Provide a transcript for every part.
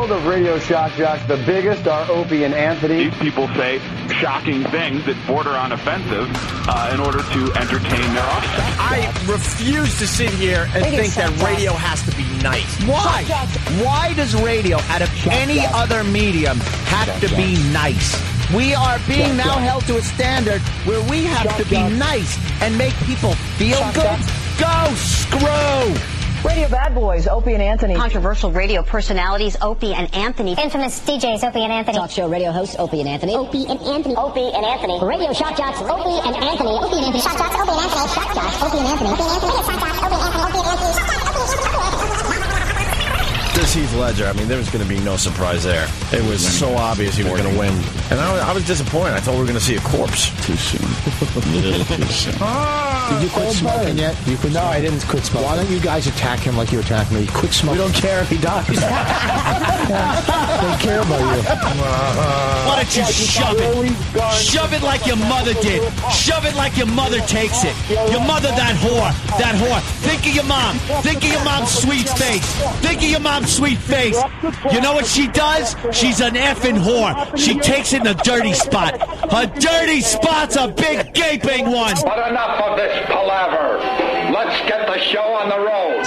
world of radio shock jocks, the biggest are Opie and Anthony. These people say shocking things that border on offensive in order to entertain their audience. I refuse to sit here and think that radio has to be nice. Why? Why does radio, out of any other medium, have to be nice? We are being now held to a standard where we have to be nice and make people feel good. Go screw! Radio bad boys, Opie and Anthony. Controversial radio personalities, Opie and Anthony. Infamous DJs, Opie and Anthony. Talk show radio hosts, Opie and Anthony. Opie and Anthony. Opie and Anthony. Radio shock jocks, Opie and Anthony. Opie and Anthony. Shock jocks, Opie and Anthony. Shock jocks, Opie and Anthony. Opie and Anthony. Shock jocks, Opie and Anthony. Opie and Anthony. Shock jocks, Opie and Anthony. This Heath Ledger, I mean, there was going to be no surprise there. It was so obvious he was going to win. And I was disappointed. I thought we were going to see a corpse. Too soon. Did you quit smoking yet? No, I didn't quit smoking. Why don't you guys attack him like you attack me? Quit smoking. We don't care if he dies. They care about you. Why don't you shove it? Shove it like your mother did. Shove it like your mother takes it. Your mother, that whore. That whore. Think of your mom. Think of your mom's sweet face. Think of your mom's sweet face. You know what she does? She's an effing whore. She takes it in a dirty spot. Her dirty spot's a big gaping one. But enough of this palaver. Let's get the show on the road.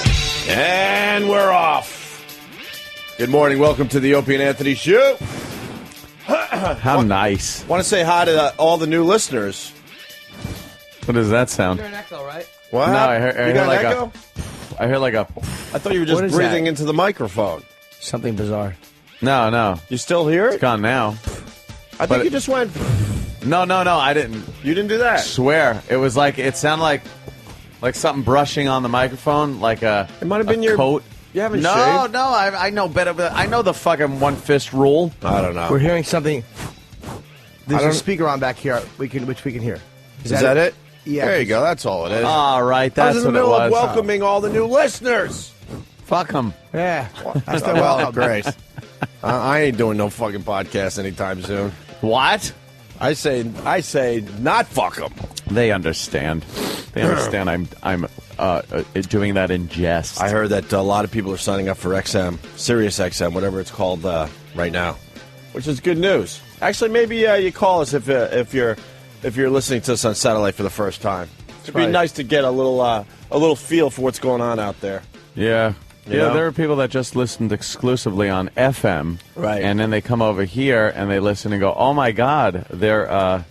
And we're off. Good morning. Welcome to the Opie and Anthony Show. How nice. Want to say hi to all the new listeners. What does that sound? You're an echo, right? What? No, I heard like echo? I heard like a... I thought you were just breathing into the microphone. Something bizarre. No. You still hear it? It's gone now. I think you just went... No, I didn't. You didn't do that? Swear. It was like, it sounded like something brushing on the microphone, like a It might have been your coat. You haven't No, shaved? I know better. But I know the fucking one fist rule. I don't know. We're hearing something. There's a speaker on back here, which we can hear. Is that it? Yeah. There you go. That's all it is. All right, I was that's in the what it middle of was. welcoming all the new listeners. Fuck them. Yeah. That's the well, great. I ain't doing no fucking podcast anytime soon. What? I say, not fuck them. They understand. They understand. I'm doing that in jest. I heard that a lot of people are signing up for XM, Sirius XM, whatever it's called right now, which is good news. Actually, maybe you call us if you're listening to us on satellite for the first time. It'd be nice to get a little feel for what's going on out there. Yeah. You know? There are people that just listened exclusively on FM, right? And then they come over here and they listen and go, "Oh my God, they're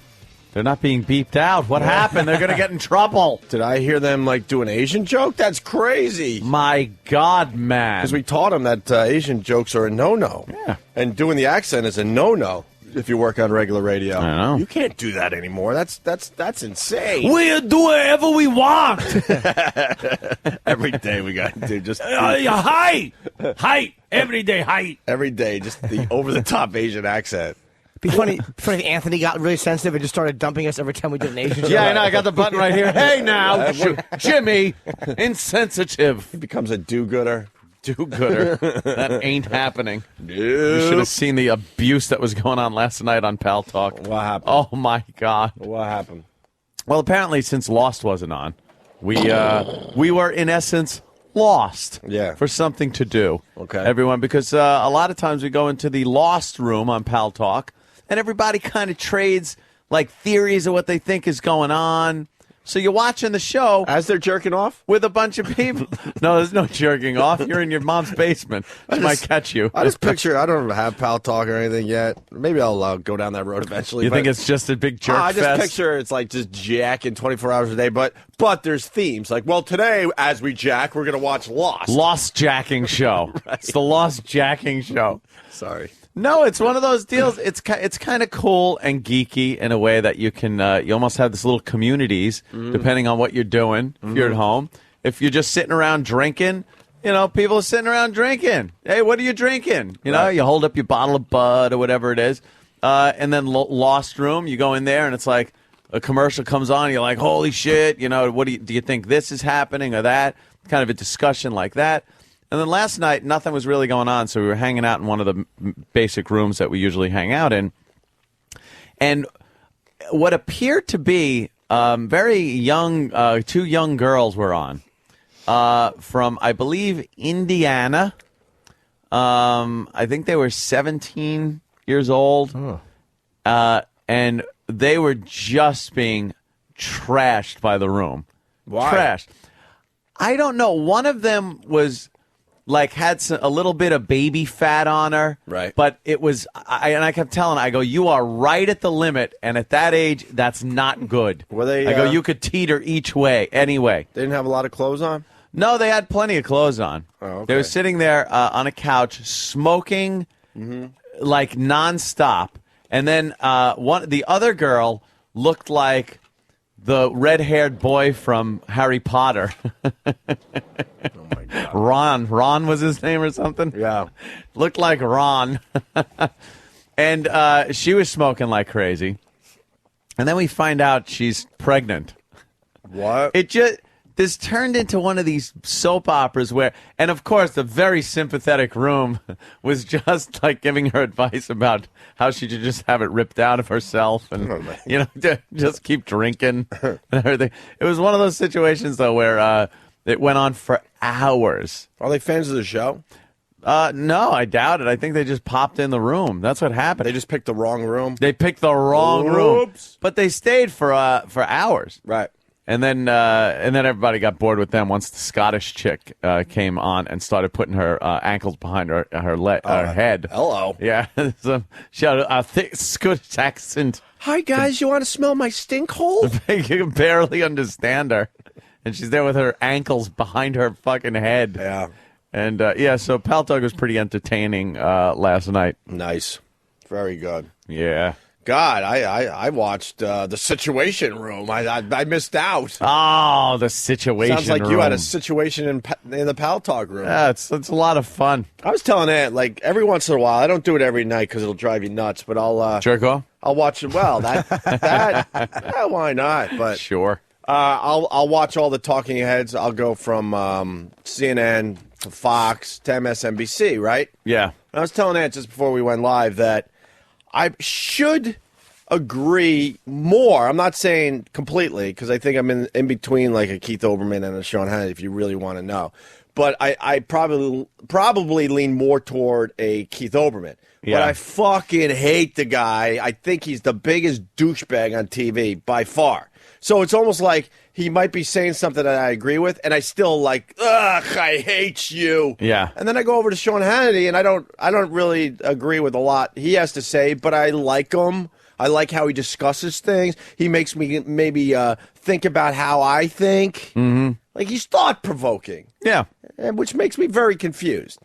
not being beeped out. What happened? They're going to get in trouble." Did I hear them like do an Asian joke? That's crazy. My God, man! Because we taught them that Asian jokes are a no-no. Yeah, and doing the accent is a no-no. If you work on regular radio, I know. You can't do that anymore. That's insane. We'll do whatever we want. Every day we got to do just Hi, every day, hi. Every day, just the over-the-top Asian accent. It'd be funny if Anthony got really sensitive and just started dumping us every time we did an Asian show. Yeah, I know. I got the button right here. Hey, now, Jimmy, insensitive. He becomes a do-gooder. Do-gooder. That ain't happening. Nope. You should have seen the abuse that was going on last night on Pal Talk. What happened? Oh, my God. What happened? Well, apparently, since Lost wasn't on, we were, in essence, lost for something to do. Okay. Everyone, because a lot of times we go into the Lost room on Pal Talk, and everybody kind of trades, like, theories of what they think is going on. So you're watching the show as they're jerking off with a bunch of people. No, there's no jerking off. You're in your mom's basement. She might catch you. I just picture. I don't have Pal Talk or anything yet. Maybe I'll go down that road eventually. You think it's just a big jerk fest? I just fest? picture it's like just jacking 24 hours a day. But there's themes. Like, well, today as we jack, we're gonna watch Lost. Lost jacking show. Right. It's the Lost jacking show. Sorry. No, it's one of those deals. It's kind of cool and geeky in a way that you can you almost have this little communities depending on what you're doing. If you're at home, if you're just sitting around drinking, people are sitting around drinking. Hey, what are you drinking? You hold up your bottle of Bud or whatever it is, and then Lost Room. You go in there and it's like a commercial comes on. And you're like, holy shit! What do you think this is happening or that? Kind of a discussion like that. And then last night, nothing was really going on, so we were hanging out in one of the basic rooms that we usually hang out in. And what appeared to be very young, two young girls were on from, I believe, Indiana. I think they were 17 years old. And they were just being trashed by the room. Why? Trashed. I don't know. One of them was like had a little bit of baby fat on her. Right. But it was, and I kept telling her, I go, you are right at the limit. And at that age, that's not good. Were they? I go, you could teeter each way, anyway. They didn't have a lot of clothes on? No, they had plenty of clothes on. Oh, okay. They were sitting there on a couch smoking like nonstop. And then the other girl looked like the red-haired boy from Harry Potter. Oh, my God. Ron was his name or something? Yeah. Looked like Ron. And she was smoking like crazy. And then we find out she's pregnant. What? This turned into one of these soap operas where, and of course, the very sympathetic room was just like giving her advice about how she should just have it ripped out of herself and, just keep drinking and everything. It was one of those situations, though, where it went on for hours. Are they fans of the show? No, I doubt it. I think they just popped in the room. That's what happened. They just picked the wrong room? They picked the wrong room. But they stayed for hours. Right. And then everybody got bored with them once the Scottish chick came on and started putting her ankles behind her head. Hello. Yeah. So she had a thick Scottish accent. Hi, guys. You want to smell my stink hole? You can barely understand her. And she's there with her ankles behind her fucking head. Yeah. And, so Pal Dog was pretty entertaining last night. Nice. Very good. Yeah. God, I watched The Situation Room. I missed out. Oh, The Situation Room. Sounds like you had a situation in the Pal Talk room. Yeah, it's a lot of fun. I was telling Aunt, like, every once in a while, I don't do it every night because it'll drive you nuts, but I'll... jerk off? I'll watch it. Well, yeah, why not? But sure. I'll watch all the talking heads. I'll go from CNN to Fox to MSNBC, right? Yeah. And I was telling Aunt just before we went live that I should agree more. I'm not saying completely because I think I'm in between like a Keith Olbermann and a Sean Hannity, if you really want to know. But I probably lean more toward a Keith Olbermann. Yeah. But I fucking hate the guy. I think he's the biggest douchebag on TV by far. So it's almost like he might be saying something that I agree with, and I still like, ugh, I hate you. Yeah. And then I go over to Sean Hannity, and I don't really agree with a lot he has to say, but I like him. I like how he discusses things. He makes me maybe think about how I think. Mm-hmm. Like he's thought-provoking. Yeah. Which makes me very confused.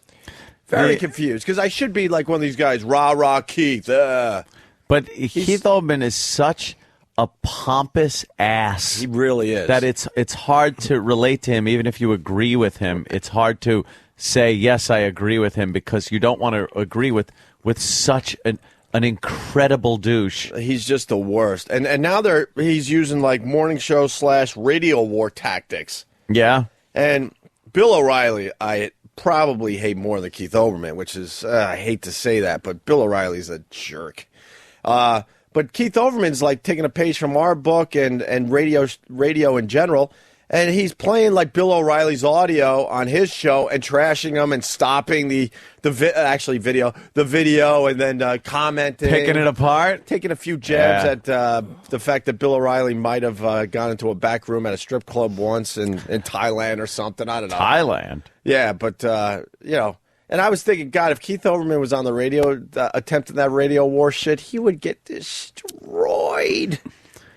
Very confused, because I should be like one of these guys, rah, Keith. But Keith Olbermann is such a pompous ass. He really is. That it's hard to relate to him, even if you agree with him. It's hard to say, yes, I agree with him, because you don't want to agree with such an incredible douche. He's just the worst. And now he's using like morning show / radio war tactics. Yeah. And Bill O'Reilly, I probably hate more than Keith Olbermann, which is, I hate to say that, but Bill O'Reilly's a jerk. But Keith Olbermann's like taking a page from our book and radio in general, and he's playing like Bill O'Reilly's audio on his show and trashing them and stopping the video, and then commenting, picking it apart, taking a few jabs at the fact that Bill O'Reilly might have gone into a back room at a strip club once in Thailand or something. I don't know. Thailand. Yeah, but And I was thinking, God, if Keith Olbermann was on the radio, attempting that radio war shit, he would get destroyed.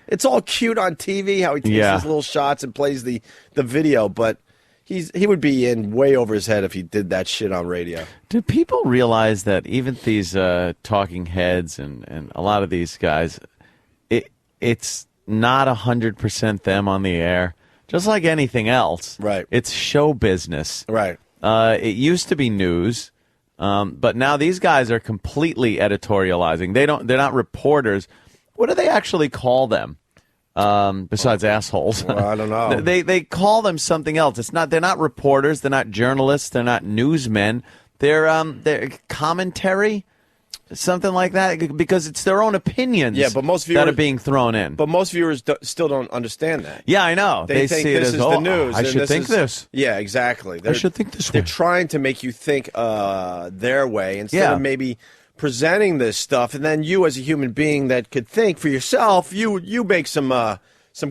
It's all cute on TV, how he takes his little shots and plays the video, but he would be in way over his head if he did that shit on radio. Do people realize that even these talking heads and a lot of these guys, it's not 100% them on the air? Just like anything else. Right. It's show business. Right. It used to be news, but now these guys are completely editorializing. They're not reporters. What do they actually call them? Besides assholes. Well, I don't know. They call them something else. They're not reporters, they're not journalists, they're not newsmen. They're commentary. Something like that, because it's their own opinions but most viewers, that are being thrown in. But most viewers still don't understand that. Yeah, I know. They think see it this as is the news. I should think this. Yeah, exactly. I should think this way. They're trying to make you think their way instead of maybe presenting this stuff. And then you, as a human being that could think for yourself, you make some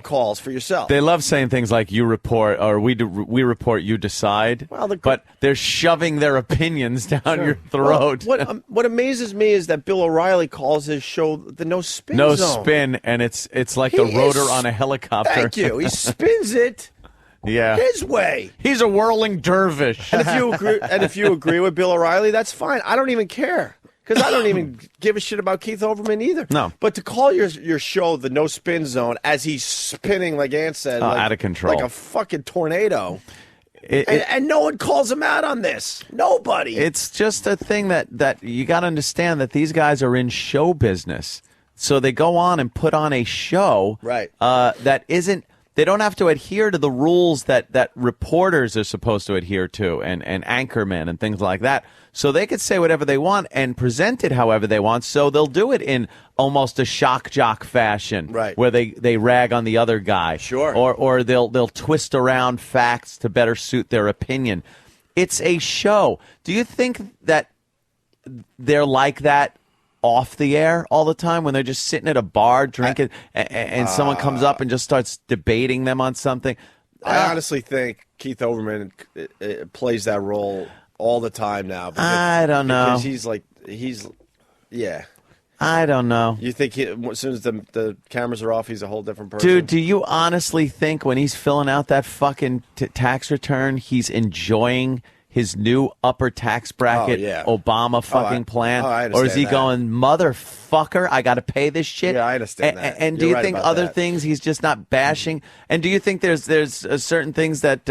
calls for yourself. They love saying things like "you report" or "we report, you decide." Well, but they're shoving their opinions down your throat. Well, what amazes me is that Bill O'Reilly calls his show the No Spin No Zone. spin, and it's like the rotor on a helicopter. Thank you. He spins it. Yeah, his way. He's a whirling dervish. And if you agree with Bill O'Reilly, that's fine. I don't even care. Because I don't even give a shit about Keith Olbermann either. No. But to call your show the No Spin Zone as he's spinning, like Ant said, out of control. like a fucking tornado. And no one calls him out on this. Nobody. It's just a thing that you got to understand that these guys are in show business. So they go on and put on a show that isn't. They don't have to adhere to the rules that reporters are supposed to adhere to and anchormen and things like that. So they could say whatever they want and present it however they want. So they'll do it in almost a shock jock fashion, where they rag on the other guy, or they'll twist around facts to better suit their opinion. It's a show. Do you think that they're like that off the air all the time when they're just sitting at a bar drinking and someone comes up and just starts debating them on something? I honestly think Keith Olbermann plays that role all the time now. I don't know. Because yeah. I don't know. You think as soon as the cameras are off, he's a whole different person? Dude, do you honestly think when he's filling out that fucking tax return, he's enjoying his new upper tax bracket Obama fucking plan? I understand or is he that. going, motherfucker, I got to pay this shit? Yeah, I understand that. And do you think other things he's just not bashing? And do you think there's certain things that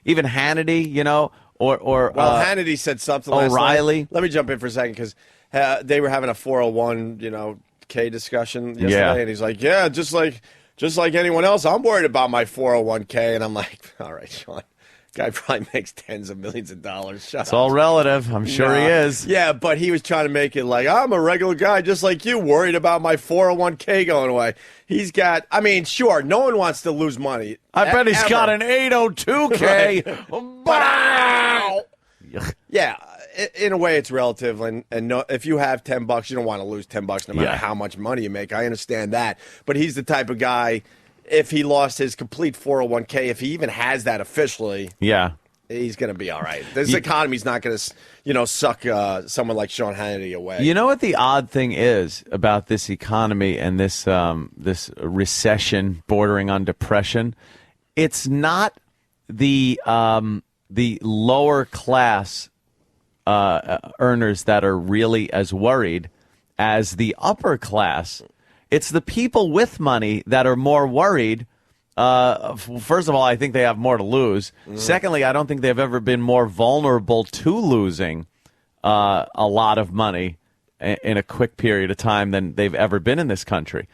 even Hannity, or Hannity said something last O'Reilly. night. Let me jump in for a second because they were having a 401, K discussion yesterday, and he's like, "Yeah, just like anyone else, I'm worried about my 401K," and I'm like, "All right, Sean." Guy probably makes tens of millions of dollars. Shut it's all relative. I'm sure he is. Yeah, but he was trying to make it like, I'm a regular guy just like you, worried about my 401K going away. He's got, sure, no one wants to lose money. I bet he's got an 802K. Right. Yeah, in a way it's relative. And no, if you have $10, you don't want to lose $10 no matter how much money you make. I understand that. But he's the type of guy, if he lost his complete 401K, if he even has that officially, he's going to be all right. This economy's not going to, suck someone like Sean Hannity away. You know what the odd thing is about this economy and this this recession bordering on depression? It's not the lower class earners that are really as worried as the upper class. It's the people with money that are more worried. First of all, I think they have more to lose. Secondly, I don't think they've ever been more vulnerable to losing a lot of money in a quick period of time than they've ever been in this country.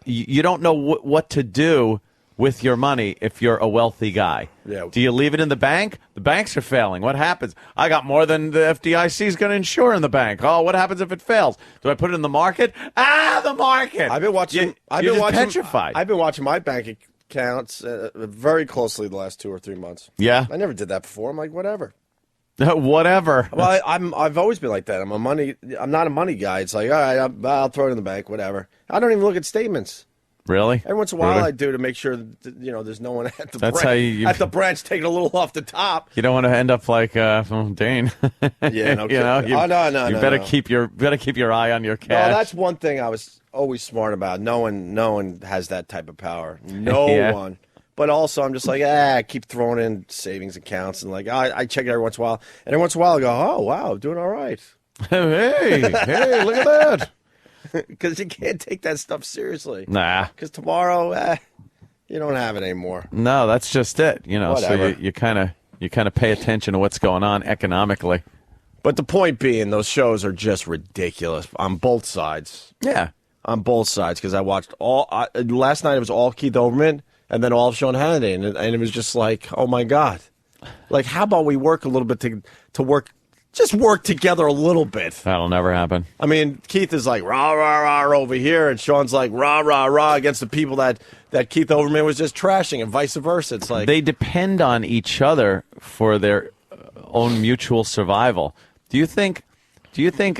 You don't know what to do with your money if you're a wealthy guy. Yeah. Do you leave it in the bank? The banks are failing. What happens? I got more than the FDIC is going to insure in the bank. Oh, what happens if it fails? Do I put it in the market? The market. I've been watching. Petrified. I've been watching my bank accounts very closely the last 2 or 3 months. Yeah. I never did that before. I'm like, whatever. Whatever. Well, I've always been like that. I'm not a money guy. It's like, all right, I'll throw it in the bank, whatever. I don't even look at statements. Really? Every once in a while, I do to make sure that, there's no one at the That's branch. how you at the branch taking a little off the top. You don't want to end up like Dane. Yeah, no. You better keep your eye on your cash. No, that's one thing I was always smart about. No one has that type of power. No one. But also, I'm just like, I keep throwing in savings accounts and like I check it every once in a while. And every once in a while, I go, oh wow, doing all right. hey, look at that. Because you can't take that stuff seriously. Nah. Because tomorrow, you don't have it anymore. No, that's just it. Whatever. So you kind of pay attention to what's going on economically. But the point being, those shows are just ridiculous on both sides. Yeah. On both sides, because I watched last night it was all Keith Olbermann and then all of Sean Hannity, and it was just like, oh my God. Like, how about we work a little bit to work just work together a little bit. That'll never happen. I mean, Keith is like rah rah rah over here, and Sean's like rah rah rah against the people that Keith Olbermann was just trashing, and vice versa. It's like they depend on each other for their own mutual survival. Do you think the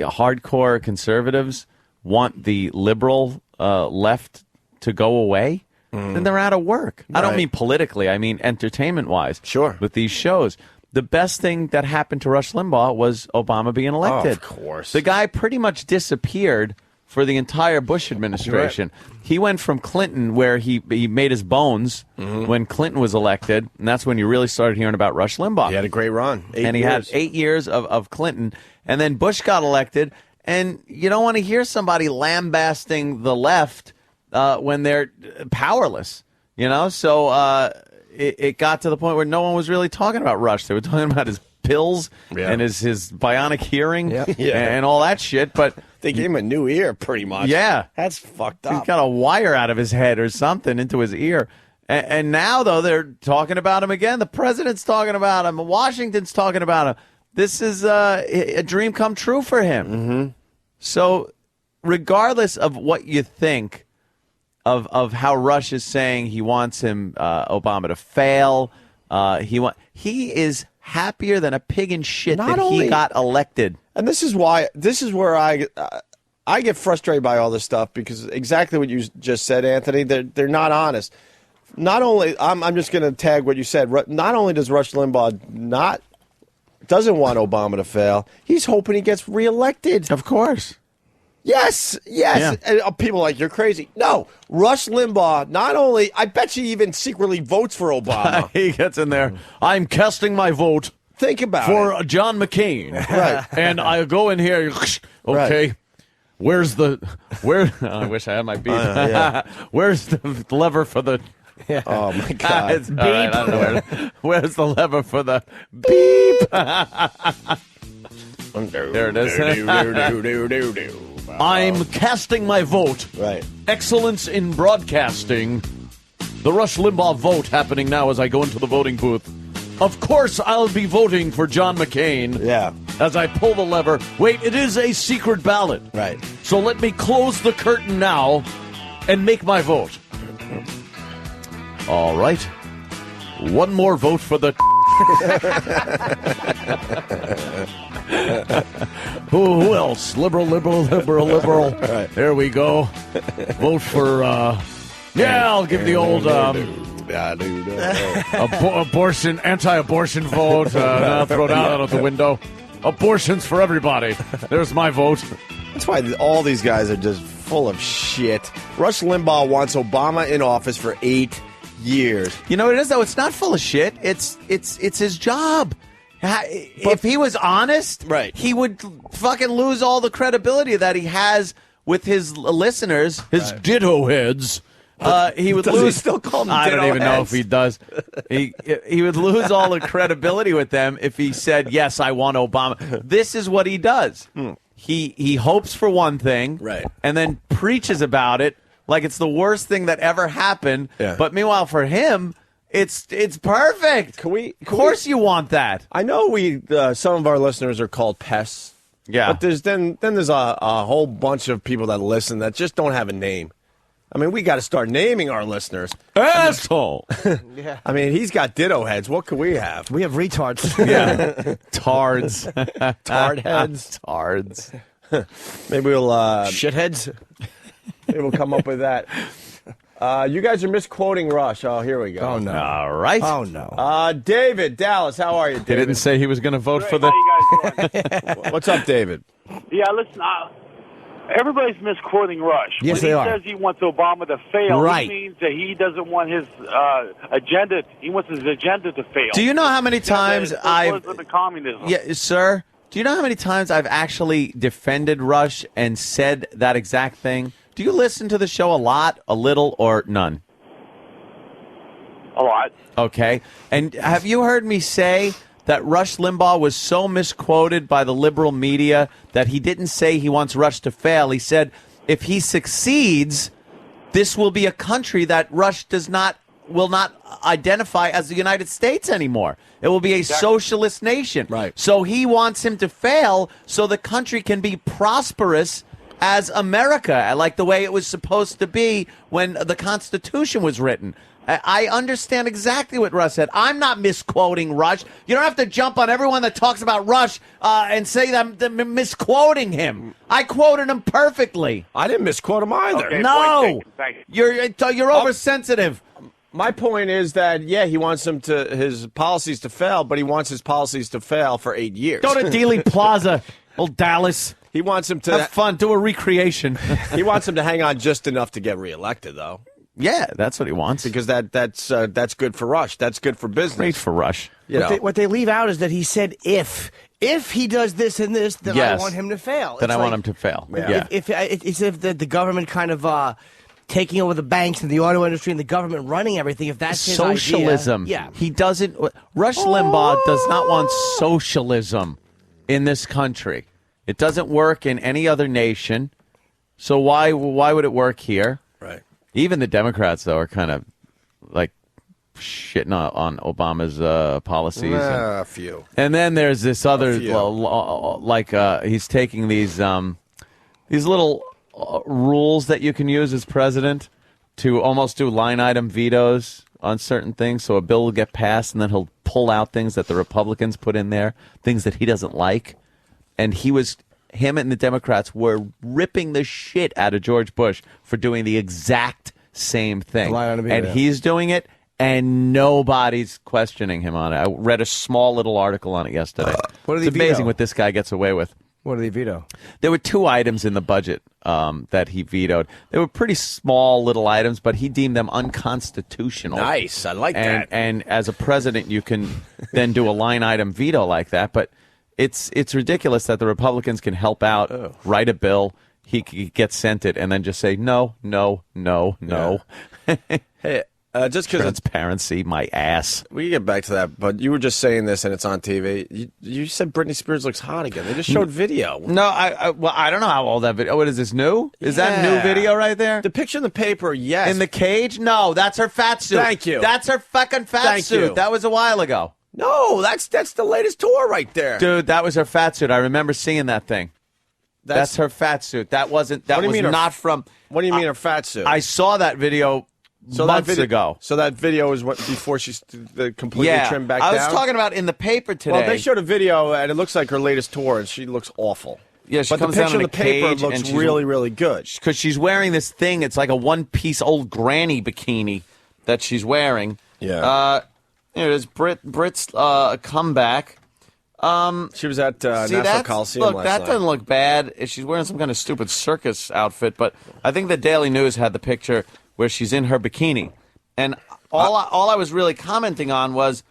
hardcore conservatives want the liberal left to go away? Then they're out of work. Right. I don't mean politically. I mean entertainment-wise. Sure. With these shows. The best thing that happened to Rush Limbaugh was Obama being elected. Oh, of course. The guy pretty much disappeared for the entire Bush administration. Right. He went from Clinton, where he made his bones when Clinton was elected, and that's when you really started hearing about Rush Limbaugh. He had a great run. He had 8 years of Clinton, and then Bush got elected, and you don't want to hear somebody lambasting the left when they're powerless, So it got to the point where no one was really talking about Rush. They were talking about his pills and his bionic hearing and all that shit. But they gave him a new ear, pretty much. Yeah. That's fucked up. He's got a wire out of his head or something into his ear. And now, though, they're talking about him again. The president's talking about him. Washington's talking about him. This is a dream come true for him. Mm-hmm. So regardless of what you think of how Rush is saying he wants Obama to fail, he is happier than a pig in shit he got elected. And this is where I get frustrated by all this stuff, because exactly what you just said, Anthony, they're not honest. Not only, I'm just going to tag what you said, not only does Rush Limbaugh doesn't want Obama to fail, he's hoping he gets reelected. Of course. Yes. Yeah. And people are like, you're crazy. No, Rush Limbaugh, not only, I bet you even secretly votes for Obama. He gets in there. I'm casting my vote. Think about for John McCain. Right. And I go in here, okay, Right. I wish I had my beep. Where's the lever for the... Yeah. Oh, my God. It's beep. All right, I don't know where's the lever for the beep? There it is. I'm casting my vote. Right. Excellence in broadcasting. The Rush Limbaugh vote happening now as I go into the voting booth. Of course, I'll be voting for John McCain. Yeah. As I pull the lever. Wait, it is a secret ballot. Right. So let me close the curtain now and make my vote. All right. One more vote for the... Who else? Liberal. Right. There we go. Vote for... I'll give the old... abortion, anti-abortion vote. I'll throw that out of the window. Abortions for everybody. There's my vote. That's why all these guys are just full of shit. Rush Limbaugh wants Obama in office for 8 years. You know what it is, though? It's not full of shit. It's his job. If he was honest, right, he would fucking lose all the credibility that he has with his listeners, his ditto heads. He would does lose. He still call them I don't even know if he does. He would lose all the credibility with them if he said, "Yes, I want Obama." This is what he does. He hopes for one thing, right, and then preaches about it like it's the worst thing that ever happened. Yeah. But meanwhile, for him, it's perfect. Of course, you want that. I know some of our listeners are called pests. Yeah, but there's a whole bunch of people that listen that just don't have a name. I mean, we got to start naming our listeners. Asshole. Yeah. I mean, he's got ditto heads. What could we have? We have retards. Yeah. Tards. Tard heads. Tards. Maybe we'll... Shitheads. Maybe we'll come up with that. You guys are misquoting Rush. Oh, here we go. Oh, no. All right. Oh, no. David, Dallas, how are you, David? He didn't say he was going to vote for the... How you guys doing? What's up, David? Yeah, listen, everybody's misquoting Rush. Yes, when they are. He says he wants Obama to fail. Right. It means that he doesn't want his agenda. He wants his agenda to fail. Do you know how many times Socialism and communism. Yeah, sir. Do you know how many times I've actually defended Rush and said that exact thing? Do you listen to the show a lot, a little, or none? A lot. Okay. And have you heard me say that Rush Limbaugh was so misquoted by the liberal media that he didn't say he wants Rush to fail? He said if he succeeds, this will be a country that Rush does not will not identify as the United States anymore. It will be a socialist nation. Right. So he wants him to fail so the country can be prosperous as America, like the way it was supposed to be when the Constitution was written. I understand exactly what Rush said. I'm not misquoting Rush. You don't have to jump on everyone that talks about Rush and say that I'm misquoting him. I quoted him perfectly. I didn't misquote him either. Okay, No, point taken. Thank you. you're oversensitive. My point is that, yeah, he wants his policies to fail, but he wants his policies to fail for 8 years. Go to Dealey Plaza, old Dallas. He wants him to have fun, do a recreation. He wants him to hang on just enough to get reelected, though. Yeah, that's what he wants. Because that's good for Rush. That's good for business. Great for Rush. What they leave out is that he said if he does this and this, then I want him to fail. Then I want him to fail. Yeah. If the government kind of taking over the banks and the auto industry and the government running everything, if that's his socialism. idea, He doesn't. Rush Limbaugh does not want socialism in this country. It doesn't work in any other nation. So why would it work here? Right. Even the Democrats, though, are kind of like shitting on Obama's policies. A few. And then there's this other, he's taking these little rules that you can use as president to almost do line item vetoes on certain things. So a bill will get passed, and then he'll pull out things that the Republicans put in there, things that he doesn't like. And him and the Democrats were ripping the shit out of George Bush for doing the exact same thing. And he's doing it, and nobody's questioning him on it. I read a small little article on it yesterday. It's amazing what this guy gets away with. What did he veto? There were 2 items in the budget that he vetoed. They were pretty small little items, but he deemed them unconstitutional. Nice. I like that. And as a president, you can then do a line item veto like that, but It's ridiculous that the Republicans can help out, write a bill, he gets sent it, and then just say no. Yeah. Hey, just because transparency, my ass. We can get back to that, but you were just saying this, and it's on TV. You said Britney Spears looks hot again. They just showed video. No, I don't know how old that video. What is this, new? Is that new video right there? The picture in the paper, yes. In the cage? No, that's her fat suit. Thank you. That's her fucking fat suit. You. That was a while ago. No, that's the latest tour right there. Dude, that was her fat suit. I remember seeing that thing. That's her fat suit. That was not from... What do you mean her fat suit? I saw that video months ago. So that video was before she's completely trimmed back down? I was talking about in the paper today. Well, they showed a video, and it looks like her latest tour, and she looks awful. Yeah, she comes down in a cage. But the picture looks really, really good. Because she's wearing this thing. It's like a one-piece old granny bikini that she's wearing. Yeah. Here it is, Brit's comeback. She was at Nassau Coliseum last that night. doesn't look bad. She's wearing some kind of stupid circus outfit, but I think the Daily News had the picture where she's in her bikini. And all I was really commenting on was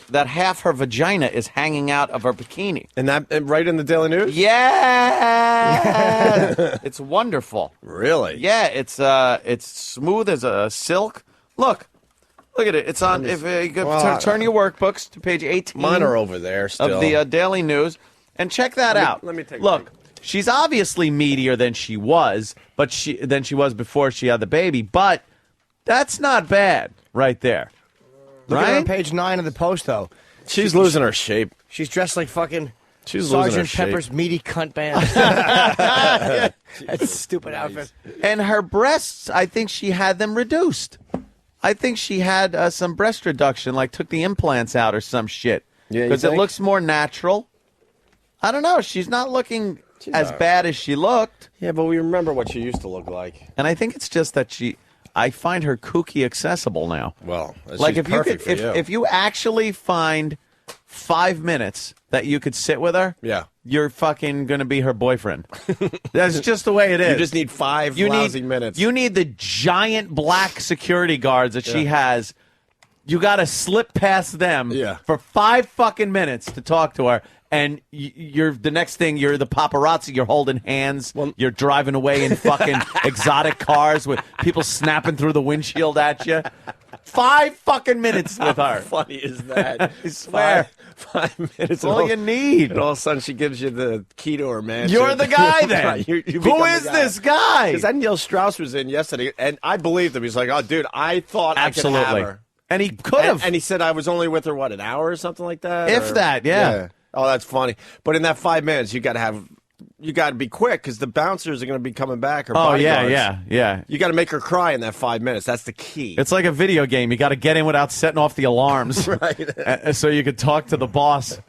that half her vagina is hanging out of her bikini. And that right in the Daily News? Yeah. It's wonderful. Really? Yeah, it's smooth as a silk. Look at it. It's on. If you turn your workbooks to page 18. Mine are over there still. Of the Daily News, and check that out. Let me take a look. peek. She's obviously meatier than she was, than she was before she had the baby. But that's not bad, right there. Look at her on page 9 of the Post, though. She's losing her shape. She's dressed like fucking She's losing her Sergeant shape. Pepper's meaty cunt band. That's a stupid outfit. And her breasts, I think she had them reduced. I think she had some breast reduction, like took the implants out or some shit. Yeah, because it looks more natural. I don't know. She's not looking as bad as she looked. Yeah, but we remember what she used to look like. And I think it's just that I find her kooky accessible now. Well, like she's perfect for you. If you actually find 5 minutes that you could sit with her, you're fucking going to be her boyfriend. That's just the way it is. You just need 5 lousy minutes. You need the giant black security guards that she has. You got to slip past them for 5 fucking minutes to talk to her. And you're the next thing, you're the paparazzi. You're holding hands. You're driving away in fucking exotic cars with people snapping through the windshield at you. 5 fucking minutes with How her. funny is that? I swear. 5 minutes. That's all you need. And all of a sudden she gives you the key to her mansion. You're the guy then. Right, you Who become is the this guy? Because that Neil Strauss was in yesterday, and I believed him. He's like, oh, dude, I thought Absolutely. I could have her. And he could have. And he said I was only with her, what, an hour or something like that? If that, yeah. Oh, that's funny. But in that 5 minutes, you got to be quick because the bouncers are going to be coming back. Or bodyguards. yeah. You got to make her cry in that 5 minutes. That's the key. It's like a video game. You got to get in without setting off the alarms. Right. So you could talk to the boss.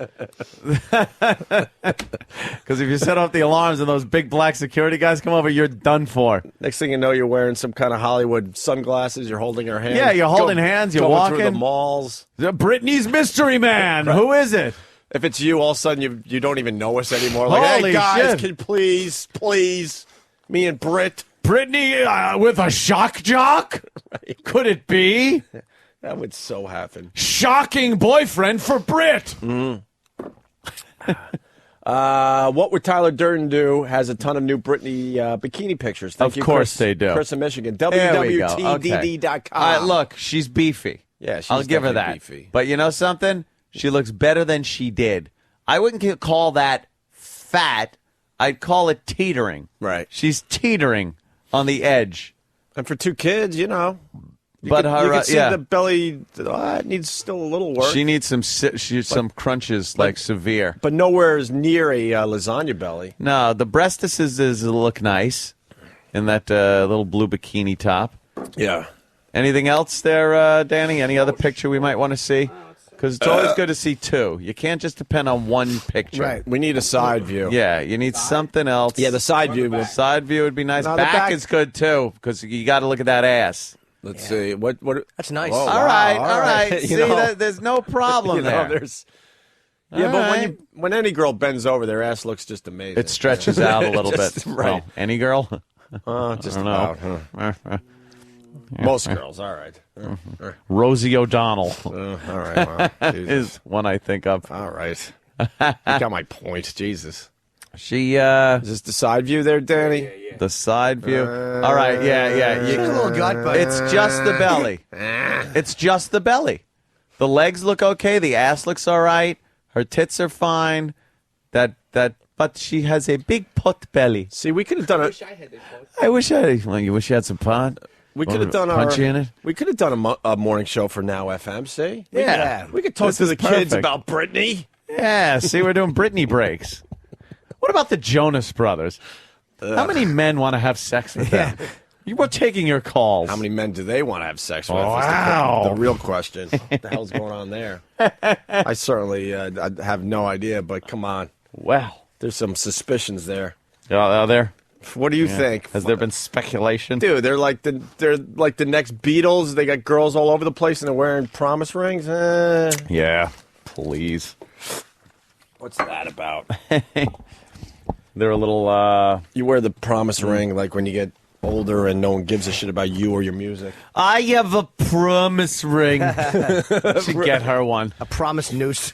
Because if you set off the alarms and those big black security guys come over, you're done for. Next thing you know, you're wearing some kind of Hollywood sunglasses. You're holding her hand. Yeah, you're holding hands. You're going walking. through the malls. Brittany's Mystery Man. Right. Who is it? If it's you, all of a sudden you don't even know us anymore. Like, Holy hey, guys, shit. can you please, me and Britt. Brittany with a shock jock? Right. Could it be? That would so happen. Shocking boyfriend for Britt. What would Tyler Durden do? Has a ton of new Britney bikini pictures. Thank you, of course Chris, they do. Chris in Michigan. There we go. WWTDD.com. Okay. Look, she's beefy. Yeah, she's I'll give her that. beefy. But you know something? She looks better than she did. I wouldn't call that fat. I'd call it teetering. Right. She's teetering on the edge. And for 2 kids, you know. You but can see the belly needs still a little work. She needs some crunches, like severe. But nowhere is near a lasagna belly. No, the breastises look nice in that little blue bikini top. Yeah. Anything else there, Danny? Any other picture we might want to see? Because it's always good to see 2. You can't just depend on one picture. Right. We need a side view. Yeah, you need something else. Yeah, the side view. The side view would be nice. No, back is good, too, because you got to look at that ass. Let's see. What? That's nice. Oh, all right. See, know, there's no problem there. But when any girl bends over, their ass looks just amazing. It stretches out a little bit. Right. Well, any girl? Just I don't about. Huh? Most girls, all right. Rosie O'Donnell all right. Well, is one I think of. All right. You got my point. Jesus. She is this the side view there, Danny? Yeah. The side view. All right, yeah. She's a little gut, but it's just the belly. It's just the belly. The legs look okay. The ass looks all right. Her tits are fine. But she has a big pot belly. See, we could have done it. I wish I had. Well, you wish you had some pot. We could have done punchy in it. We could have done a morning show for Now FM. See, Yeah. we could talk This to is the kids perfect. about Britney. Yeah, see, we're doing Britney breaks. What about the Jonas Brothers? How many men want to have sex with them? You were taking your calls. How many men do they want to have sex with? Wow. Is the real question. What the hell's going on there? I certainly I have no idea, but come on. Wow. There's some suspicions there. Are there? What do you think? Has there been speculation? Dude, they're like the next Beatles. They got girls all over the place and they're wearing promise rings. Yeah, please. What's that about? They're a little. You wear the promise ring like when you get older and no one gives a shit about you or your music. I have a promise ring. Should get her one. A promise noose.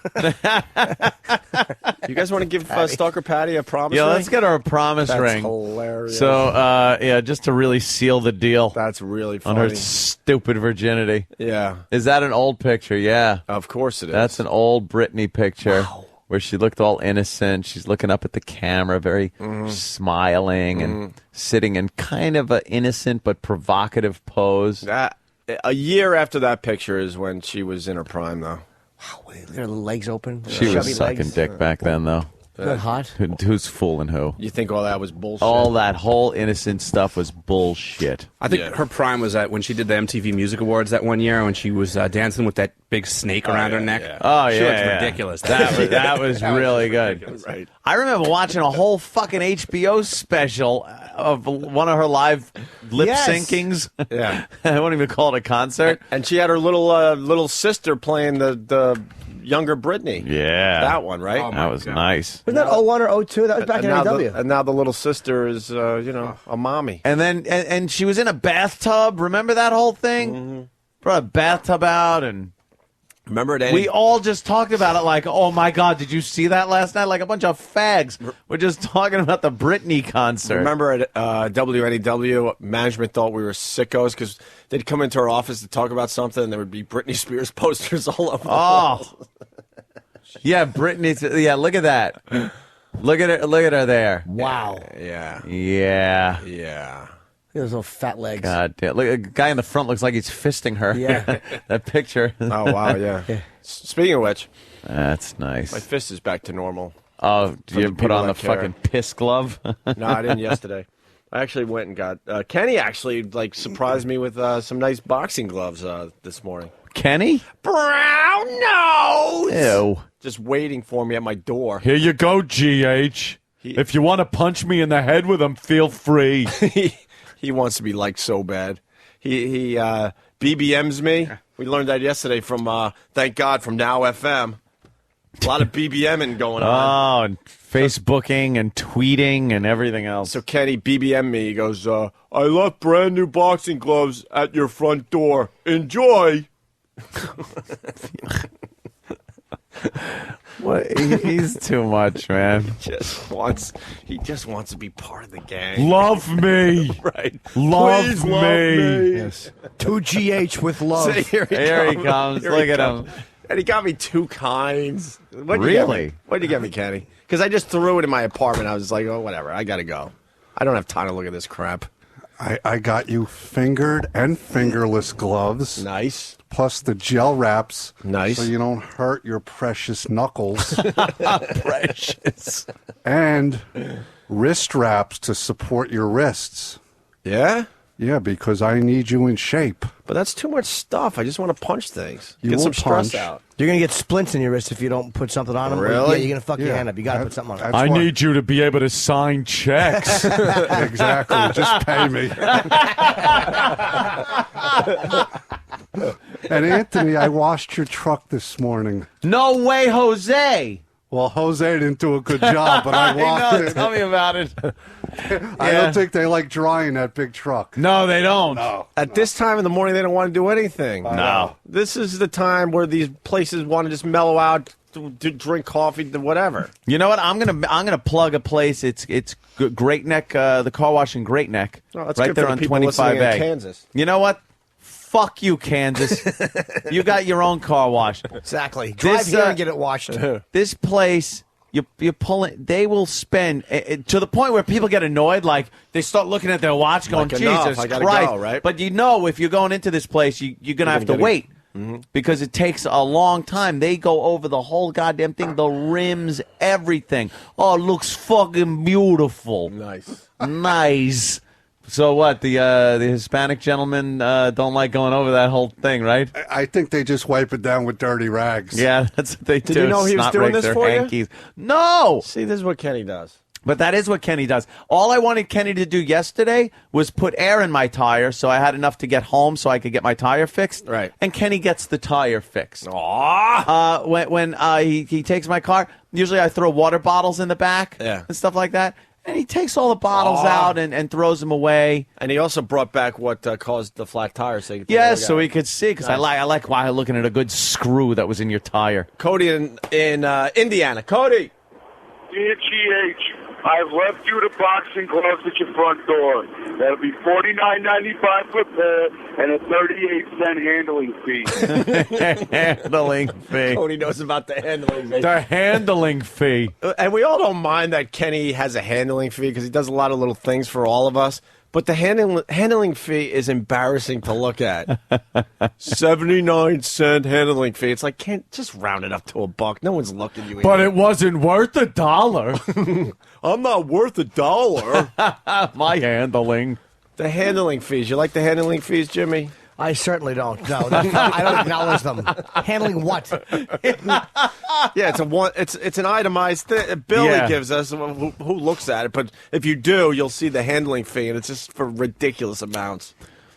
You guys want to give Stalker Patty a promise ring? Yeah, let's get her a promise That's ring. hilarious. So, just to really seal the deal. That's really funny. On her stupid virginity. Yeah. Is that an old picture? Yeah. Of course it is. That's an old Britney picture. Wow. Where she looked all innocent. She's looking up at the camera, very smiling and sitting in kind of an innocent but provocative pose. A year after that picture is when she was in her prime, though. Wow, look at her legs open. She was sucking dick back then, though. Isn't that hot? Who's fooling who? You think all that was bullshit? All that whole innocent stuff was bullshit. I think her prime was at when she did the MTV Music Awards that one year when she was dancing with that big snake around her neck. Yeah. Oh, she yeah. looked ridiculous. That was really good. Right. I remember watching a whole fucking HBO special of one of her live lip syncings. Yeah. I won't even call it a concert. And she had her little sister playing the younger Britney. Yeah. That one, right? That was nice. Wasn't that 01 or 02? That was back in AW. And now the little sister is, a mommy. And then and she was in a bathtub. Remember that whole thing? Brought a bathtub out and Remember it? We all just talked about it like, oh, my God, did you see that last night? Like a bunch of fags. We're just talking about the Britney concert. Remember at WNEW, management thought we were sickos because they'd come into our office to talk about something, and there would be Britney Spears posters all over the walls. Yeah, Britney's. Yeah, look at that. Look at her there. Wow. Yeah. Those little fat legs. God damn. Look, a guy in the front looks like he's fisting her. Yeah. That picture. Oh, wow, yeah. Speaking of which. That's nice. My fist is back to normal. Oh, did you put on the fucking piss glove? No, I didn't yesterday. I actually went and got... Kenny actually surprised me with some nice boxing gloves this morning. Kenny? Brown nose! Ew. Just waiting for me at my door. Here you go, GH. If you want to punch me in the head with them, feel free. He wants to be liked so bad. He BBMs me. We learned that yesterday from, thank God, from Now FM. A lot of BBMing going on. Oh, and Facebooking and tweeting and everything else. So Kenny BBM me. He goes, I left brand new boxing gloves at your front door. Enjoy. What? He's too much, man. He just wants to be part of the gang. Love me. Right. Love me. Yes. 2GH with love. So here he comes. Look at him. And he got me two kinds. Really? What'd you get me, Kenny? Because I just threw it in my apartment. I was like, oh, whatever. I got to go. I don't have time to look at this crap. I got you fingered and fingerless gloves. Nice. Plus the gel wraps. Nice. So you don't hurt your precious knuckles. Precious. And wrist wraps to support your wrists. Yeah? Yeah, because I need you in shape. But that's too much stuff. I just want to punch things. You Get will some stress punch. out. You're going to get splints in your wrist if you don't put something on them. Really? Yeah, you're going to fuck your hand up. You got to put something on it. I need you to be able to sign checks. Exactly. Just pay me. And Anthony, I washed your truck this morning. No way, Jose. Well, Jose didn't do a good job, but I washed it. Tell me about it. I don't think they like drying that big truck. No, they don't. No. At this time in the morning, they don't want to do anything. No. This is the time where these places want to just mellow out, to drink coffee, whatever. You know what? I'm gonna plug a place. It's Great Neck, the car wash in Great Neck, Oh, that's right good there for the on people listening 25A. in Kansas. You know what? Fuck you, Kansas. You got your own car wash. Exactly. Drive here and get it washed. This place, you're pulling. They will spend to the point where people get annoyed. Like they start looking at their watch, going, Like, enough, "Jesus I gotta Christ!" go, right? But if you're going into this place, you're gonna have to wait. Because it takes a long time. They go over the whole goddamn thing, the rims, everything. Oh, it looks fucking beautiful. Nice. So what? The Hispanic gentlemen don't like going over that whole thing, right? I think they just wipe it down with dirty rags. Yeah, that's what they do. Did you know he was Snot doing rake this their for hankies. No! See, this is what Kenny does. But that is what Kenny does. All I wanted Kenny to do yesterday was put air in my tire so I had enough to get home so I could get my tire fixed. Right. And Kenny gets the tire fixed. Aww. When he takes my car, usually I throw water bottles in the back and stuff like that. And he takes all the bottles out and throws them away. And he also brought back what caused the flat tire. So So he could see, because I like looking at a good screw that was in your tire. Cody in Indiana. Cody. Dear GH, I've left you the boxing gloves at your front door. That'll be $49.95 per pair and a 38-cent handling fee. Handling fee. Cody knows about the handling fee. The handling fee. And we all don't mind that Kenny has a handling fee because he does a lot of little things for all of us. But the handling fee is embarrassing to look at. 79-cent handling fee. It's like, can't just round it up to $1. No one's looking at you. But it wasn't worth $1. I'm not worth $1. My handling. The handling fees. You like the handling fees, Jimmy? I certainly don't. No, I don't acknowledge them. Handling what? Yeah, it's an itemized bill he gives us. Who looks at it? But if you do, you'll see the handling fee, and it's just for ridiculous amounts.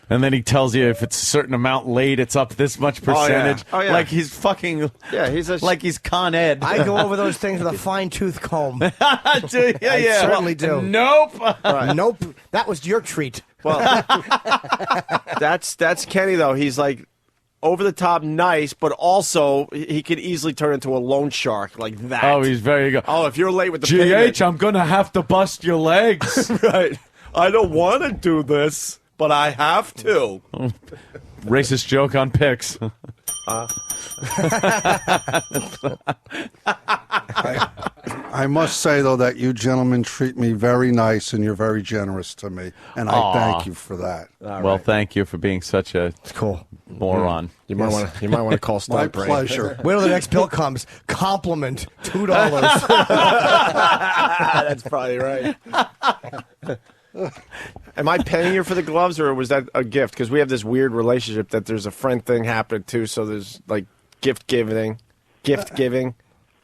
And then he tells you if it's a certain amount late, it's up this much percentage. Oh, yeah. Like he's fucking. Yeah, like he's Con Ed. I go over those things with a fine-tooth comb. I certainly do. Nope. Nope. That was your treat. Well, that's Kenny though. He's like, over the top nice, but also he could easily turn into a loan shark like that. Oh, he's very good. Oh, if you're late with the payment, I'm going to have to bust your legs. right. I don't want to do this, but I have to. Racist joke on pics. I must say, though, that you gentlemen treat me very nice and you're very generous to me, and I thank you for that. Well, thank you for being such a moron. You might want to call My Stuntbrain. pleasure. Wait till the next bill comes. Compliment $2. That's probably right. Am I paying you for the gloves, or was that a gift? Because we have this weird relationship that there's a friend thing happening too. So there's like gift giving.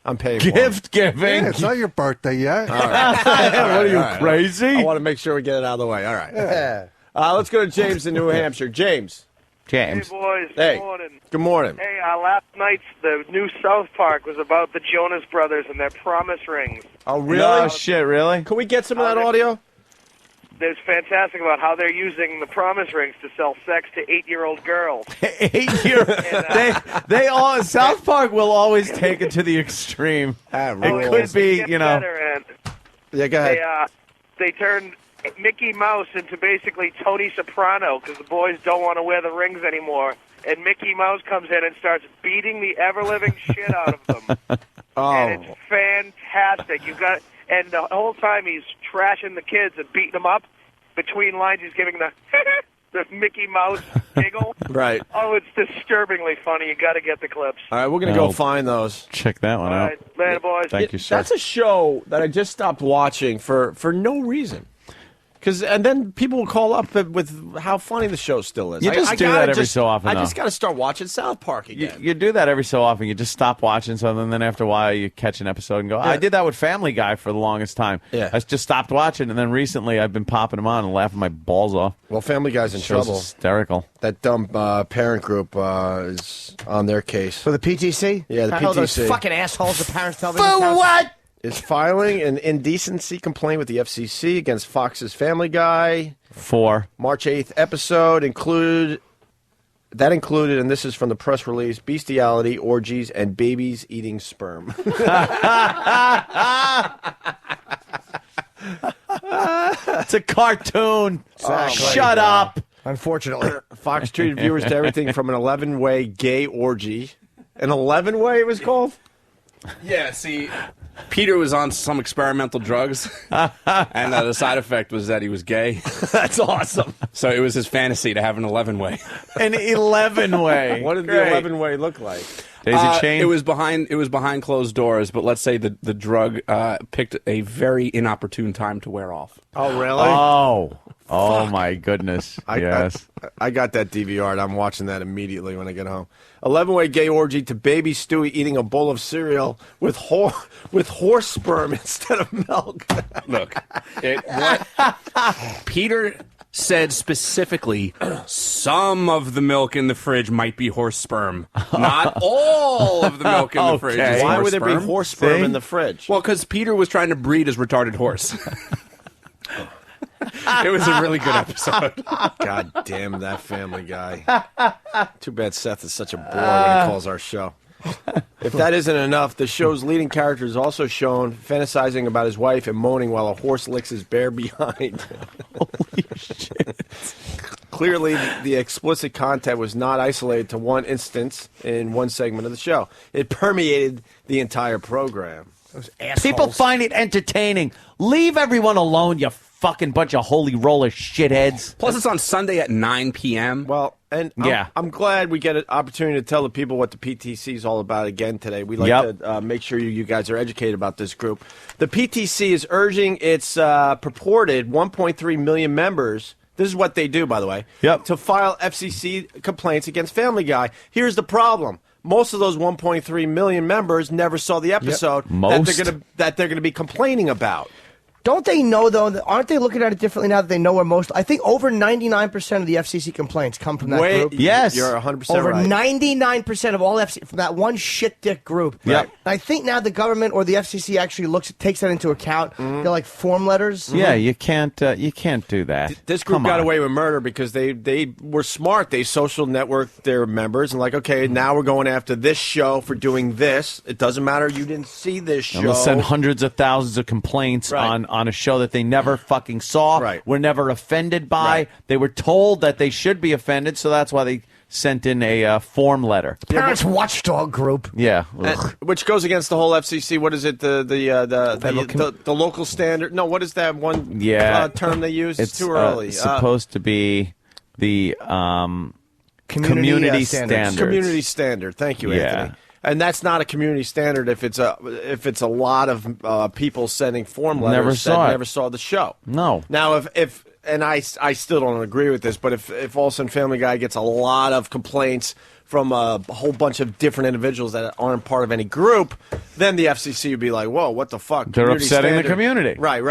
I'm paying for Gift giving? Yeah, it's not your birthday yet. All right. What are you, crazy? I want to make sure we get it out of the way. All right. Yeah. Let's go to James in New Hampshire. James. Hey, boys. Hey. Good morning. Good morning. Hey, last night's the new South Park was about the Jonas Brothers and their promise rings. Oh, really? No shit, really? Can we get some of that audio? It's fantastic about how they're using the promise rings to sell sex to 8-year-old girls. 8-year-old. They all South Park will always take it to the extreme. It could be, you know. Yeah, go ahead. They turned Mickey Mouse into basically Tony Soprano because the boys don't want to wear the rings anymore. And Mickey Mouse comes in and starts beating the ever-living shit out of them. And it's fantastic. And the whole time he's trashing the kids and beating them up. Between lines, he's giving the Mickey Mouse giggle. Right. Oh, it's disturbingly funny. You got to get the clips. All right, we're going to go find those. Check that one out. All right, later, boys. Thank you, sir. That's a show that I just stopped watching for no reason. And then people will call up with how funny the show still is. You just do that every so often, I though. just got to start watching South Park again. You do that every so often. You just stop watching something, and then after a while, you catch an episode and go, I did that with Family Guy for the longest time. Yeah. I just stopped watching, and then recently I've been popping them on and laughing my balls off. Well, Family Guy's in trouble. Hysterical. That dumb parent group is on their case. For the PTC? Yeah, the How PTC. those fucking assholes, the parents television For accounts? what? Is filing an indecency complaint with the FCC against Fox's Family Guy. For March 8th episode included, and this is from the press release, bestiality, orgies, and babies eating sperm. It's a cartoon. Shut up. Unfortunately. Fox treated viewers to everything from an 11-way gay orgy. An 11-way it was called? Yeah, see, Peter was on some experimental drugs, and the side effect was that he was gay. That's awesome. So it was his fantasy to have an 11-way. An 11-way. What did the 11-way look like? Daisy chain? It was behind closed doors, but let's say the drug picked a very inopportune time to wear off. Oh, really? Oh my goodness. Yes. I got that DVR, and I'm watching that immediately when I get home. 11-way gay orgy to baby Stewie eating a bowl of cereal with horse sperm instead of milk. Look, Peter said specifically, some of the milk in the fridge might be horse sperm. Not all of the milk in the fridge is horse sperm. Why would there be horse sperm in the fridge? Well, because Peter was trying to breed his retarded horse. It was a really good episode. God damn that Family Guy. Too bad Seth is such a bore when he calls our show. If that isn't enough, the show's leading character is also shown fantasizing about his wife and moaning while a horse licks his bare behind. Holy shit. Clearly, the explicit content was not isolated to one instance in one segment of the show. It permeated the entire program. Those assholes. People find it entertaining. Leave everyone alone, you fucking bunch of holy roller shitheads. Plus, it's on Sunday at 9 p.m. Well, and I'm glad we get an opportunity to tell the people what the PTC is all about again today. We like to make sure you guys are educated about this group. The PTC is urging its purported 1.3 million members. This is what they do, by the way, to file FCC complaints against Family Guy. Here's the problem. Most of those 1.3 million members never saw the episode that they're going to be complaining about. Don't they know, though, that aren't they looking at it differently now that they know where most... I think over 99% of the FCC complaints come from that group. Yes. You're 100% over right. 99% of all FCC... From that one shit-dick group. Yep. I think now the government or the FCC actually takes that into account. They're like form letters. Yeah, you can't do that. This group Come got on. away with murder because they were smart. They social networked their members and like, okay, now we're going after this show for doing this. It doesn't matter. You didn't see this show. And they'll send hundreds of thousands of complaints on a show that they never fucking saw, were never offended by. They were told that they should be offended, so that's why they sent in a form letter. Parents watchdog group. Yeah. Which goes against the whole FCC. What is it? The local standard? No, what is that one term they use? It's too early. It's supposed to be the community standards. Community standard. Thank you, Anthony. And that's not a community standard if it's a lot of people sending form letters that never saw the show. No. Now, if and I still don't agree with this, but if all of a sudden Family Guy gets a lot of complaints from a whole bunch of different individuals that aren't part of any group, then the FCC would be like, whoa, what the fuck? They're upsetting the community. Right.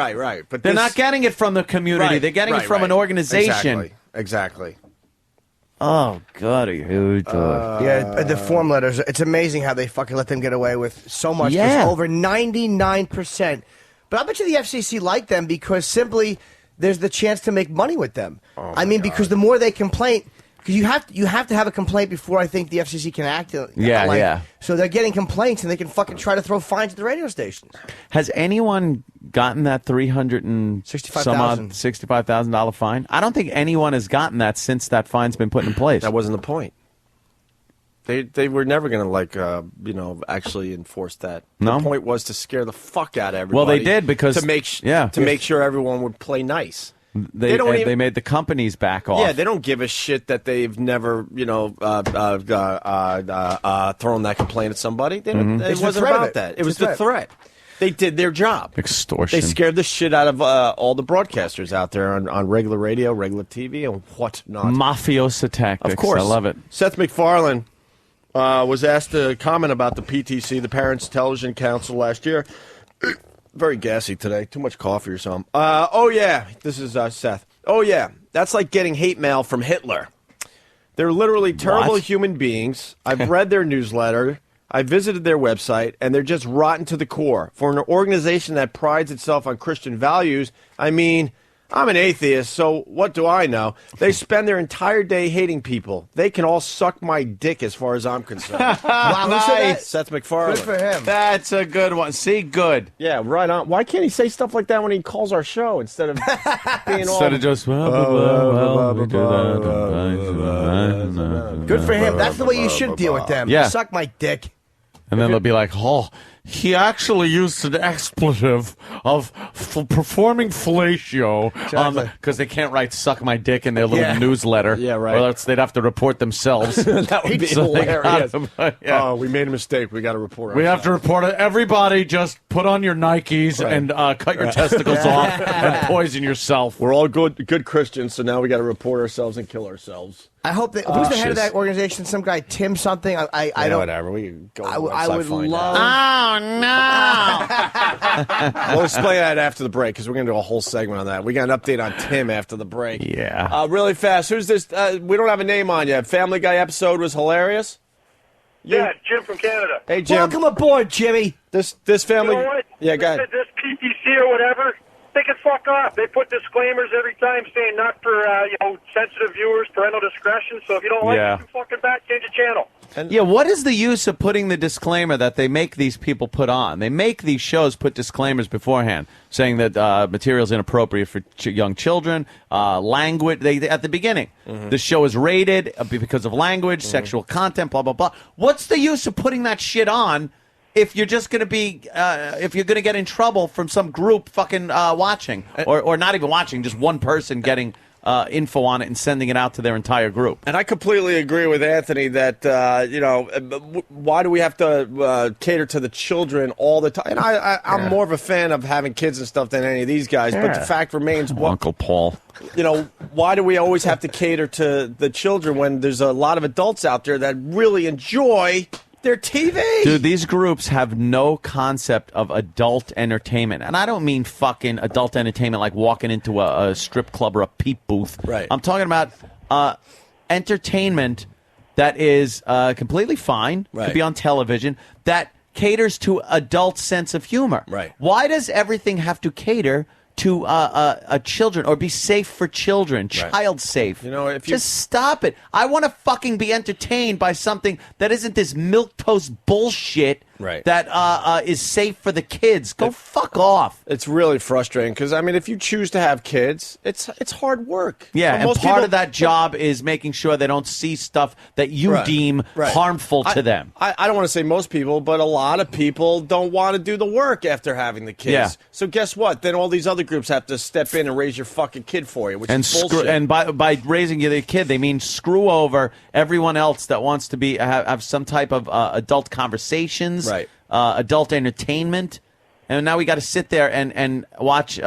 But they're not getting it from the community. They're getting it from an organization. Exactly. Oh, God, I hate Yeah, the form letters. It's amazing how they fucking let them get away with so much. Yeah. Over 99%. But I bet you the FCC like them because simply there's the chance to make money with them. I mean, because the more they complain... Because you have to have a complaint before I think the FCC can act. Yeah. So they're getting complaints and they can fucking try to throw fines at the radio stations. Has anyone gotten that $365,000 fine? I don't think anyone has gotten that since that fine's been put in place. That wasn't the point. They were never going to actually enforce that. No? The point was to scare the fuck out of everybody. Well, they did because to make sure everyone would play nice. They made the companies back off. Yeah, they don't give a shit that they've never, thrown that complaint at somebody. It wasn't about that. It was the threat. They did their job. Extortion. They scared the shit out of all the broadcasters out there on regular radio, regular TV, and whatnot. Mafiosa tactics. Of course. I love it. Seth MacFarlane was asked to comment about the PTC, the Parents Television Council, last year. Very gassy today. Too much coffee or something. This is Seth. Oh, yeah. That's like getting hate mail from Hitler. They're literally terrible human beings. I've read their newsletter. I visited their website, and they're just rotten to the core. For an organization that prides itself on Christian values, I mean, I'm an atheist, so what do I know? They spend their entire day hating people. They can all suck my dick as far as I'm concerned. Wow, nice. Seth MacFarlane. Good for him. That's a good one. See, good. Yeah, right on. Why can't he say stuff like that when he calls our show instead of being all... Instead of just, Good for him. That's the way you should deal with them. Yeah. Suck my dick. And then they'll be like, he actually used an expletive of performing fellatio. Because they can't write suck my dick in their little newsletter. Yeah, right. Or else they'd have to report themselves. That would be hilarious. Yeah. Oh, we made a mistake. We got to report We have to report it. Everybody just put on your Nikes and cut your testicles off and poison yourself. We're all good Christians, so now we got to report ourselves and kill ourselves. I hope that who's the head of that organization? Some guy, Tim something. I don't. Whatever. We can go. I would love. Oh no! We'll explain that after the break because we're going to do a whole segment on that. We got an update on Tim after the break. Yeah. Really fast. Who's this? We don't have a name on yet. Family Guy episode was hilarious. Yeah, Jim from Canada. Hey, Jim. Welcome aboard, Jimmy. This family. You know what? Yeah, go ahead. This PTC or whatever. They can fuck off. They put disclaimers every time saying not for sensitive viewers, parental discretion. So if you don't like it, you fucking back, change the channel. What is the use of putting the disclaimer that they make these people put on? They make these shows put disclaimers beforehand, saying that material is inappropriate for young children, language. They at the beginning, the show is rated because of language, sexual content, blah blah blah. What's the use of putting that shit on? If you're just going to be, if you're going to get in trouble from some group fucking watching, or not even watching, just one person getting info on it and sending it out to their entire group. And I completely agree with Anthony that, why do we have to cater to the children all the time? And I'm more of a fan of having kids and stuff than any of these guys, but the fact remains... Uncle Paul. Why do we always have to cater to the children when there's a lot of adults out there that really enjoy... They're TV. Dude, these groups have no concept of adult entertainment. And I don't mean fucking adult entertainment like walking into a strip club or a peep booth. Right. I'm talking about entertainment that is completely fine, could be on television, that caters to adult sense of humor. Right. Why does everything have to cater to children or be safe for children, child safe? You know, if you just stop it. I want to fucking be entertained by something that isn't this milquetoast bullshit that is safe for the kids. Go fuck off. It's really frustrating because, I mean, if you choose to have kids, it's hard work. Yeah, and most part people, of that job is making sure they don't see stuff that you deem harmful to them. I don't want to say most people, but a lot of people don't want to do the work after having the kids. Yeah. So guess what? Then all these other groups have to step in and raise your fucking kid for you, which is bullshit. And by raising the kid, they mean screw over everyone else that wants to be have some type of adult conversations, adult entertainment. And now we got to sit there and watch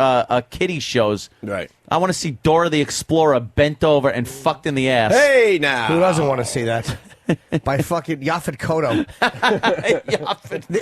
kiddie shows. Right. I want to see Dora the Explorer bent over and fucked in the ass. Hey, now. Who doesn't want to see that? By fucking Yaphet Kotto.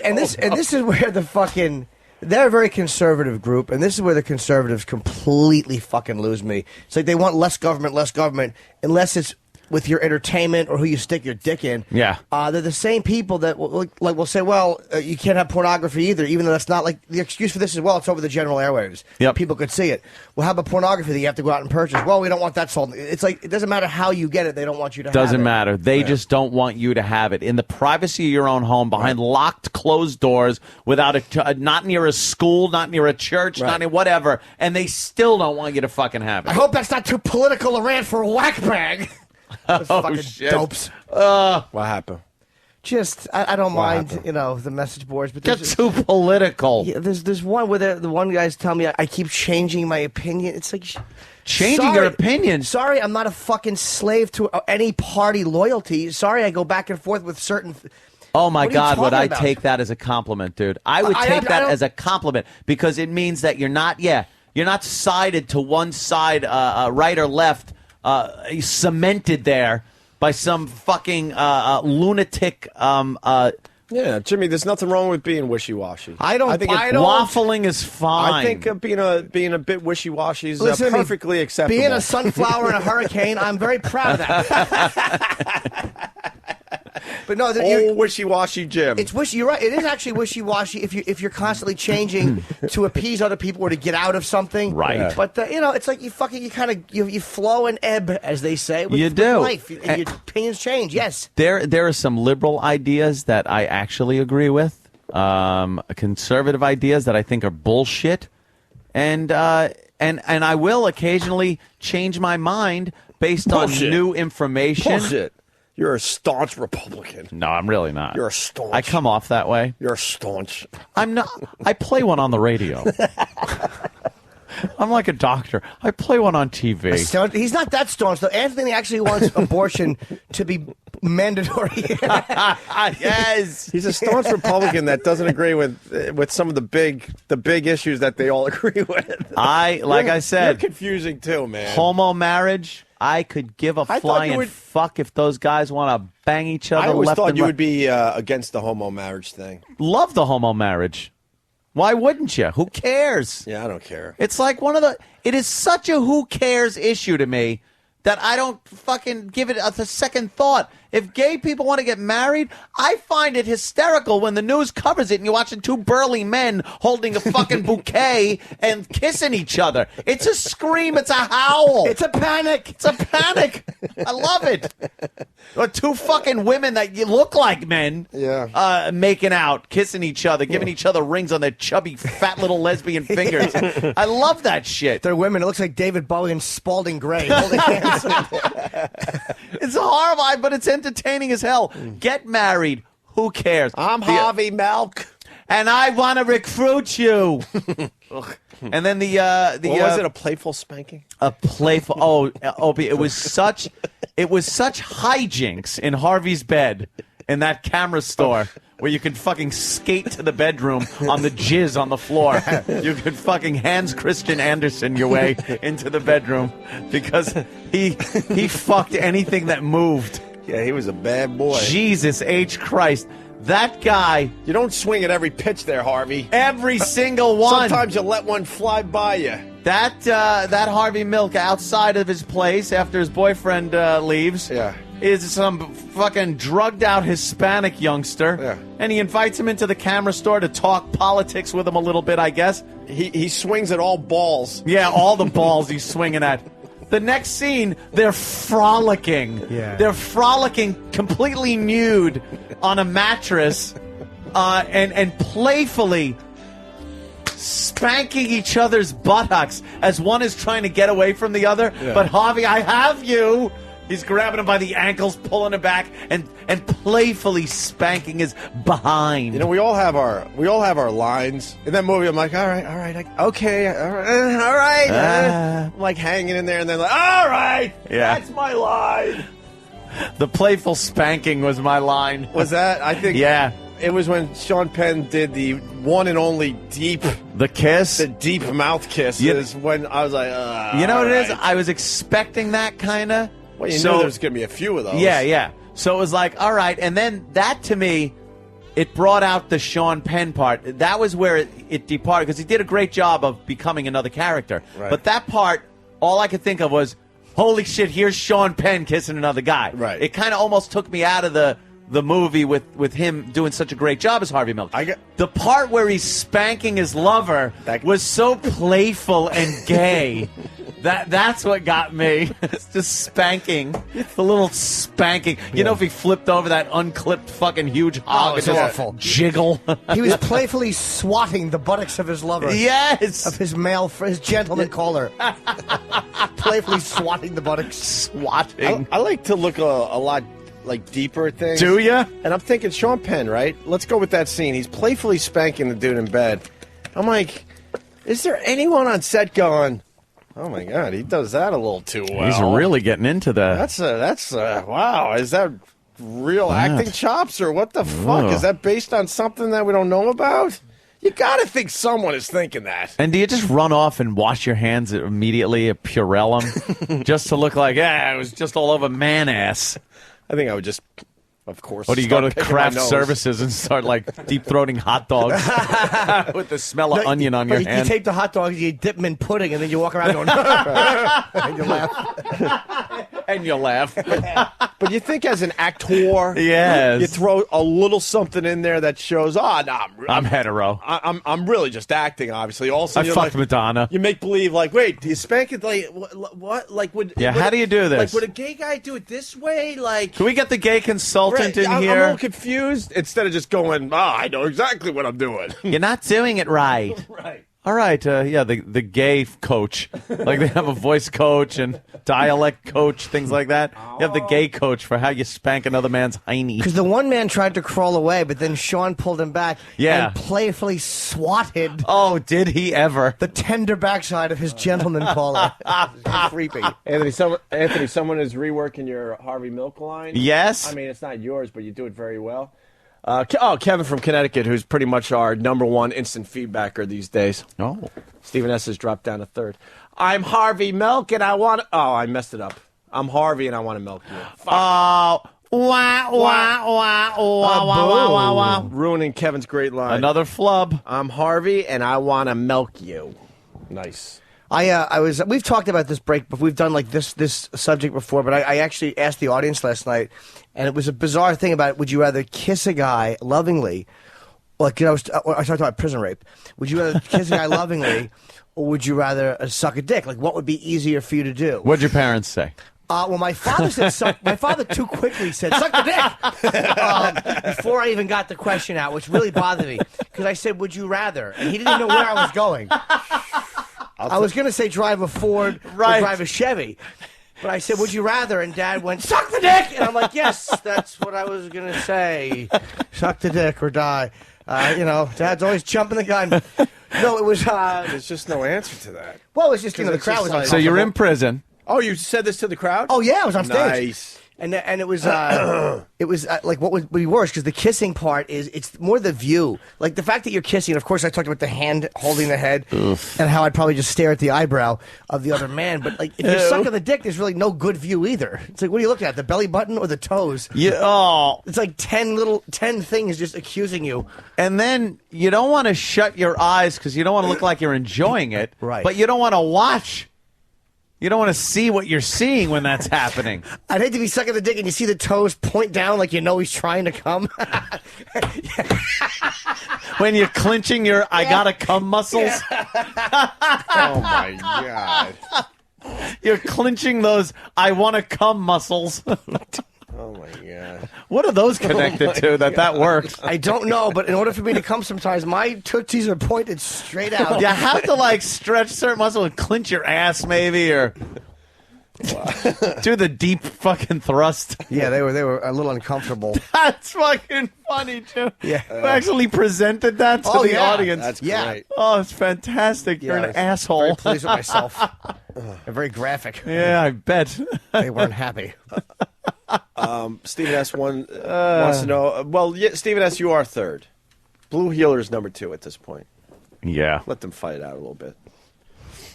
And this is where the fucking... They're a very conservative group, and this is where the conservatives completely fucking lose me. It's like they want less government, unless it's with your entertainment or who you stick your dick in. Yeah. They're the same people that will say, well, you can't have pornography either, even though that's not like the excuse for this is, well, it's over the general airwaves. Yep. People could see it. Well, how about pornography that you have to go out and purchase? Well, we don't want that sold. It's like, it doesn't matter how you get it. They don't want you to have it. Doesn't matter. They just don't want you to have it in the privacy of your own home, behind locked, closed doors, without not near a school, not near a church, not near whatever, and they still don't want you to fucking have it. I hope that's not too political a rant for a whack bag. Those fucking shit. dopes. What happened? Just, I don't mind, the message boards, but Get too political. Yeah, there's one where the one guy's telling me I keep changing my opinion. It's like changing your opinion. Sorry, I'm not a fucking slave to any party loyalty. Sorry, I go back and forth with certain. Oh my God, would I about? take that as a compliment, dude? I would take that as a compliment because it means that you're not sided to one side, right or left, cemented there by some fucking lunatic. Yeah, Jimmy, there's nothing wrong with being wishy-washy. Waffling is fine. I think being a bit wishy-washy is Listen, perfectly acceptable. Being a sunflower in a hurricane, I'm very proud of that. But no, wishy-washy Jim. It's wishy. You're right. It is actually wishy-washy if you're constantly changing to appease other people or to get out of something. Right. Yeah. But it's like you flow and ebb, as they say. With, you do. With life. And your opinions change. Yes. There are some liberal ideas that I actually agree with. Conservative ideas that I think are bullshit, and I will occasionally change my mind based on new information. Bullshit. You're a staunch Republican. No, I'm really not. You're a staunch. I come off that way. You're a staunch. I'm not. I play one on the radio. I'm like a doctor. I play one on TV. He's not that staunch, though. Anthony actually wants abortion to be mandatory. Yes. He's a staunch Republican that doesn't agree with some of the big issues that they all agree with. I said, you're confusing too, man. Homo marriage. I could give a flying fuck if those guys want to bang each other. I always left thought and you right. would be against the homo marriage thing. Love the homo marriage. Why wouldn't you? Who cares? Yeah, I don't care. It's like it is such a who cares issue to me that I don't fucking give it a second thought. If gay people want to get married, I find it hysterical when the news covers it and you're watching two burly men holding a fucking bouquet and kissing each other. It's a scream. It's a howl. It's a panic. It's a panic. I love it. Or two fucking women that you look like men making out, kissing each other, giving each other rings on their chubby, fat little lesbian fingers. I love that shit. They're women. It looks like David Bowie and Spalding Gray holding hands. It's horrible, but it's entertaining as hell. Get married. Who cares? I'm Harvey Milk. And I want to recruit you. And then was it a playful spanking? A playful. Opie, it was such hijinks in Harvey's bed in that camera store where you could fucking skate to the bedroom on the jizz on the floor. You could fucking Hans Christian Andersen your way into the bedroom because he fucked anything that moved. Yeah, he was a bad boy. Jesus H. Christ. That guy. You don't swing at every pitch there, Harvey. Every single one. Sometimes you let one fly by you. That Harvey Milk outside of his place after his boyfriend leaves is some fucking drugged out Hispanic youngster. Yeah. And he invites him into the camera store to talk politics with him a little bit, I guess. He swings at all balls. Yeah, all the balls he's swinging at. The next scene, they're frolicking. Yeah. They're frolicking completely nude on a mattress and playfully spanking each other's buttocks as one is trying to get away from the other. Yeah. But Harvey, I have you. He's grabbing him by the ankles, pulling him back, and playfully spanking his behind. You know, we all have our lines in that movie. I'm like, all right, okay, all right. I'm like hanging in there, and then like, all right, that's my line. The playful spanking was my line. Was that? I think. Yeah. It was when Sean Penn did the one and only deep kiss. The deep mouth kiss is when I was like, you know what it is? right. I was expecting that kind of. Well, you knew there was going to be a few of those. Yeah. So it was like, all right. And then that, to me, it brought out the Sean Penn part. That was where it departed, because he did a great job of becoming another character. Right. But that part, all I could think of was, holy shit, here's Sean Penn kissing another guy. Right. It kind of almost took me out of the movie with him doing such a great job as Harvey Milk. The part where he's spanking his lover was so playful and gay. That's what got me. It's just spanking. The little spanking. You know, if he flipped over that unclipped fucking huge hog, it's and just awful. Jiggle. He was playfully swatting the buttocks of his lover. Yes. Of his gentleman caller. Playfully swatting the buttocks. Swatting. I like to look a lot like deeper at things. Do ya? And I'm thinking Sean Penn, right? Let's go with that scene. He's playfully spanking the dude in bed. I'm like, is there anyone on set going, oh my God, he does that a little too well. He's really getting into that. That's wow. Is that real acting chops or what the fuck? Is that based on something that we don't know about? You gotta think someone is thinking that. And do you just run off and wash your hands immediately at Purell them just to look like, it was just all over man ass? I think I would just, of course. Or do you go to craft services and start like deep throating hot dogs with the smell of onion on your hand? You take the hot dogs, you dip them in pudding, and then you walk around going, and you laugh. And you laugh. But you think as an actor, yes, you throw a little something in there that shows, I'm hetero. I'm really just acting, obviously. Also, I fucked Madonna. You make believe, like, wait, do you spank it like what? Like, how do you do this? Like, would a gay guy do it this way? Like, can we get the gay consultant in here? I'm a little confused. Instead of just going, I know exactly what I'm doing. You're not doing it right. Right. All right, the gay coach. Like they have a voice coach and dialect coach, things like that. You have the gay coach for how you spank another man's hiney. Because the one man tried to crawl away, but then Sean pulled him back and playfully swatted. Oh, did he ever? The tender backside of his gentleman caller. Creepy. Anthony, someone is reworking your Harvey Milk line. Yes. I mean, it's not yours, but you do it very well. Kevin from Connecticut, who's pretty much our number one instant feedbacker these days. Oh. Stephen S. has dropped down to third. I'm Harvey Milk, and I want... Oh, I messed it up. I'm Harvey, and I want to milk you. Ruining Kevin's great line. Another flub. I'm Harvey, and I want to milk you. Nice. We've talked about this break, but we've done like this subject before, but I actually asked the audience last night, and it was a bizarre thing about, would you rather kiss a guy lovingly, like, I talked about prison rape, would you rather kiss a guy lovingly, or would you rather suck a dick? Like, what would be easier for you to do? What'd your parents say? Well, my father said my father too quickly said, suck the dick, before I even got the question out, which really bothered me, because I said, would you rather? And he didn't know where I was going. I was going to say drive a Ford or drive a Chevy. But I said, would you rather? And Dad went, suck the dick! And I'm like, yes, that's what I was going to say. Suck the dick or die. Dad's always jumping the gun. No, it was... There's just no answer to that. Well, it was just, the crowd was So you're in prison. Oh, you said this to the crowd? Oh, yeah, I was on stage. Nice. And it was like what would be worse because the kissing part is it's more the view, like the fact that you're kissing. Of course, I talked about the hand holding the head and how I'd probably just stare at the eyebrow of the other man. But like if you're sucking the dick, there's really no good view either. It's like what are you looking at? The belly button or the toes? Yeah. Oh, it's like 10 things just accusing you. And then you don't want to shut your eyes because you don't want to look like you're enjoying it. Right. But you don't want to watch. You don't want to see what you're seeing when that's happening. I'd hate to be sucking the dick and you see the toes point down like you know he's trying to come. When you're clenching your I gotta come muscles. Oh, my God. You're clenching those I want to come muscles. Oh, my God. What are those connected to that works? I don't know, but in order for me to come sometimes, my tootsies are pointed straight out. You have to, like, stretch certain muscle and clench your ass, maybe, or do the deep fucking thrust. Yeah, they were a little uncomfortable. That's fucking funny, too. Yeah. You actually presented that to the audience. That's great. Oh, it's fantastic. You're an asshole. Very pleased with myself. And very graphic. Yeah, I bet. They weren't happy. Stephen S. wants to know. Well, yeah, Stephen S., you are third. Blue Healer's number 2 at this point. Yeah. Let them fight it out a little bit.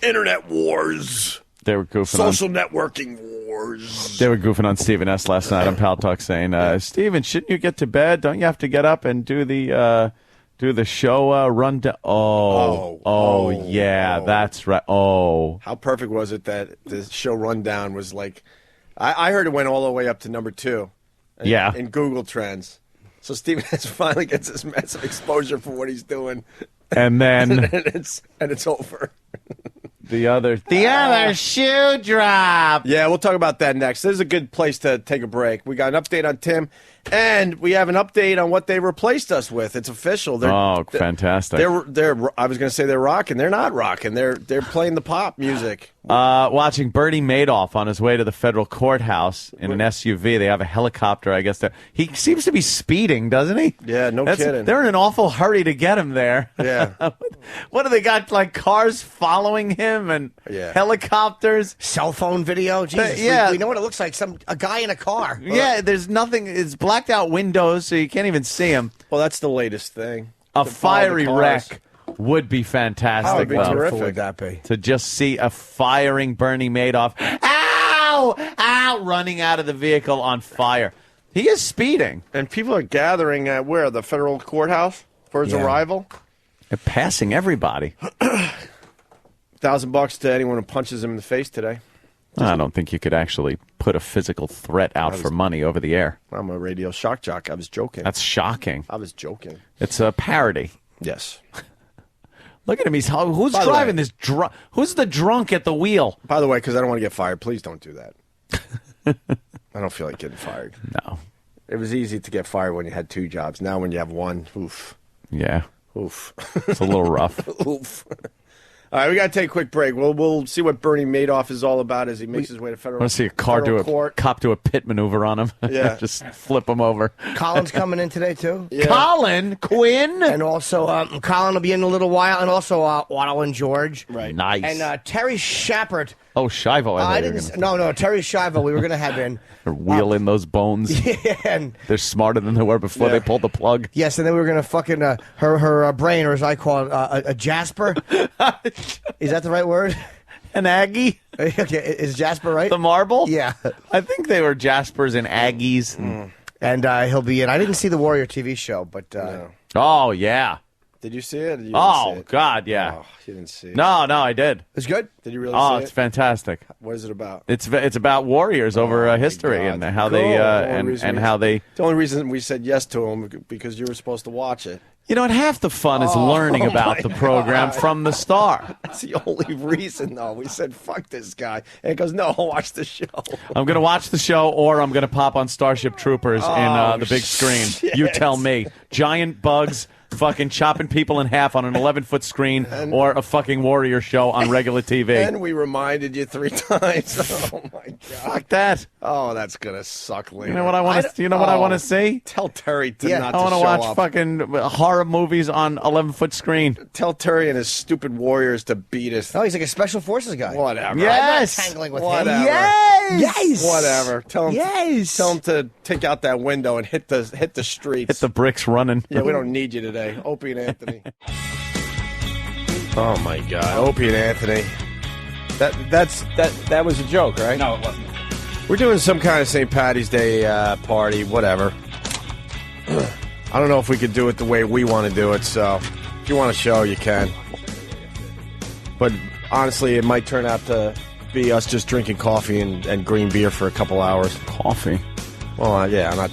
Internet wars. They were goofing Social networking wars. They were goofing on Stephen S. last night on Pal Talk saying, Stephen, shouldn't you get to bed? Don't you have to get up and do the show rundown? Yeah, that's right. Oh. How perfect was it that the show rundown was like, I heard it went all the way up to number 2. In Google Trends. So Stephen S. finally gets this massive exposure for what he's doing. And then and it's over. The other shoe drop. Yeah, we'll talk about that next. This is a good place to take a break. We got an update on Tim, and we have an update on what they replaced us with. It's official. Fantastic. I was going to say they're rocking. They're not rocking. They're playing the pop music. Watching Bernie Madoff on his way to the federal courthouse in an SUV. They have a helicopter, I guess. He seems to be speeding, doesn't he? Yeah, no kidding. They're in an awful hurry to get him there. Yeah. What do they got, like cars following him and helicopters? Cell phone video? Jesus, we know what it looks like. A guy in a car. Yeah, there's nothing. It's blacked out windows, so you can't even see him. Well, that's the latest thing. A fiery wreck would be fantastic. How terrific would that be? To just see a firing Bernie Madoff. Ow! Ow! Running out of the vehicle on fire. He is speeding. And people are gathering at where? The federal courthouse for his arrival? They're passing everybody. $1,000 to anyone who punches him in the face today. I don't think you could actually put a physical threat out for money over the air. I'm a radio shock jock. I was joking. That's shocking. I was joking. It's a parody. Yes. Look at him. Who's driving this drunk? Who's the drunk at the wheel? By the way, because I don't want to get fired, please don't do that. I don't feel like getting fired. No. It was easy to get fired when you had 2 jobs. Now when you have 1, oof. Yeah. Oof. It's a little rough. Oof. All right, we got to take a quick break. We'll see what Bernie Madoff is all about as he makes his way to federal court. I want to see a cop do a pit maneuver on him. Yeah. Just flip him over. Colin's coming in today, too. Yeah. Colin Quinn. And also, Colin will be in a little while. And also, Waddle and George. Right. Nice. And Terry Shepard. Oh, Shivo. No, Terry Shivo. We were going to have in. They're wheeling those bones. Yeah. And they're smarter than they were before they pulled the plug. Yes, and then we were going to fucking her brain, or as I call it, a Jasper. Is that the right word? An Aggie? Okay, is Jasper right? The marble? Yeah. I think they were Jaspers and Aggies. And he'll be in. I didn't see the Warrior TV show, but. No. Oh, yeah. Did you see it? God, yeah. Oh, you didn't see it. No, I did. It's good? Did you really see it? Oh, it's fantastic. What is it about? It's about warriors over history and how they and how they. The only reason we said yes to him because you were supposed to watch it. You know, and half the fun is learning about the program from the star. That's the only reason, though. We said, fuck this guy. And he goes, no, I'll watch the show. I'm going to watch the show, or I'm going to pop on Starship Troopers in the big screen. Shit. You tell me. Giant bugs fucking chopping people in half on an 11-foot screen or a fucking Warrior show on regular TV. And we reminded you 3 times. Oh my god! Fuck that. Oh, that's gonna suck later. You know what I want to? You know what I want to see? Tell Terry to not to I want to show watch up. fucking horror movies on 11-foot screen. Tell Terry and his stupid Warriors to beat us. Oh, he's like a special forces guy. Whatever. Yes. I'm not tangling with Whatever. him. Yes. Whatever. Tell him. Yes. Tell him to take out that window and hit the streets. Hit the bricks running. Yeah, we don't need you today, Opie and Anthony. Oh my God, Opie and Anthony. That was a joke, right? No, it wasn't. We're doing some kind of St. Patty's Day party, whatever. I don't know if we could do it the way we want to do it, so if you want to show, you can. But honestly, it might turn out to be us just drinking coffee and green beer for a couple hours. Coffee? Well, yeah, I'm not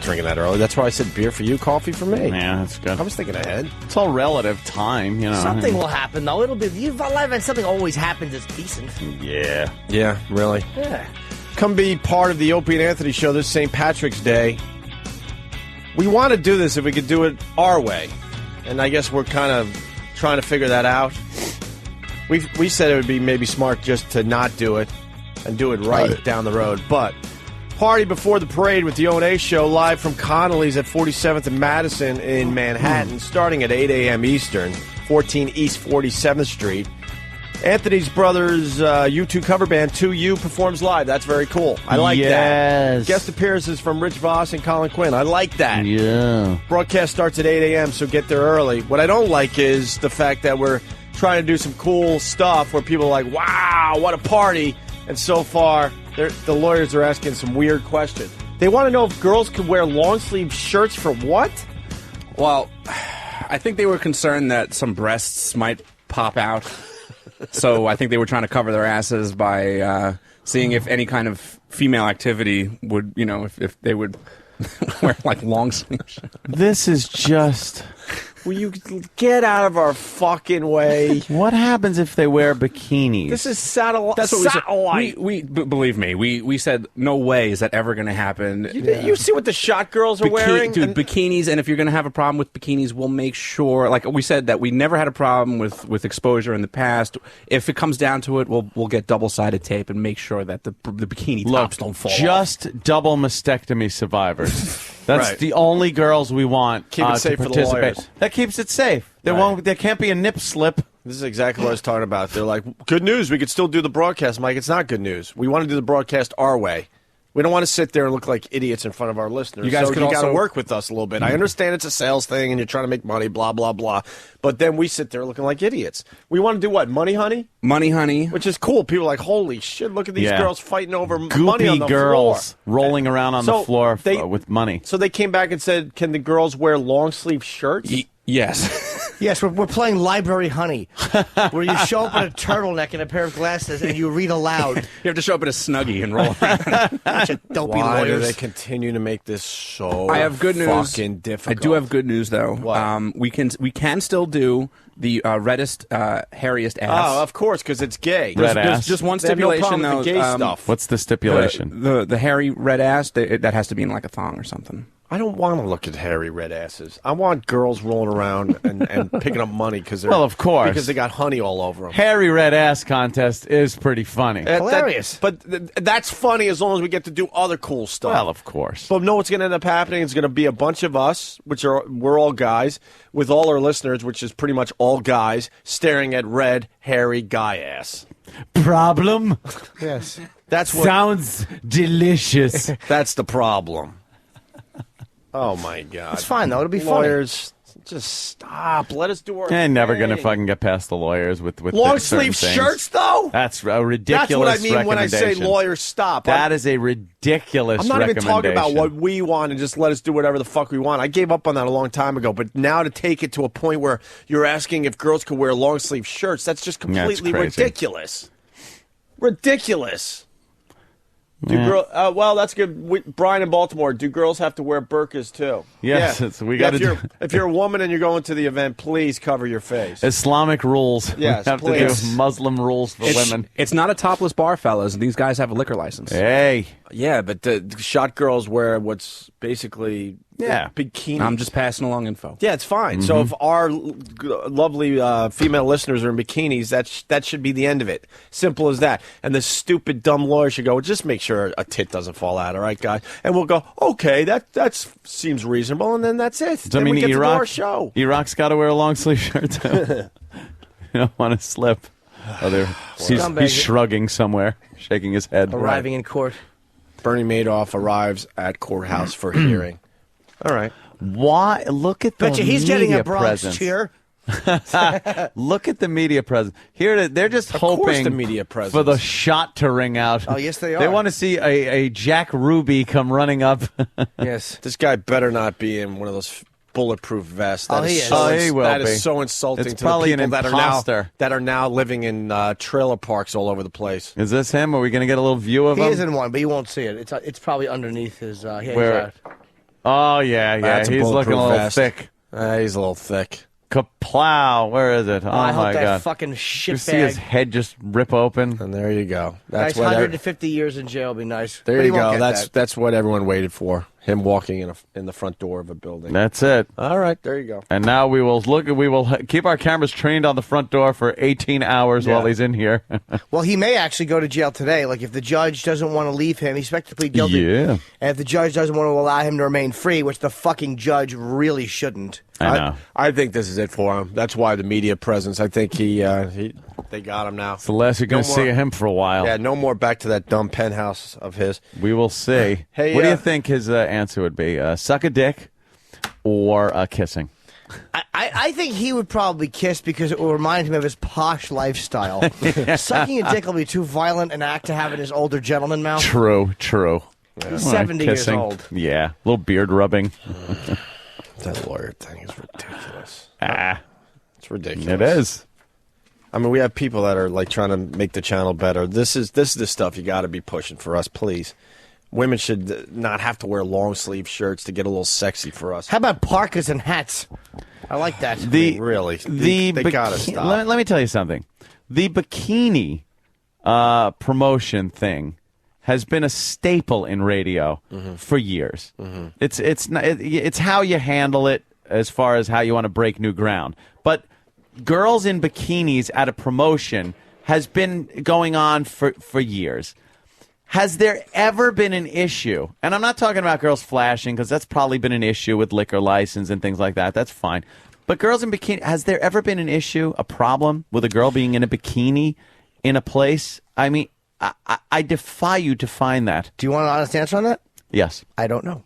drinking that early. That's why I said beer for you, coffee for me. Yeah, that's good. I was thinking ahead. It's all relative time, you know. Something will happen, though. It'll be live, and something always happens that's decent. Yeah. Yeah, really. Yeah. Come be part of the Opie and Anthony show this St. Patrick's Day. We want to do this if we could do it our way. And I guess we're kind of trying to figure that out. We said it would be maybe smart just to not do it and do it right down the road. But party before the parade with the O&A show live from Connolly's at 47th and Madison in Manhattan, starting at 8 a.m. Eastern, 14 East 47th Street. Anthony's brothers' U2 cover band 2U performs live. That's very cool. I like that. Guest appearances from Rich Voss and Colin Quinn. I like that. Yeah. Broadcast starts at 8 a.m., so get there early. What I don't like is the fact that we're trying to do some cool stuff where people are like, wow, what a party. And so far, the lawyers are asking some weird questions. They want to know if girls could wear long-sleeve shirts for what? Well, I think they were concerned that some breasts might pop out. So I think they were trying to cover their asses by seeing if any kind of female activity would, if they would wear like long sleeves. This is just... Will you get out of our fucking way? What happens if they wear bikinis? This is satellite. That's what satellite. We believe me. We said no way is that ever going to happen. You see what the shot girls are wearing, dude. Bikinis, and if you're going to have a problem with bikinis, we'll make sure. Like we said, that we never had a problem with exposure in the past. If it comes down to it, we'll get double-sided tape and make sure that the bikini tops don't fall off. Just double mastectomy survivors. That's right. the only girls we want. Keep it safe to for the lawyers. That keeps it safe. There can't be a nip slip. This is exactly what I was talking about. They're like, good news, we could still do the broadcast. Mike, it's not good news. We want to do the broadcast our way. We don't want to sit there and look like idiots in front of our listeners. You got to work with us a little bit. I understand it's a sales thing and you're trying to make money, blah, blah, blah. But then we sit there looking like idiots. We want to do what? Money Honey? Money Honey. Which is cool. People are like, holy shit, look at these girls fighting over Goopy money on the girls floor. Rolling around on the floor with money. So they came back and said, can the girls wear long-sleeve shirts? Yes. Yes, we're playing Library Honey, where you show up in a turtleneck and a pair of glasses and you read aloud. You have to show up in a Snuggie and roll around. Bunch of dopey Why lawyers. do they continue to make this so I have good news. fucking difficult? I do have good news, though. What? We can still do the reddest, hairiest ass. Oh, of course, because it's gay. There's just one They have no stipulation, problem with though. the gay stuff. What's the stipulation? The hairy red ass, that has to be in like a thong or something. I don't want to look at hairy red asses. I want girls rolling around and picking up money because they're Well, of course. because they got honey all over them. Hairy red ass contest is pretty funny. Hilarious. But that's funny as long as we get to do other cool stuff. Well, of course. But know what's going to end up happening? It's going to be a bunch of us, we're all guys, with all our listeners, which is pretty much all guys, staring at red, hairy guy ass. Problem? Yes. That's what Sounds delicious. That's the problem. Oh my God! It's fine though. It'll be fun. Lawyers, just stop. Let us do our. They're never going to thing. fucking get past the lawyers with long certain sleeve things. shirts, though. That's a ridiculous. That's what I mean when I say recommendation. lawyers stop. That is a ridiculous. I'm not even talking about recommendation. what we want and just let us do whatever the fuck we want. I gave up on that a long time ago. But now to take it to a point where you're asking if girls could wear long sleeve shirts, that's just completely crazy. ridiculous. Ridiculous. Well, that's good. Brian in Baltimore, do girls have to wear burqas too? Yes, we got to. If you're a woman and you're going to the event, please cover your face. Islamic rules. Yes, we have please. to do Muslim rules for women. It's not a topless bar, fellas. These guys have a liquor license. Hey, Yeah, but the shot girls wear what's basically bikini. I'm just passing along info. Yeah, it's fine. So if our lovely female listeners are in bikinis, that should be the end of it. Simple as that. And the stupid, dumb lawyer should go, just make sure a tit doesn't fall out, all right, guys? And we'll go, okay, that seems reasonable, and then that's it. So, then we get to do our show. Iraq's got to wear a long sleeve shirt, too. You don't want to slip. He's shrugging somewhere, shaking his head. Arriving in court. Bernie Madoff arrives at courthouse for hearing. All right. Why? Look at the Bet you he's getting a Bronx presence. cheer. Look at the media presence. Here, they're just hoping the media presence. for the shot to ring out. Oh, yes, they are. They want to see a Jack Ruby come running up. Yes. This guy better not be in one of those bulletproof vests. He is. He will that be. is so insulting It's to the probably people an that imposter. are now living in trailer parks all over the place. Is this him? Are we going to get a little view of He him? is in one, but you won't see it. It's probably underneath his. Where? Oh, yeah. That's a He's looking a little vest. thick. He's a little thick. Kaplow. Where is it? Oh, I hope my that God. fucking You shit see his head just rip open? And there you go. Nice That's what 150 years in jail would be nice. There But he you won't go. get That's what everyone waited for. Him walking in the front door of a building. That's it. All right, there you go. And now we will keep our cameras trained on the front door for 18 hours while he's in here. Well, he may actually go to jail today. Like, if the judge doesn't want to leave him, he's expected to plead guilty. Yeah. And if the judge doesn't want to allow him to remain free, which the fucking judge really shouldn't. I know. I think this is it for him. That's why the media presence. I think they got him now. It's the last you're going to see of him for a while. Yeah, no more back to that dumb penthouse of his. We will see. Hey, what do you think his answer would be? Suck a dick or kissing? I think he would probably kiss because it will remind him of his posh lifestyle. Sucking a dick will be too violent an act to have in his older gentleman mouth. True. Yeah. He's 70 years old. Yeah, a little beard rubbing. That lawyer thing is ridiculous. It's ridiculous. It is. I mean, we have people that are like trying to make the channel better. This is the stuff you got to be pushing for us, please. Women should not have to wear long sleeve shirts to get a little sexy for us. How about parkas and hats? I like that. They got to stop. Let me tell you something. The bikini promotion thing has been a staple in radio for years. It's how you handle it as far as how you want to break new ground. But girls in bikinis at a promotion has been going on for years. Has there ever been an issue? And I'm not talking about girls flashing because that's probably been an issue with liquor license and things like that. That's fine. But girls in bikini, has there ever been an issue, a problem with a girl being in a bikini in a place? I mean, I defy you to find that. Do you want an honest answer on that? Yes. I don't know.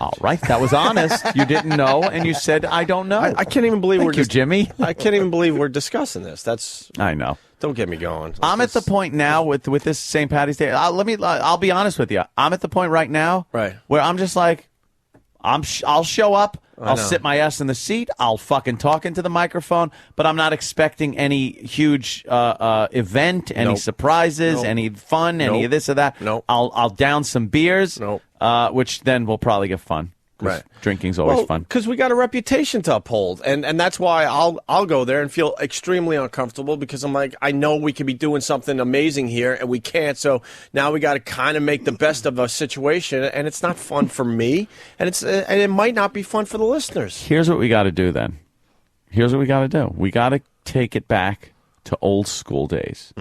All right. That was honest. You didn't know, and you said, I don't know. I can't even believe Jimmy. I can't even believe we're discussing this. I know. Don't get me going. I'm at the point now with this St. Patty's Day. I'll be honest with you. I'm at the point right now where I'm just like, I'll show up. I'll sit my ass in the seat. I'll fucking talk into the microphone, but I'm not expecting any huge event, any surprises, any fun, any of this or that. I'll down some beers, which then will probably get fun. Right. Drinking's always fun. Because we got a reputation to uphold. And that's why I'll go there and feel extremely uncomfortable because I'm like, I know we could be doing something amazing here and we can't. So now we got to kind of make the best of a situation. And it's not fun for me. And it might not be fun for the listeners. Here's what we got to do then. Here's what we got to do. We got to take it back to old school days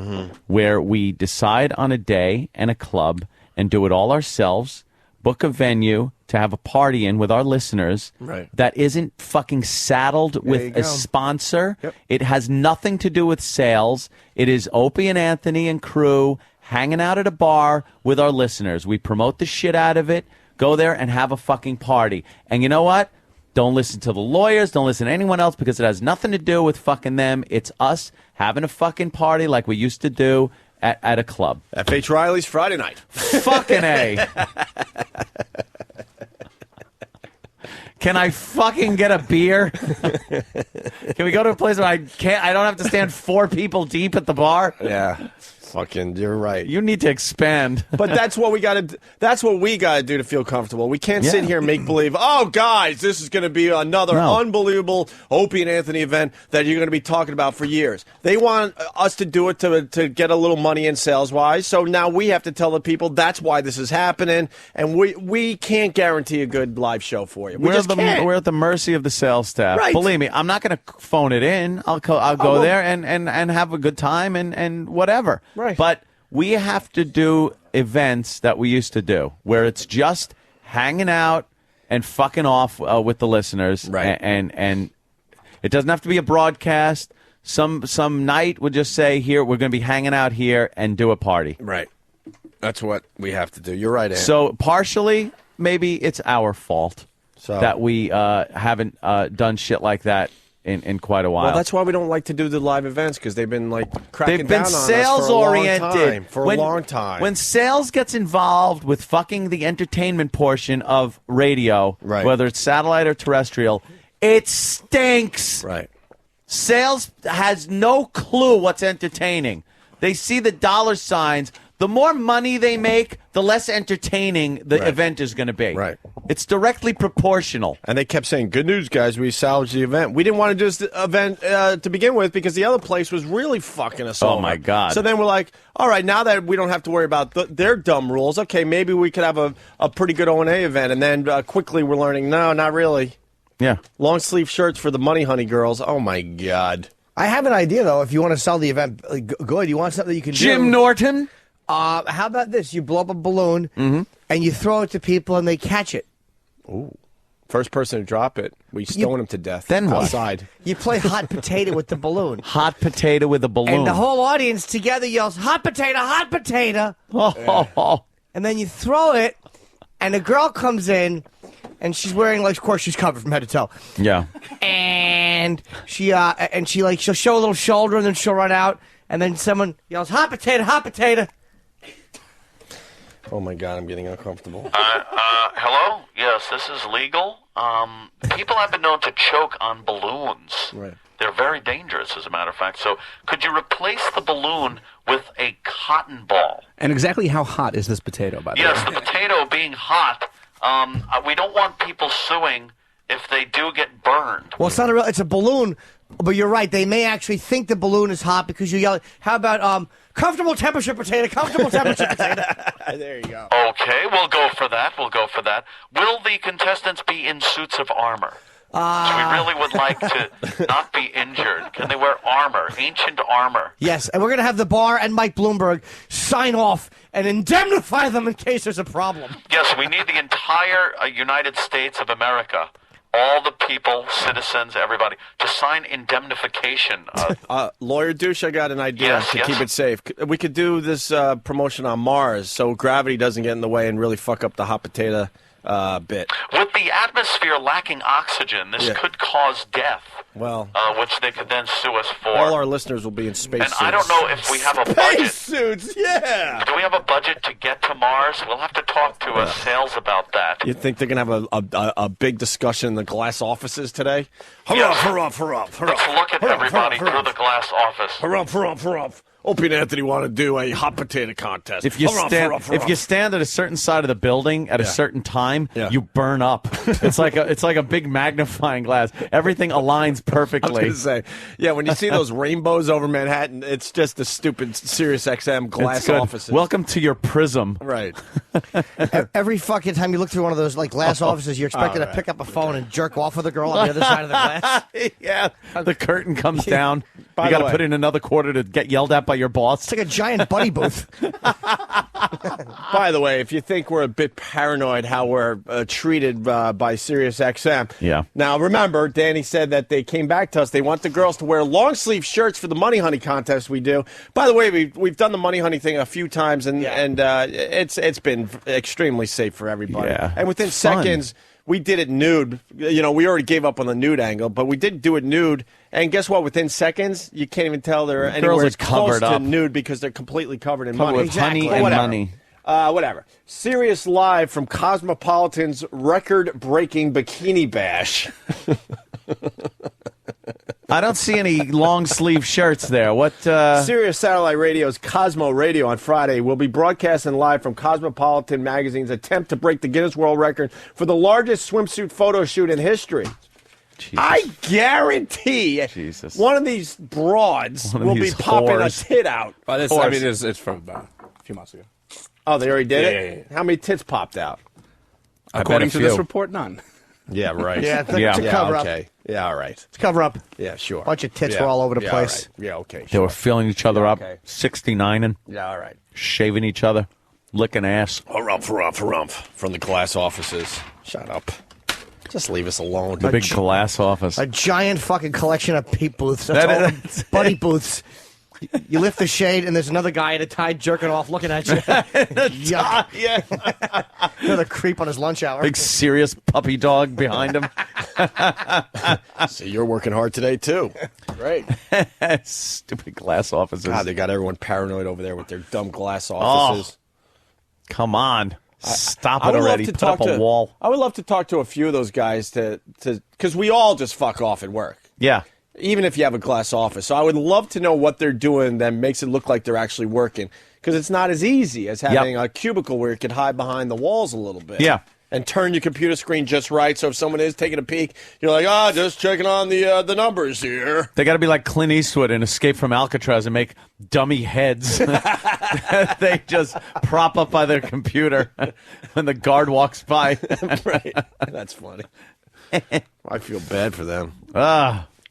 where we decide on a day and a club and do it all ourselves, book a venue to have a party in with our listeners that isn't fucking saddled with a sponsor. Yep. It has nothing to do with sales. It is Opie and Anthony and crew hanging out at a bar with our listeners. We promote the shit out of it. Go there and have a fucking party. And you know what? Don't listen to the lawyers. Don't listen to anyone else because it has nothing to do with fucking them. It's us having a fucking party like we used to do at a club. F.H. Riley's Friday night. Fucking A. Can I fucking get a beer? Can we go to a place where I don't have to stand 4 people deep at the bar? Yeah. Fucking, you're right. You need to expand. But that's what we got to. That's what we got to do to feel comfortable. We can't sit here and make believe. Oh, guys, this is going to be another unbelievable Opie and Anthony event that you're going to be talking about for years. They want us to do it to get a little money in sales wise. So now we have to tell the people that's why this is happening, and we can't guarantee a good live show for you. We're at the mercy of the sales staff. Right. Believe me, I'm not going to phone it in. I'll go there and have a good time and whatever. Right. But we have to do events that we used to do, where it's just hanging out and fucking off with the listeners. Right. And it doesn't have to be a broadcast. Some night we'll just say, here, we're going to be hanging out here and do a party. Right. That's what we have to do. You're right, Ann. So partially, maybe it's our fault that we haven't done shit like that in quite a while. Well, that's why we don't like to do the live events, because they've been cracking They've been down on sales us for oriented for a long time. When sales gets involved with fucking the entertainment portion of radio, whether it's satellite or terrestrial, it stinks. Right. Sales has no clue what's entertaining. They see the dollar signs. The more money they make, the less entertaining the event is going to be. Right. It's directly proportional. And they kept saying, good news, guys, we salvaged the event. We didn't want to do this event to begin with because the other place was really fucking us over. Oh, my God. So then we're like, all right, now that we don't have to worry about their dumb rules, okay, maybe we could have a pretty good O&A event. And then quickly we're learning, no, not really. Yeah. Long sleeve shirts for the Money Honey girls. Oh, my God. I have an idea, though. If you want to sell the event good, you want something you can do. Jim Norton? How about this? You blow up a balloon, and you throw it to people, and they catch it. Ooh. First person to drop it, we stone him to death. Then what? Outside. You play hot potato with the balloon. Hot potato with a balloon. And the whole audience together yells, hot potato, hot potato. And then you throw it, and a girl comes in, and she's wearing, of course, she's covered from head to toe. Yeah. And she'll show a little shoulder, and then she'll run out, and then someone yells, hot potato, hot potato. Oh, my God, I'm getting uncomfortable. Hello? Yes, this is legal. People have been known to choke on balloons. Right. They're very dangerous, as a matter of fact. So could you replace the balloon with a cotton ball? And exactly how hot is this potato, by the way? Yes, the potato being hot, we don't want people suing if they do get burned. Well, it's a balloon, but you're right. They may actually think the balloon is hot because you yell, how about comfortable temperature potato, comfortable temperature potato. There you go. Okay, we'll go for that. Will the contestants be in suits of armor? We really would like to not be injured. Can they wear armor, ancient armor? Yes, and we're going to have the bar and Mike Bloomberg sign off and indemnify them in case there's a problem. Yes, we need the entire United States of America, all the people, citizens, everybody, to sign indemnification. Lawyer Douche, I got an idea to keep it safe. We could do this promotion on Mars so gravity doesn't get in the way and really fuck up the hot potato bit. With the atmosphere lacking oxygen, this could cause death. Well, which they could then sue us for. All our listeners will be in space suits. I don't know if we have a budget. Space suits, yeah! Do we have a budget to get to Mars? We'll have to talk to sales about that. You think they're going to have a big discussion in the glass offices today? Hurrah. Let's look at everybody through the glass office. Hurrah. Opie and Anthony want to do a hot potato contest. If you stand at a certain side of the building at a certain time, you burn up. It's like a big magnifying glass. Everything aligns perfectly. I was going to say, when you see those rainbows over Manhattan, it's just the stupid Sirius XM glass offices. Welcome to your prism. Right. Every fucking time you look through one of those glass offices, you're expected to pick up a phone and jerk off with a girl on the other side of the glass. Yeah. The curtain comes down. You got to put in another quarter to get yelled at by your boss. It's like a giant buddy booth. By the way, if you think we're a bit paranoid how we're treated by Sirius XM, Now remember, Danny said that they came back to us. They want the girls to wear long sleeve shirts for the Money Honey contest we do. By the way, we've done the Money Honey thing a few times, and it's been extremely safe for everybody. Yeah. And within seconds. We did it nude. We already gave up on the nude angle, but we did do it nude. And guess what? Within seconds, you can't even tell they're anywhere close to nude because they're completely covered in money. With honey and money. Whatever. Sirius Live from Cosmopolitan's record-breaking Bikini Bash. I don't see any long sleeve shirts there. What? Sirius Satellite Radio's Cosmo Radio on Friday will be broadcasting live from Cosmopolitan Magazine's attempt to break the Guinness World Record for the largest swimsuit photo shoot in history. Jesus. I guarantee one of these broads will be popping a tit out. It's from about a few months ago. Oh, they already did it? Yeah. How many tits popped out? According to this report, none. Yeah, right. Yeah, it's a cover up. Yeah, all right. It's a cover up. Yeah, sure. Bunch of tits were all over the place. All right. Yeah, okay. They were filling each other up, okay. 69ing. Yeah, all right. Shaving each other, licking ass. Harumph from the glass offices. Shut up. Just leave us alone. The big glass office. A giant fucking collection of peep booths. That's all buddy booths. You lift the shade, and there's another guy in a tie jerking off looking at you. Yeah. Another creep on his lunch hour. Big serious puppy dog behind him. So you're working hard today, too. Great. Stupid glass offices. God, they got everyone paranoid over there with their dumb glass offices. Oh, come on. Stop it already. Put up a wall. I would love to talk to a few of those guys because we all just fuck off at work. Yeah. Even if you have a glass office. So I would love to know what they're doing that makes it look like they're actually working. Because it's not as easy as having a cubicle where you can hide behind the walls a little bit. Yeah. And turn your computer screen just right so if someone is taking a peek, you're like, just checking on the numbers here. They got to be like Clint Eastwood in Escape from Alcatraz and make dummy heads. They just prop up by their computer when the guard walks by. Right. That's funny. I feel bad for them.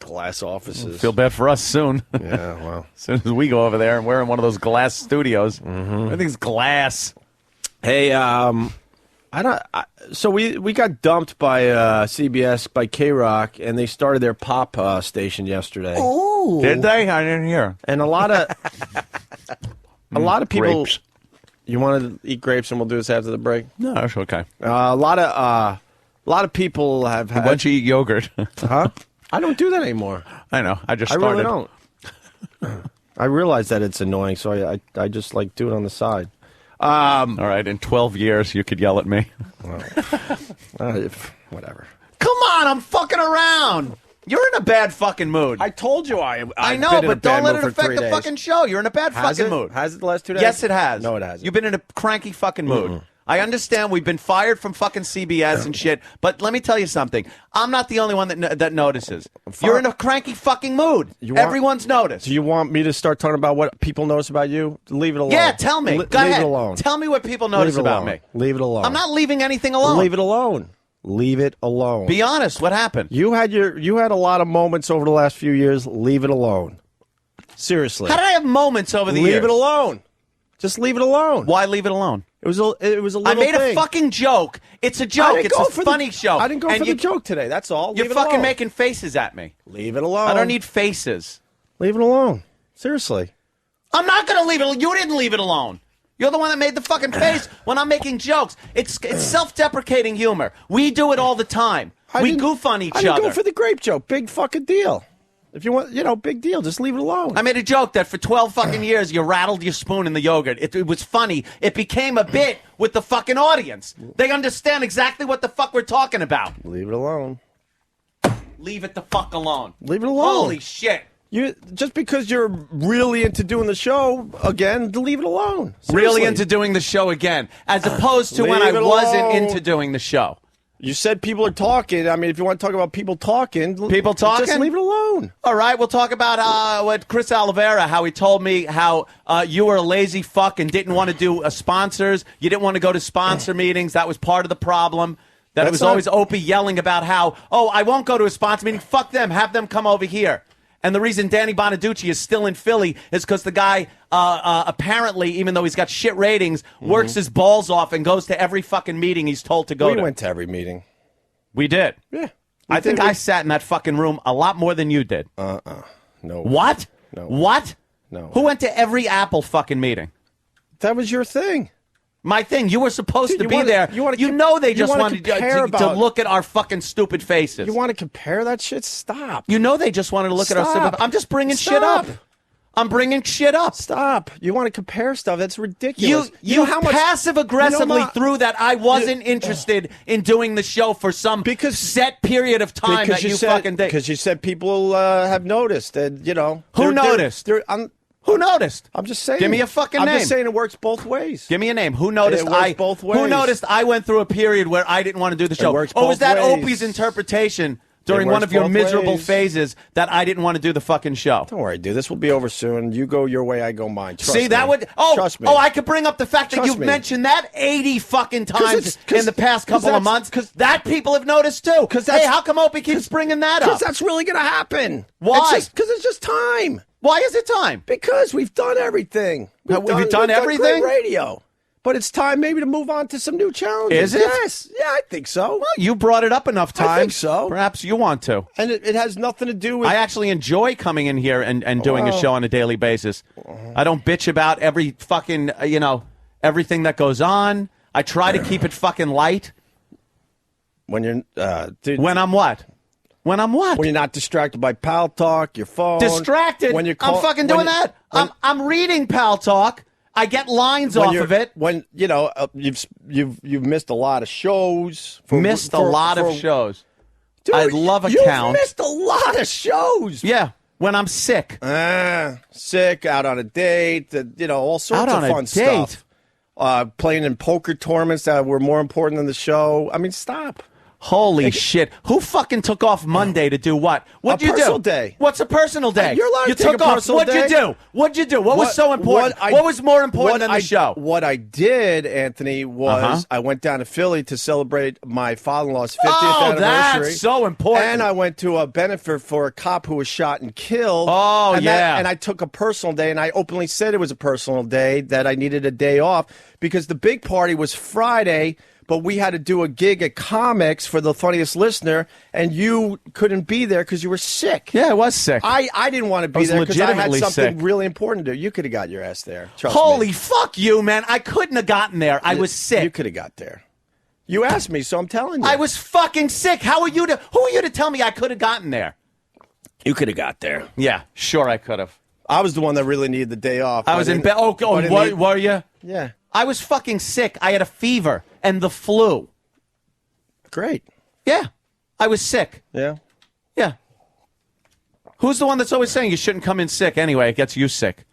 Glass offices. Feel bad for us soon. Yeah, well. As soon as we go over there and we're in one of those glass studios. Everything's glass. Hey, so we got dumped by CBS, by K-Rock, and they started their pop station yesterday. Ooh. Did they? I didn't hear. And a lot of people. Grapes. You want to eat grapes, and we'll do this after the break? No, that's okay. A lot of people have had. Why don't you eat yogurt? Huh? I don't do that anymore. I know. I just I started. really don't. I realize that it's annoying, so I just like do it on the side. All right, in 12 years, you could yell at me. Whatever. Come on, I'm fucking around. You're in a bad fucking mood. I told you I know, but don't let it affect the fucking show. You're in a bad fucking mood. Has it the last 2 days? Yes, it has. No, it hasn't. You've been in a cranky fucking mood. I understand we've been fired from fucking CBS and shit, but let me tell you something. I'm not the only one that notices. You're in a cranky fucking mood. Everyone's noticed. Do you want me to start talking about what people notice about you? Leave it alone. Yeah, tell me. Go ahead. Leave it alone. Tell me what people notice about me. Leave it alone. I'm not leaving anything alone. Leave it alone. Leave it alone. Be honest. What happened? You had a lot of moments over the last few years. Leave it alone. Seriously. How did I have moments over the years? Leave it alone. Just leave it alone. Why leave it alone? It was a little I made thing. a fucking joke. It's a joke. It's a funny show. I didn't go for the joke today. That's all. You're Leave it fucking alone. making faces at me. Leave it alone. I don't need faces. Leave it alone. Seriously. I'm not going to leave it alone. You didn't leave it alone. You're the one that made the fucking face when I'm making jokes. It's self-deprecating humor. We do it all the time. We goof on each other. I didn't go for the grape joke. Big fucking deal. If you want, big deal. Just leave it alone. I made a joke that for 12 fucking years you rattled your spoon in the yogurt. It was funny. It became a bit with the fucking audience. They understand exactly what the fuck we're talking about. Leave it alone. Leave it the fuck alone. Leave it alone. Holy shit. Just because you're really into doing the show again, leave it alone. Seriously. Really into doing the show again, as opposed to when I wasn't into doing the show. You said people are talking. I mean, if you want to talk about people talking, just leave it alone. All right, we'll talk about what Chris Oliveira, how he told me how you were a lazy fuck and didn't want to do sponsors. You didn't want to go to sponsor meetings. That was part of the problem. It was always Opie yelling about how, I won't go to a sponsor meeting. Fuck them. Have them come over here. And the reason Danny Bonaducci is still in Philly is because the guy apparently, even though he's got shit ratings, works his balls off and goes to every fucking meeting he's told to go to. We went to every meeting. We did. Yeah. I think I sat in that fucking room a lot more than you did. No. What? No. What? No. Who went to every Apple fucking meeting? That was your thing. My thing. You were supposed to be there. You know they just wanted to look at our fucking stupid faces. You want to compare that shit? Stop. You know they just wanted to look at our stupid... I'm just bringing shit up. I'm bringing shit up. Stop. You want to compare stuff? That's ridiculous. You know how much passive-aggressively threw that I wasn't interested in doing the show for some set period of time that you fucking did. Because you said people have noticed. And, Who noticed? Who noticed? I'm just saying. Give me a fucking name. I'm just saying it works both ways. Give me a name. Who noticed? It works both ways. Who noticed I went through a period where I didn't want to do the show? It works was both that ways. Opie's interpretation during It one works of your both miserable ways. phases that I didn't want to do the fucking show? Don't worry, dude. This will be over soon. You go your way, I go mine. Trust See, that me. would. Trust me. Oh, I could bring up the fact that Trust you've me. mentioned that 80 fucking times in the past 'cause couple of that's- months. Because that people have noticed too. Hey, how come Opie keeps bringing that up? Because that's really going to happen. Why? Because it's just time. Why is it time? Because we've done everything. Have you done everything? Great radio. But it's time maybe to move on to some new challenges. Is it? Yes. Yeah, I think so. Well, you brought it up enough times. I think so. Perhaps you want to. And it has nothing to do with... I actually enjoy coming in here and doing a show on a daily basis. I don't bitch about every fucking, everything that goes on. I try to keep it fucking light. When you're... dude, when I'm what? When I'm what? When you're not distracted by pal talk, your phone. Distracted? When you're I'm fucking doing that. I'm reading pal talk. I get lines off of it. When you've missed a lot of shows. Missed a lot of shows. Dude, I love a you've count. Missed a lot of shows. Yeah, when I'm sick. Sick, out on a date, all sorts of fun stuff. Playing in poker tournaments that were more important than the show. I mean, stop. Holy shit. Who fucking took off Monday to do what? What'd you do? Personal day. What's a personal day? You're allowed to take took a off. personal What'd day. you do? What'd you do? What was so important? What was more important than the show? What I did, Anthony, was I went down to Philly to celebrate my father-in-law's 50th anniversary. That's so important. And I went to a benefit for a cop who was shot and killed. Oh, yeah. And I took a personal day, and I openly said it was a personal day, that I needed a day off, because the big party was Friday, but we had to do a gig at Comics for the Funniest Listener, and you couldn't be there because you were sick. Yeah, I was sick. I didn't want to be there because I had something really important to do. You could have got your ass there. Trust Holy me. fuck you, man. I couldn't have gotten there. I was sick. You could have got there. You asked me, so I'm telling you. I was fucking sick. Who are you to tell me I could have gotten there? You could have got there. Yeah, sure I could have. I was the one that really needed the day off. I was in bed. Were you? Yeah. I was fucking sick. I had a fever and the flu. Great. Yeah. I was sick. Yeah. Yeah. Who's the one that's always saying you shouldn't come in sick anyway? It gets you sick.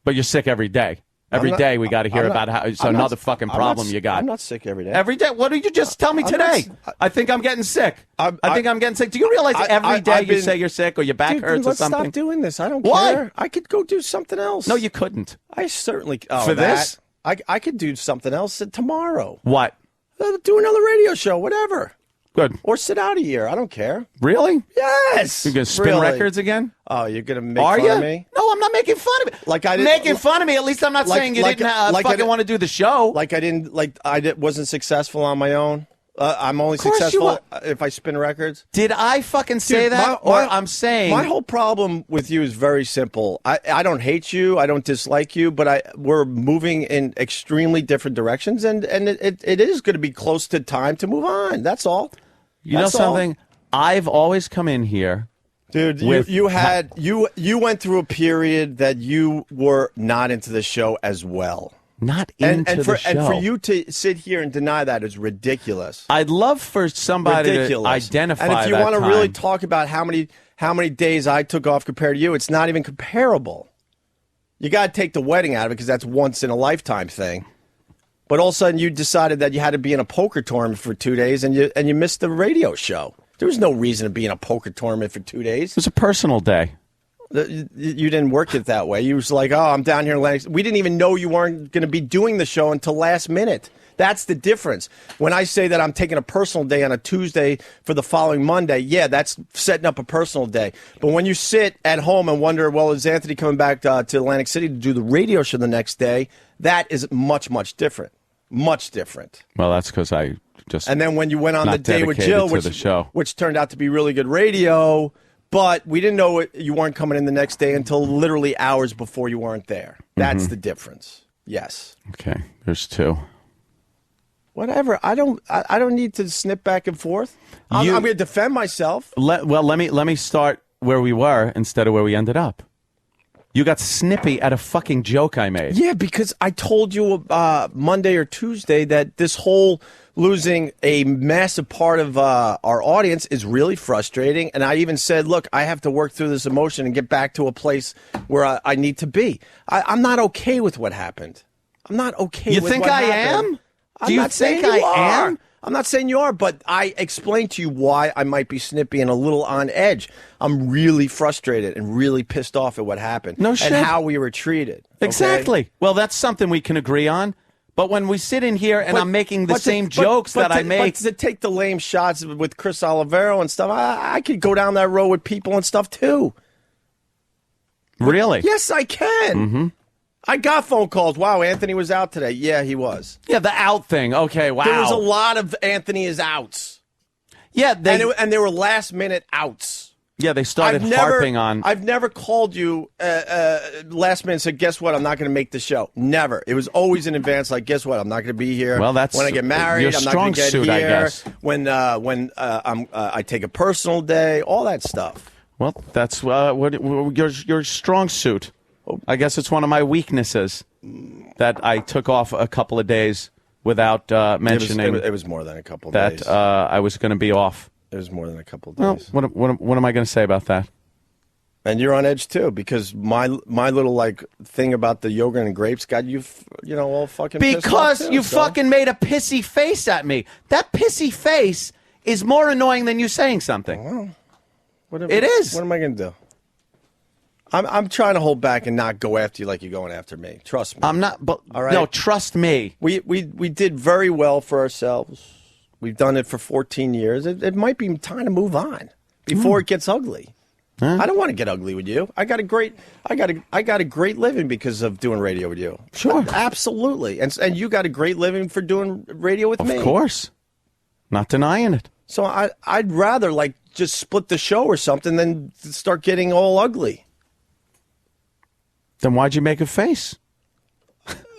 But you're sick every day. Every day we got to hear about how it's another fucking problem you got. I'm not sick every day. Every day? What did you just tell me today? I think I'm getting sick. I think I'm getting sick. Do you realize every day you say you're sick or your back hurts or something? Let's stop doing this. I don't Why? care. I could go do something else. No, you couldn't. I certainly For this? I could do something else tomorrow. What? Do another radio show, whatever. Good. Or sit out a year. I don't care. Really? Yes. You're going to spin records again? Oh, you're going to make fun of me? No, I'm not making fun of it. Like I didn't making fun of me. At least I'm not saying you didn't fucking want to do the show. Like I wasn't successful on my own. I'm only successful if I spin records. Did I fucking say that? I'm saying my whole problem with you is very simple. I don't hate you. I don't dislike you. But we're moving in extremely different directions, and it is going to be close to time to move on. That's all. You know something? I've always come in here. Dude, you went through a period that you were not into the show as well. Not into the show. And for you to sit here and deny that is ridiculous. I'd love for somebody to identify that. And if you want to really talk about how many days I took off compared to you, it's not even comparable. You got to take the wedding out of it because that's once in a lifetime thing. But all of a sudden you decided that you had to be in a poker tournament for 2 days and you missed the radio show. There was no reason to be in a poker tournament for 2 days. It was a personal day. You didn't work it that way. You was like, oh, I'm down here in Atlantic. We didn't even know you weren't going to be doing the show until last minute. That's the difference. When I say that I'm taking a personal day on a Tuesday for the following Monday, yeah, that's setting up a personal day. But when you sit at home and wonder, well, is Anthony coming back to Atlantic City to do the radio show the next day? That is much, much different. Much different. Well, that's because I just... And then when you went on the day with Jill, which turned out to be really good radio... But we didn't know you weren't coming in the next day until literally hours before you weren't there. That's the difference. Yes. Okay. There's two. Whatever. I don't need to snip back and forth. I'm going to defend myself. Let me start where we were instead of where we ended up. You got snippy at a fucking joke I made. Yeah, because I told you Monday or Tuesday that this whole losing a massive part of our audience is really frustrating. And I even said, look, I have to work through this emotion and get back to a place where I need to be. I'm not okay with what happened. I'm not okay with what happened. You think I am? Do you think I am? I'm not saying you are, but I explained to you why I might be snippy and a little on edge. I'm really frustrated and really pissed off at what happened. No shit. And how we were treated. Exactly. Okay? Well, that's something we can agree on. But when we sit in here and I'm making the same jokes that I make. But to take the lame shots with Chris Olivero and stuff, I could go down that road with people and stuff too. Really? Yes, I can. Mm-hmm. I got phone calls. Wow, Anthony was out today. Yeah, he was. Yeah, the out thing. Okay, wow. There was a lot of Anthony is outs. Yeah, and they were last minute outs. Yeah, they started harping on. I've never called you last minute and said, guess what? I'm not going to make the show. Never. It was always in advance. Like, guess what? I'm not going to be here. Well, that's when I get married. your I'm not going to get strong here. suit, I guess. When I take a personal day. All that stuff. Well, that's what your strong suit. I guess it's one of my weaknesses that I took off a couple of days without mentioning. It was more than a couple of days. That I was going to be off. It was more than a couple of days. Well, what am I going to say about that? And you're on edge too, because my little thing about the yogurt and grapes got you, all fucking pissed off because too, you fucking made a pissy face at me. That pissy face is more annoying than you saying something. Well, it is. What am I going to do? I'm trying to hold back and not go after you like you're going after me. Trust me. I'm not. But all right? No, trust me. We did very well for ourselves. We've done it for 14 years. It might be time to move on before it gets ugly. I don't want to get ugly with you. I got a great living because of doing radio with you. Sure, absolutely. And you got a great living for doing radio with me. Of course, not denying it. So I'd rather just split the show or something than start getting all ugly. Then why'd you make a face?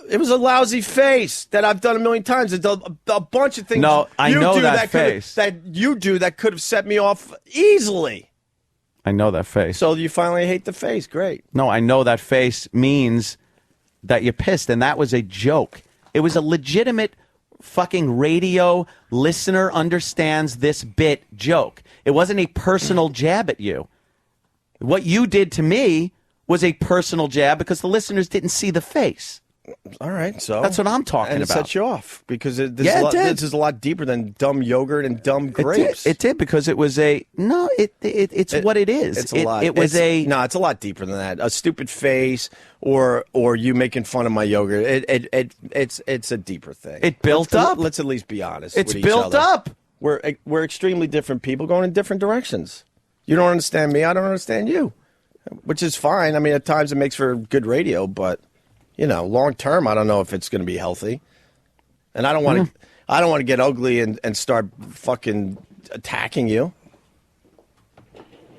It was a lousy face that I've done a million times. It's a bunch of things. No, I know that face. That you do that could have set me off easily. I know that face. So you finally hate the face. Great. No, I know that face means that you're pissed, and that was a joke. It was a legitimate fucking radio listener understands this bit joke. It wasn't a personal jab at you. What you did to me was a personal jab because the listeners didn't see the face. All right, so that's what I'm talking and about. It sets you off because this is a lot deeper than dumb yogurt and dumb grapes. It did because it was it's what it is. It's a lot. It's a lot deeper than that. A stupid face or you making fun of my yogurt. It's a deeper thing. It built up. Let's at least be honest. It's with each built other. up. We're extremely different people going in different directions. You don't understand me. I don't understand you, which is fine. I mean, at times it makes for good radio, but. Long term, I don't know if it's going to be healthy, and I don't want to. I don't want to get ugly and start fucking attacking you.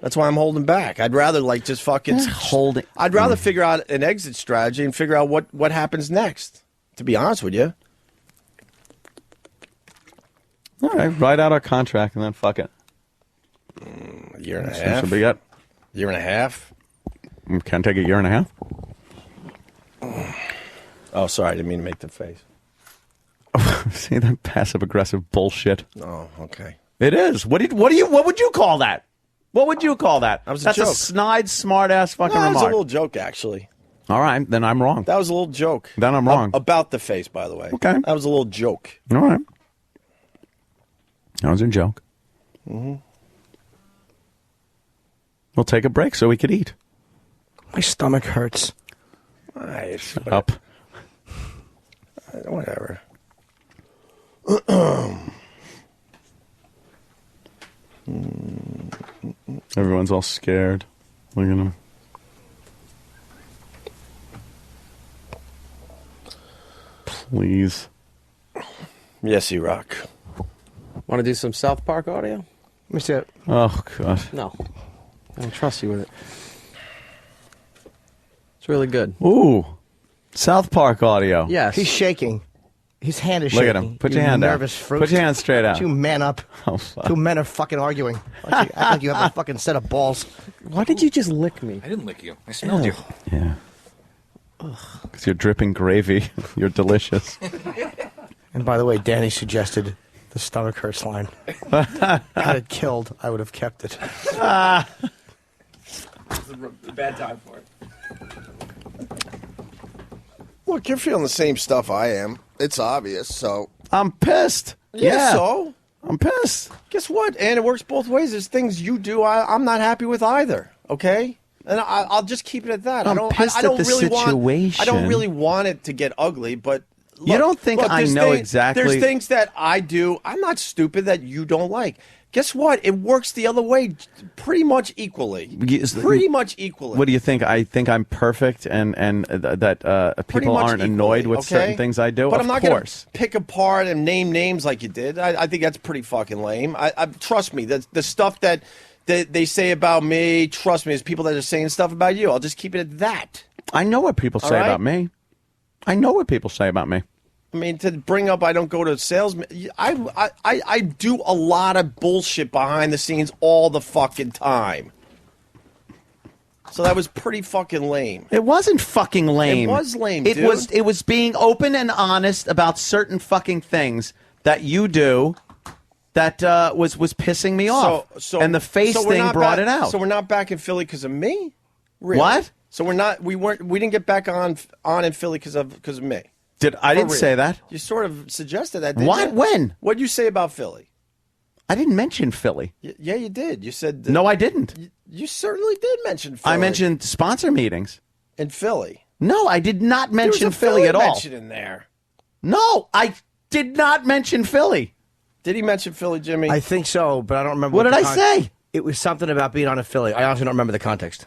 That's why I'm holding back. I'd rather just fucking holding. I'd rather figure out an exit strategy and figure out what happens next. To be honest with you. All right, write out our contract and then fuck it. A year and a half. Should be good. Year and a half. Can take a year and a half. Oh, sorry, I didn't mean to make the face. See that passive-aggressive bullshit? Oh, okay. It is. What would you call that? What would you call that? That's a snide, smart-ass fucking remark. That was a little joke, actually. All right, then I'm wrong. That was a little joke. Then I'm wrong. About the face, by the way. Okay. That was a little joke. All right. That was a joke. Mm-hmm. We'll take a break so we could eat. My stomach hurts. Nice. Up. Whatever. Everyone's all scared. Look at them. Please. Yes, you rock. Want to do some South Park audio? Let me see it. Oh, God. No. I don't trust you with it. It's really good. Ooh. South Park audio. Yes. He's shaking. His hand is Look shaking. at him. Put your hand out. Nervous fruit. Put your hand straight out. Two men up. Oh, fuck. Two men are fucking arguing. Act like you have a fucking set of balls. Why did you just lick me? I didn't lick you. I smelled you. Yeah. Because you're dripping gravy. You're delicious. And by the way, Danny suggested the stomach hurts line. Had it killed, I would have kept it. It's a bad time for it. Look, you're feeling the same stuff I am. It's obvious, so. I'm pissed. Yeah, so? I'm pissed. Guess what? And it works both ways. There's things you do I'm not happy with either, okay? And I'll just keep it at that. I'm pissed at the situation. I don't really want it to get ugly, but look, you don't think I know exactly. There's things that I do. I'm not stupid that you don't like. Guess what? It works the other way pretty much equally. Pretty much equally. What do you think? I think I'm perfect and that people aren't annoyed with certain things I do? But of I'm not course. going to pick apart and name names like you did. I think that's pretty fucking lame. Trust me, the stuff that they say about me, trust me, there's people that are saying stuff about you. I'll just keep it at that. I know what people say about me. I know what people say about me. I mean, to bring up I don't go to salesmen, I do a lot of bullshit behind the scenes all the fucking time. So that was pretty fucking lame. It wasn't fucking lame. It was lame, It dude. It was being open and honest about certain fucking things that you do that was pissing me off. And the face thing brought it out. So we're not back in Philly because of me? Really? What? So we didn't get back on in Philly because of me. I didn't say that. You sort of suggested that, didn't What? you? When? What did you say about Philly? I didn't mention Philly. Yeah, you did. You said... No, I didn't. You certainly did mention Philly. I mentioned sponsor meetings. In Philly. No, I did not mention There was a Philly at all. mention in there. No, I did not mention Philly. Did he mention Philly, Jimmy? I think so, but I don't remember. What did I say? It was something about being on a Philly. I honestly don't remember the context.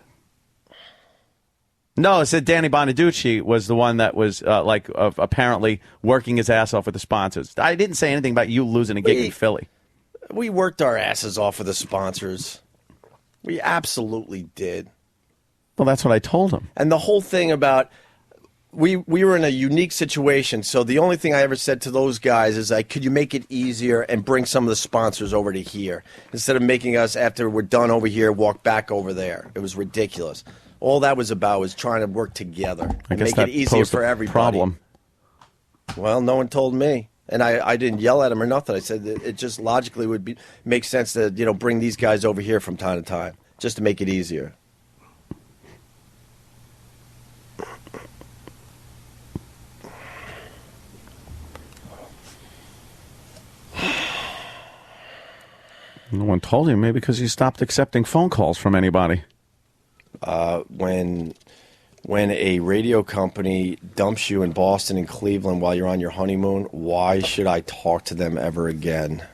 No, it said Danny Bonaducci was the one that was apparently working his ass off with the sponsors. I didn't say anything about you losing a gig in Philly. We worked our asses off with the sponsors. We absolutely did. Well, that's what I told him. And the whole thing about we were in a unique situation. So the only thing I ever said to those guys is like, could you make it easier and bring some of the sponsors over to here instead of making us, after we're done over here, walk back over there? It was ridiculous. All that was about was trying to work together and make it easier for everybody. Problem. Well, no one told me. And I didn't yell at him or nothing. I said that it just logically would make sense to bring these guys over here from time to time just to make it easier. No one told you, maybe because you stopped accepting phone calls from anybody. When a radio company dumps you in Boston and Cleveland while you're on your honeymoon, why should I talk to them ever again?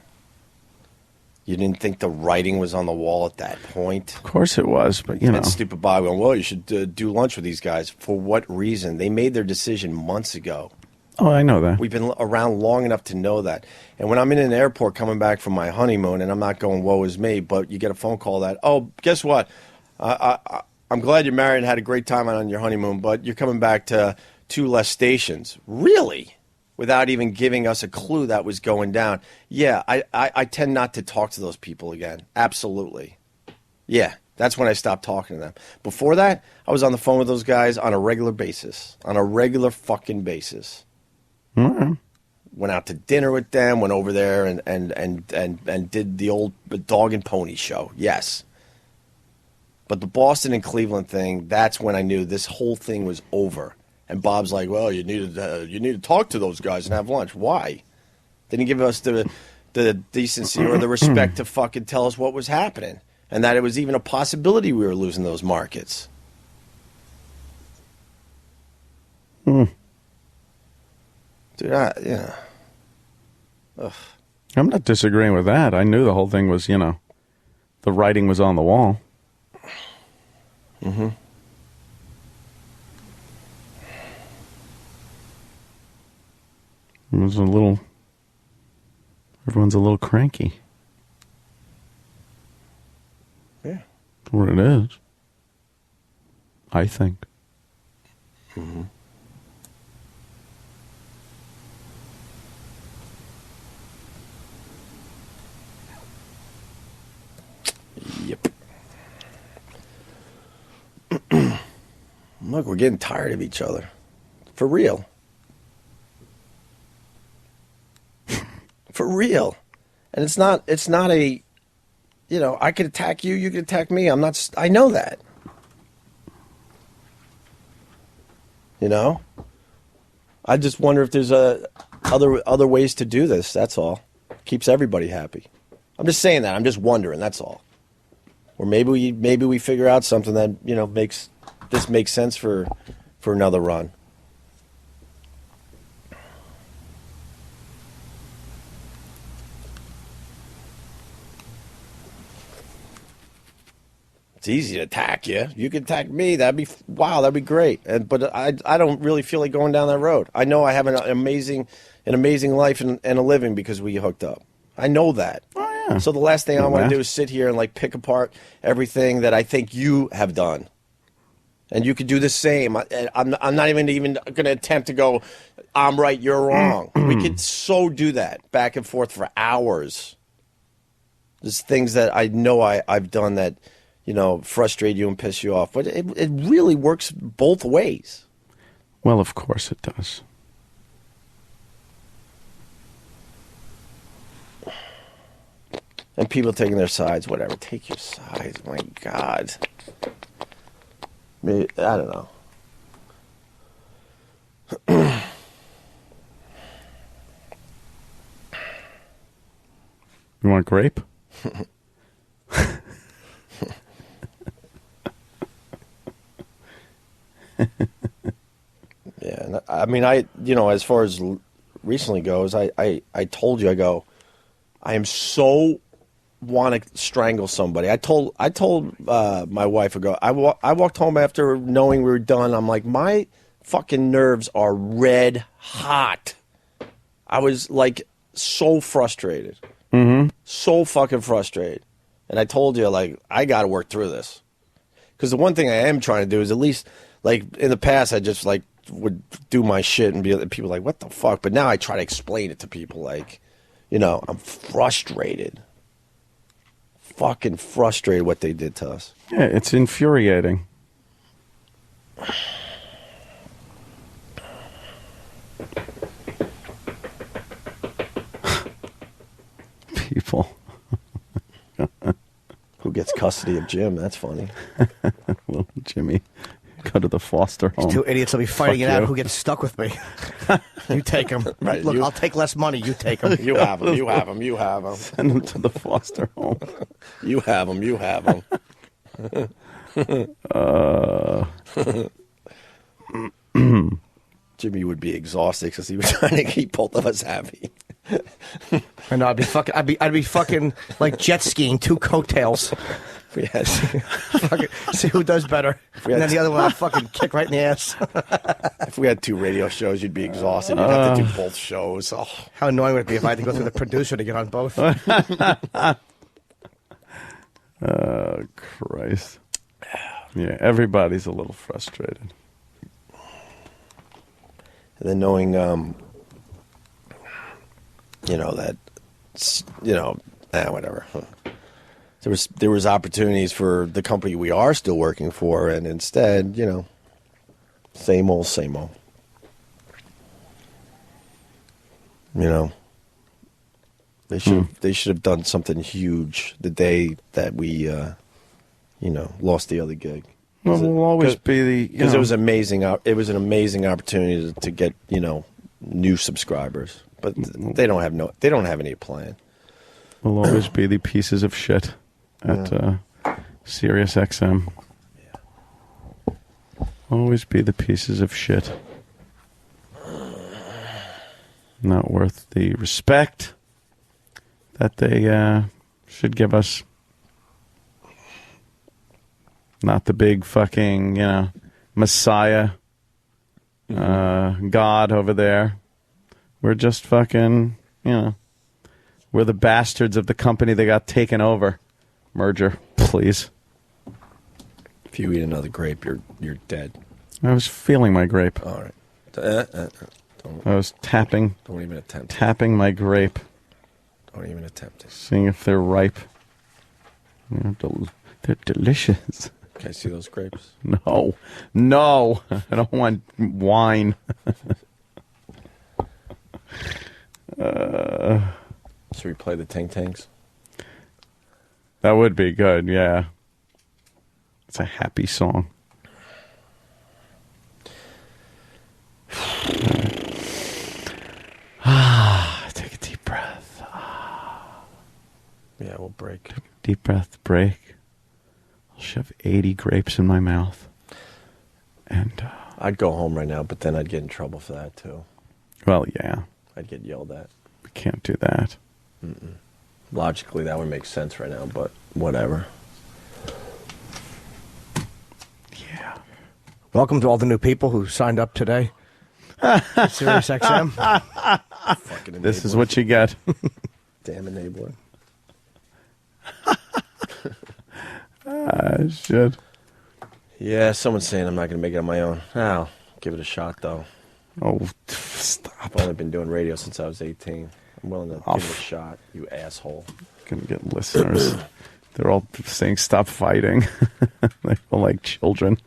You didn't think the writing was on the wall at that point? Of course it was, but you know. And stupid Bob going, well, you should do lunch with these guys. For what reason? They made their decision months ago. Oh, I know that. We've been around long enough to know that. And when I'm in an airport coming back from my honeymoon, and I'm not going, woe is me, but you get a phone call that, oh, guess what? I'm glad you're married and had a great time on your honeymoon, but you're coming back to 2 less stations. Really? Without even giving us a clue that was going down. Yeah, I tend not to talk to those people again. Absolutely. Yeah, that's when I stopped talking to them. Before that, I was on the phone with those guys on a regular basis. On a regular fucking basis. Mm-hmm. Went out to dinner with them, went over there and did the old dog and pony show. Yes. But the Boston and Cleveland thing, that's when I knew this whole thing was over. And Bob's like, well, you need to talk to those guys and have lunch. Why? They didn't give us the decency or the respect to fucking tell us what was happening. And that it was even a possibility we were losing those markets. Hmm. Dude, yeah. Ugh. I'm not disagreeing with that. I knew the whole thing was, the writing was on the wall. Mm-hmm. It was everyone's a little cranky. Yeah. That's what it is. I think. Mm-hmm. Look, we're getting tired of each other. For real. For real. And it's not a, I could attack you, you could attack me. I know that. I just wonder if there's other ways to do this. That's all. Keeps everybody happy. I'm just saying that. I'm just wondering. That's all. Or maybe we figure out something that makes sense for another run. It's easy to attack you. You can attack me. That'd be great. But I don't really feel like going down that road. I know I have an amazing life and a living because we hooked up. I know that. Oh yeah. So the last thing I want to do is sit here and pick apart everything that I think you have done. And you could do the same. I'm not even going to attempt to go, I'm right, you're wrong. We could so do that back and forth for hours. There's things that I know I've done that frustrate you and piss you off. But it really works both ways. Well, of course it does. And people taking their sides, whatever. Take your sides. My God. Maybe, I don't know. You want grape? Yeah, I mean, as far as recently goes, I told you, I am so want to strangle somebody. I told my wife, I walked home after knowing we were done. I'm like, my fucking nerves are red hot. I was so frustrated. Mm-hmm. So fucking frustrated. And I told you, I got to work through this. Because the one thing I am trying to do is at least, in the past, I just, would do my shit and people like, what the fuck? But now I try to explain it to people, I'm frustrated. Fucking frustrated what they did to us. Yeah, it's infuriating. People. Who gets custody of Jim? That's funny. Little Jimmy. Go to the foster home. These two idiots will be fighting it out who gets stuck with me. You take them. Right, look, I'll take less money. You take them. You have them. You have them. You have them. Send them to the foster home. You have them. You have them. Jimmy would be exhausted because he was trying to keep both of us happy. I know. I'd be fucking like jet skiing, two coattails. Yes. See who does better. And then the other one I'd fucking kick right in the ass. If we had two radio shows, you'd be exhausted. You'd have to do both shows. Oh. How annoying would it be if I had to go through the producer to get on both? Oh, Christ. Yeah, everybody's a little frustrated. And then knowing, whatever. There was opportunities for the company we are still working for, and instead, same old, same old. They should have done something huge the day that we, lost the other gig. Well, we'll always be the because it was amazing. It was an amazing opportunity to get new subscribers, but they don't have any plan. We'll always be the pieces of shit at Sirius XM. Yeah. Always be the pieces of shit. Not worth the respect that they should give us. Not the big fucking, Messiah, God over there. We're just fucking, we're the bastards of the company that got taken over. Merger, please. If you eat another grape, you're dead. I was feeling my grape. All right. I was tapping. Don't even attempt. Tapping my grape. Don't even attempt it. Seeing if they're ripe. They're delicious. Can I see those grapes? No. No. I don't want wine. Should we play the Ting Tings? That would be good, yeah. It's a happy song. Take a deep breath. Yeah, we'll break. Deep breath, break. I'll shove 80 grapes in my mouth. And I'd go home right now, but then I'd get in trouble for that, too. Well, yeah. I'd get yelled at. We can't do that. Mm-mm. Logically, that would make sense right now, but whatever. Yeah. Welcome to all the new people who signed up today. Sirius XM. Fucking This is what you get. Damn enabler. Shit. Yeah, someone's saying I'm not going to make it on my own. I'll give it a shot, though. Oh, stop. I've only been doing radio since I was 18. I'm willing to give it a shot, you asshole. Gonna get listeners. They're all saying stop fighting. They feel like children.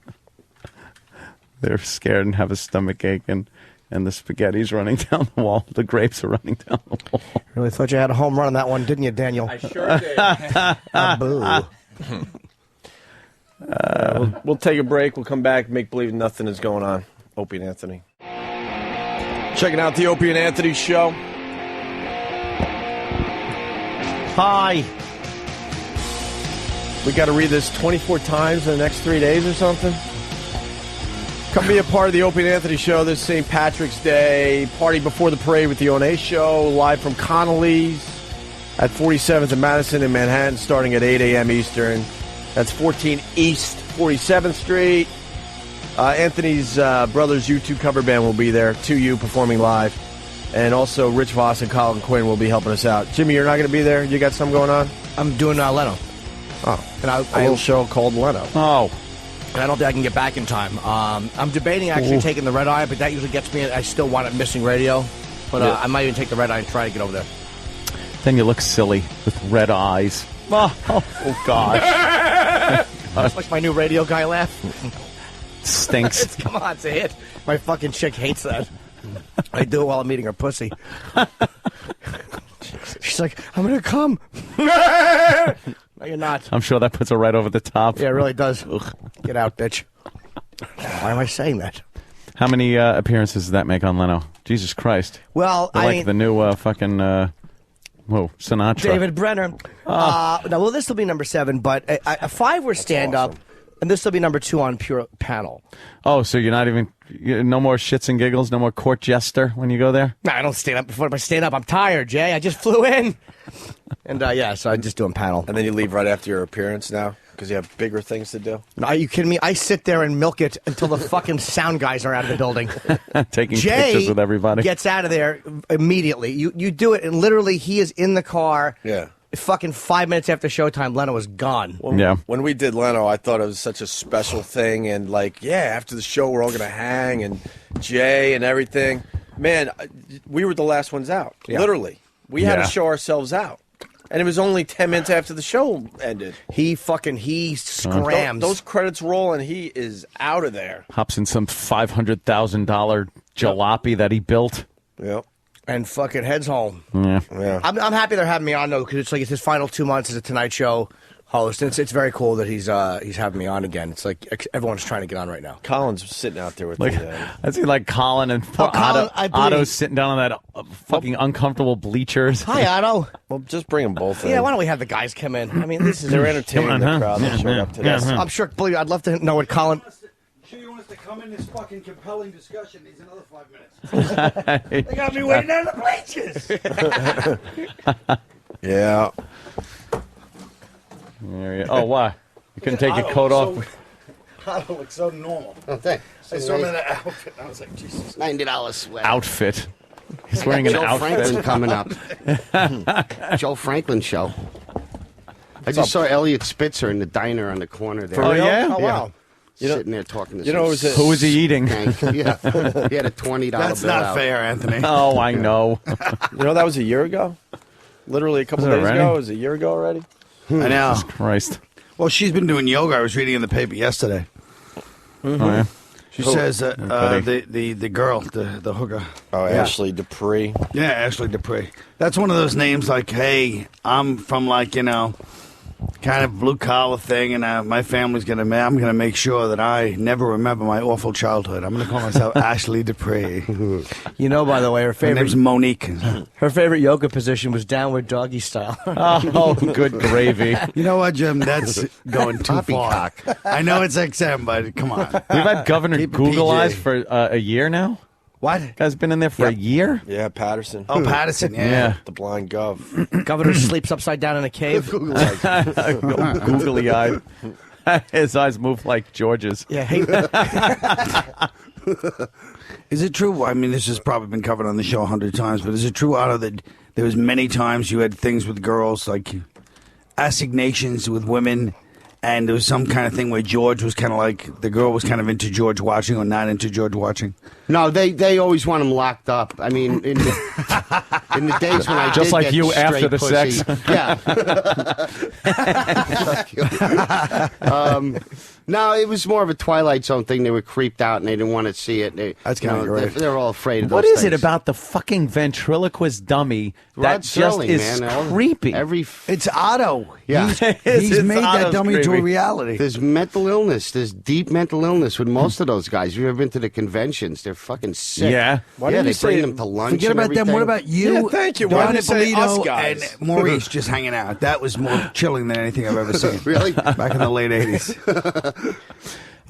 They're scared and have a stomach ache, and the spaghetti's running down the wall. The grapes are running down the wall. Really thought you had a home run on that one, didn't you, Daniel? I sure did. Boo. We'll take a break. We'll come back, make believe nothing is going on. Opie and Anthony. Checking out the Opie and Anthony show. Hi. We got to read this 24 times in the next 3 days or something. Come be a part of the Opie and Anthony show this St. Patrick's Day. Party before the parade with the O&A show. Live from Connolly's at 47th and Madison in Manhattan starting at 8 a.m. Eastern. That's 14 East 47th Street. Anthony's Brothers U2 cover band will be there. 2U performing live. And also Rich Voss and Colin Quinn will be helping us out. Jimmy, you're not going to be there? You got something going on? I'm doing Leno. Oh. And a little show called Leno. Oh. And I don't think I can get back in time. I'm debating actually taking the red eye, but that usually gets me. I still want it missing radio. But I might even take the red eye and try to get over there. Then you look silly with red eyes. Oh gosh. That's like my new radio guy laugh. Stinks. Come on, it's a hit. My fucking chick hates that. I do it while I'm eating her pussy. She's like, I'm going to come. No, you're not. I'm sure that puts her right over the top. Yeah, it really does. Get out, bitch. Why am I saying that? How many appearances does that make on Leno? Jesus Christ. Well, They're like the new fucking... Sinatra. David Brenner. Well, this will be number 7, but 5 were stand-up, awesome. And this will be number 2 on pure panel. Oh, so you're not even... no more shits and giggles? No more court jester when you go there? No, I don't stand up before I stand up. I'm tired, Jay. I just flew in. And, so I'm just doing panel. And then you leave right after your appearance now? Because you have bigger things to do? No, are you kidding me? I sit there and milk it until the fucking sound guys are out of the building. Taking pictures with everybody. Gets out of there immediately. You do it, and literally he is in the car. Yeah. Fucking 5 minutes after showtime, Leno was gone. When we did Leno, I thought it was such a special thing. And, after the show, we're all going to hang, and Jay and everything. Man, we were the last ones out. Yeah. Literally. We had to show ourselves out. And it was only 10 minutes after the show ended. He scrams. Those credits roll, and he is out of there. Hops in some $500,000 jalopy that he built. Yep. And fucking heads home. Yeah. I'm happy they're having me on, though, because it's his final 2 months as a Tonight Show host. And it's very cool that he's having me on again. It's like everyone's trying to get on right now. Colin's sitting out there with I see Colin and Otto's sitting down on that fucking uncomfortable bleachers. Hi, Otto. Well, just bring them both in. Yeah, why don't we have the guys come in? I mean, this is they're entertaining the crowd that showed up today. I'm sure. Believe me, I'd love to know what Colin. Sure you want us to come in this fucking compelling discussion? Needs another 5 minutes. They got me waiting on the bleachers. Yeah. Oh, why? You couldn't take your coat off? Otto looks so normal. Oh, thanks. I saw him in that outfit. I was like, Jesus. $90 sweat. Outfit. He's wearing an outfit. Joe Franklin coming up. Joe Franklin show. I just saw Elliot Spitzer in the diner on the corner there. Oh, yeah? Oh, wow. Sitting there talking to who was he eating? Yeah. He had a $20 That's bill not out. fair, Anthony. Oh, I know. That was a year ago? Literally a couple days ago? It was a year ago already? I know. Jesus Christ. Well, she's been doing yoga. I was reading in the paper yesterday. Oh, yeah. She says that the girl, the hooker. Oh, Ashley Dupree. Yeah, Ashley Dupree. That's one of those names like, hey, I'm from kind of blue collar thing, and my family's I'm gonna make sure that I never remember my awful childhood. I'm gonna call myself Ashley Dupree. You know, by the way, her name's Monique. Her favorite yoga position was downward doggy style. Oh, good gravy. You know what, Jim? That's going too far. I know it's XM, but come on. We've had Governor Keep it Google PG. Eyes for a year now. What? Guy's been in there for a year? Yeah, Patterson. Oh, Patterson, yeah. The blind gov. Governor sleeps upside down in a cave. Googly eyed. His eyes move like George's. Yeah. Hey. Is it true? I mean, this has probably been covered on the show 100 times, but is it true, Otto, that there was many times you had things with girls, like assignations with women, and there was some kind of thing where George was kind of like, the girl was kind of into George watching or not into George watching? No, they always want him locked up. I mean, in the days when I just did like get you after straight the pussy, sex. Yeah. No, it was more of a Twilight Zone thing. They were creeped out and they didn't want to see it. That's kind of great. They're all afraid of What those is it things. about the fucking ventriloquist dummy Rod that Serling, just is man. creepy? It's Otto. Yeah. He's made that Otto's dummy to a creepy. reality. There's mental illness. There's deep mental illness with most of those guys. You've ever been to the conventions? They're fucking sick. Yeah. Why Yeah, do you they bring say- them to lunch. Forget and about them. everything. What about you? Yeah, thank you. Why Don did you say us Ippolito guys? and Maurice just hanging out. That was more chilling than anything I've ever seen. Really? Back in the late 80s.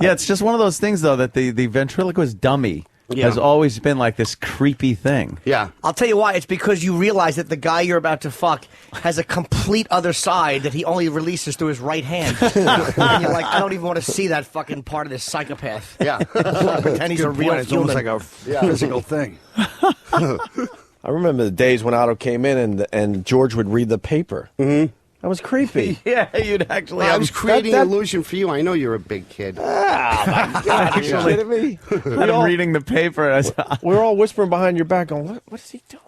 Yeah, it's just one of those things, though, that the ventriloquist dummy has always been like this creepy thing. Yeah. I'll tell you why. It's because you realize that the guy you're about to fuck has a complete other side that he only releases through his right hand. And you're like, I don't even want to see that fucking part of this psychopath. Yeah. Pretend he's a Good real point. It's human. almost like a physical thing. I remember the days when Otto came in and George would read the paper. Mm-hmm. That was creepy. Yeah, you'd actually. Well, I was creating that- an illusion for you. I know you're a big kid. Ah, my God, are you kidding me? Had him reading the paper. We were all whispering behind your back, going, "What is he doing?"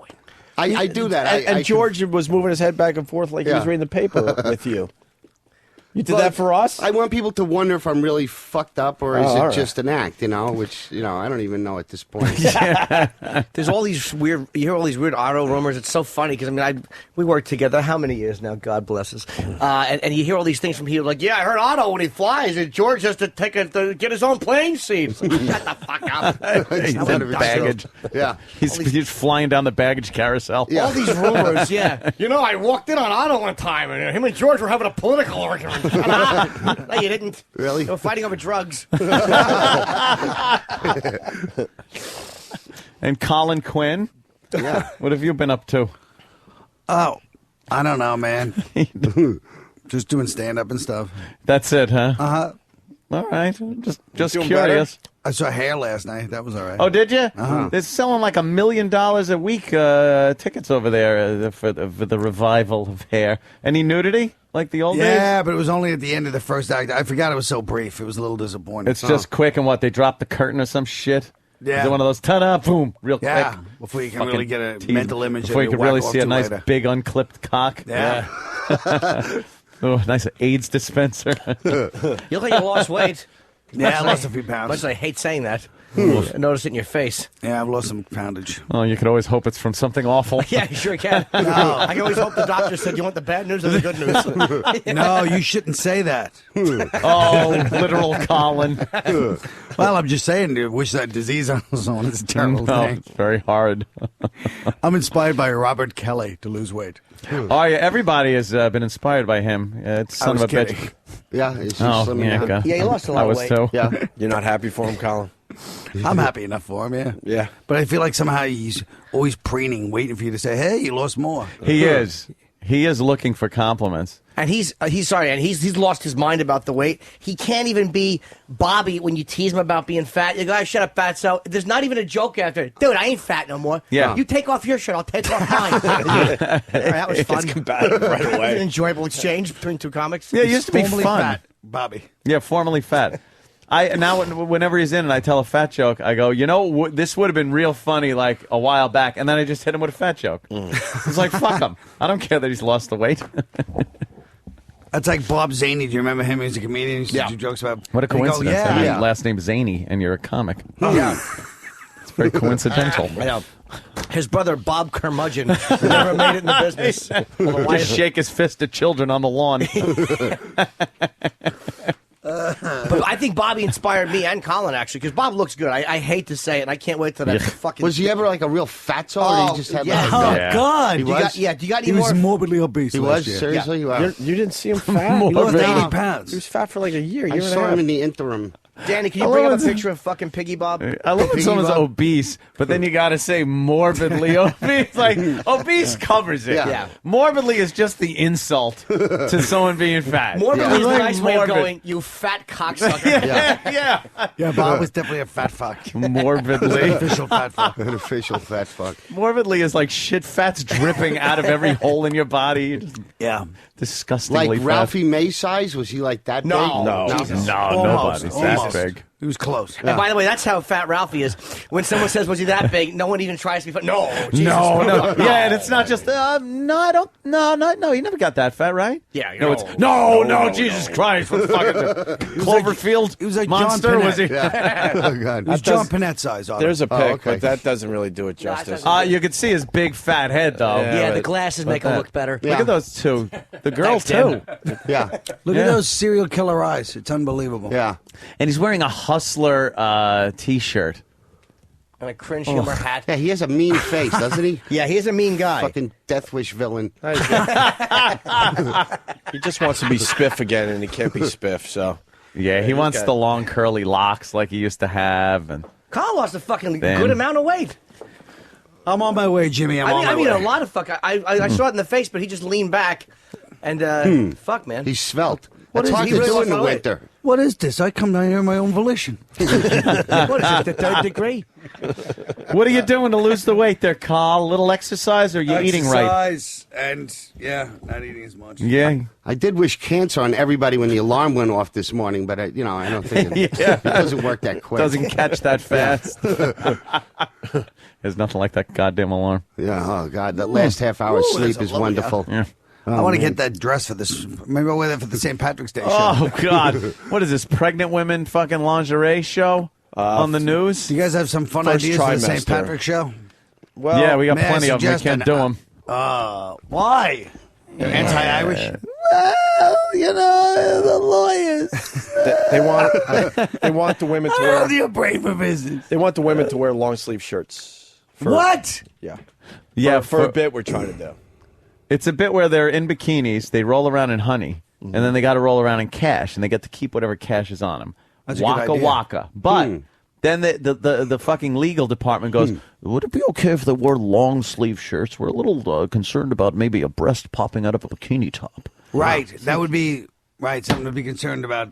I do that. And George was moving his head back and forth like he was reading the paper with you. You did that for us? I want people to wonder if I'm really fucked up or is it all right. just an act, which, I don't even know at this point. There's all these weird, you hear all these weird Otto rumors. It's so funny because, we worked together how many years now? God bless us. And you hear all these things from here like, yeah, I heard Otto when he flies, and George has to get his own plane seat. It's like, shut the fuck up. He's in baggage. Yeah. He's flying down the baggage carousel. All these rumors, yeah. I walked in on Otto one time, and him and George were having a political argument. No, you didn't. Really? They were fighting over drugs. And Colin Quinn? Yeah. What have you been up to? Oh, I don't know, man. Just doing stand-up and stuff. That's it, huh? Uh-huh. All right. Just doing curious. I saw Hair last night. That was all right. Oh, did you? Uh-huh. They're selling like $1 million a week tickets over there for the revival of Hair. Any nudity like the old days? Yeah, but it was only at the end of the first act. I forgot it was so brief. It was a little disappointing. It's just quick, and what, they drop the curtain or some shit? Yeah. Is it one of those, ta-da, boom, real Yeah, quick? before you can Fucking really get a tease. mental image Before of you you can really whack see a off to nice, later. big, unclipped cock. Yeah. Oh, nice AIDS dispenser. You look like you lost weight. Yeah, I lost a few pounds. Much as I hate saying that. I notice it in your face. Yeah, I've lost some poundage. Oh, you could always hope it's from something awful. Yeah, you sure can. No. I can always hope the doctor said, you want the bad news or the good news? No, you shouldn't say that. Oh, literal Colin. Well, I'm just saying, dude, wish that disease on someone. It's a terrible No, thing. it's very hard. I'm inspired by Robert Kelly to lose weight. Oh, yeah, everybody has been inspired by him. It's son I of was a kidding. bitch. Yeah, it's just Oh, slimming yeah, down. God. Yeah, you lost a lot I of was weight. too. Yeah. You're not happy for him, Colin? I'm happy enough for him, yeah. Yeah. But I feel like somehow he's always preening, waiting for you to say, hey, you lost more. He is. He is looking for compliments. And he's lost his mind about the weight. He can't even be Bobby when you tease him about being fat. You go, shut up, fatso. There's not even a joke after it. Dude, I ain't fat no more. Yeah. You take off your shirt, I'll take off mine. All right, that was fun. It's combative right away. An enjoyable exchange between two comics. Yeah, it used to be Formerly fun. fat, Bobby. Yeah, formerly fat. Now whenever he's in and I tell a fat joke, I go, this would have been real funny like a while back, and then I just hit him with a fat joke. It's like, fuck him. I don't care that he's lost the weight. That's like Bob Zaney. Do you remember him? He's a comedian. He used to do jokes about. What a and you go, coincidence. yeah. Your last name's Zany and you're a comic. Yeah. It's very coincidental. I know. His brother, Bob Curmudgeon, never made it in the business. Just shake his fist at children on the lawn. But I think Bobby inspired me and Colin, actually, because Bob looks good. I hate to say it, and I can't wait till that fucking... Was he ever like a real fatso, or he just had yeah. like... God. He Do you was? got, yeah, do you got any He more... was morbidly obese. He last was? year. Seriously? Yeah. Wow. You didn't see him fat? He lost 80 No. pounds. He was fat for like a year, I year and a saw him half. in the interim. Danny, can you bring up a picture of fucking Piggy Bob? I love when Piggy someone's Bob? obese, but then you got to say morbidly obese. Like, obese covers it. Yeah. Morbidly is just the insult to someone being fat. Morbidly is a Like nice way of morbid. going, you fat cocksucker. Yeah. Yeah, Bob was definitely a fat fuck. Morbidly. Official fat fuck. An official fat fuck. Morbidly is like shit fat's dripping out of every hole in your body. Just Yeah. disgustingly Like fat. Ralphie May size? Was he like that No. big? No, Jesus. nobody's that Almost. big. He was close. And by the way, that's how fat Ralphie is. When someone says, was he that big? No one even tries to be fat. No. Jesus. No. Yeah, and it's not just, no, I don't, no, you never got that fat, right? Yeah. No, it's, no, Jesus Christ. What the fuck is it? Cloverfield He was like monster, John was he? Oh, God. He was John Panette size. There's a pic, okay. but that doesn't really do it justice. You could see his big fat head, though. Yeah, the but- glasses make him look better. Look at those two. The girl, Thanks, too. Yeah. Look at those serial killer eyes. It's unbelievable. Yeah. And he's wearing a Hustler T-shirt. And a cringe humor hat. Yeah, he has a mean face, doesn't he? Yeah, he's a mean guy. Fucking Death Wish villain. He just wants to be spiff again, and he can't be spiff, so... Yeah, he he's wants got- the long curly locks like he used to have. And Carl lost a fucking Then- good amount of weight. I'm on my way, Jimmy. I'm on my I mean, way. a lot of fuck. I saw it in the face, but he just leaned back. And, fuck, man. He's svelte. What That's is hard he to really do in the lost weight? winter. What is this? I come down here on my own volition. What is it, the third degree? what are you doing to lose the weight there, Carl? A little exercise, or are you eating right? Exercise and, yeah, not eating as much. Yeah. I did wish cancer on everybody when the alarm went off this morning, but I don't think it, Yeah. it doesn't work that quick. Doesn't catch that fast. There's nothing like that goddamn alarm. Yeah, oh, God. That last half hour Ooh, sleep there's a is lovely- wonderful. Yeah. I want to get that dress for this. Maybe I'll wear that for the St. Patrick's Day show. Oh, God. What is this, pregnant women fucking lingerie show on the news? Do you guys have some fun First ideas for the St. trimester. Patrick's show? Well, Yeah, we got may I plenty of them. We suggest can't do them. Why? You're anti-Irish? Well, the lawyers. they want the women to wear... You're brave for business. They want the women to wear long sleeve shirts. What? Yeah. Yeah, for a bit we're trying to do. It's a bit where they're in bikinis, they roll around in honey, and then they got to roll around in cash, and they get to keep whatever cash is on them. That's a good Waka idea. waka. But then the fucking legal department goes, would it be okay if they wore long sleeve shirts? We're a little concerned about maybe a breast popping out of a bikini top. Right. That would be, something to be concerned about.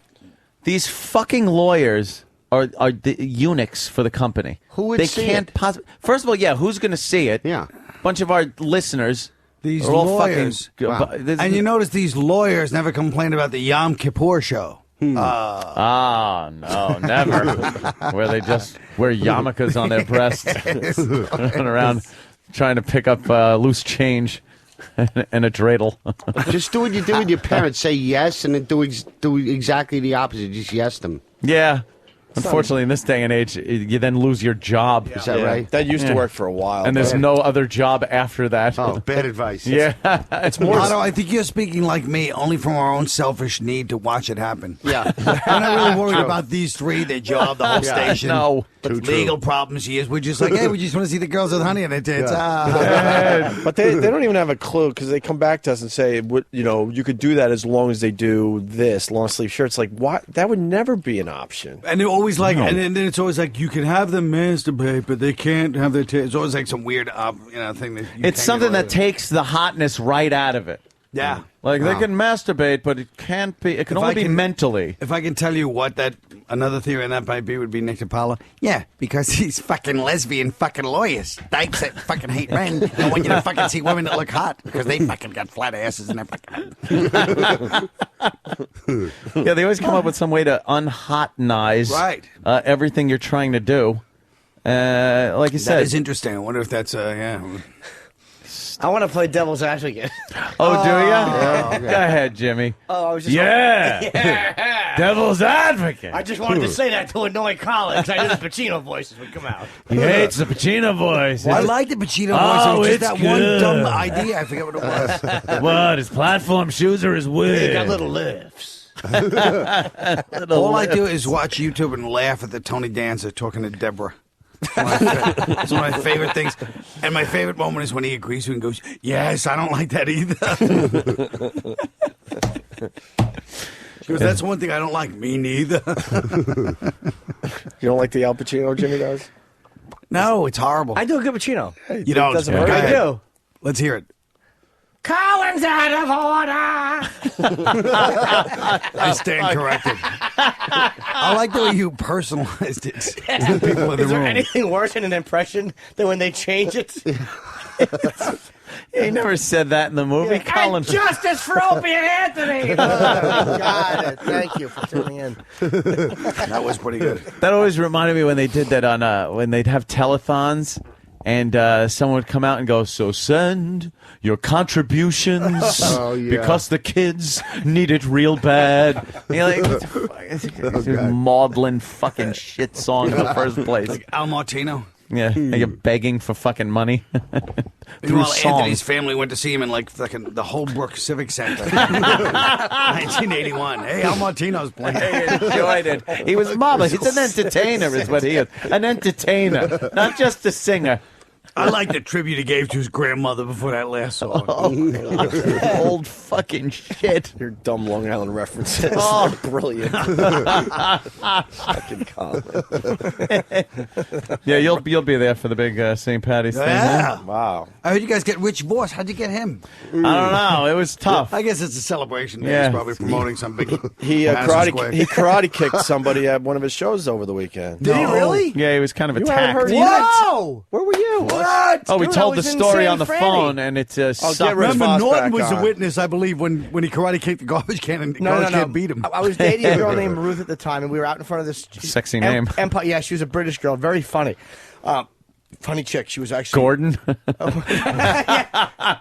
These fucking lawyers are the eunuchs for the company. Who would they see can't it? possibly. First of all, yeah, who's going to see it? Yeah. Bunch of our listeners. These are all lawyers. fucking. Wow. And you notice these lawyers never complain about the Yom Kippur show. No, never. Where they just wear yarmulkes on their breasts, running around trying to pick up loose change and a dreidel. Just do what you do with your parents. Say yes, and then do exactly the opposite. Just yes them. Yeah. Unfortunately, in this day and age, you then lose your job. Is that right? That used to work for a while. And there's no other job after that. Oh, bad advice. Yeah. It's more... Otto, I think you're speaking like me, only from our own selfish need to watch it happen. Yeah. We're not really worried about these three, their job, the whole station. No. The legal problems he is. We're just like, hey, we just want to see the girls with honey in their tits. But they don't even have a clue because they come back to us and say, you could do that as long as they do this, long sleeve shirts. Like, what? That would never be an option. And they're always like, and then it's always like, you can have them masturbate, but they can't have their tits. It's always like some weird, thing that. It's something that takes the hotness right out of it. Yeah. Like they can masturbate, but it can't be. It can only be mentally. If I can tell you what another theory on that might be, would be Nick DiPaolo. Yeah, because he's fucking lesbian fucking lawyers. Dykes that fucking hate men. I want you to fucking see women that look hot because they fucking got flat asses and they're fucking. Yeah, they always come up with some way to unhotnize everything you're trying to do. Like you said, that is interesting. I wonder if that's yeah. I want to play devil's advocate. Oh, do you? Yeah. Go ahead, Jimmy. Oh, I was just Yeah. Devil's advocate. I just wanted to say that to annoy colleagues. I knew the Pacino voices would come out. He hates the Pacino voice. I like the Pacino voice. Oh, It was just it's that one good. dumb idea. I forget what it was. What? His platform shoes or his wig? He got little lifts. All I do is watch YouTube and laugh at the Tony Danza talking to Deborah. It's one of my favorite things. And my favorite moment is when he agrees with and goes, yes, I don't like that either. She goes, that's one thing I don't like. Me neither. You don't like the Al Pacino Jimmy does? No, it's horrible. I do a good Pacino. You don't. doesn't Go hurt. ahead. I do. Let's hear it. Cohen's out of order. I stand corrected. I like the way you personalized it. To the people in the Is there room. anything worse in an impression than when they change it? He never said that in the movie. Colin. And justice for Opie and Anthony. Got it. Thank you for tuning in. That was pretty good. That always reminded me when they did that on when they'd have telethons, and someone would come out and go, "So send your contributions because the kids need it real bad." And you're like, what the fuck? It's a maudlin fucking shit song in the first place. Like Al Martino. Yeah, and you're begging for fucking money through Meanwhile, song. Anthony's family went to see him in like fucking the Holbrook Civic Center, 1981. Hey, Al Martino's playing. He enjoyed it. He was marvelous. He's an entertainer, is what he is. An entertainer, not just a singer. I like the tribute he gave to his grandmother before that last song. Old fucking shit. Your dumb Long Island references. Oh. They're brilliant. Fucking Colin. Yeah, you'll be there for the big St. Patty's thing. Yeah. Wow. I heard you guys get Rich Voss. How'd you get him? I don't know. It was tough. I guess it's a celebration. Yeah. He's probably promoting some big. He karate kicked somebody at one of his shows over the weekend. Did he really? Yeah, he was kind of You haven't attacked. heard Whoa! Where were you? What? Oh, we Dude, told I the was in story San on the Franny. phone, and it's get sucked. rid of Remember, Voss Norton back was a on. witness, I believe, when he karate kicked the garbage can and the garbage can't beat him. I was dating a girl named Ruth at the time, and we were out in front of this Sexy name. Empire. Yeah, she was a British girl, very funny. Funny chick. She was actually Gordon.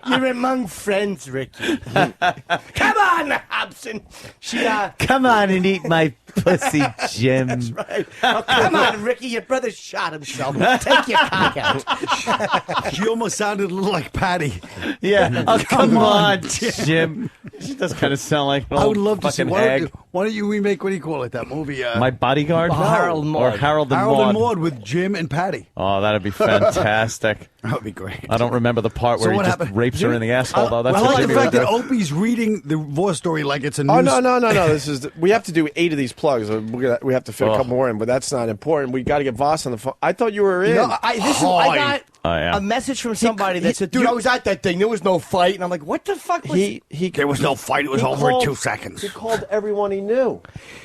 You're among friends, Ricky. Come on, Hobson. She Come on and eat my pussy, Jim. That's right. Oh, come on, Ricky. Your brother shot himself. Take your cock out. She almost sounded a little like Patty. Yeah. Oh, come on, Jim. She does kind of sound like an I old would love to see. fucking Why hag. don't you remake, what do you call it, that movie? My Bodyguard? Harold Or Maude. Harold and Harold Maude. and Maude with Jim and Patty. Oh, that'd be fantastic. That would be great. I don't remember the part where So he what just happened? rapes her in the asshole, though. That's I what like the Jimmy fact would that do. Opie's reading the Voss story like it's a news. Oh, no. This is we have to do 8 of these plugs. We have to fit a couple more in, but that's not important. We got to get Voss on the phone. I thought you were in. No, I got yeah. a message from somebody that said, dude, I was at that thing. There was no fight. And I'm like, what the fuck was There was no fight. It was he over in called- 2 seconds. He called everyone he knew.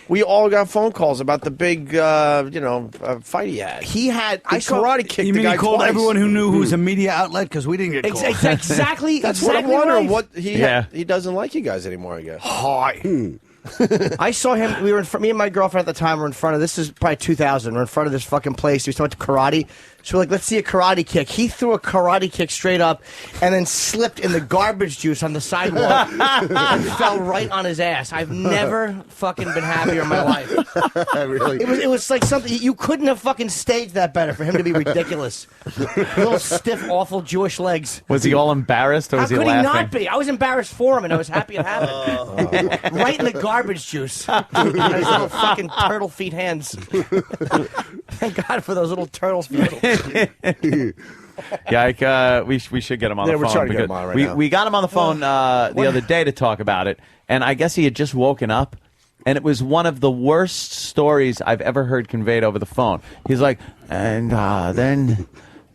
We all got phone calls about the big, fight he had. He had. He karate kicked You the mean guy he called twice. everyone who knew who was a media outlet? Because we didn't get called. Exactly. That's exactly what I'm wondering. right. What he doesn't like you guys anymore, I guess. Hi. I saw him. We were in front. Me and my girlfriend at the time were in front of. This is probably 2000. We're in front of this fucking place. He was talking about karate. So we're like, let's see a karate kick. He threw a karate kick straight up, and then slipped in the garbage juice on the sidewalk and fell right on his ass. I've never fucking been happier in my life. Really? It was like something you couldn't have fucking staged that better for him to be ridiculous. Little stiff, awful Jewish legs. Was he all embarrassed, or How was he could laughing? he not be? I was embarrassed for him, and I was happy it happened. Right in the garbage juice. His little fucking turtle feet hands. Thank God for those little turtles' feet. Yeah, we should get him on the Yeah, phone. we're trying to get because him on right now. We got him on the phone the other day to talk about it, and I guess he had just woken up, and it was one of the worst stories I've ever heard conveyed over the phone. He's like, and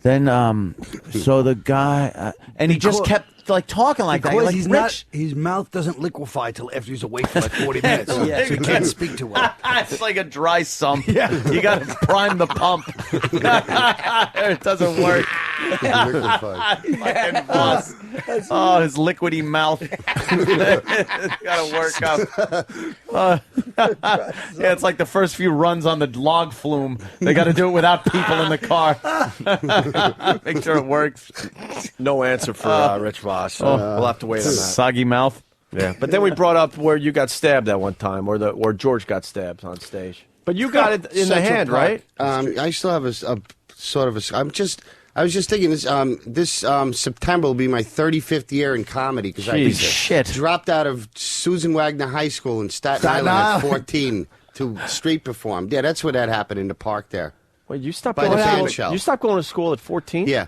then so the guy, and he just kept like talking like that. Because Like, he's Rich, not, his mouth doesn't liquefy till after he's awake for like 40 minutes. Yeah. So he can't speak too well. it's like a dry sump. Yeah. You got to prime the pump. It doesn't work. Fucking Voss. Oh, his liquidy mouth. Got to work up. Yeah, it's like the first few runs on the log flume. They got to do it without people in the car. Make sure it works. No answer for Rich Voss. We'll have to wait on that. Soggy mouth. Yeah, but then we brought up where you got stabbed at one time, or George got stabbed on stage. But you got it in the hand, right? I still have a sort of a. I was just thinking this September will be my 35th year in comedy because I dropped out of Susan Wagner High School in Staten Island at 14 to street perform. Yeah, that's where that happened in the park there. Wait, you stopped By going the to band school? show. You stopped going to school at 14? Yeah.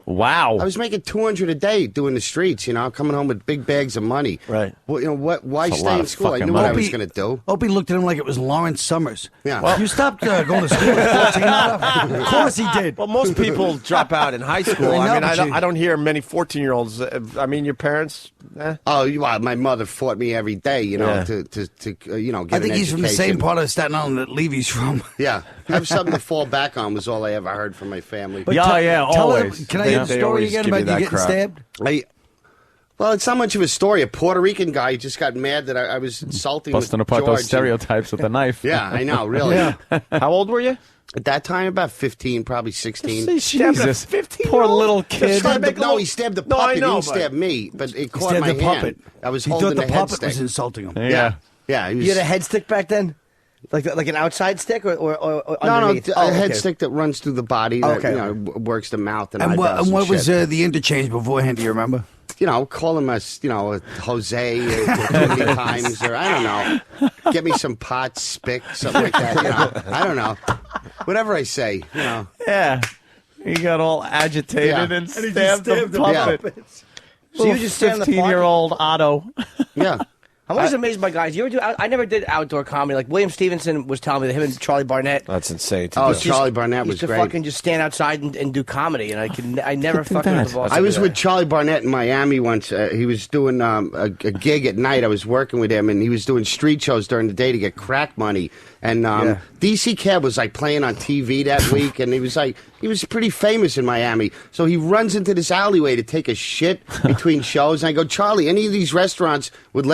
Wow. I was making $200 a day doing the streets, coming home with big bags of money. Right. Well, why That's a stay lot in of school? I fucking knew what I money. was going to do. Opie looked at him like it was Lawrence Summers. Yeah. Well, you stopped going to school at 14. Of course he did. Well, most people drop out in high school. I know, I don't hear many 14-year-olds. I mean, your parents. Oh, well, my mother fought me every day, to get I think he's from the same part of Staten Island that Levy's from. Yeah. Have something to fall back on was all I ever heard from my family. But always. Can I hear the story again about you getting stabbed? Well, it's not much of a story. A Puerto Rican guy just got mad that I was insulting Busting with apart George those stereotypes with a knife. Yeah, I know, really. How old were you? At that time, about 15, probably 16. Jesus. 15 Poor little kid. He stabbed he stabbed the puppet. He didn't stab me, but it caught my hand. I was holding the the puppet headstick. was insulting him. Yeah. Yeah. He was, You had a head stick back then? Like an outside stick or no, underneath? a head stick that runs through the body that Okay. works the mouth and And eyebrows what was shit. the interchange beforehand? Do you remember? Call him a Jose too many times, or I don't know. Get me some pot, spick, something like that. I don't know. Whatever I say, Yeah. He got all agitated and stabbed the puppet. So you just stand in the park? 15-year-old Otto. Yeah. I'm always amazed by guys. You ever do? I never did outdoor comedy. Like William Stevenson was telling me that him and Charlie Barnett. That's insane. Charlie Barnett was used to great. fucking just stand outside and do comedy, and I never fucking was the boss. I was with Charlie Barnett in Miami once. He was doing a gig at night. I was working with him, and he was doing street shows during the day to get crack money. And DC Cab was like playing on TV that week, and he was pretty famous in Miami. So he runs into this alleyway to take a shit between shows, and I go, Charlie, any of these restaurants would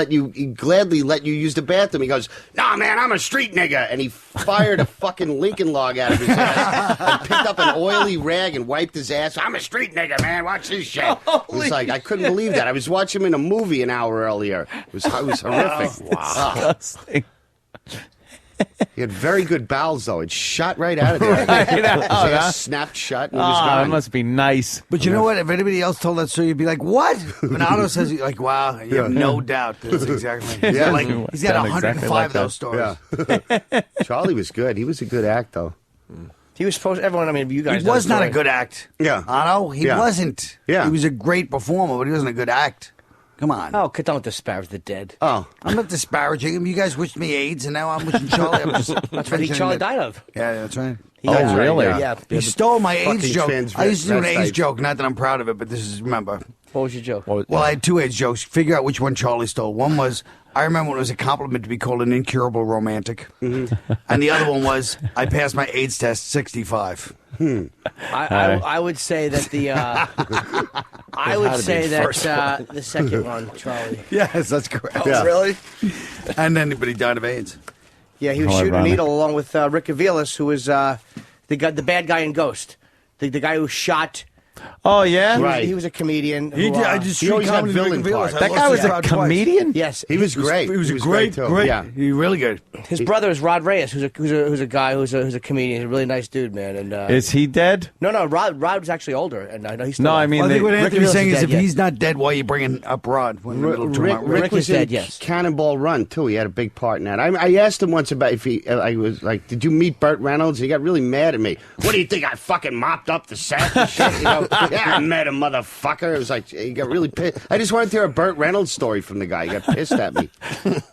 gladly let you use the bathroom. He goes, nah, man, I'm a street nigga, and he fired a fucking Lincoln log out of his ass and picked up an oily rag and wiped his ass. I'm a street nigga, man. Watch this shit. It was like I couldn't believe that. I was watching him in a movie an hour earlier. It was horrific. Wow. He had very good bowels, though. It shot right out of there. His ass snapped shut, and he was gone. It must be nice. But you know what? If anybody else told that story, you'd be like, "What?" When Otto says, "Like, wow," you have no doubt that's exactly. Yeah. He's got 105 of those stories. Yeah. Charlie was good. He was a good act, though. He was supposed. Everyone. I mean, you guys. He was not a good act. Yeah. Otto, he wasn't. Yeah. He was a great performer, but he wasn't a good act. Come on. Oh, don't disparage the dead. Oh. I'm not disparaging him. You guys wished me AIDS, and now I'm wishing Charlie. I'm just That's what Charlie died of. Yeah, that's right. Really? Yeah. He stole my AIDS joke. transvestite. I used to do an AIDS joke, not that I'm proud of it, but this is, remember. What was your joke? Well, I had two AIDS jokes. Figure out which one Charlie stole. One was, I remember when it was a compliment to be called an incurable romantic. Mm-hmm. And the other one was, I passed my AIDS test 65. I would say that the the second one, Charlie. Yes, that's correct. Oh, really? And then, but he died of AIDS. Yeah, he was shooting a needle along with Rick Avilas, who was the bad guy in Ghost, the guy who shot. Oh yeah, right. He was a comedian. He did. I just always had villain parts. That guy was a comedian. Yes, he was great. He was great. Yeah, he was really good. His brother is Rod Reyes, who's a guy who's a comedian. He's a really nice dude, man. And is he dead? No. Rod was actually older, and I know he's still. No, I mean, I think what Anthony's saying is if dead, he's not dead, why are you bringing up Rod? Rick was dead. in Yes, Cannonball Run too. He had a big part in that. I asked him once about if he. I was like, "Did you meet Burt Reynolds?" He got really mad at me. What do you think? I fucking mopped up the set and shit. Yeah, I met him, motherfucker. It was like he got really pissed. I just wanted to hear a Burt Reynolds story from the guy. He got pissed at me.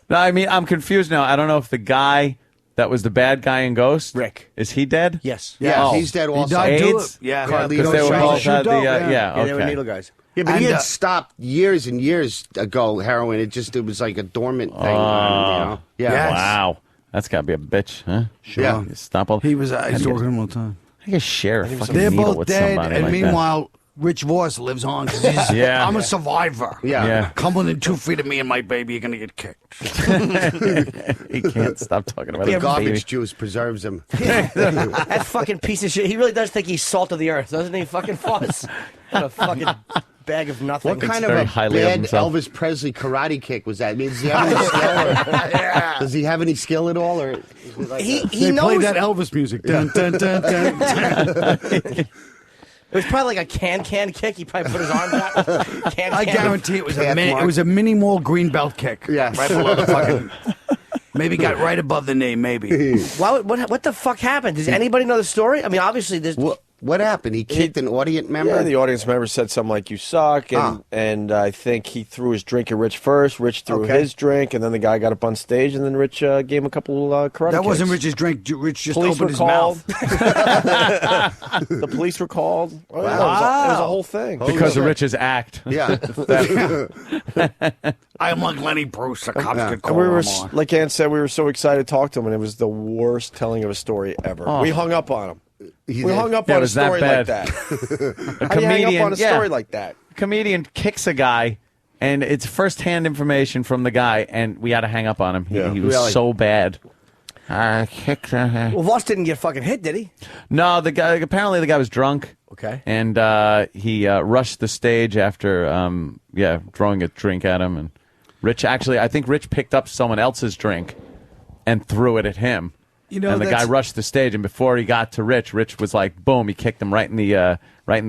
No, I mean, I'm confused now. I don't know if the guy that was the bad guy in Ghost, Rick, is he dead? Yes. Yeah, he's dead also. AIDS? Yeah, because they were both had the they were okay. needle guys. Yeah, but he had stopped years and years ago, heroin. It was like a dormant thing. Yeah. Yes. Wow. That's got to be a bitch, huh? Sure. Yeah. Stop all. He was. I used to work with him all the time. I could share a fucking They're needle both with dead, somebody and like meanwhile, Rich Voss lives on. 'Cause he's, Yeah. I'm a survivor. Yeah. Come within 2 feet of me and my baby, you're gonna get kicked. He can't stop talking about The his garbage baby. juice preserves him. That fucking piece of shit. He really does think he's salt of the earth, doesn't he? Fucking Voss. What a fucking bag of nothing. What kind of a bad Elvis Presley karate kick was that? I mean, does he have any skill? Does he have any skill at all? Or is it like He They knows played that Elvis music. Dun, dun, dun, dun, dun. It was probably like a can kick. He probably put his arms out. Can. I guarantee it was a mini mall green belt kick. Yeah, right below the fucking. Maybe got right above the knee. Maybe. What the fuck happened? Does anybody know the story? I mean, obviously there's. What happened? He kicked an audience member? Yeah, the audience member said something like, you suck, and I think he threw his drink at Rich first. Rich threw his drink, and then the guy got up on stage, and then Rich gave him a couple karate That wasn't kicks. Rich's drink. Rich just Police opened were his called. mouth. The police were called. Oh, yeah, Wow. it was a whole thing. Because of Rich's act. Yeah. I'm like Lenny Bruce. The cops could And call we were, him on. like Ann said, we were so excited to talk to him, and it was the worst telling of a story ever. Oh. We hung up on him. We hung up Yeah, it on a was that story bad. like that. A How do you hang comedian up on a story like that? Comedian kicks a guy, and it's first-hand information from the guy, and we had to hang up on him. He was Really? so bad. I kicked. Well, Voss didn't get fucking hit, did he? No, the guy. Apparently, the guy was drunk. Okay. And he rushed the stage after, throwing a drink at him. And Rich I think Rich picked up someone else's drink and threw it at him. You know, and the guy rushed the stage, and before he got to Rich was like, boom! He kicked him right in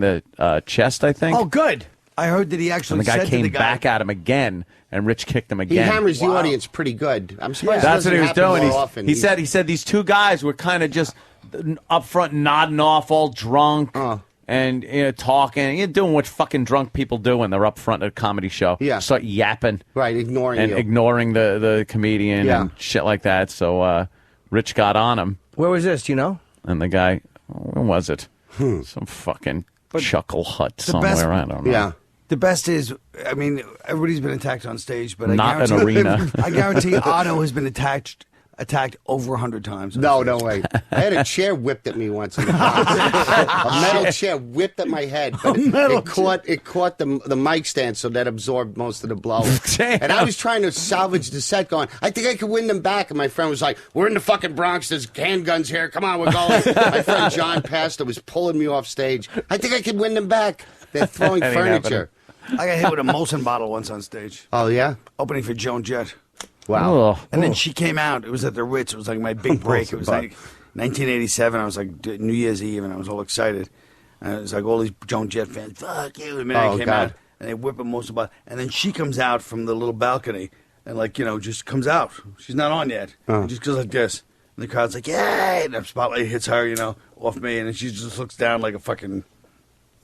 the chest, I think. Oh, good. I heard that he actually And the guy said came to the guy, back at him again, and Rich kicked him He again. hammers the audience pretty good. I'm surprised That's what he was doing. He He said these two guys were kind of just up front nodding off, all drunk, and talking, doing what fucking drunk people do when they're up front at a comedy show. Yeah. Start yapping, right, ignoring and you. ignoring the comedian Yeah. and shit like that. So Rich got on him. Where was this? Do you know? And the guy, where was it? Some fucking chuckle hut the best- somewhere. I don't know. Yeah. The best is, I mean, everybody's been attacked on stage, but Not I an guarantee, arena. I guarantee Otto has been attacked over 100 times. No way. I had a chair whipped at me once in the box. A metal chair whipped at my head. But it caught the mic stand, so that absorbed most of the blow. And I was trying to salvage the set going, I think I could win them back. And my friend was like, we're in the fucking Bronx. There's handguns here. Come on, we're going. My friend John Pastor was pulling me off stage. I think I could win them back. They're throwing That ain't I furniture. got hit with a Molson bottle once on stage. Oh, yeah? Opening for Joan Jett. Wow. And then she came out. It was at the Ritz. It was like my big break. It was like 1987. I was like New Year's Eve, and I was all excited. And it was like all these Joan Jett fans. Fuck you! The minute I came out, and they whip a Molson bottle, and then she comes out from the little balcony, and just comes out. She's not on yet. And just goes like this, and the crowd's like, "Yay!" And the spotlight hits her, off me, and then she just looks down like a fucking.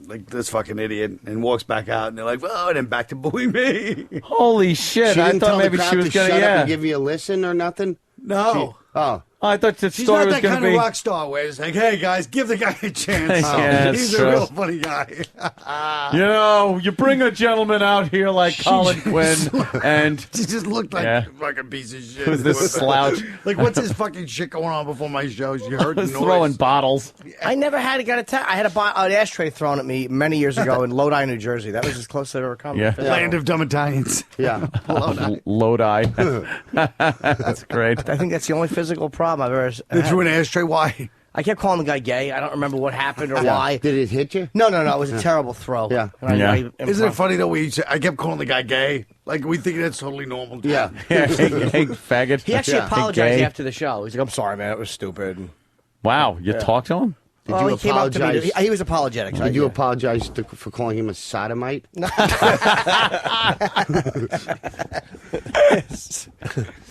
Like this fucking idiot, and walks back out, and they're like, "Oh," and then back to booing me. Holy shit! She I didn't thought tell maybe the crowd she was to going shut up to. and give you a listen or nothing? No. I thought the She's story not was that going kind to of be. rock star where it's like, hey guys, give the guy a chance. Yeah, that's He's true. a real funny guy. You bring a gentleman out here like Colin Quinn, and she just looked like Yeah. a fucking piece of shit. Who's this slouch? Like, what's his fucking shit going on before my shows? You heard the noise. throwing bottles. I never got attacked. I had an ashtray thrown at me many years ago in Lodi, New Jersey. That was as close as I've ever come. Yeah. Land of dumb Italians. Yeah. Lodi. That's great. I think that's the only physical problem I've ever They had. threw an ashtray. Why? I kept calling the guy gay. I don't remember what happened or why. Did it hit you? No. It was a terrible throw. Yeah. And I Isn't it funny though? I kept calling the guy gay. Like we think that's totally normal. Yeah. Hey, faggot. He actually Yeah. apologized Gay. after the show. He's like, "I'm sorry, man. It was stupid." Wow, you talked to him? Did Well, you he came up to me. apologize? He was apologetic. So Did you yeah. apologize for calling him a sodomite?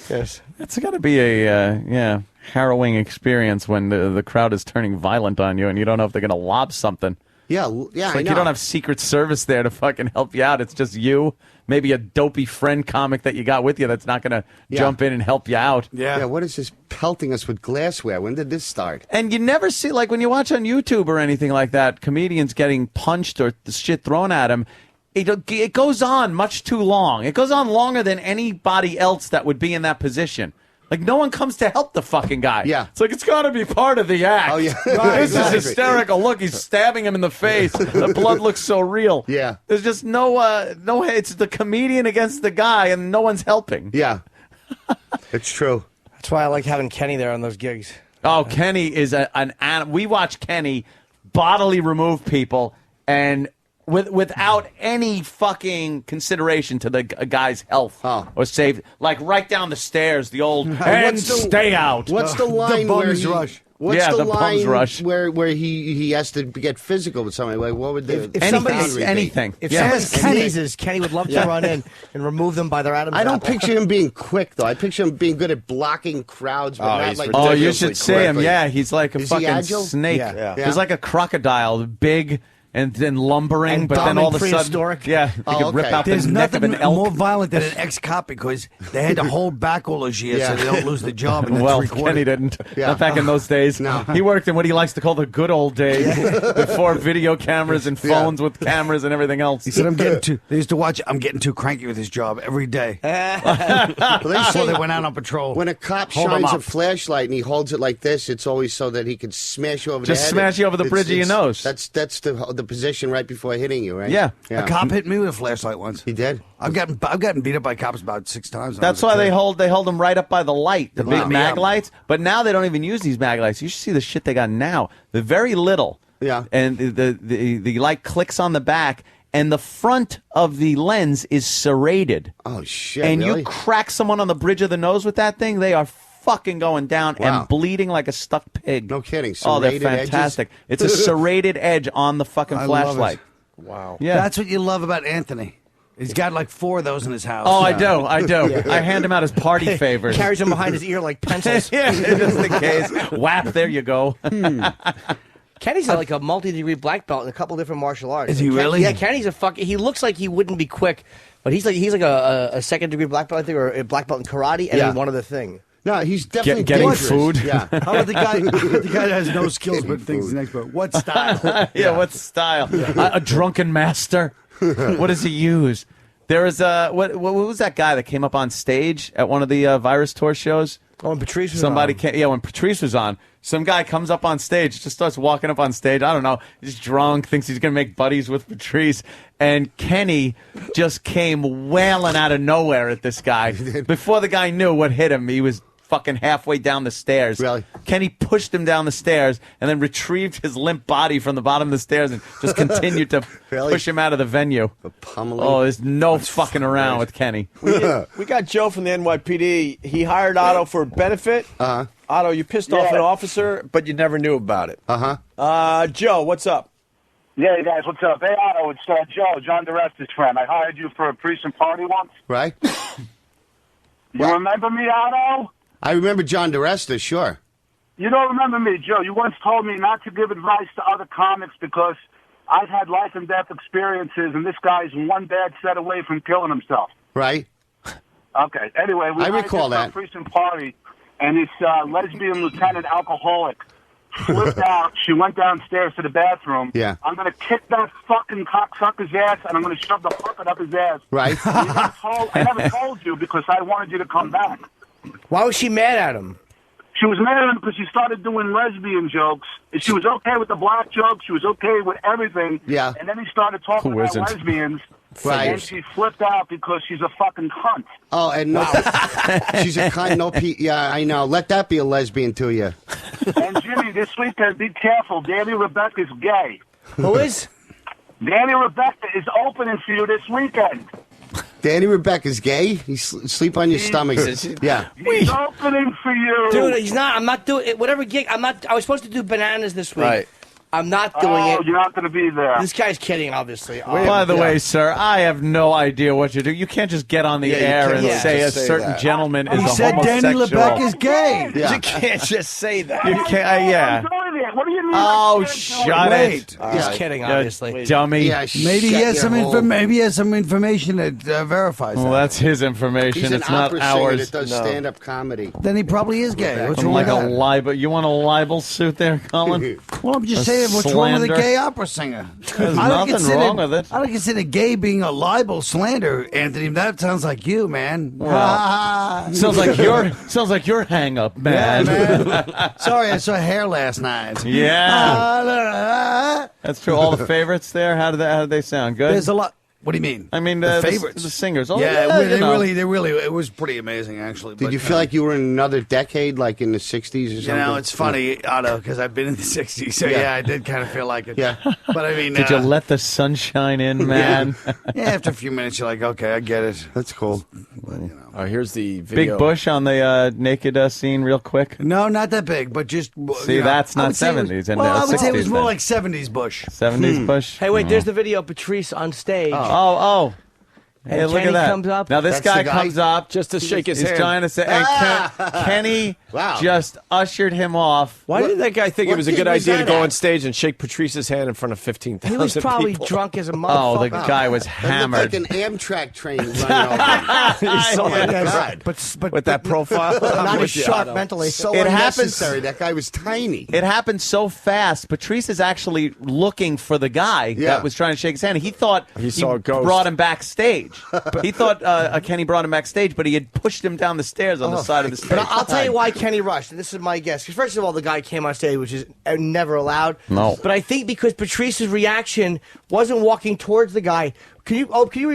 Yes. It's got to be a harrowing experience when the crowd is turning violent on you and you don't know if they're going to lob something. Yeah, It's I like know. you don't have Secret Service there to fucking help you out. It's just you, maybe a dopey friend comic that you got with you that's not going to jump in and help you out. Yeah, what is this pelting us with glassware? When did this start? And you never see, like when you watch on YouTube or anything like that, comedians getting punched or the shit thrown at them. It goes on much too long. It goes on longer than anybody else that would be in that position. Like, no one comes to help the fucking guy. Yeah. It's like, it's got to be part of the act. Oh, yeah. This is hysterical. Look, he's stabbing him in the face. The blood looks so real. Yeah. There's just no, it's the comedian against the guy, and no one's helping. Yeah. It's true. That's why I like having Kenny there on those gigs. Oh, Kenny is an animal. We watch Kenny bodily remove people, and without any fucking consideration to the guy's health or safety. Like right down the stairs, the old, and stay out. What's the line the where bums he... rush. What's the line bums rush. where he has to get physical with somebody? Like, what would the anything? If somebody sneezes, Kenny would love to run in and remove them by their Adam's I don't apple. picture him being quick, though. I picture him being good at blocking crowds, but not like... Oh, you should see him. Yeah, he's like a Is he fucking agile? snake. Yeah. He's like a crocodile, big and then lumbering, And but then all of a sudden... prehistoric. Yeah, he could rip out There's the neck of nothing an elk. more violent than an ex-cop because they had to hold back all those years so they don't lose the job in the Well, three-quarter. Kenny didn't. Yeah. Not back in those days. No. He worked in what he likes to call the good old days, before video cameras and phones with cameras and everything else. He said, they used to watch, I'm getting too cranky with his job every day. Well, they So say they went out on patrol. when a cop Hold him shines a up. flashlight and he holds it like this, it's always so that he can smash you over Just the head. smash you over the bridge of your nose. That's the position right before hitting you, right? Yeah. A cop hit me with a flashlight once. He did? I've gotten beat up by cops about 6 times. when I That's was a why kid. they hold them right up by the light, the big Light me mag up. lights. But now they don't even use these mag lights. You should see the shit they got now. They're very little. Yeah. And the light clicks on the back, and the front of the lens is serrated. Oh, shit, And really? you crack someone on the bridge of the nose with that thing, they are fucking going down Wow. and bleeding like a stuck pig. No kidding. Oh, they're Serrated edges? fantastic. It's a serrated edge on the fucking I love it. flashlight. Wow. Yeah. That's what you love about Anthony. He's got like 4 of those in his house. Oh, I do. I hand him out as party favors. Carries them behind his ear like pencils. Yeah, just in case. Whap, there you go. Kenny's like a multi-degree black belt in a couple different martial arts. Is he really? Yeah, Kenny's a fucking. He looks like he wouldn't be quick, but he's like a second-degree black belt, I think, or a black belt in karate, and Yeah. one other thing. No, he's definitely Getting dangerous. food. Yeah. How about the guy that has no skills but thinks he's an expert? What style? Yeah, what style? A drunken master? What does he use? There is what was that guy that came up on stage at one of the Virus Tour shows? Oh, when Patrice was Somebody on. came, yeah, when Patrice was on, some guy comes up on stage, just starts walking up on stage. I don't know, he's drunk, thinks he's gonna make buddies with Patrice, and Kenny just came wailing out of nowhere at this guy. Before the guy knew what hit him, he was fucking halfway down the stairs. Really? Kenny pushed him down the stairs and then retrieved his limp body from the bottom of the stairs and just continued to Really? push him out of the venue. Pummeling. Oh, there's no fucking around with Kenny. We got Joe from the NYPD. He hired Otto for a benefit. Otto, you pissed off an officer, but you never knew about it. Joe, what's up? Yeah, hey guys, what's up? Hey, Otto, it's Joe, John DeResta's friend. I hired you for a precinct party once. Right? You remember me, Otto? I remember John DeResta, sure. You don't remember me, Joe. You once told me not to give advice to other comics because I've had life and death experiences, and this guy's one bad set away from killing himself. Right? Okay. Anyway, we I hired recall you for that. a precinct party, and this lesbian lieutenant alcoholic flipped out. She went downstairs to the bathroom. Yeah. I'm going to kick that fucking cocksucker's ass, and I'm going to shove the puppet up his ass. Right? I never told you because I wanted you to come back. Why was she mad at him? She was mad at him because he started doing lesbian jokes. She was okay with the black jokes. She was okay with everything. Yeah. And then he started talking Who about isn't? lesbians. Right. And she flipped out because she's a fucking cunt. Oh, and no, she's a kind. No, yeah, I know. Let that be a lesbian to you. And Jimmy, this weekend, be careful. Danny Rebecca's gay. Who is? Danny Rebecca is opening for you this weekend. Danny Rebecca's gay. He's sleep on your stomach. Yeah. He's opening for you. Dude, he's not. I'm not doing it. Whatever gig. I'm not. I was supposed to do bananas this week. Right. I'm not doing it. You're not going to be there. This guy's kidding, obviously. By the way, sir, I have no idea what you do. You can't just get on the Yeah, you air can't and say a just say certain that. gentleman is He a said homosexual. Danny LeBecq is gay. Yeah. You can't just say that. You can't, yeah. I'm doing it. What do you mean? Oh, shut it. He's kidding, obviously. Dummy. Yeah, Maybe he has some hole. maybe he has some information that verifies Well, that. that's his information. He's an it's not opera singer ours. that does stand-up comedy. Then he probably is gay. What's I'm wrong like with a that? libel. You want a libel suit there, Colin? Well, I'm just A saying, what's wrong with a slander? gay opera singer? There's nothing wrong with it. I don't consider gay being a libel slander, Anthony. That sounds like you, man. Sounds like your hang up, man. Yeah, man. Sorry, I saw hair last night. Yeah. That's true. All the favorites there. How did they sound? Good. There's a lot. What do you mean? I mean, the favorites, the singers. Oh, yeah, you know. they really. It was pretty amazing, actually. Did you feel like you were in another decade, like in the 60s or something? You know, it's funny, Otto, because I've been in the 60s, so yeah, I did kind of feel like it. Yeah. But I mean... Did you let the sunshine in, man? Yeah, after a few minutes, you're like, okay, I get it. That's cool. Here's the video. Big bush on the naked scene real quick? No, not that big, but just... See, that's not 70s. I would say it was more like 70s Bush. 70s Bush? Hey, wait, there's the video of Patrice on stage. Oh. Hey, And look Kenny at that. comes up. Now, this That's guy the guy? comes up. Just to shake his He's hand. trying to say... And Kenny just ushered him off. Why did that guy think it was a what good gig was idea to that go at? on stage and shake Patrice's hand in front of 15,000 He was probably people? drunk as a motherfucker. Oh, the guy was That hammered. looked like an Amtrak train running over. You saw that guy God. But with that profile. not I'm as with you, sharp Otto. mentally. So It happens- unnecessary. That guy was tiny. It happened so fast. Patrice is actually looking for the guy that was trying to shake his hand. He thought He saw a ghost. brought him backstage. He thought Kenny brought him backstage, but he had pushed him down the stairs on the side of the stage. But I'll tell you why Kenny rushed. And this is my guess. Because first of all, the guy came on stage, which is never allowed. No. But I think because Patrice's reaction wasn't walking towards the guy. Can you Dan, can you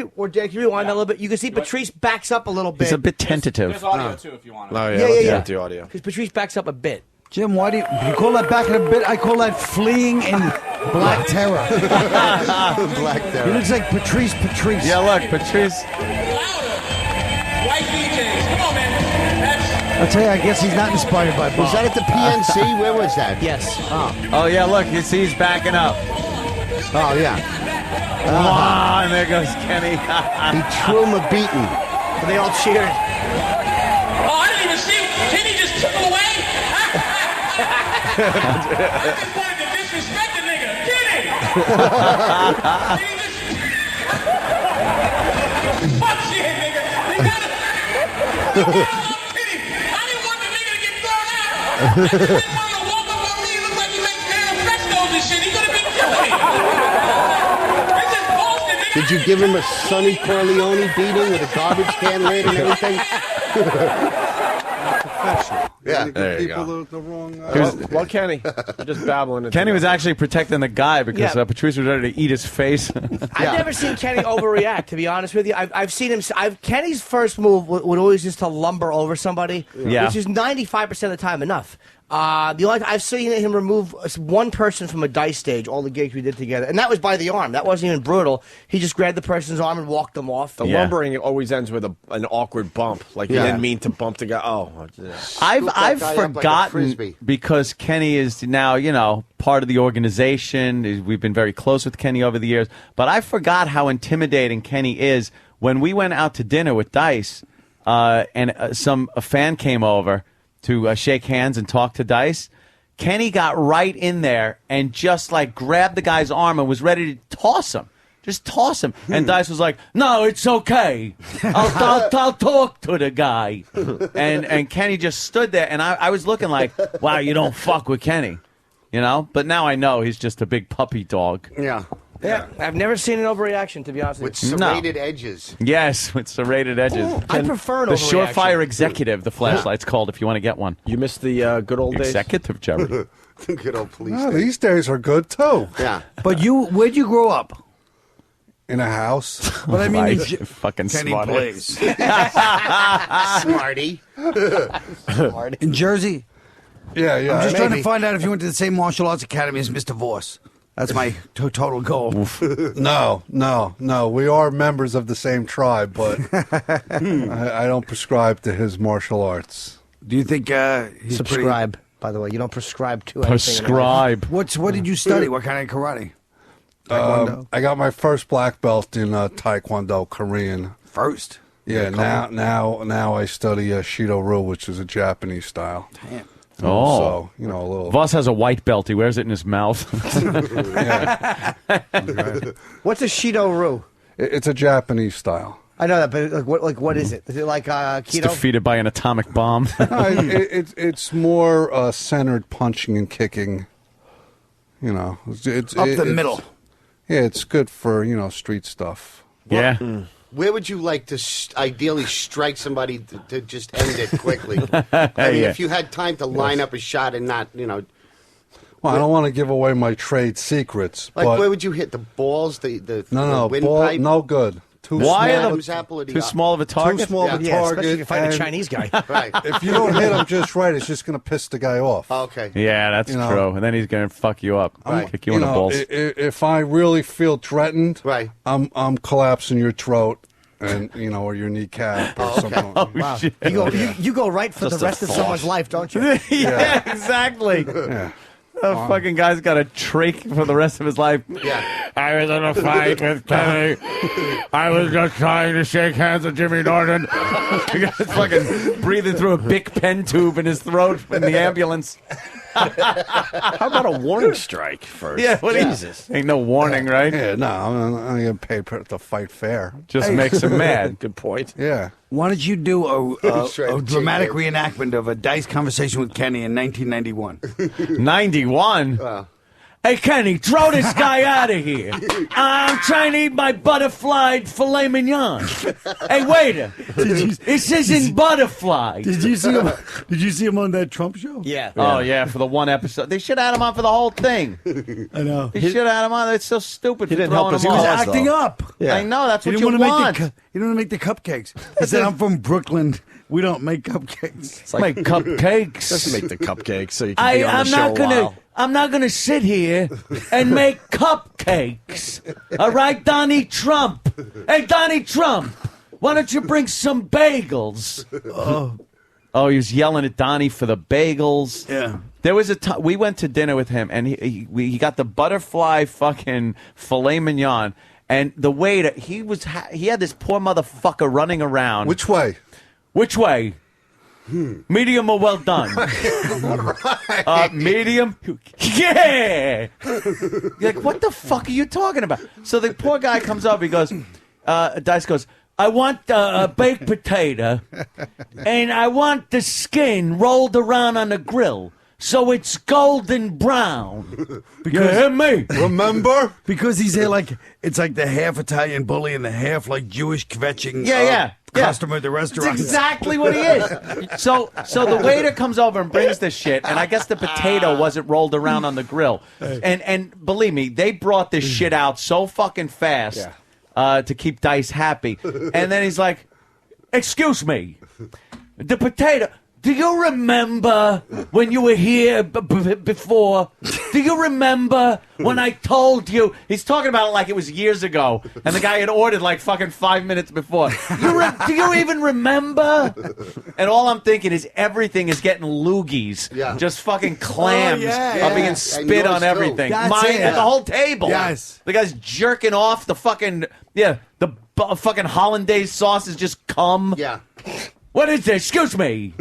rewind that a little bit? You can see Patrice backs up a little bit. He's a bit tentative. There's audio, too, if you want it. Oh, yeah, Yeah, let's yeah, get the audio. Because Patrice backs up a bit. Jim, why do you call that back in a bit? I call that fleeing in black terror. Black He Terror. looks like Patrice. Yeah, look, Patrice. White DJs. Come on, man. I'll tell you, I guess he's not inspired by Bob. Was that at the PNC? Where was that? Yes. Oh, yeah, look, you see he's backing up. Oh, yeah. Come on, there goes Kenny. He threw him a beating. And they all cheered. Oh, I didn't even see. Kenny just took him away. I just wanted to disrespect the nigga. Kenny! Fuck shit, nigga. You gotta... Kenny, I didn't want the nigga to get thrown out. I didn't want him to walk up on me and look like he makes damn frescoes and shit. He could have been killing me. This is bullshit, nigga. Did you give him a Sonny Corleone beating with a garbage can lid and everything? Professional. Yeah. There you People go. the wrong. Well, Kenny, you're just babbling. Kenny was actually protecting the guy because Yeah. Patrice was ready to eat his face. I've never seen Kenny overreact, to be honest with you. I've seen him. Kenny's first move would always just to lumber over somebody, Yeah. which is 95% of the time enough. The only I've seen him remove one person from a dice stage, all the gigs we did together, and that was by the arm. That wasn't even brutal. He just grabbed the person's arm and walked them off. The lumbering always ends with an awkward bump. Like you didn't mean to bump the guy. Oh, I've guy up like a forgotten Frisbee. because Kenny is now, part of the organization. We've been very close with Kenny over the years, but I forgot how intimidating Kenny is. When we went out to dinner with Dice, and a fan came over to shake hands and talk to Dice, Kenny got right in there and just grabbed the guy's arm and was ready to toss him. Just toss him. And Dice was like, "No, it's okay. I'll talk to the guy." And Kenny just stood there, and I was looking like, wow, you don't fuck with Kenny. But now I know he's just a big puppy dog. Yeah. Yeah, I've never seen an overreaction, to be honest With with you. serrated edges. Yes, with serrated edges. I prefer an the overreaction. Surefire Executive, the flashlight's called, if you want to get one. You missed the good old days. Executive, Jerry. Good old police. No, these days are good too. Yeah. But where'd you grow up? In a house. But I mean, Right. you- Fucking Kenny smart. plays. Smarty. In Jersey? Yeah, yeah. I'm just trying to maybe. find out if you went to the same martial arts academy as Mr. Voss. That's my total goal. No. We are members of the same tribe, but I don't prescribe to his martial arts. Do you think he's Subscribe, by the way. You don't prescribe to anything. Prescribe. What did you study? What kind of karate? Taekwondo. I got my first black belt in Taekwondo, Korean. First. Yeah, now I study Shido-Ryu, which is a Japanese style. Damn. Oh. So, a little Voss has a white belt. He wears it in his mouth. What's a Shido-Ru? It's a Japanese style. I know that, but what is it? Is it like It's keto? defeated by an atomic bomb. It's more centered punching and kicking. You know, it's Up the middle. Yeah, it's good for street stuff. Yeah. Where would you like to ideally strike somebody to just end it quickly? I mean, if you had time to line up a shot and not, Well, I don't want to give away my trade secrets. like but where would you hit the balls? The no, windpipe? no good. Too Why small. are Adam's apple or the too small of a target? Too small of a target. especially if you fight a and Chinese guy. Right. If you don't hit him just right, it's just going to piss the guy off. Okay. Yeah, that's true. And then he's going to fuck you up. Right. Kick you in the balls. If I really feel threatened, right, I'm collapsing your throat and or your kneecap or something. Wow. Shit. You go right for Just the a rest of floss. someone's life, don't you? Yeah, exactly. Yeah. The fucking guy's got a trach for the rest of his life. Yeah. I was in a fight with Kenny. I was just trying to shake hands with Jimmy Norton. He's fucking breathing through a Bic pen tube in his throat in the ambulance. How about a warning strike first? Yeah, what Jesus. Ain't no warning, right? Yeah, no, I'm going to pay to fight fair. Just makes him mad. Good point. Yeah. Why don't you do a Straight dramatic chicken. reenactment of a dice conversation with Kenny in 1991? 91? Hey, Kenny, throw this guy out of here. I'm trying to eat my butterfly filet mignon. Hey, waiter. This isn't butterfly. Did you see him? Did you see him on that Trump show? Yeah. Oh, yeah, for the one episode. They should have had him on for the whole thing. I know. They should have had him on. It's so stupid. He for didn't help throwing his him He was off. cause, acting though. up. Yeah. I know. That's He what didn't you want want. to he didn't want to make the cupcakes. He said, "I'm from Brooklyn. We don't make cupcakes." It's like, Make cupcakes. just make the cupcakes so you can be on the I'm show not a gonna. while. I'm not gonna sit here and make cupcakes. All right, Donnie Trump. Hey, Donnie Trump. Why don't you bring some bagels? Oh, he was yelling at Donnie for the bagels. Yeah. There was a time we went to dinner with him, and he got the butterfly fucking filet mignon, and the waiter he had this poor motherfucker running around. Which way? Which way? Medium or well done? Medium. Yeah. You're like, what the fuck are you talking about? So the poor guy comes up. He goes, Dice goes, I want a baked potato, and I want the skin rolled around on the grill. So it's golden brown. You hear me? Remember? Because he's there like it's like the half Italian bully and the half like Jewish kvetching Yeah. customer at the restaurant. That's exactly what he is. So the waiter comes over and brings this shit, and I guess the potato wasn't rolled around on the grill. And believe me, they brought this shit out so fucking fast to keep Dice happy. And then he's like, "Excuse me, the potato." Do you remember when you were here before? Do you remember when I told you? He's talking about it like it was years ago, and the guy had ordered like fucking 5 minutes before. Do you even remember? And all I'm thinking is everything is getting loogies. Yeah. Just fucking clams are being And spit yours on too. everything. That's Mine it. at the whole table. Yes. The guy's jerking off the fucking, the fucking hollandaise sauce is just cum. Yeah. What is this? Excuse me.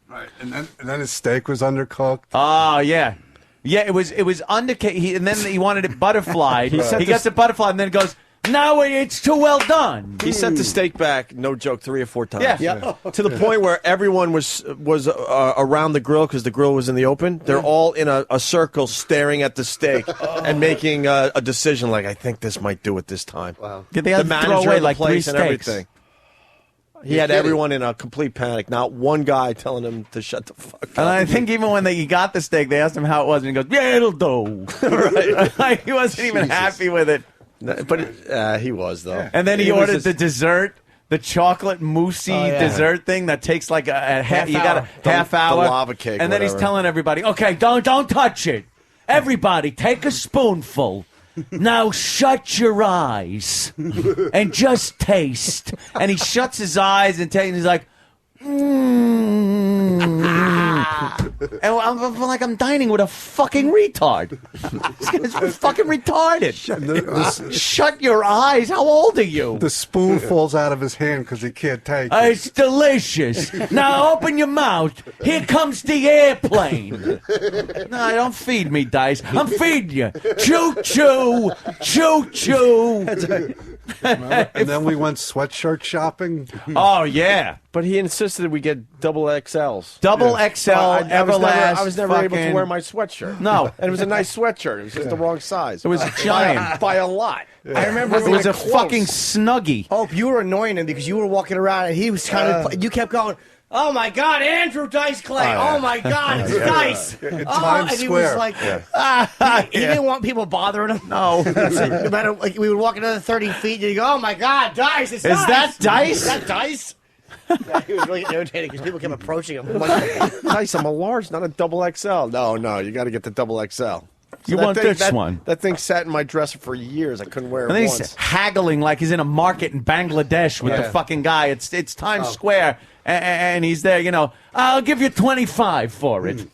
Right. And then his steak was undercooked. Oh, yeah. Yeah, it was undercooked. And then he wanted it butterfly. He gets it butterfly and then goes, now it's too well done. He sent the steak back, no joke, 3 or 4 times. Yeah. To the point where everyone was around the grill because the grill was in the open. They're all in a circle staring at the steak and making a decision like, I think this might do it this time. Wow. Yeah, they had The to throw manager away of the like 3 place and steaks. everything. He had everyone in a complete panic. Not one guy telling him to shut the fuck up. And I think even when he got the steak, they asked him how it was, and he goes, yeah, it'll do. Right. Like, he wasn't even happy with it. But he was, though. And then he ordered the dessert, the chocolate moussey dessert thing that takes like a half. You got a half hour. The lava cake. And then he's telling everybody, okay, don't touch it. Everybody, take a spoonful. Now shut your eyes and just taste. And he shuts his eyes and he's like, And I'm dining with a fucking retard. This guy's fucking retarded. Shut your eyes. How old are you? The spoon falls out of his hand because he can't take it. It's delicious. Now open your mouth. Here comes the airplane. No, don't feed me, Dice. I'm feeding you. Choo choo, choo choo. And then we went sweatshirt shopping. Oh yeah, but he insisted we get double XLs. Double XL, I was never able to wear my sweatshirt. No, and it was a nice sweatshirt. It was just the wrong size. It was giant by a lot. I remember it was a fucking snuggie. Oh, you were annoying him because you were walking around and he was kind of. You kept going. Oh my God, Andrew Dice Clay! Oh my God, it's Dice! Times and he Square. was like, he didn't want people bothering him. No, no matter like we would walk another 30 feet, and you go, "Oh my God, Dice! It's Is Dice! that Dice? Is that Dice?" Yeah, he was really irritated because people kept approaching him. I'm like, Dice, I'm a large, not a double XL. No, you got to get the double XL. You want this one? That thing sat in my dresser for years. I couldn't wear it And then once. he's haggling like he's in a market in Bangladesh with the fucking guy. It's Times Square, and he's there. You know, I'll give you 25 for it.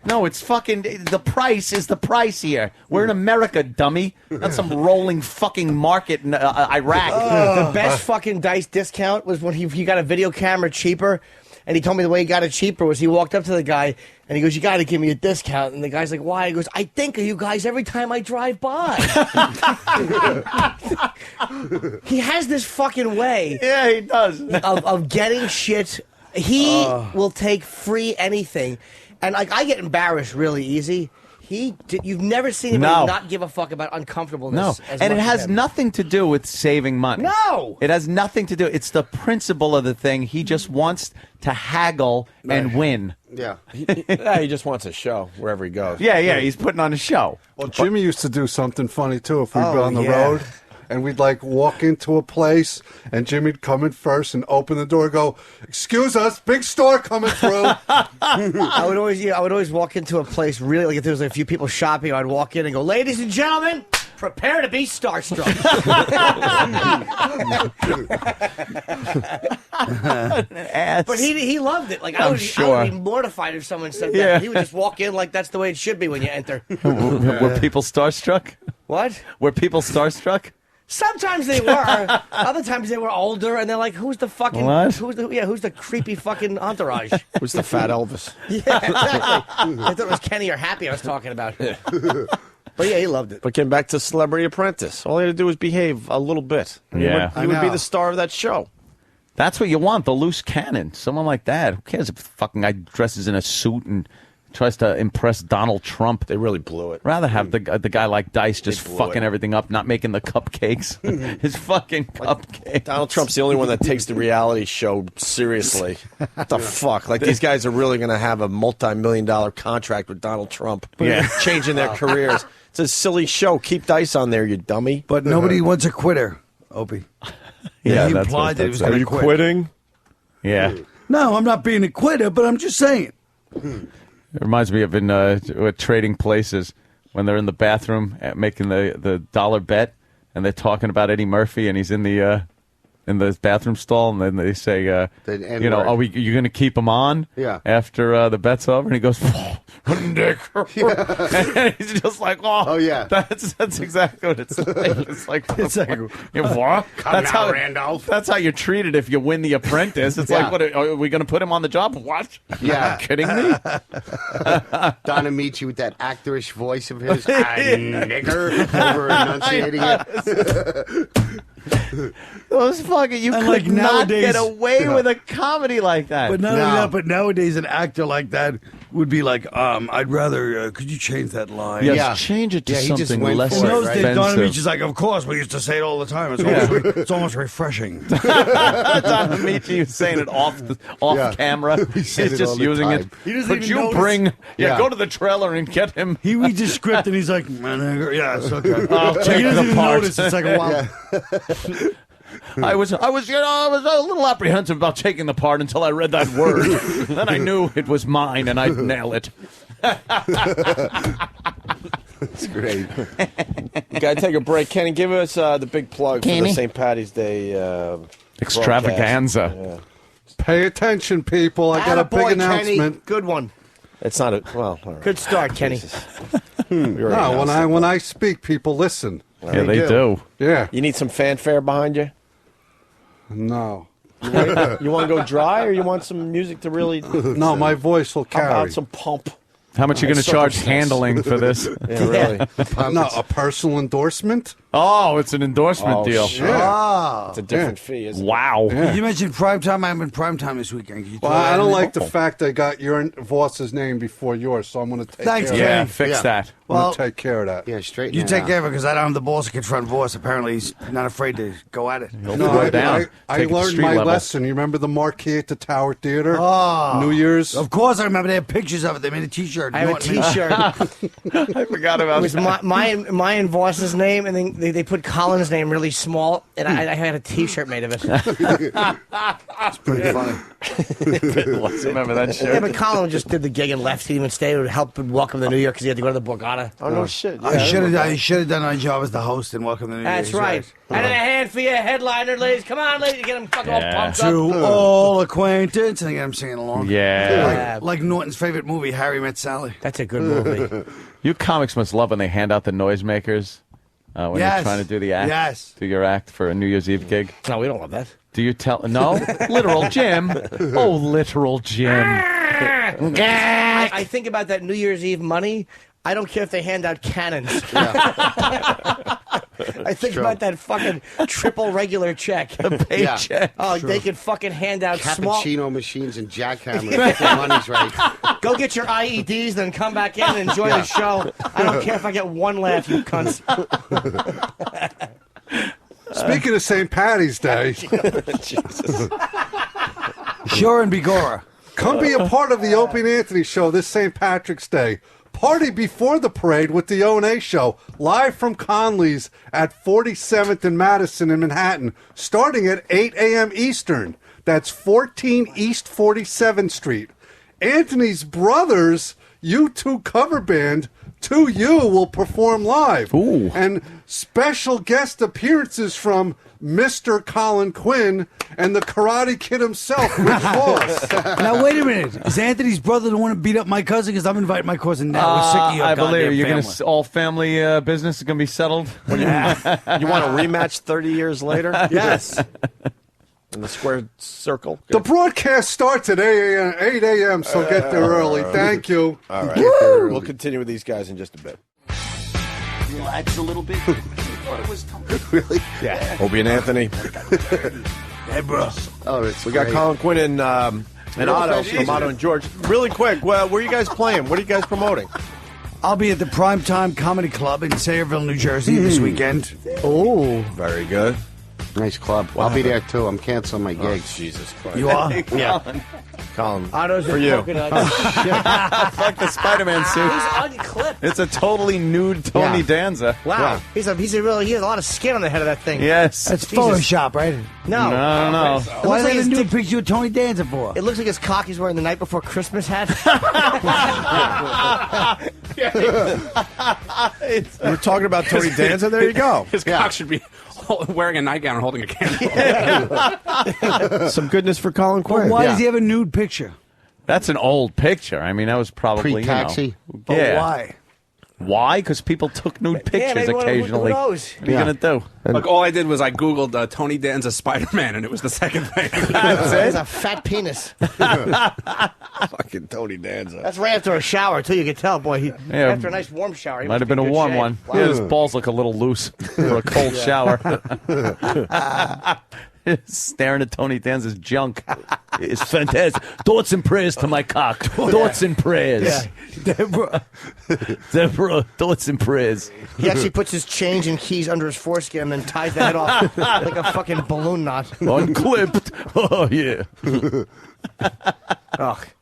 No, it's fucking. The price is the price here. We're in America, dummy. Not some rolling fucking market in Iraq. the best fucking Dice discount was when he got a video camera cheaper. And he told me the way he got it cheaper was he walked up to the guy and he goes, "You got to give me a discount." And the guy's like, "Why?" He goes, "I think of you guys every time I drive by." He has this fucking way. Yeah, he does. of getting shit. He will take free anything. And like I get embarrassed really easy. You've never seen him not give a fuck about uncomfortableness. No, as and it much has as him. nothing to do with saving money. No! It has nothing to do. It's the principle of the thing. He just wants to haggle and win. Yeah. He just wants a show wherever he goes. Yeah, he's putting on a show. Well, Jimmy used to do something funny, too, if we'd be on the road. And we'd like walk into a place, and Jimmy'd come in first and open the door and go, "Excuse us, big store coming through." I would always walk into a place really like if there was a few people shopping. I'd walk in and go, "Ladies and gentlemen, prepare to be starstruck." But he loved it. Like I would be mortified if someone said that. He would just walk in like that's the way it should be when you enter. Were people starstruck? What? Were people starstruck? Sometimes they were. Other times they were older, and they're like, "Who's the fucking? What? Who's the creepy fucking entourage?" Who's the fat Elvis? Yeah, exactly. I thought it was Kenny or Happy I was talking about. But yeah, he loved it. But came back to Celebrity Apprentice. All he had to do was behave a little bit. And he would be the star of that show. That's what you want, the loose cannon. Someone like that. Who cares if the fucking guy dresses in a suit and tries to impress Donald Trump? They really blew it. Rather have the guy like Dice just fucking everything up, not making the cupcakes. His fucking cupcakes. Donald Trump's the only one that takes the reality show seriously. What the fuck? Like, these guys are really going to have a multi-million-dollar contract with Donald Trump. Yeah. Changing their careers. It's a silly show. Keep Dice on there, you dummy. But nobody wants a quitter, Opie. Yeah, he that's implied that he was going to quit. Quitting? Yeah. No, I'm not being a quitter, but I'm just saying. It reminds me of in Trading Places when they're in the bathroom making the dollar bet, and they're talking about Eddie Murphy, and he's in the bathroom stall, and then they say, are you going to keep him on? Yeah. After the bet's over, and he goes, Nick. And he's just like, oh yeah, that's exactly what it's like. It's like what? That's how Randolph. That's how you're treated if you win The Apprentice. It's like, what? Are we going to put him on the job? What? Yeah. Are you kidding me? Don Amici with that actorish voice of his, nigger, over enunciating it. Those fucking you And, could like, not nowadays- get away with a comedy like that. But not only that, but nowadays an actor like that would be like, I'd rather, could you change that line? Yes, change it to something less In those days, Don offensive. Amici's like, of course, we used to say it all the time. It's almost refreshing. Don Amici was saying it off camera. He's said it all just the using time. it. He doesn't Could even you notice. bring? Yeah. Go to the trailer and get him. He reads his script and he's like, yeah, it's okay. I'll He take doesn't the even part. notice. It's like a while. I was a little apprehensive about taking the part until I read that word. Then I knew it was mine, and I'd nail it. That's great. We got to take a break. Kenny, give us the big plug for the Kenny? St. Patty's Day Extravaganza. broadcast. Yeah. Pay attention, people. I got a big Attaboy, announcement. Kenny. Good one. It's not a well. All right. Good start, Kenny. No, when I speak, people listen. Yeah, they do. Yeah. You need some fanfare behind you. No. You want to go dry, or you want some music to really? No, my voice will carry. How about some pump? How much are you going to charge handling for this? Yeah, really. No, a personal endorsement? Oh, it's an endorsement deal. Shit. It's a different fee, isn't it? Wow. Yeah. You mentioned primetime. I'm in primetime this weekend. Can you Well, throw that I don't in like there? the fact they got your boss's name before yours, so I'm going to take Thanks, care of Kenny. Yeah, that. fix that. I'm going to take care of that. Yeah, straight. You take care of it because I don't have the balls to confront Voss. Apparently, he's not afraid to go at it. He'll No, throw it down. I Take it to learned street my level. lesson. You remember the marquee at the Tower Theater? Oh. New Year's? Of course, I remember they had pictures of it. They made a T-shirt. I have a Norton. T-shirt. I forgot It about was that. my and Voss's name, and then they put Colin's name really small, and I had a T-shirt made of it. It's pretty funny. Remember that shirt? Yeah, but Colin just did the gig and left. He didn't even stay. It would help him welcome the New Year because he had to go to the Borgata. Oh no, shit! I should have done my job as the host and welcome the New That's Year's. right. And then a hand for your headliner, ladies. Come on, ladies, get them fucking all pumped To up. all acquaintance, and again, I'm singing along. Yeah. Like Norton's favorite movie, Harry Met Sally. That's a good movie. You comics must love when they hand out the noisemakers when Yes. you're trying to do the act. Yes. Do your act for a New Year's Eve gig. No, we don't love that. Do you tell? No, literal Jim. Oh, literal Jim. I think about that New Year's Eve money. I don't care if they hand out cannons. I think True. about that fucking triple regular check. Paycheck. Oh, they could fucking hand out small. Cappuccino machines and jackhammers. If the money's right. Go get your IEDs, then come back in and enjoy the show. I don't care if I get one laugh, you cunts. Speaking of St. Patty's Day, Jesus. Sure and Bigora. come be a part of the Opie and Anthony show this St. Patrick's Day. Party before the parade with the O&A show, live from Conley's at 47th and Madison in Manhattan, starting at 8 a.m. Eastern. That's 14 East 47th Street. Anthony's brothers, U2 cover band, 2U, will perform live. Ooh. And special guest appearances from Mr. Colin Quinn and the Karate Kid himself, Rich Voss. Now, wait a minute. Is Anthony's brother the one who beat up my cousin? Because I'm inviting my cousin now. We're sick of your I believe goddamn you're family. going to all family business is going to be settled. You want a rematch 30 years later? Yes. In the square circle. The broadcast starts at 8 a.m., so get there early. Thank you. All right. We'll continue with these guys in just a bit. Relax a little bit. Thought it was Really? Yeah. Opie and Anthony. Hey, bro. Oh, it's We got great. Colin Quinn and Otto from Otto and George. Really quick, where are you guys playing? What are you guys promoting? I'll be at the Primetime Comedy Club in Sayreville, New Jersey this weekend. Oh, very good. Nice club. I'll be there, too. I'm canceling my gig. Jesus Christ. You are? Yeah. Colin, Otto's for a you. coconut. Fuck the Spider-Man suit. He's unclipped. It's a totally nude Tony Yeah. Danza. Wow. He has a lot of skin on the head of that thing. Yes. That's Jesus. Photoshop, right? No. No. It Why looks like did his a new dick- picture of Tony Danza for? It looks like his cock he's wearing the night before Christmas hat. We're talking about Tony Danza. There you go. His cock should be wearing a nightgown and holding a candle. Some goodness for Colin Quinn. Why does he have a nude picture? That's an old picture. I mean, that was probably Pre-taxi. But Yeah. why? Why? Because people took nude pictures maybe who occasionally. knows? What are you gonna do? Look, all I did was I Googled Tony Danza Spider-Man, and it was the second thing. It's a fat penis. Fucking Tony Danza. That's right after a shower, too. You can tell, boy. Yeah. After a nice warm shower. He Might must have been be a in good warm shape. one. Wow. Yeah, his balls look a little loose for a cold shower. Staring at Tony Danza's junk. It's fantastic. Thoughts and prayers to my cock. Thoughts and prayers. Yeah. Deborah. Deborah, thoughts and prayers. He actually puts his change and keys under his foreskin and then ties the head off like a fucking balloon knot. Unclipped. Oh, yeah.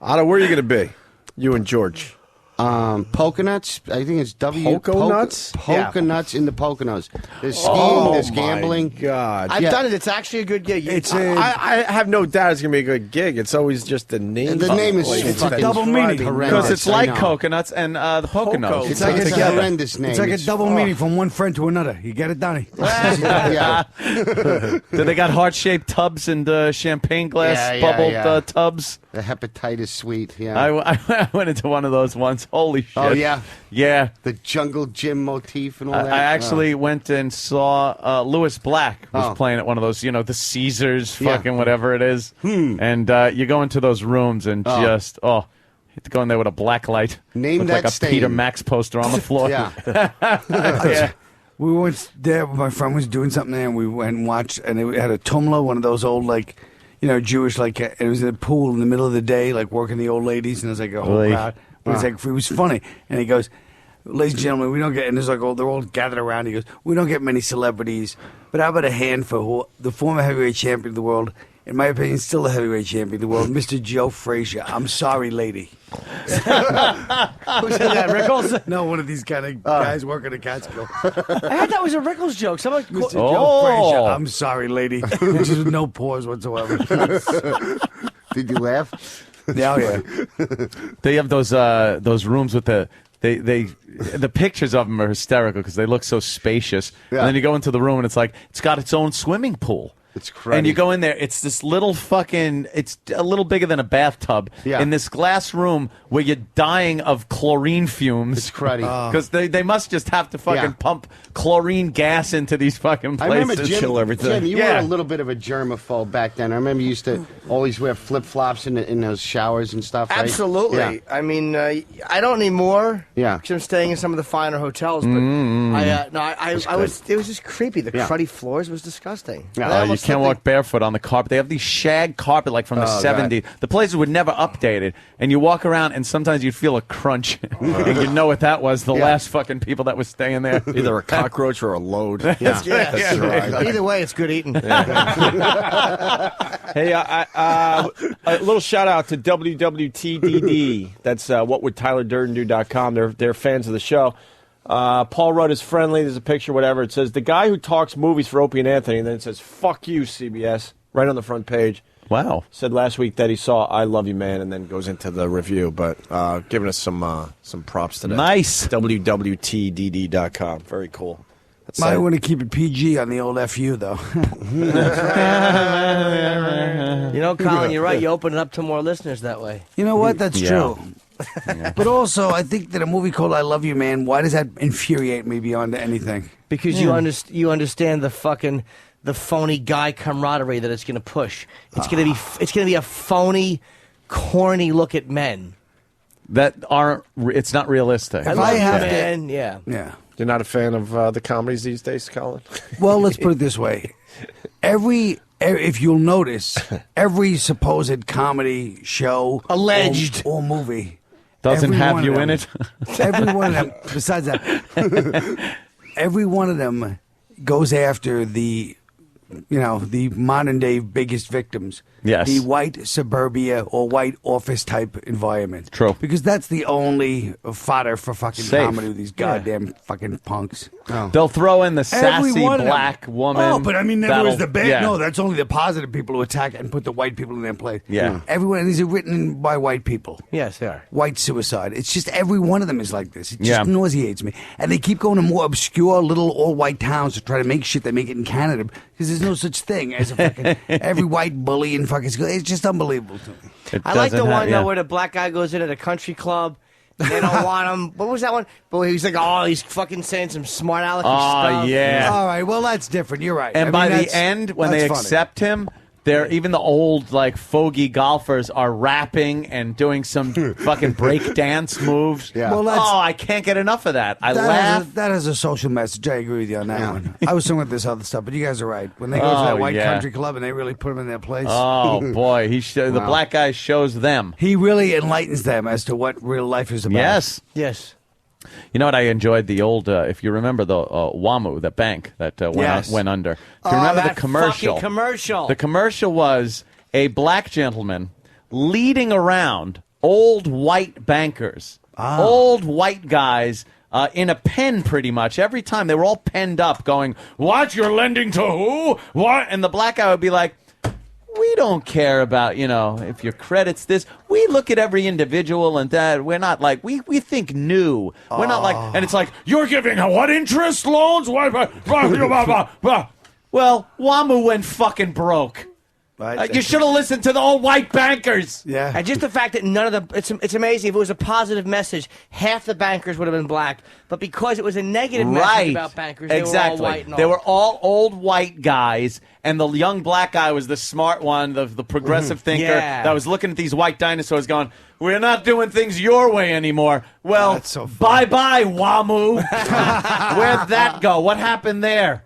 Otto, where are you going to be? You and George. Poconuts. I think it's Poconuts? Poconuts in the Poconos. There's skiing. There's gambling. God, I've done it. It's actually a good gig. I have no doubt it's going to be a good gig. It's always just the name. The name is fucking double meaning because it's like coconuts and the Poconos. It's like a horrendous name. It's like a double meaning from one friend to another. You get it, Donnie? Yeah. Do they got heart-shaped tubs and champagne glass bubbled tubs? The hepatitis suite. Yeah. I went into one of those once. Holy shit. Oh yeah. Yeah. The jungle gym motif and all that. I actually went and saw Louis Black was playing at one of those, the Caesars, fucking whatever it is. And you go into those rooms and just, you have to go in there with a black light. Name with that like a stain. Peter Max poster on the floor. Yeah. We went there. My friend was doing something there, and we went and watched. And it had a tumla, one of those old Jewish it was in a pool in the middle of the day, like working the old ladies, and it was like a whole crowd. But it was funny, and he goes, "Ladies and gentlemen, we don't get." And there's like they're all gathered around. He goes, "We don't get many celebrities, but how about a hand for the former heavyweight champion of the world? In my opinion, still the heavyweight champion of the world, Mr. Joe Frazier. I'm sorry, lady." Who said that, Rickles? No, one of these kind of guys working at Catskill. I heard that was a Rickles joke. Someone, Mr. Joe Frazier. I'm sorry, lady. Just with no pause whatsoever. Did you laugh? Yeah. They have those rooms with the pictures of them are hysterical because they look so spacious. Yeah. And then you go into the room and it's got its own swimming pool. It's crazy. And you go in there, it's this little it's a little bigger than a bathtub in this glass room where you're dying of chlorine fumes. It's cruddy. Because they must just have to fucking pump chlorine gas into these fucking places. I remember Jim, chill everything. Jim, you were a little bit of a germaphobe back then. I remember you used to always wear flip-flops in those showers and stuff, right? Absolutely. Yeah. I mean, I don't anymore. Yeah. Because I'm staying in some of the finer hotels. But it was just creepy. The cruddy floors was disgusting. Yeah. You can't walk barefoot on the carpet. They have these shag carpet like from the 70s. God. The places were never updated. And you walk around and sometimes you'd feel a crunch. And you know what that was. The last fucking people that were staying there. Either a cockroach or a load. That's right. Either way, it's good eating. Hey, a little shout out to WWTDD. That's whatwould-TylerDurdenDo.com. They're fans of the show. Paul wrote is friendly. There's a picture, whatever. It says, the guy who talks movies for Opie and Anthony, and then it says, fuck you, CBS, right on the front page. Wow. Said last week that he saw I Love You, Man, and then goes into the review, but giving us some props today. Nice. WWTDD.com. Very cool. Might want to keep it PG on the old FU, though. Colin, you're right. You open it up to more listeners that way. You know what? That's true. But also, I think that a movie called I Love You, Man, why does that infuriate me beyond anything? Because you understand the phony guy camaraderie that it's going to push. It's going to be a phony, corny look at men that aren't. It's not realistic. I love men. Yeah. You're not a fan of the comedies these days, Colin? Well, let's put it this way: if you'll notice, every supposed comedy show, alleged or movie, doesn't have you in it. Every one of them. Besides that, every one of them goes after the modern day biggest victims. Yes. The white suburbia or white office type environment. True. Because that's the only fodder for fucking comedy with these goddamn fucking punks. Oh. They'll throw in the sassy black woman. Oh, but I mean, never was the bad. Yeah. No, that's only the positive people who attack and put the white people in their place. Yeah. Everyone, these are written by white people. Yes, they are. White suicide. It's just every one of them is like this. It just nauseates me. And they keep going to more obscure little all-white towns to try to make shit they make it in Canada. Because there's no such thing as a fucking every white bully in fucking school. It's just unbelievable to me. I like the one though where the black guy goes in at a country club. They don't want him. What was that one? But he's like, he's fucking saying some smart alecky stuff. Oh, yeah. All right, well, that's different. You're right. And by the end, when they accept him, even the old fogey golfers are rapping and doing some fucking break dance moves. Yeah. Well, I can't get enough of that. I laugh. That is a social message. I agree with you on that one. I was talking about this other stuff, but you guys are right. When they go to that white country club and they really put them in their place. Oh boy, the black guy shows them. He really enlightens them as to what real life is about. Yes. You know what? I enjoyed the old, if you remember the WAMU, the bank that went under. Do you remember the commercial? Fucking commercial. The commercial was a black gentleman leading around old white bankers Old white guys in a pen pretty much. Every time they were all penned up going, what, you're lending to who? What? And the black guy would be like, we don't care about, if your credit's this. We look at every individual and that. We're not like, we think new. We're not like, and it's like, you're giving what interest loans? What? Well, WAMU went fucking broke. You should have listened to the old white bankers. Yeah. And just the fact that none of the... It's amazing. If it was a positive message, half the bankers would have been black. But because it was a negative message about bankers, they were all white and They were all old white guys, and the young black guy was the smart one, the progressive thinker that was looking at these white dinosaurs going, we're not doing things your way anymore. Well, bye-bye, WAMU. Where'd that go? What happened there?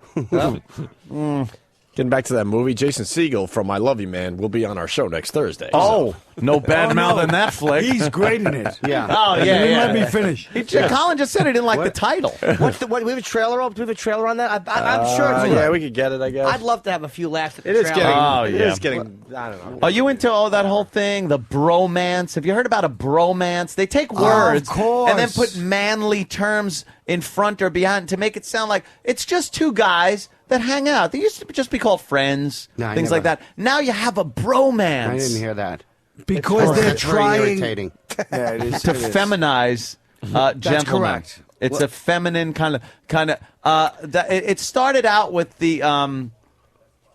Getting back to that movie, Jason Segel from I Love You, Man will be on our show next Thursday. Oh, no bad mouth in that flick. He's great in it. Yeah. Oh, yeah, He didn't let me finish. Colin just said he didn't like the title. What, we have a trailer up? Do we have a trailer on that? I'm sure it's yeah, we could get it, I guess. I'd love to have a few laughs at the It is trailer. getting, it is getting, I don't know. Are you into that whole thing, the bromance? Have you heard about a bromance? They take words and then put manly terms in front or behind to make it sound like it's just two guys that hang out. They used to just be called friends, things like that. Now you have a bromance. I didn't hear that. Because they're That's very trying irritating. Yeah, it is, to feminize gentlemen. That's correct. It's a feminine kind of. It started out with the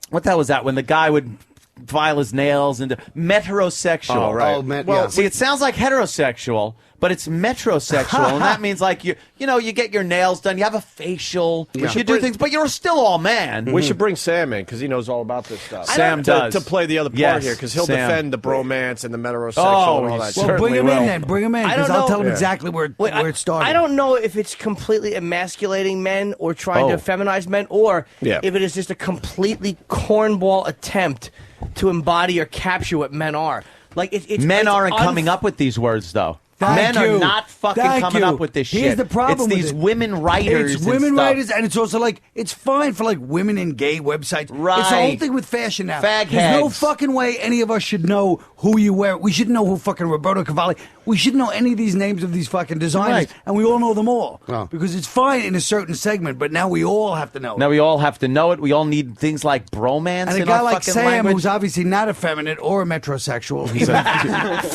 what the hell was that? When the guy would file his nails into metrosexual. Oh, right. Well, see, it sounds like heterosexual, but it's metrosexual, and that means like you get your nails done, you have a facial, you do things, but you're still all man. We should bring Sam in because he knows all about this stuff. Sam does to play the other part here because he'll defend the bromance and the metrosexual and all that. Well, bring him in then. Bring him in because I'll tell him exactly where it started. I don't know if it's completely emasculating men or trying to feminize men, or if it is just a completely cornball attempt to embody or capture what men are. Like men aren't coming up with these words though. Men are not fucking coming up with this shit. Here's the problem. It's these women writers. It's women writers, and it's also like it's fine for like women in gay websites. Right. It's the whole thing with fashion now. Fag There's no hags. fucking way any of us should know who you wear. We should know who fucking Roberto Cavalli. We should know any of these names of these fucking designers, and we all know them all because it's fine in a certain segment. But now we all have to know. Now we all have to know it. We all need things like bromance. And a in guy our like fucking Sam, language. who's obviously not effeminate or a metrosexual, He's a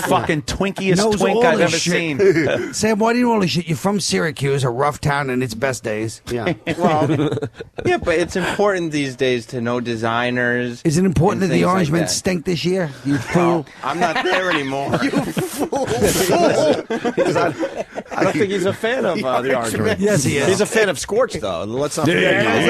fucking twinkiest knows twink all I've this ever shit. seen. Sam, why do you know all this shit? You're from Syracuse, a rough town in its best days. Yeah. Well, yeah, but it's important these days to know designers. Is it important that and the things Orange like Men that. stink this year? You fool. I'm not there anymore. You fool. I don't think he's a fan of the Orange Man. Yes, he is. He's a fan of Scorch, though. Let's not forget. That's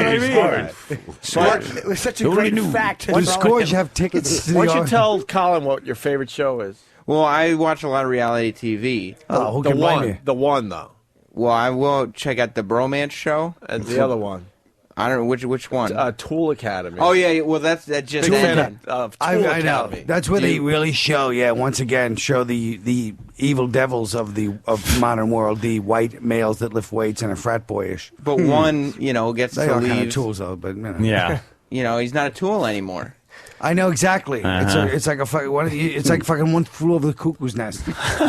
what I mean. Scorch, it was such a great fact. Do Scorch have tickets to the Why don't you Orange? tell Colin what your favorite show is? Well, I watch a lot of reality TV. Oh, who The can blame one. you? The one, though. Well, I will check out the Bromance Show. And the other one. I don't know which one. Tool Academy. Oh yeah, well that's just Big fan ended. of Tool I know. Academy. That's where they really show, once again, show the evil devils of the modern world, the white males that lift weights and are frat boyish. But one, gets They to are leave. kind of tools, though. But Yeah. He's not a tool anymore. I know exactly. Uh-huh. It's like it's like fucking one flew over the cuckoo's nest.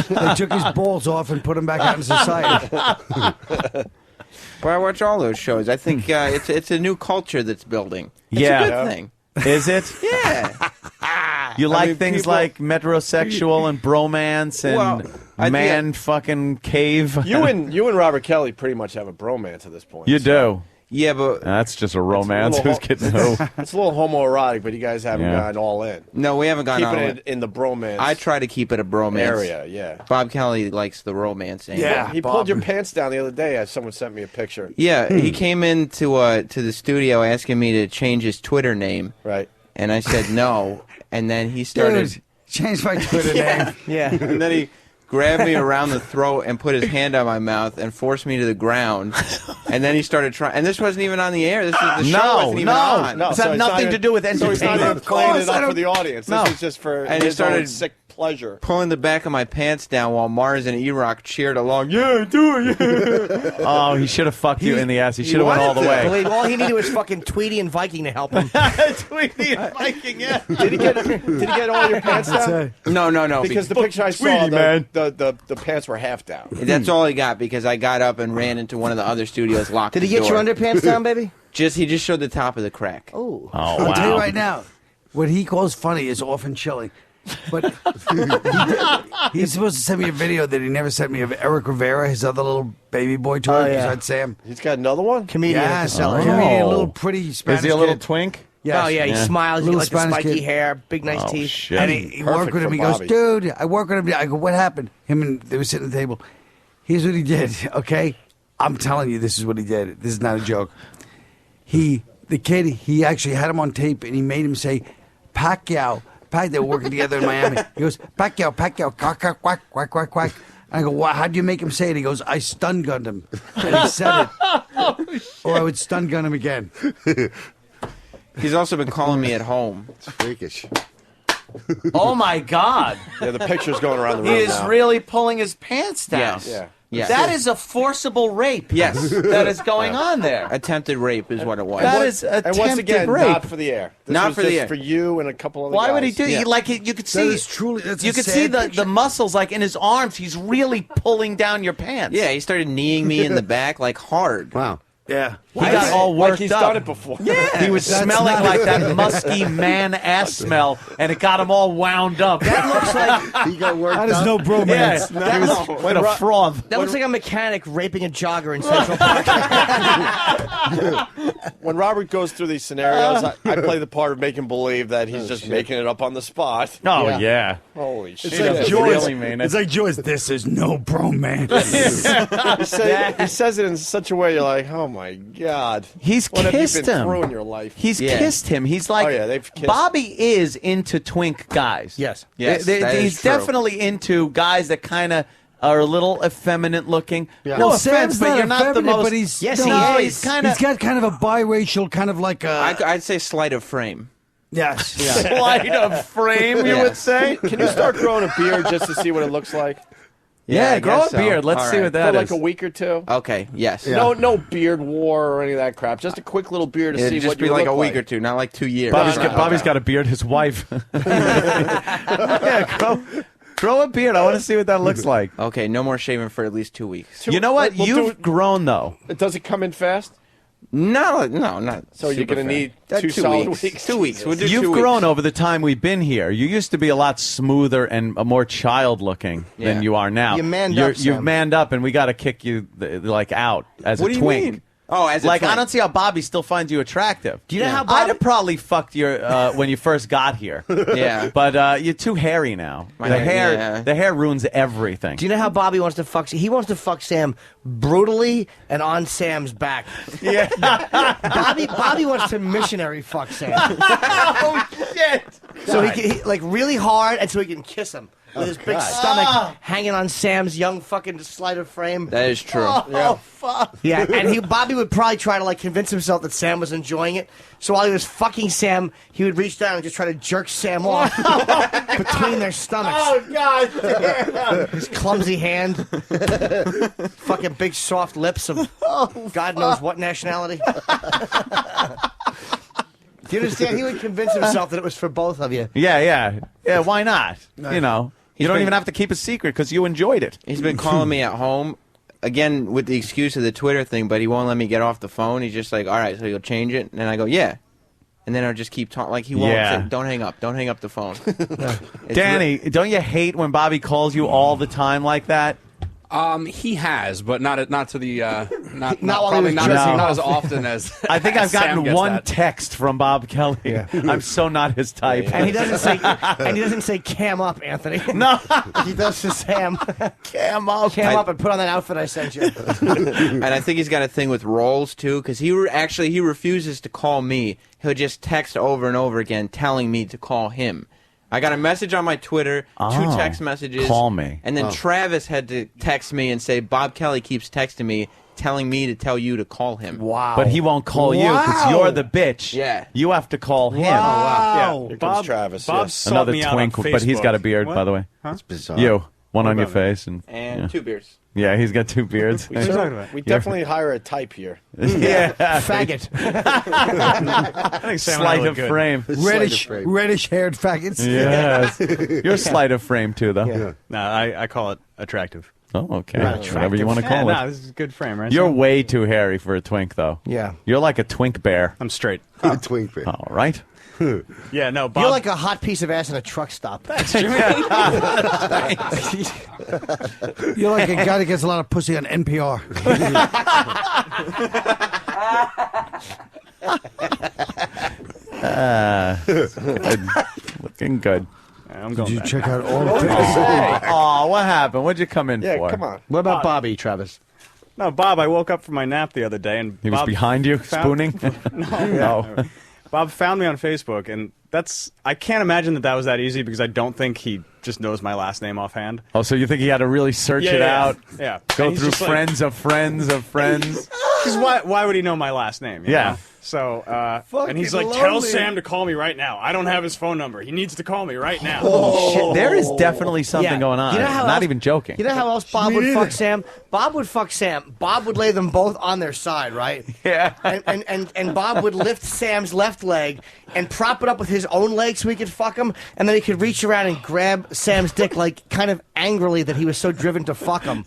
They took his balls off and put him back out in society. But I watch all those shows. I think it's a new culture that's building. It's Yeah. a good thing. Is it? Yeah. You like mean, things people- like metrosexual and bromance and man fucking cave. You and Robert Kelly pretty much have a bromance at this point. You do. Yeah, but That's just a romance. Who's getting who? It's a little homoerotic, but you guys haven't Yeah. gone all in. no, we haven't gone Keeping on it in the bromance I try to keep it a bromance area, yeah. Bob Kelly likes the romance angle. Yeah. He pulled your pants down the other day as someone sent me a picture. Yeah, he came into to the studio asking me to change his Twitter name. Right. And I said no. And then he started. Dude, change my Twitter name. Yeah. And then he grabbed me around the throat and put his hand on my mouth and forced me to the ground. And then he started trying. And this wasn't even on the air. This is the show wasn't even on. It's had nothing to do with So he's not even entertainment. playing it Of course, I up for don't- the audience. No. This is just for And he his own started sick pleasure. Pulling the back of my pants down while Mars and E-Rock cheered along. Yeah, do it. Yeah. Oh, he should have fucked you in the ass. He should have went all the way. Believe all he needed was fucking Tweety and Viking to help him. Tweety and Viking, yeah. Did he get all your pants down? No. Because the picture I saw, the pants were half down. That's all he got because I got up and ran into one of the other studios, locked Did he the get door. your underpants down, baby? He just showed the top of the crack. Oh, I'll tell you right now, what he calls funny is often chilling. But he's supposed to send me a video that he never sent me of Eric Rivera, his other little baby boy toy. Besides Sam. He's got another one? Comedian. Yes, Oh. comedian, a little pretty Spanish Is he a little kid. twink? Yes. Oh, yeah, he smiles. He Little got like the Spanish spiky kid. hair, big nice teeth. Shit. And he worked Perfect with him. for He goes, Bobby. dude, I work with him. I go, what happened? Him and they were sitting at the table. Here's what he did, okay? I'm telling you, this is what he did. This is not a joke. The kid, he actually had him on tape, and he made him say, Pacquiao. They were working together in Miami. He goes, Pacquiao, quack, quack, quack, quack, quack, quack. And I go, well, how'd you make him say it? He goes, I stun gunned him. And he said it. Or I would stun gun him again. He's also been calling me at home. It's freakish. Oh, my God. Yeah, the picture's going around the He room is now. really pulling his pants down. Yes. Yeah. Yes. That is a forcible rape. Yes. That is going on there. Attempted rape is what it was. That is And once attempted again, rape. not for the air. This Not was for the just air. for you and a couple other Why guys. would he do? Yeah. You could see. is truly- that's you a could sad see the picture. muscles like in his arms. He's really pulling down your pants. Yeah, he started kneeing me in the back like hard. Wow. Yeah. He got all Like worked he's up. done it before. Yeah, he was That's smelling not- like that musky man ass smell, and it got him all wound up. That looks like He got worked That is up. no bromance. Yeah, he was what a froth. that looks like a mechanic raping a jogger in Central Park. When Robert goes through these scenarios, I play the part of making believe that he's just making it up on the spot. Oh yeah. Holy shit. It's like doesn't Joyce. really mean it. It's like Joyce. This is no bromance. He says it in such a way you're like, oh my God. He's What have you kissed been him. through in your life? He's Yeah. kissed him. He's like, Oh, yeah, they've kissed. Bobby is into twink guys. Yes. Yes, that he's is true. definitely into guys that kind of are a little effeminate looking. Yeah. No Well, offense, Sam's but not you're not the effeminate, most. but he's- Yes, no, he no, is. he's kind of. He's got kind of a biracial, kind of like a. I'd say sleight of frame. Yes. Slight of frame, you would say. Can you start growing a beard just to see what it looks like? Yeah, I grow guess a so. beard. Let's All see right. what that For is. like a week or two? Okay, yes. No beard war or any of that crap. Just a quick little beard to It'd see just what be you like look a week or two, not like 2 years. Bobby's got a beard. His wife. Yeah, grow a beard. I want to see what that looks like. Okay, no more shaving for at least 2 weeks. You know what? We'll do You've it- grown though. Does it come in fast? No, not. So you're super gonna fast. need That 2 2 solid weeks. weeks. 2 weeks. We'll do You've 2 weeks. grown over the time we've been here. You used to be a lot smoother and more child looking Yeah. than you are now. You manned You're- up, You've Sam. manned up, and we got to kick you out as What a do you twink. mean? Oh, as a like twink. I don't see how Bobby still finds you attractive. Do you know how I'd Bobby? have probably fucked your when you first got here. Yeah. But you're too hairy now. My The hair, hair, yeah. the hair ruins everything. Do you know how Bobby wants to fuck? He wants to fuck Sam brutally and on Sam's back. Yeah. Bobby wants to missionary fuck Sam. Oh shit! So he like really hard, and so he can kiss him with his big stomach hanging on Sam's young fucking sleight of frame. That is true. Oh fuck! Yeah, and Bobby would probably try to like convince himself that Sam was enjoying it. So while he was fucking Sam, he would reach down and just try to jerk Sam off between their stomachs. Oh god! Damn. His clumsy hand, fucking big soft lips of God knows what nationality. Do you understand? He would convince himself that it was for both of you. Yeah. Why not? You know, you don't even have to keep a secret because you enjoyed it. He's been calling me at home, again, with the excuse of the Twitter thing, but he won't let me get off the phone. He's just like, all right, so you'll change it? And then I go, yeah. And then I'll just keep talking. Like, he won't say, don't hang up. Don't hang up the phone. Danny, don't you hate when Bobby calls you all the time like that? He has, but not to the not while he probably was not jerking as off. often as. I think I've Sam gotten gets one that. text from Bob Kelly. I'm so not his type. And he doesn't say cam up, Anthony. No. He does to Sam. Cam up. Cam up and put on that outfit I sent you. And I think he's got a thing with roles, too, because he refuses to call me. He'll just text over and over again telling me to call him. I got a message on my Twitter, 2 text messages. Call me. And then Travis had to text me and say, Bob Kelly keeps texting me. telling me to tell you to call him. Wow. But he won't call you because you're the bitch. Yeah. You have to call him. Yeah. Here comes Travis. Bob Yes. sought Another me out twink, on but he's Facebook. got a beard, What? by the way. Huh? That's bizarre. You. One on your about me? face. And And 2 beers. Yeah, he's got 2 beards. We definitely hire a type here. Yeah. Faggot. I think Sam and I Sleight look of good. frame. Reddish-haired faggots. Yes. You're sleight of frame, too, though. No, I call it attractive. Oh, okay. Whatever you want to call it. No, this is a good frame, right? You're Sam? way too hairy for a twink, though. Yeah. You're like a twink bear. I'm straight. A twink bear. All right. Yeah, no, Bob. You're like a hot piece of ass in a truck stop. You're like a guy that gets a lot of pussy on NPR. Looking good. I'm going Did you back. check out all Oh, what happened? What'd you come in for? Come on. What about Bobby, Travis? No, Bob, I woke up from my nap the other day and He was Bob behind you, found- spooning? No. Bob found me on Facebook, and I can't imagine that was that easy because I don't think he just knows my last name offhand. Oh, so you think he had to really search it out? Yeah. Go And he's through just like- friends of friends of friends? Because why would he know my last name? you Yeah. know? So, and he's like, tell Sam to call me right now. I don't have his phone number. He needs to call me right now. Oh, shit. There is definitely something Yeah. going on. You know how Not else- even joking. You know how else Bob would fuck Sam? Bob would fuck Sam. Bob would lay them both on their side, right? Yeah. And Bob would lift Sam's left leg and prop it up with his own leg so he could fuck him, and then he could reach around and grab Sam's dick, like, kind of angrily that he was so driven to fuck him.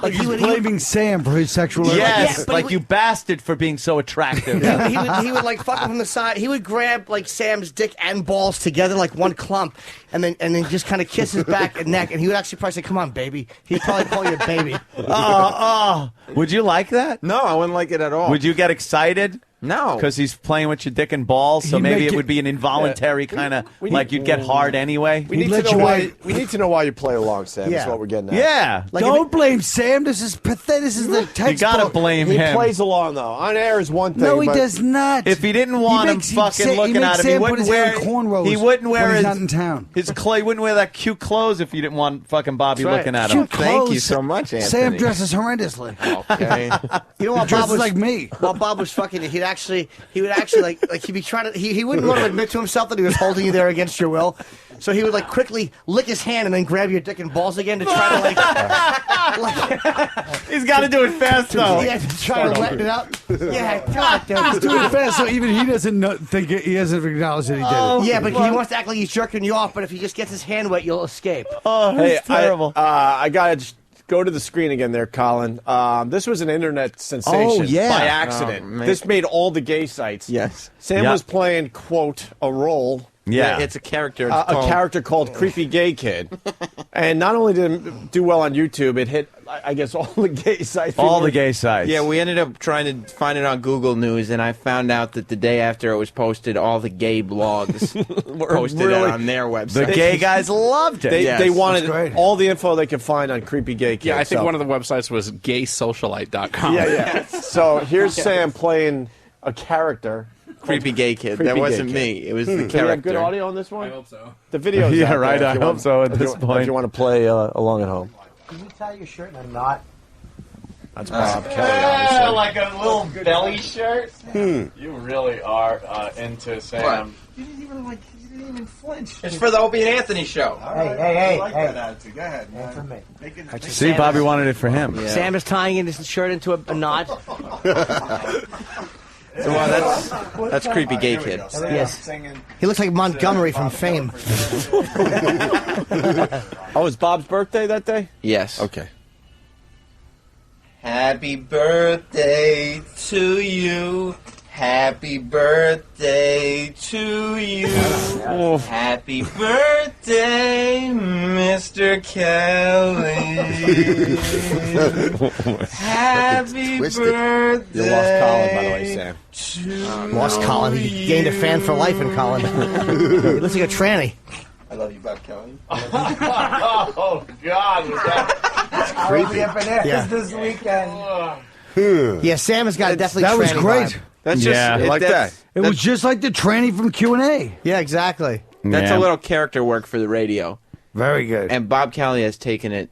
Like he's blaming Sam for his sexual Yes, Yeah, but like he you bastard for being so attractive. he would like fuck him from the side. He would grab like Sam's dick and balls together like one clump, and then just kind of kiss his back and neck. And he would actually probably say, "Come on, baby." He'd probably call you baby. Would you like that? No, I wouldn't like it at all. Would you get excited? No. Because he's playing with your dick and balls, so He'd maybe make it would be an involuntary kind of, like you'd get hard anyway. We need to know why you play along, Sam. Yeah. That's what we're getting at. Yeah. Don't blame Sam. This is pathetic. This is the textbook. You gotta blame He him. plays along, though. On air is one thing. No, he but does not. If he didn't want him fucking looking at him, he wouldn't wear cornrows. He wouldn't wear when his he's not in town. He wouldn't wear that cute clothes if you didn't want fucking Bobby That's right. looking at him. Cute Thank you clothes. so much, Anthony. Sam dresses horrendously. Okay. You know what? Dresses Bob was like me. While Bob was fucking you, he would actually like he'd be trying to. He wouldn't want to admit to himself that he was holding you there against your will. So he would like quickly lick his hand and then grab your dick and balls again to try to like. He's got to do it fast though. Yeah, to try to let it out. Yeah, God, dude. He's doing it fast, so even he doesn't think he hasn't acknowledged that he did it. Yeah, but he wants to act like he's jerking you off. But if he just gets his hand wet, you'll escape. Oh, Hey, that's terrible. I gotta just go to the screen again there, Colin. This was an internet sensation Oh, yeah. by accident. Oh, man. This made all the gay sites. Yes. Sam Yep. was playing, quote, a role. Yeah. It's a character. It's A called- character called Creepy Gay Kid. And not only did it do well on YouTube, it hit, I guess, all the gay sites. All the gay sites. Yeah, we ended up trying to find it on Google News, and I found out that the day after it was posted, all the gay blogs posted it really- on their The website. gay guys loved it. They, Yes. they That's wanted great. all the info they could find on Creepy Gay Kid. Yeah, I think so. one of the websites was gaysocialite.com. Yeah. So here's Sam playing a character. Creepy gay kid. Creepy That wasn't gay me. It was the Do we have character. good audio on this one? I hope so. The video. Yeah, right, I hope so at this If point. you want to play along at home. Can you tie your shirt in a knot? That's Bob Kelly, obviously. Like a little belly shirt. You really are into Sam. You didn't even flinch. It's for the Opie and Anthony show. Hey. that attitude. Go ahead, man. For me. See, Bobby wanted it for him. Yeah. Sam is tying in his shirt into a knot. So, that's Creepy Gay Kid. Yes. He looks like Montgomery from Fame. Oh, it's Bob's birthday that day? Yes. Okay. Happy birthday to you. Happy birthday to you. Happy birthday, Mr. Kelly. Happy birthday. You lost Colin, by the way, Sam. Lost Colin. He gained a fan for life in Colin. He looks like a tranny. I love you, Bob Kelly. Oh, God. Was that creepy. Yeah. this weekend? Yeah, Sam has got a definitely That was tranny great. vibe. That's just Yeah. I like that. It was just like the tranny from Q&A. Yeah, exactly. That's Yeah. a little character work for the radio. Very good. And Bob Kelly has taken it,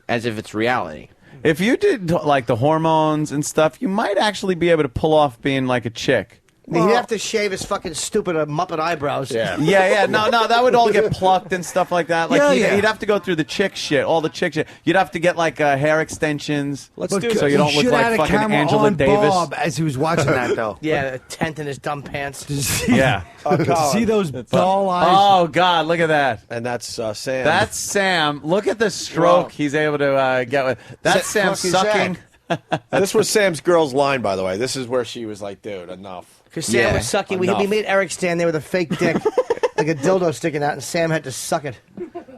as if it's reality. If you did like the hormones and stuff, you might actually be able to pull off being like a chick. He'd have to shave his fucking stupid Muppet eyebrows. Yeah. No, that would all get plucked and stuff like that. Like you'd have to go through the chick shit, all the chick shit. You'd have to get like hair extensions. Let's do so you don't look like fucking Angela on Davis. Bob as he was watching that though. Yeah, a tent in his dumb pants. Yeah. See those doll eyes? Oh God, look at that. And that's Sam. That's Sam. Look at the stroke he's able to get with. That's Sam sucking. This was Sam's girl's line, by the way. This is where she was like, dude, enough. Because Sam was sucking. We made Eric stand there with a fake dick, like a dildo sticking out, and Sam had to suck it.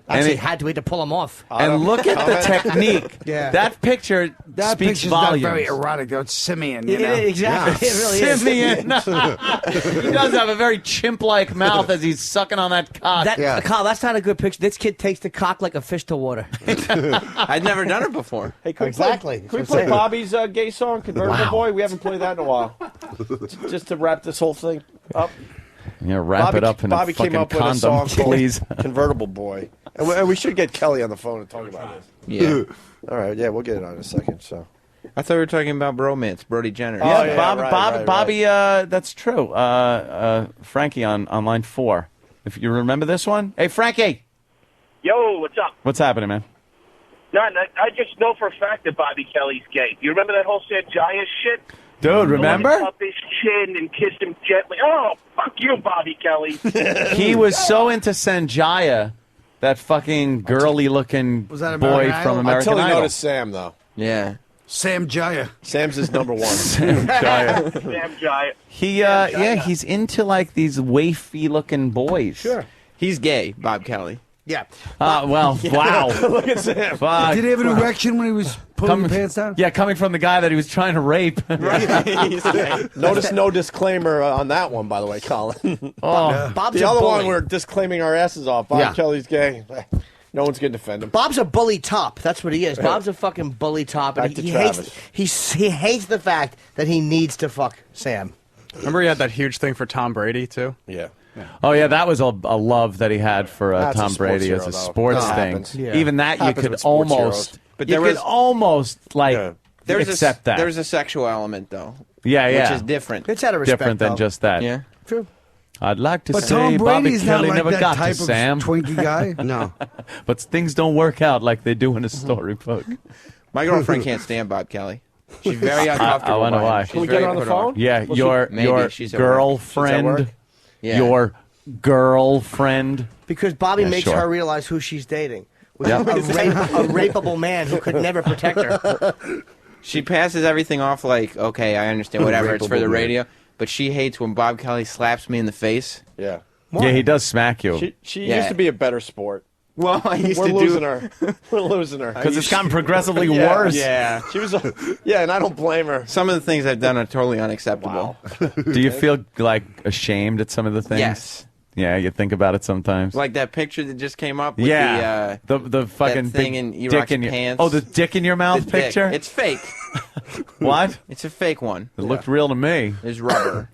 Actually, had to wait to pull him off. And look at the technique. Yeah. That picture That speaks picture's volumes. not very erotic, though. It's simian, you It know? is, exactly. Yeah. It really is. Simian. He does have a very chimp-like mouth as he's sucking on that cock. Kyle, that's not a good picture. This kid takes the cock like a fish to water. I'd never done it before. Hey, can Exactly. we play Bobby's gay song, Convertible Boy? We haven't played that in a while. Just to wrap this whole thing up. Yeah, wrap it up in Bobby a fucking came up with a condom, song please. called Convertible Boy. And we should get Kelly on the phone and talk about this. Yeah. All right, yeah, we'll get it on in a second. So I thought we were talking about bromance, Brody Jenner. Yeah, Bobby, that's true. Frankie on line 4. If you remember this one. Hey, Frankie. Yo, what's up? What's happening, man? None. I just know for a fact that Bobby Kelly's gay. You remember that whole Sanjaya shit? Dude, remember? Up his chin and kissed him gently. Oh, fuck you, Bobby Kelly. He was so into Sanjaya, that fucking girly-looking boy from American Until he Idol. noticed Sam, though. Yeah. Sam Jaya. Sam's his number one. Sam Jaya. Sam Jaya. He's into like these wafy-looking boys. Sure. He's gay, Bob Kelly. Yeah. Wow. Look at Sam. Fuck. Did he have an erection when he was pulling the pants down? Yeah, coming from the guy that he was trying to rape. Notice no disclaimer on that one, by the way, Colin. Bob's The a other bully. one, we're disclaiming our asses off. Bob Kelly's gay. No one's going to defend him. Bob's a bully top. That's what he is. Bob's a fucking bully top. And Back to he Travis. hates the fact that he needs to fuck Sam. Remember he had that huge thing for Tom Brady, too? Yeah. Oh, yeah, that was a love that he had for That's Tom a sports Brady hero, as a though. sports That thing. happens. Yeah. Even that you Happens could with sports almost, heroes. But you there could was- almost like accept that. There's a sexual element, though. Yeah, Which yeah. is different. It's out of respect, different than though. just that. Yeah. True. I'd like to But say Tom Bobby Brady's not Kelly like never that got type to of Sam. twinkie guy. No. But things don't work out like they do in a storybook. My girlfriend can't stand Bob Kelly. She's very uncomfortable. I wonder by him. why. She's Can we get very her on the put phone? off. Yeah, Well, your maybe she's at work. girlfriend, She's at work? Yeah. your girlfriend. Because Bobby Yeah, makes sure. her realize who she's dating. With Yeah. a rapeable man who could never protect her. She passes everything off like, okay, I understand, whatever, it's for the Rapeable man. radio. But she hates when Bob Kelly slaps me in the face. Yeah. Yeah, he does smack you. She Yeah. used to be a better sport. Well, I used We're to losing do... her. We're losing her. Because it's gotten progressively Yeah, worse. Yeah. She was and I don't blame her. Some of the things I've done are totally unacceptable. Do you feel like ashamed at some of the things? Yes. Yeah, you think about it sometimes. Like that picture that just came up with yeah, the fucking that thing big in dick Iraq's in your pants. Oh, the dick in your mouth the dick. picture. It's fake. What? It's a fake one. It looked real to me. It's rubber.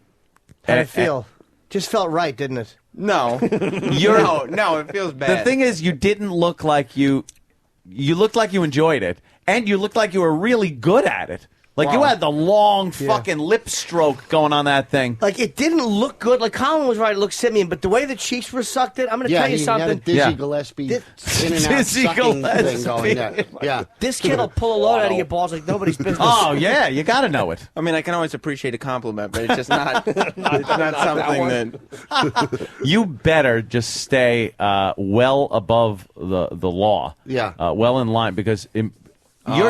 How'd it feel? Just felt right, didn't it? No. No, it feels bad. The thing is, you didn't look like you looked like you enjoyed it, and you looked like you were really good at it. Like you Wow. had the long fucking lip stroke going on that thing. Like, it didn't look good. Like, Colin was right, it looked simian, but the way the cheeks were sucked in, I'm going to tell you he had a something. Dizzy Yeah. Gillespie in and out Dizzy sucking Gillespie. thing going there. Yeah. This kid will pull a load out of your balls like nobody's business. Oh yeah, you got to know it. I mean, I can always appreciate a compliment, but it's just not. It's not something that. You better just stay well above the law. Yeah. Well in line because you're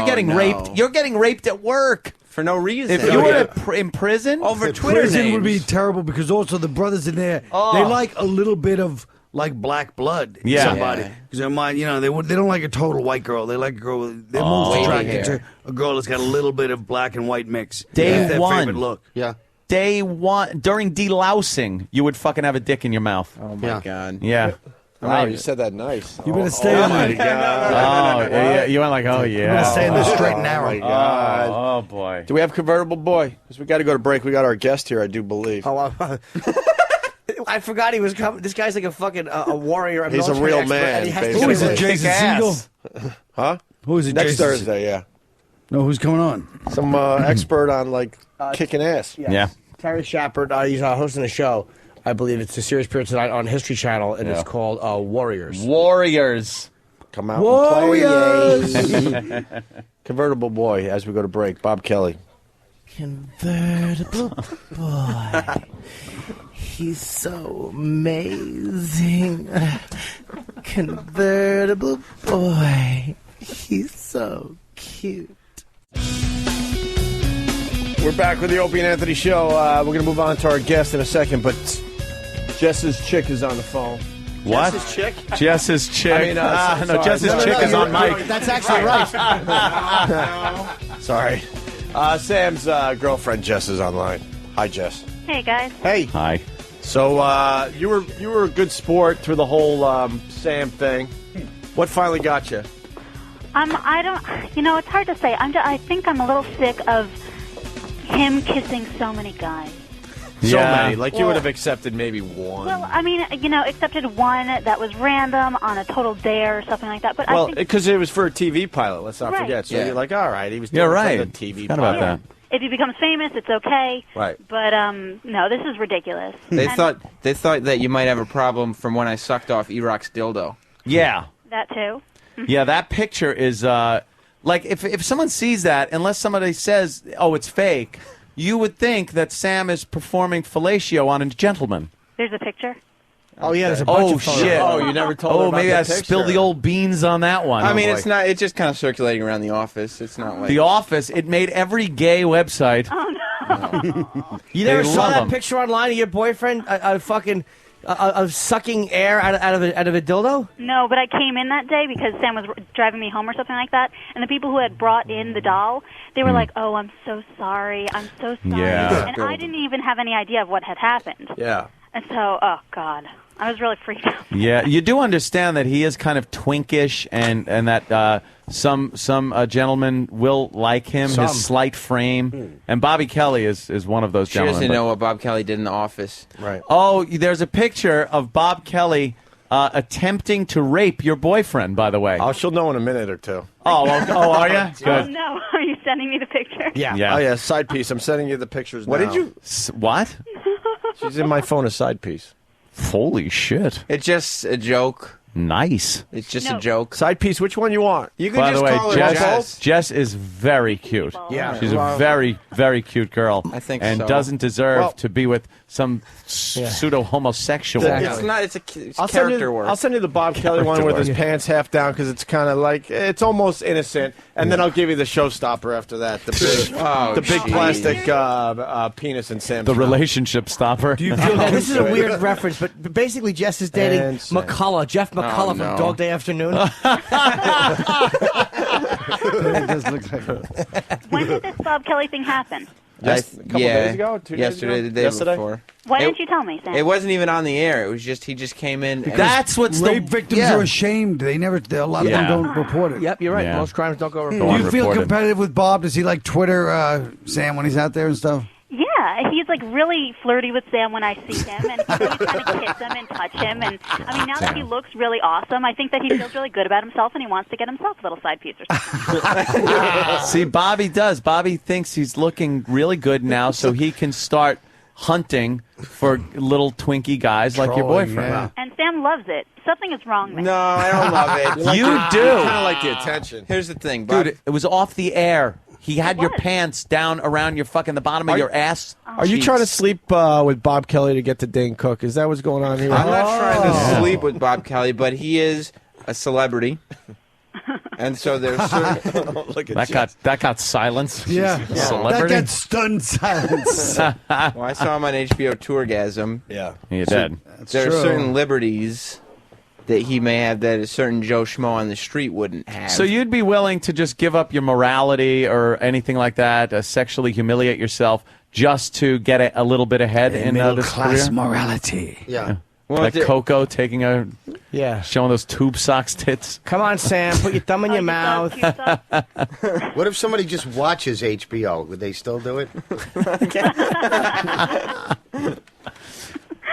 Oh, getting no. raped. You're getting raped at work. For no reason. If you were in prison over Twitter Prison names. would be terrible because also the brothers in there, they like a little bit of like black blood in Yeah. somebody. Yeah. Because their mind, they don't like a total white girl. They like a girl. They're most wavy attracted hair. to a girl that's got a little bit of black and white mix. Day That's their one. favorite look. Yeah. Day one during delousing, you would fucking have a dick in your mouth. Oh my god. Yeah. Wow, you said that nice. You better stay on my it. God. Yeah, you went like, oh yeah. You better stay in the straight and narrow. my God. Oh boy. Do we have Convertible Boy? Because we got to go to break. We got our guest here, I do believe. Oh, I forgot he was coming. This guy's like a fucking a warrior. He's a military real expert, man, and he has to basically. Who is it, kick Jason ass. Segel? Huh? Who is it, Next Jason? Thursday, yeah. No, who's coming on? Some expert on kicking ass. Yes. Yeah. Terry Shepard, he's hosting a show. I believe it's a series period tonight on History Channel, and it's called Warriors. Warriors. Come out Warriors. and play. Convertible boy, as we go to break. Bob Kelly. Convertible boy. He's so amazing. Convertible boy. He's so cute. We're back with the Opie and Anthony Show. We're going to move on to our guest in a second, but Jess's chick is on the phone. What? Jess's chick? Jess's chick. I mean, no, Jess's chick is on mic. That's actually right. Sorry. Sam's girlfriend Jess is online. Hi, Jess. Hey, guys. Hey. Hi. So you were a good sport through the whole Sam thing. What finally got you? I don't. It's hard to say. I think I'm a little sick of him kissing so many guys. So many. You would have accepted maybe one. Well, I mean, accepted one that was random on a total dare or something like that. But I think because it was for a TV pilot. Let's not Right. forget. So you're like, all right, he was Yeah, doing right. it for the TV Forgot pilot. about that. if he becomes famous, it's okay. Right. But no, this is ridiculous. They And thought that you might have a problem from when I sucked off E-Rock's dildo. Yeah. that too. Yeah, that picture is if someone sees that, unless somebody says, "Oh, it's fake," you would think that Sam is performing fellatio on a gentleman. There's a picture. Oh yeah, there's a bunch of photos. Shit! Oh, you never told her Oh, about maybe the I picture. spilled the old beans on that one. I mean, boy. it's not. It's just kind of circulating around the office. It's not like The Office. It made every gay website. Oh no! You never They saw love that 'em. picture online of your boyfriend of sucking air out of a dildo? No, but I came in that day because Sam was driving me home or something like that, and the people who had brought in the doll, they were like, "Oh, I'm so sorry. I'm so sorry," Yeah. and I didn't even have any idea of what had happened. Yeah. And so, oh God, I was really freaked out. Yeah, you do understand that he is kind of twinkish, and that some gentlemen will like him, Some. his slight frame, and Bobby Kelly is one of those she gentlemen. doesn't but- know what Bob Kelly did in the office. Right. Oh, there's a picture of Bob Kelly attempting to rape your boyfriend, by the way. Oh, she'll know in a minute or two. Oh, are you? Oh Good. no, are you sending me the picture? Yeah. Oh, yeah, side piece. I'm sending you the pictures What now. did you... What? She's in my phone as side piece. Holy shit. It's just a joke. Nice. It's just a joke. Side piece, which one you want? You can By just the way, call her Jess, Jess is very cute. Yeah. She's a Well, very, very cute girl. I think and so. doesn't deserve Well- to be with some pseudo-homosexual. It's not. It's character work. I'll send you the Bob Kelly one with his pants half down because it's kind of like it's almost innocent, and then I'll give you the showstopper after that. The big, the big geez. plastic penis in Sam's The mouth. relationship stopper. Do you feel this is a weird reference, but basically Jess is dating And Sam. McCullough, Jeff McCullough no. from Dog Day Afternoon. It does look like it. When did this Bob Kelly thing happen? A couple days ago, 2 days yesterday, ago? the day Yesterday? before. Why It- didn't you tell me, Sam? It wasn't even on the air. It was just he just came in. And That's what's Rape victims are ashamed. They never. A lot of them Yeah. don't report it. Yep, you're right. Yeah. Most crimes don't go Do reported. you feel Unreported. competitive with Bob? Does he like Twitter Sam when he's out there and stuff? Yeah, he's like really flirty with Sam when I see him, and he's always trying to kiss him and touch him. And I mean, now that he looks really awesome, I think that he feels really good about himself, and he wants to get himself a little side piece or something. See, Bobby does. Bobby thinks he's looking really good now, so he can start hunting for little Twinkie guys like your Trolling, boyfriend. yeah. And Sam loves it. Something is wrong there. No, I don't love it. You I do. kind of like the attention. Here's the thing, Bob. Dude, it was off the air. He had your What? pants down around your fucking the bottom of your ass. Are you trying to sleep with Bob Kelly to get to Dane Cook? Is that what's going on here? I'm not trying to sleep with Bob Kelly, but he is a celebrity. And so there's certain... Look at That got silence. Yeah. Celebrity. That got stunned silence. Well, I saw him on HBO Tourgasm. Yeah. You did. There true. are certain liberties that he may have that a certain Joe Schmo on the street wouldn't have. So you'd be willing to just give up your morality or anything like that, sexually humiliate yourself just to get a little bit ahead in Middle this class career? morality. Yeah. Well, Like the- Coco taking Yeah. showing those tube socks tits. Come on, Sam. Put your thumb in your mouth. What if somebody just watches HBO? Would they still do it?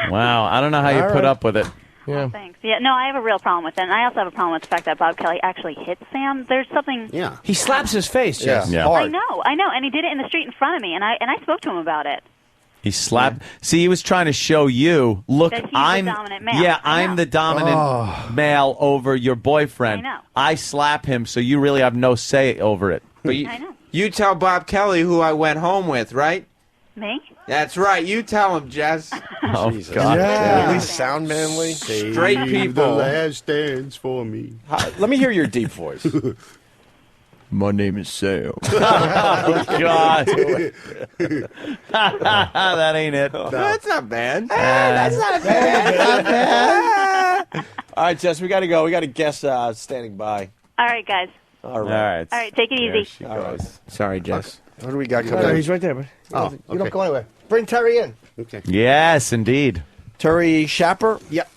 Wow, I don't know how you All put right. up with it. Yeah. Thanks. Yeah, no, I have a real problem with it. And I also have a problem with the fact that Bob Kelly actually hit Sam. There's something... Yeah. He slaps his face, Jess. Yeah. Hard. I know, and he did it in the street in front of me, and I spoke to him about it. He slapped. See, he was trying to show you. Look, That he's the I'm dominant male. Yeah, I I'm know. the dominant male over your boyfriend. I know. I slap him, so you really have no say over it. But you tell Bob Kelly who I went home with, right? Me? That's right. You tell him, Jess. Oh, Jesus. God. Yeah. Really sound manly. Straight The people. last dance for me. Let me hear your deep voice. My name is Sam. Oh, God. That ain't it. No, that's not bad. That's not bad. All right, Jess, we got to go. We got a guest standing by. All right, guys. All right. All right, take it There easy. she goes. Sorry, Jess. What do we got No, coming up? he's right there. But Oh, you don't go anywhere. Bring Terry in. Okay. Yes, indeed. Terry Schapper? Yep.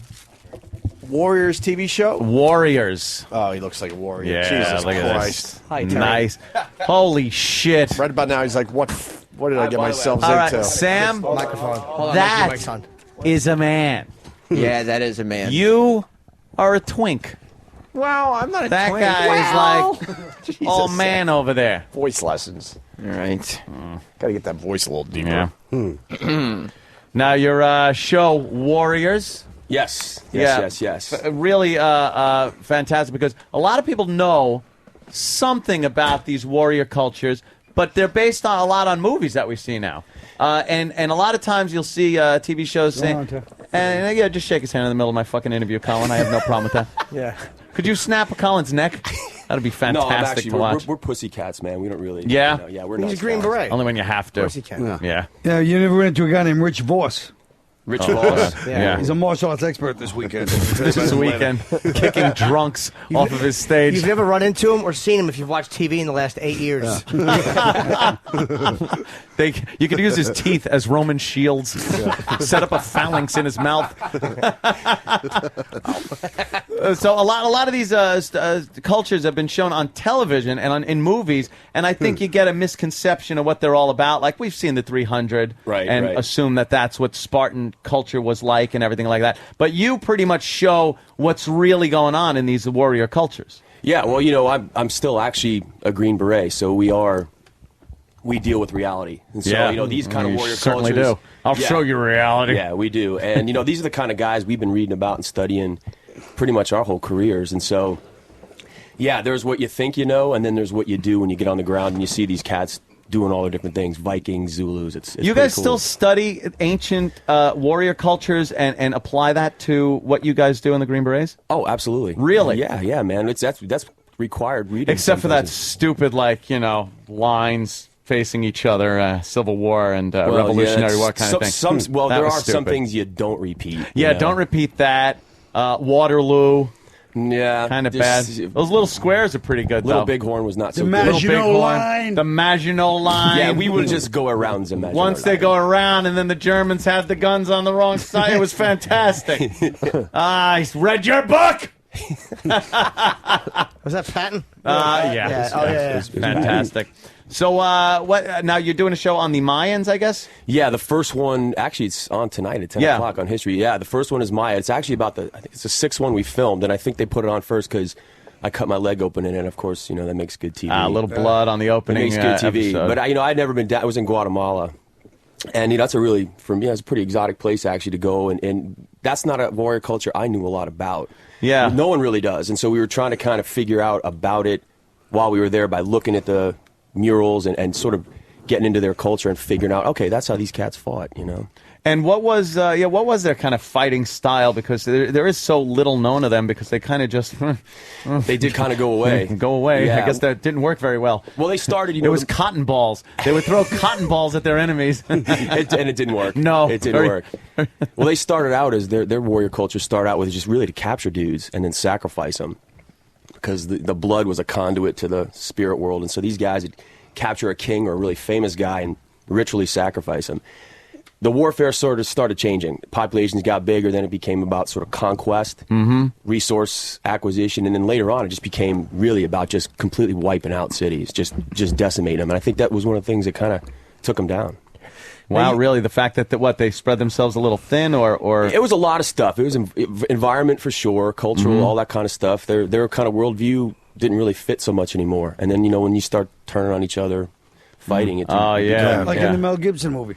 Warriors TV show? Warriors. Oh, he looks like a warrior. Yeah, Jesus look at Christ. this. Hi, Terry. Nice. Holy shit. Right about now, he's like, what did I get myself All right, into? Sam, Microphone. Hold on, that mic's on. is a man. Yeah, that is a man. You are a twink. Well, I'm not a That twink. guy is like all man over there. Voice lessons. All right. Got to get that voice a little deeper. Yeah. Now, your show, Warriors. Yes. Yeah. Yes. Really fantastic because a lot of people know something about these warrior cultures, but they're based on a lot on movies that we see now. And a lot of times you'll see TV shows saying, and yeah, just shake his hand in the middle of my fucking interview, Colin. I have no problem with that. Yeah. Could you snap Colin's neck? That'd be fantastic to watch. We're pussycats, man. We don't really. Yeah? Yeah, we're He's not. a Green Beret. Only when you have to. Of course he can. Yeah. Yeah, you never ran into a guy named Rich Voss. Rich Oh, Voss. God. Yeah. He's a martial arts expert this weekend. This weekend, kicking drunks off of his stage. You've never run into him or seen him if you've watched TV in the last 8 years. You could use his teeth as Roman shields. Set up a phalanx in his mouth. So a lot of these cultures have been shown on television and in movies, and I think you get a misconception of what they're all about. Like we've seen the 300, and assume that that's what Spartan culture was like and everything like that. But you pretty much show what's really going on in these warrior cultures. Yeah. Well, you know, I'm still actually a Green Beret, so we deal with reality. And so, you know, these kind of warrior certainly cultures. do. I'll show you reality. Yeah, we do. And, you know, these are the kind of guys we've been reading about and studying pretty much our whole careers. And so, yeah, there's what you think you know, and then there's what you do when you get on the ground and you see these cats doing all the different things, Vikings, Zulus. It's you guys still study ancient warrior cultures and apply that to what you guys do in the Green Berets? Oh, absolutely. Really? Yeah, man. That's required reading. Except for that stupid, like, you know, lines facing each other, Civil War and Revolutionary War kind of thing. Well, That there was are some stupid. things you don't repeat. Yeah, you know? don't repeat that. Waterloo. Yeah, kind of bad. Those little squares are pretty good, Little though. Bighorn was not so The good. Little Bighorn, the Maginot Line. Yeah, we would just go around the Maginot Once they Line. go around, and then the Germans had the guns on the wrong side. It was fantastic. I read your book. Was that Patton? Yeah. Oh, yeah. It was fantastic. So, what? Now you're doing a show on the Mayans, I guess? Yeah, the first one, actually, it's on tonight at 10 o'clock on History. Yeah, the first one is Maya. It's actually I think it's the sixth one we filmed, and I think they put it on first because I cut my leg open in it, and of course, you know, that makes good TV. A little blood on the opening It makes good TV. episode. But, I'd never been down. I was in Guatemala. And that's a really, for me, it's a pretty exotic place, actually, to go. And that's not a warrior culture I knew a lot about. Yeah. No one really does. And so we were trying to kind of figure out about it while we were there by looking at the murals and sort of getting into their culture and figuring out, okay, that's how these cats fought, you know. And what was their kind of fighting style? Because there is so little known of them because they kind of just they did kind of go away. Go away. Yeah. I guess that didn't work very well. Well, they started. It was cotton balls. They would throw cotton balls at their enemies, and it didn't work. No, it didn't work. Well, they started out as their warrior culture started out with just really to capture dudes and then sacrifice them because the blood was a conduit to the spirit world, and so these guys would capture a king or a really famous guy and ritually sacrifice him. The warfare sort of started changing. Populations got bigger, then it became about sort of conquest, resource acquisition, and then later on it just became really about just completely wiping out cities, just decimating them. And I think that was one of the things that kind of took them down. Wow, really? The fact that they spread themselves a little thin, or it was a lot of stuff. It was environment for sure, cultural, all that kind of stuff. Their kind of worldview didn't really fit so much anymore. And then when you start turning on each other, fighting it. Like in the Mel Gibson movie.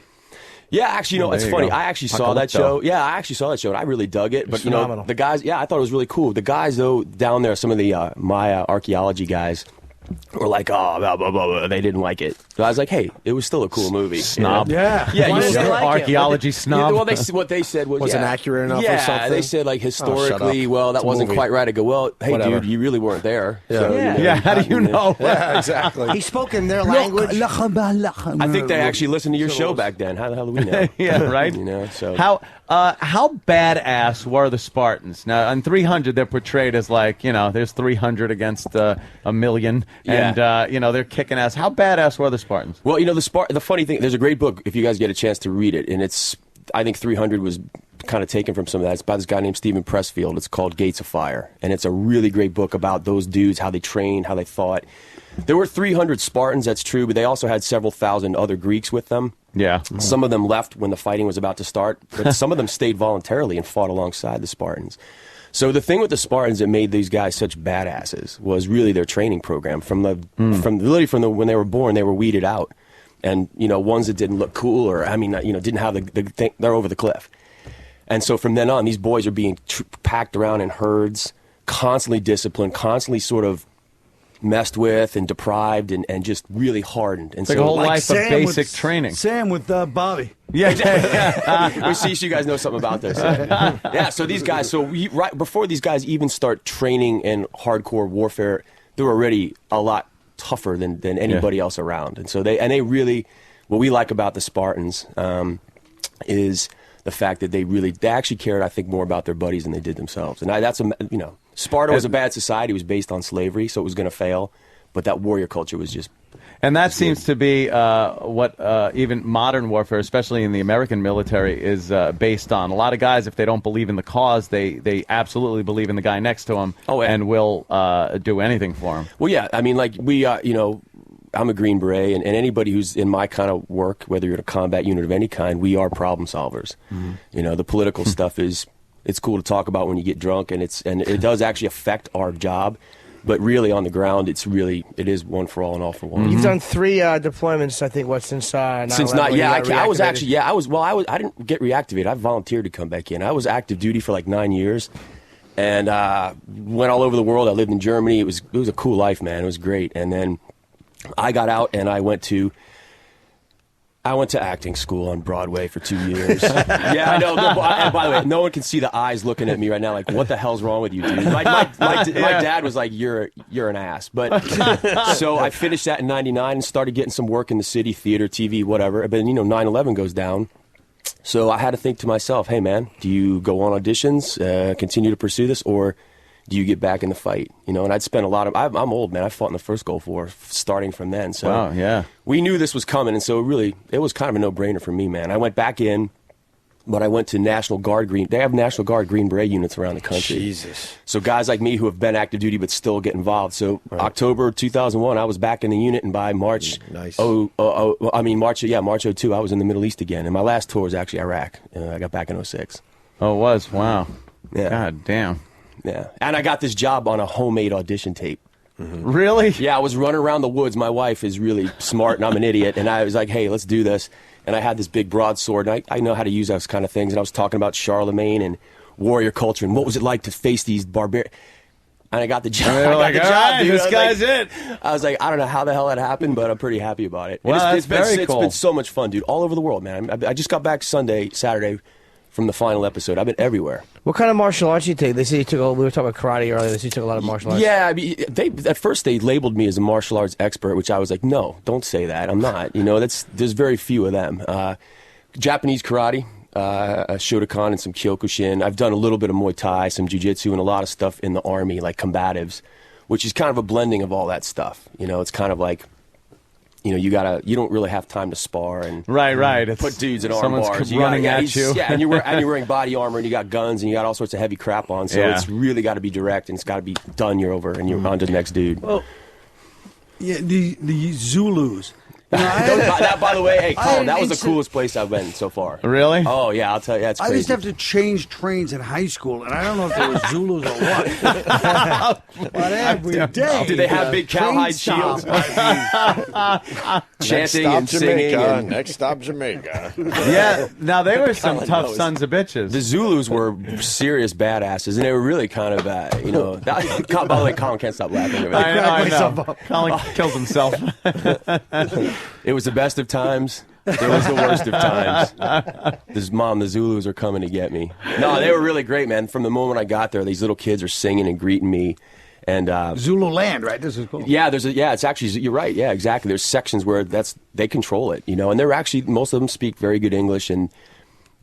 Yeah, actually, it's funny. I actually saw that show. Yeah, I actually saw that show, and I really dug it. But phenomenal. The guys, I thought it was really cool. The guys, though, down there, some of the Maya archaeology guys were like, oh, blah, blah, blah, blah. They didn't like it. So I was like, hey, it was still a cool movie. Snob. Yeah. Why didn't they like archaeology snob. Well, what they said was wasn't accurate enough or something? They said, like, historically, that wasn't quite right. I go, well, hey, dude, you really weren't there. Yeah. So, how do you know? Yeah, exactly. He spoke in their language. I think they actually listened to your show back then. How the hell do we know? Yeah, right? So how badass were the Spartans? Now, on 300, they're portrayed as like, there's 300 against a million, and they're kicking ass. How badass were the Spartans? Well, the funny thing, there's a great book if you guys get a chance to read it, and I think 300 was kind of taken from some of that. It's by this guy named Stephen Pressfield. It's called Gates of Fire, and it's a really great book about those dudes, how they trained, how they fought. There were 300 Spartans, that's true, but they also had several thousand other Greeks with them. Yeah. Some of them left when the fighting was about to start, but some of them stayed voluntarily and fought alongside the Spartans. So the thing with the Spartans that made these guys such badasses was really their training program. From when they were born, they were weeded out, and ones that didn't look cool or didn't have the thing, they're over the cliff. And so from then on, these boys are being packed around in herds, constantly disciplined, constantly sort of messed with and deprived and just really hardened. And it's like a whole life of basic training. Sam with Bobby. Yeah. We see you guys know something about this. Yeah, so these guys, right before these guys even start training in hardcore warfare, they're already a lot tougher than anybody else around. And so they really, what we like about the Spartans is the fact that they actually cared, I think, more about their buddies than they did themselves. And Sparta was a bad society. It was based on slavery, so it was going to fail. But that warrior culture was just... And that seems to be what even modern warfare, especially in the American military, is based on. A lot of guys, if they don't believe in the cause, they absolutely believe in the guy next to them and will do anything for him. Well, yeah. I mean, like, I'm a Green Beret, and anybody who's in my kind of work, whether you're in a combat unit of any kind, we are problem solvers. Mm-hmm. The political stuff is... It's cool to talk about when you get drunk, and it does actually affect our job. But really, on the ground, it is one for all and all for one. You've done 3 deployments, I think. Since 9/11? I didn't get reactivated. I volunteered to come back in. I was active duty for like 9 years, and went all over the world. I lived in Germany. It was a cool life, man. It was great. And then I got out, and I went to acting school on Broadway for 2 years. Yeah, I know. And by the way, no one can see the eyes looking at me right now like, what the hell's wrong with you, dude? My dad was like, you're an ass. But so I finished that in 99 and started getting some work in the city, theater, TV, whatever. But 9/11 goes down. So I had to think to myself, hey, man, do you go on auditions, continue to pursue this, or do you get back in the fight? And I'd spent a lot of... I'm old, man. I fought in the first Gulf War starting from then. So wow, yeah. We knew this was coming, and so it was kind of a no-brainer for me, man. I went back in, but I went to National Guard Green... They have National Guard Green Beret units around the country. Jesus. So guys like me who have been active duty but still get involved. So October 2001, I was back in the unit, and by March... Nice. March 02, I was in the Middle East again. And my last tour was actually Iraq. I got back in 06. Oh, it was? Wow. Yeah. God damn. Yeah, and I got this job on a homemade audition tape. Mm-hmm. Really? Yeah, I was running around the woods. My wife is really smart, and I'm an idiot. And I was like, hey, let's do this. And I had this big broadsword, and I know how to use those kind of things. And I was talking about Charlemagne and warrior culture and what was it like to face these barbarians. And I got the job. I got the job, dude. This guy's it. I was like, I don't know how the hell that happened, but I'm pretty happy about it. Wow, it's been so much fun, dude. All over the world, man. I just got back Saturday from the final episode. I've been everywhere. What kind of martial arts you take? They say we were talking about karate earlier. They say you took a lot of martial arts. Yeah, I mean, at first they labeled me as a martial arts expert, which I was like, no, don't say that. I'm not. There's very few of them. Japanese karate, Shotokan and some Kyokushin. I've done a little bit of Muay Thai, some jiu-jitsu, and a lot of stuff in the Army, like combatives, which is kind of a blending of all that stuff. It's kind of like, you don't really have time to spar and right. Put dudes in arm Someone's bars. running at you. Yeah, and you're wearing body armor and you got guns and you got all sorts of heavy crap on. So it's really got to be direct and it's got to be done. You're over and you're on to the next dude. Well, yeah, the Zulus. That, by the way, hey, Colin, that was the coolest place I've been so far. Really? Oh, yeah, I'll tell you. That's crazy. I used to have to change trains in high school, and I don't know if they were Zulus or what. But every day. Did they have big cowhide shields? Chanting and singing. And... Next stop, Jamaica. Yeah, now they were some tough sons of bitches. The Zulus were serious badasses, and they were really kind of, by the way, Colin can't stop laughing. I know. Colin kills himself. It was the best of times. It was the worst of times. The Zulus are coming to get me. No, they were really great, man. From the moment I got there, these little kids are singing and greeting me. And Zulu land, right? This is cool. Yeah, it's actually, you're right. Yeah, exactly. There's sections where they control it, and they're actually, most of them speak very good English, and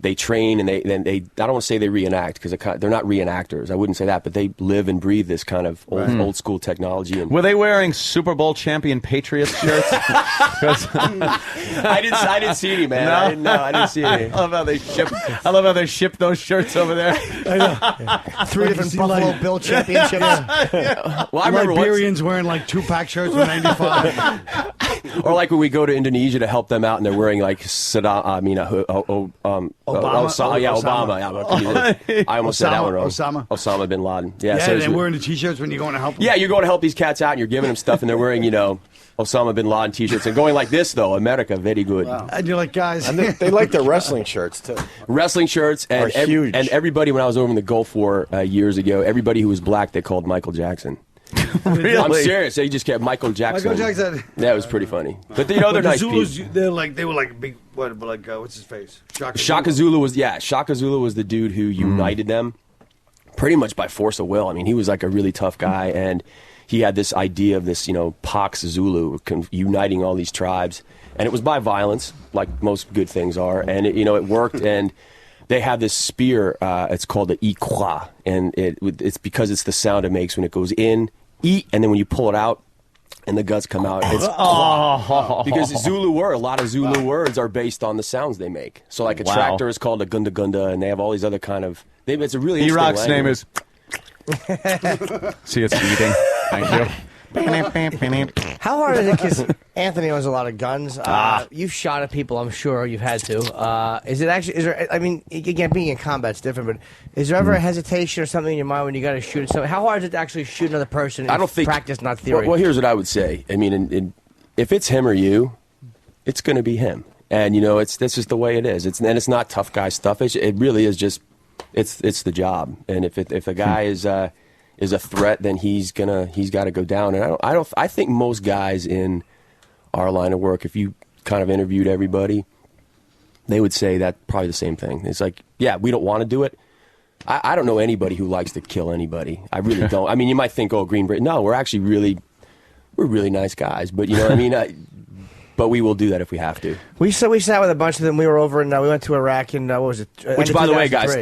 they train, and they I don't want to say they reenact, because they're not reenactors. I wouldn't say that, but they live and breathe this kind of old school technology. And were they wearing Super Bowl champion Patriots shirts? I didn't see any, man. No? I didn't see any. I love how they ship those shirts over there. Three different Buffalo Bill championships. Well, I remember Liberians wearing like 2-pack shirts from '95. Or like when we go to Indonesia to help them out, and they're wearing like Obama. Yeah, I almost said that one wrong. Osama bin Laden. Yeah, so they're wearing the T-shirts when you're going to help them. Yeah, you're going to help these cats out, and you're giving them stuff, and they're wearing, Osama bin Laden T-shirts, and going like this, though, America, very good. Wow. And you're like, guys. And they like their wrestling shirts, too. Wrestling shirts, and huge. And everybody, when I was over in the Gulf War years ago, everybody who was black, they called Michael Jackson. Really? I'm serious. They just kept Michael Jackson. Michael Jackson. Yeah, it was pretty funny. But they're nice Zulus, people. they were like big. What's his face? Shaka Zulu was the dude who united them, pretty much by force of will. I mean, he was like a really tough guy, and he had this idea of this, Pax Zulu, uniting all these tribes, and it was by violence, like most good things are, and it worked. And they have this spear. It's called the Ikwa, and it's because it's the sound it makes when it goes in, eat, and then when you pull it out, and the guts come out. It's because a lot of Zulu words are based on the sounds they make. So like a tractor is called a gunda gunda, and they have all these other kind of. It's a really E-Rock's interesting name is. See, it's eating. Thank you. How hard is it? Because Anthony owns a lot of guns. You've shot at people, I'm sure you've had to. Is there? I mean, again, being in combat's different, but is there ever a hesitation or something in your mind when you got to shoot at somebody? How hard is it to actually shoot another person? I don't think practice, not theory. Well, here's what I would say. I mean, if it's him or you, it's going to be him, and that's just the way it is. It's not tough guy stuff. It really is just it's the job, and if a guy is a threat, then he's got to go down. And I think most guys in our line of work, if you kind of interviewed everybody, they would say that probably the same thing. It's like, yeah, we don't want to do it. I don't know anybody who likes to kill anybody. I really don't. I mean, you might think, Green Beret. No, we're actually really nice guys. But you know what I mean? But we will do that if we have to. We sat with a bunch of them. We were over and we went to Iraq and what was it? Which, by the way, guys,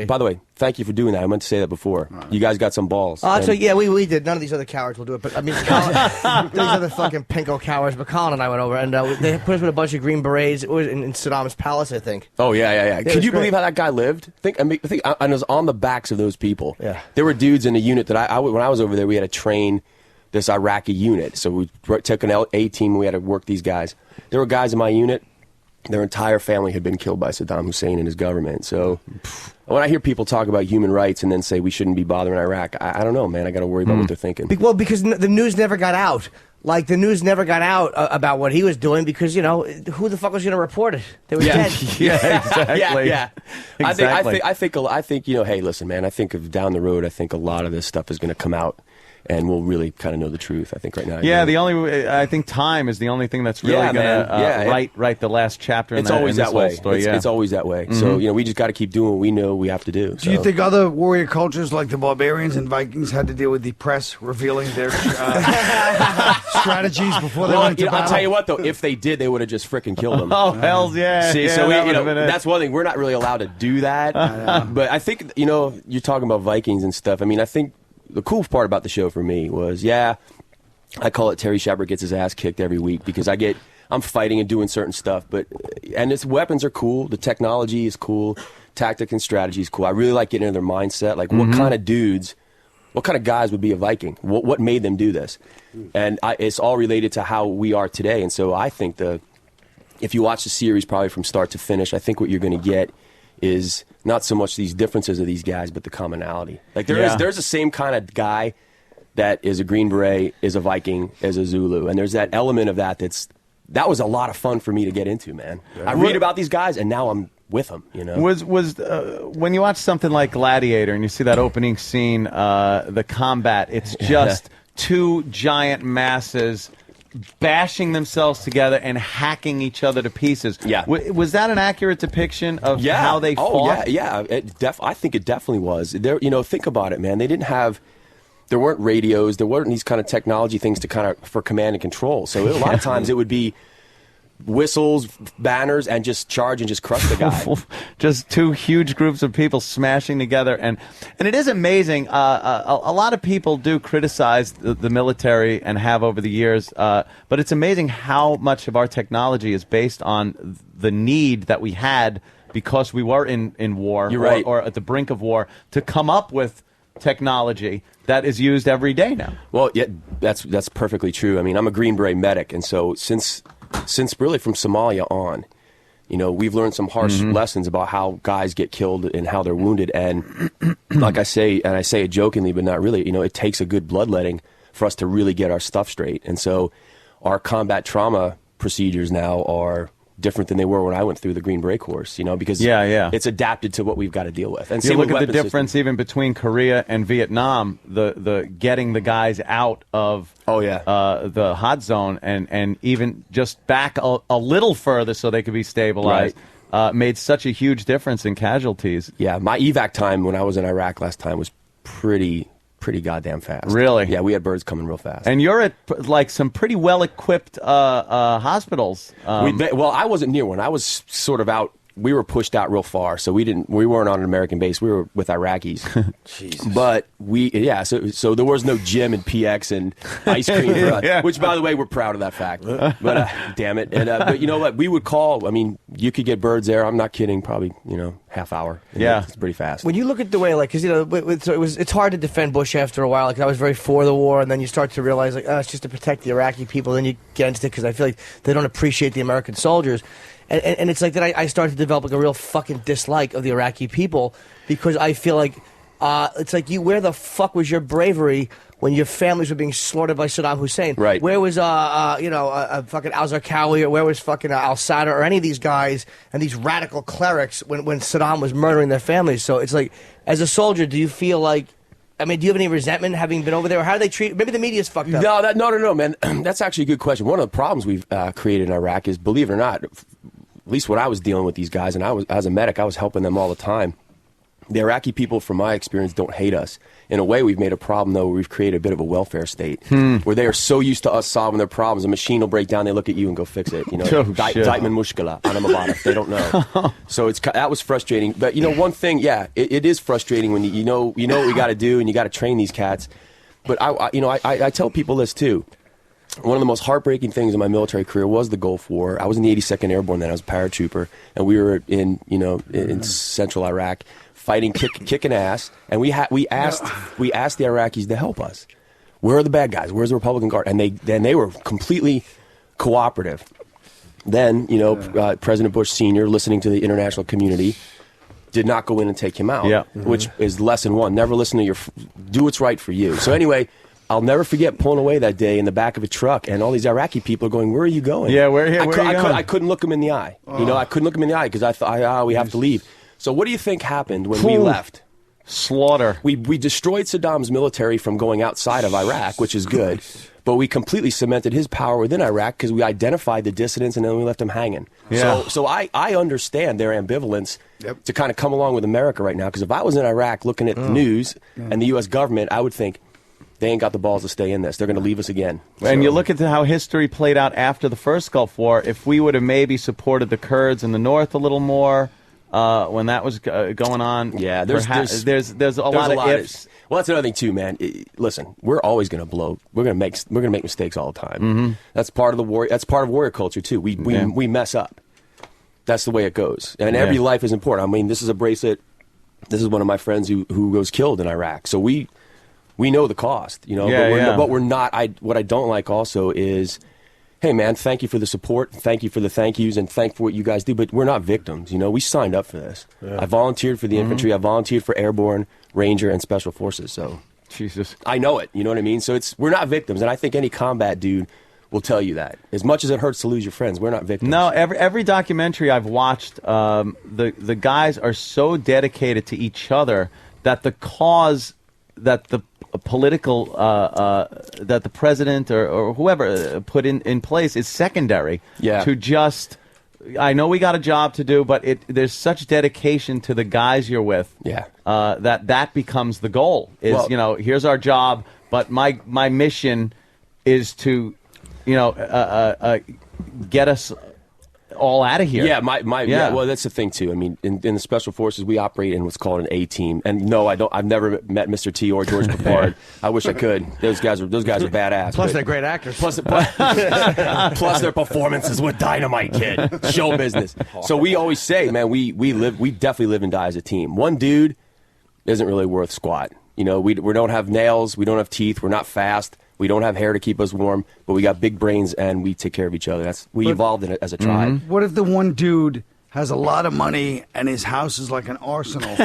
thank you for doing that. I meant to say that before. You guys got some balls. So yeah, we did. None of these other cowards will do it. But I mean, these other fucking pinko cowards. But Colin and I went over and they put us with a bunch of Green Berets. It was in Saddam's palace, I think. Oh yeah. Could you believe how that guy lived? And it was on the backs of those people. Yeah. There were dudes in the unit that when I was over there, we had to train this Iraqi unit. So we took an A team. We had to work these guys. There were guys in my unit, their entire family had been killed by Saddam Hussein and his government. So when I hear people talk about human rights and then say we shouldn't be bothering Iraq, I don't know, man. I got to worry about what they're thinking. Well, because the news never got out. Like, the news never got out about what he was doing because, who the fuck was going to report it? They were dead. Yeah, exactly. Yeah. Exactly. I think, hey, listen, man, I think down the road, I think a lot of this stuff is going to come out. And we'll really kind of know the truth, I think, right now. Yeah, I think time is the only thing that's really going to write the last chapter. It's always that way. Story, it's always that way. So we just got to keep doing what we know we have to do. Do you think other warrior cultures like the barbarians and Vikings had to deal with the press revealing their strategies before they went to battle? I'll tell you what, though, if they did, they would have just freaking killed them. Oh, hells yeah. See, so that's one thing. We're not really allowed to do that. But I think, you're talking about Vikings and stuff. I mean, I think the cool part about the show for me was, I call it Terry Shepard gets his ass kicked every week because I'm fighting and doing certain stuff, and its weapons are cool, the technology is cool, tactic and strategy is cool. I really like getting into their mindset, like what kind of dudes, what kind of guys would be a Viking? What made them do this? And it's all related to how we are today, and so I think the if you watch the series probably from start to finish, I think what you're going to get is not so much these differences of these guys, but the commonality. Like there's the same kind of guy that is a Green Beret, is a Viking, is a Zulu, and there's that element of that that was a lot of fun for me to get into, man. I read about these guys, and now I'm with them. You know, was when you watch something like Gladiator and you see that opening scene, the combat, it's just two giant masses bashing themselves together and hacking each other to pieces. Yeah, was that an accurate depiction of how they fought? Yeah. I think it definitely was. There, think about it, man. There weren't radios. There weren't these kind of technology things for command and control. So a lot of times it would be whistles, banners, and just charge and just crush the guy. Just two huge groups of people smashing together. And it is amazing. A lot of people do criticize the military and have over the years. But it's amazing how much of our technology is based on the need that we had because we were in war. You're right. Or at the brink of war to come up with technology that is used every day now. Well, yeah, that's perfectly true. I mean, I'm a Green Beret medic, and so since really from Somalia on, we've learned some harsh lessons about how guys get killed and how they're wounded. And like I say it jokingly, but not really, it takes a good bloodletting for us to really get our stuff straight. And so our combat trauma procedures now are different than they were when I went through the Green Beret course, because it's adapted to what we've got to deal with. And you look at the difference even between Korea and Vietnam, the getting the guys out of the hot zone and even just back a little further so they could be stabilized. Right. Made such a huge difference in casualties. Yeah, my evac time when I was in Iraq last time was pretty goddamn fast. Really? Yeah, we had birds coming real fast. And you're at some pretty well-equipped hospitals. Well, I wasn't near one. I was sort of out. We were pushed out real far, so we weren't on an American base. We were with Iraqis. Jesus. But so there was no gym and PX and ice cream for us, which, by the way, we're proud of that fact. But damn it. And but you know what? We would call. I mean, you could get birds there. I'm not kidding. Probably half hour. It's pretty fast. When you look at the way, because it's hard to defend Bush after a while. Like I was very for the war, and then you start to realize it's just to protect the Iraqi people. Then you get into it because I feel like they don't appreciate the American soldiers. And it's like that I started to develop a real fucking dislike of the Iraqi people because I feel like it's like where the fuck was your bravery when your families were being slaughtered by Saddam Hussein? Right. Where was fucking al-Zarqawi, or where was fucking al-Sadr or any of these guys and these radical clerics when Saddam was murdering their families? So it's like, as a soldier, do you feel like, do you have any resentment having been over there? Or how do they treat? Maybe the media's fucked up. No, man. That's actually a good question. One of the problems we've created in Iraq is, believe it or not, at least when I was dealing with these guys, and as a medic, I was helping them all the time. The Iraqi people, from my experience, don't hate us. In a way, we've made a problem, though, where we've created a bit of a welfare state, where they are so used to us solving their problems. A machine will break down, they look at you and go fix it. Daitman mushkila, ana mabara. They don't know. So that was frustrating. But one thing, it is frustrating when you know what we got to do, and you got to train these cats. But I tell people this too. One of the most heartbreaking things in my military career was the Gulf War. I was in the 82nd Airborne then. I was a paratrooper, and we were in central Iraq fighting, kicking ass. And we asked the Iraqis to help us. Where are the bad guys? Where's the Republican Guard? And they were completely cooperative. Then President Bush Sr., listening to the international community, did not go in and take him out. Which is lesson one: never listen to do what's right for you. So anyway. I'll never forget pulling away that day in the back of a truck, and all these Iraqi people are going, "Where are you going?" Yeah, where are you going? I couldn't look them in the eye. I couldn't look them in the eye because I thought, we have to leave. So what do you think happened when we left? Slaughter. We destroyed Saddam's military from going outside of Iraq, which is good, but we completely cemented his power within Iraq because we identified the dissidents and then we left them hanging. Yeah. So I understand their ambivalence to kind of come along with America right now, because if I was in Iraq looking at the news and the U.S. government, I would think, they ain't got the balls to stay in this. They're going to leave us again. And you look at how history played out after the first Gulf War. If we would have maybe supported the Kurds in the north a little more when that was going on, there's a lot of ifs. Well, that's another thing too, man. Listen, we're always going to blow. We're going to make mistakes all the time. Mm-hmm. That's part of the war. That's part of warrior culture too. We mess up. That's the way it goes. And every life is important. I mean, this is a bracelet. This is one of my friends who was killed in Iraq. So we know the cost, but we're not. What I don't like also is, hey, man, thank you for the support, thank you for the thank yous, and thank for what you guys do, but we're not victims. You know, we signed up for this. Yeah. I volunteered for the infantry. I volunteered for Airborne, Ranger, and Special Forces, so... Jesus. I know it, you know what I mean? So we're not victims, and I think any combat dude will tell you that. As much as it hurts to lose your friends, we're not victims. No, every documentary I've watched, the guys are so dedicated to each other that the cause that the political that the president or whoever put in place is secondary. Yeah. To just, I know we got a job to do, but there's such dedication to the guys you're with. Yeah. That becomes the goal. Is, well, you know, here's our job, but my mission is to, you know, get us all out of here. Yeah, yeah. Well, that's the thing too. I mean, in the Special Forces, we operate in what's called an A team. And no, I've never met Mr. T or George Papard. I wish I could. Those guys are badass. Plus, they're great actors. Plus their performances with dynamite, kid. Show business. So we always say, man, we definitely live and die as a team. One dude isn't really worth squat. You know, we don't have nails, we don't have teeth, we're not fast. We don't have hair to keep us warm, but we got big brains and we take care of each other. We evolved in it as a tribe. What if the one dude has a lot of money and his house is like an arsenal?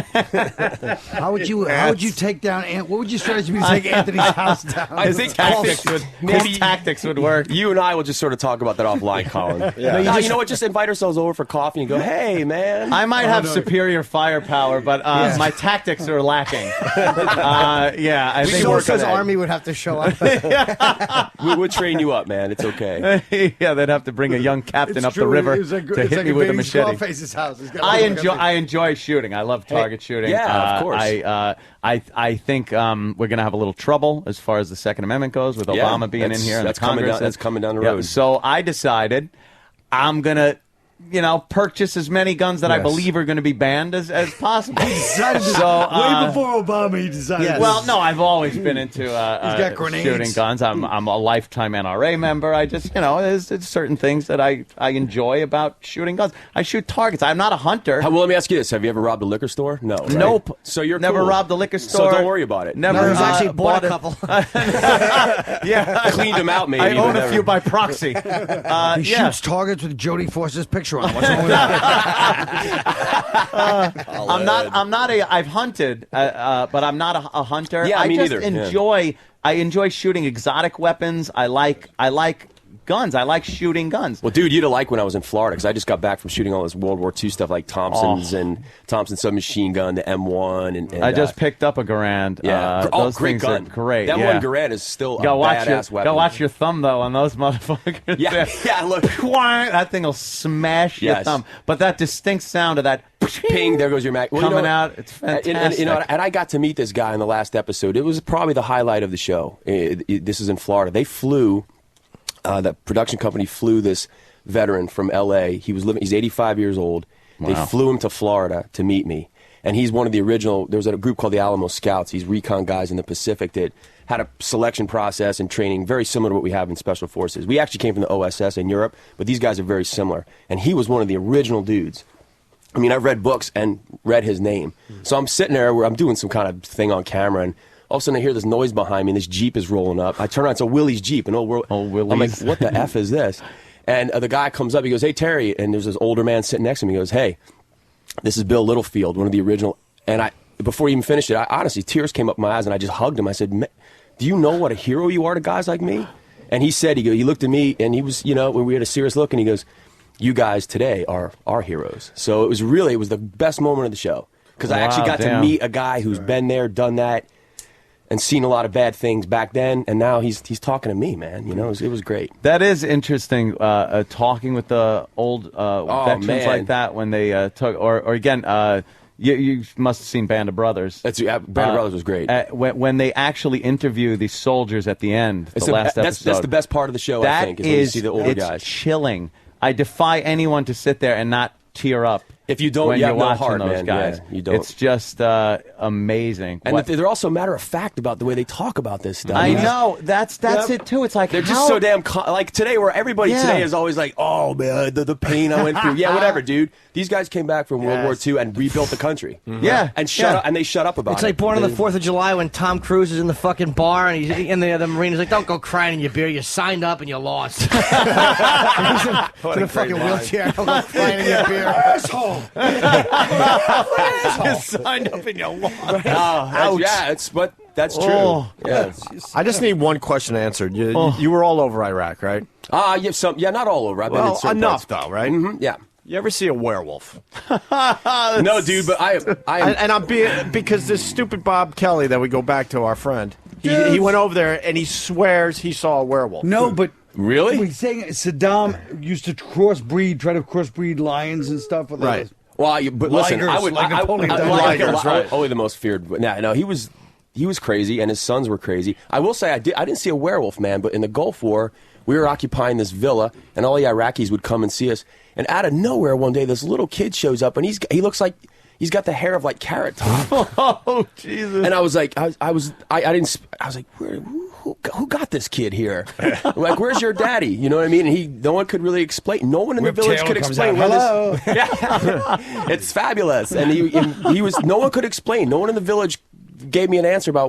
How would you take down? What would your strategy be to take Anthony's house down? I think tactics would work. You and I will just sort of talk about that offline, Colin. Yeah. You know what? Just invite ourselves over for coffee and go, hey, man. I might have superior firepower, but my tactics are lacking. I think Soul says Army would have to show up. We would train you up, man. It's okay. Yeah, they'd have to bring a young captain up the river to hit me with a machete. Face's house. I enjoy shooting. I love target shooting. Yeah, of course. I think we're going to have a little trouble as far as the Second Amendment goes with Obama being in here. That's coming down the road. So I decided I'm going to, purchase as many guns that I believe are going to be banned as possible. He decided way before Obama, he decided. Yes. Well, no, I've always been into He's got grenades. shooting guns. I'm a lifetime NRA member. I just, there's certain things that I enjoy about shooting guns. I shoot targets. I'm not a hunter. Well, let me ask you this. Have you ever robbed a liquor store? No. Right? Nope. So you're never cool. robbed a liquor store. So don't worry about it. Never. He's actually bought a couple. Cleaned them out, maybe. I own a few by proxy. He shoots targets with Jodie Foster's picture on. What's wrong with that? I've hunted, but I'm not a hunter. Yeah, me neither. I enjoy shooting exotic weapons. I like guns. I like shooting guns. Well, dude, you'd have liked when I was in Florida because I just got back from shooting all this World War II stuff like Thompson's and Thompson submachine gun, the M1. And I just picked up a Garand. Yeah. Those great things gun. Are great. That one Garand is still a badass weapon. Go watch your thumb, though, on those motherfuckers. Yeah, look. That thing will smash your thumb. But that distinct sound of that ping, there goes your mag. Coming out, it's fantastic. And I got to meet this guy in the last episode. It was probably the highlight of the show. This is in Florida. They flew... the production company flew this veteran from L.A. He's 85 years old. Wow. They flew him to Florida to meet me. And he's one of the original, there was a group called the Alamo Scouts. These recon guys in the Pacific that had a selection process and training very similar to what we have in Special Forces. We actually came from the OSS in Europe, but these guys are very similar. And he was one of the original dudes. I mean, I've read books and read his name. So I'm sitting there where I'm doing some kind of thing on camera, and all of a sudden I hear this noise behind me, and this Jeep is rolling up. I turn around, it's a Willie's Jeep. And Willie's. I'm like, what the F is this? And the guy comes up, he goes, hey, Terry. And there's this older man sitting next to me. He goes, hey, this is Bill Littlefield, one of the original. And before he even finished it, honestly, tears came up my eyes, and I just hugged him. I said, do you know what a hero you are to guys like me? And he said, he looked at me, and he was, when we had a serious look, and he goes, you guys today are our heroes. So it was the best moment of the show. Because I actually got to meet a guy who's been there, done that, and seen a lot of bad things back then, and now he's talking to me, man. It was great. That is interesting, talking with the old veterans like that when they took, or again, you must have seen Band of Brothers. Band of Brothers was great. When they actually interview the soldiers at the end, last episode. That's the best part of the show, I think, is when you see the older guys. It's chilling. I defy anyone to sit there and not tear up If you don't, when you you're have no watching heart, those man. guys. Yeah, you don't. It's just amazing. And they're also matter of fact about the way they talk about this stuff. I know. That's it, too. It's like, they're just so damn... like today, where everybody today is always like, oh, man, the pain I went through. Yeah, whatever, dude. These guys came back from World War II and rebuilt the country. Yeah. And shut up, and they shut up about it. It's like Born on the 4th of July when Tom Cruise is in the fucking bar and he's in the Marine is like, don't go crying in your beer. You signed up and you lost. He's in a fucking wheelchair. Don't go crying in your beer. Asshole. You signed up and you lost. But that's true. Yeah. I just need one question answered. You were all over Iraq, right? Not all over. I've been in certain enough parts. though, right? Mm-hmm, yeah. You ever see a werewolf? No, dude, but I and I'm being because this stupid Bob Kelly that we go back to our friend. He went over there and he swears he saw a werewolf. No, but really, we're saying Saddam used to try to crossbreed lions and stuff with right. Those. Well, but listen, Ligers, I would right. only the most feared. No, he was crazy, and his sons were crazy. I will say I didn't see a werewolf, man, but in the Gulf War, we were occupying this villa, and all the Iraqis would come and see us. And out of nowhere, one day, this little kid shows up, and he looks like he's got the hair of like Carrot Top. Oh, Jesus! And I was like, I was like, who got this kid here? Like, where's your daddy? You know what I mean? And no one could really explain. No one in the village could explain. Hello. Yeah, it's fabulous. And he was. No one could explain. No one in the village gave me an answer about.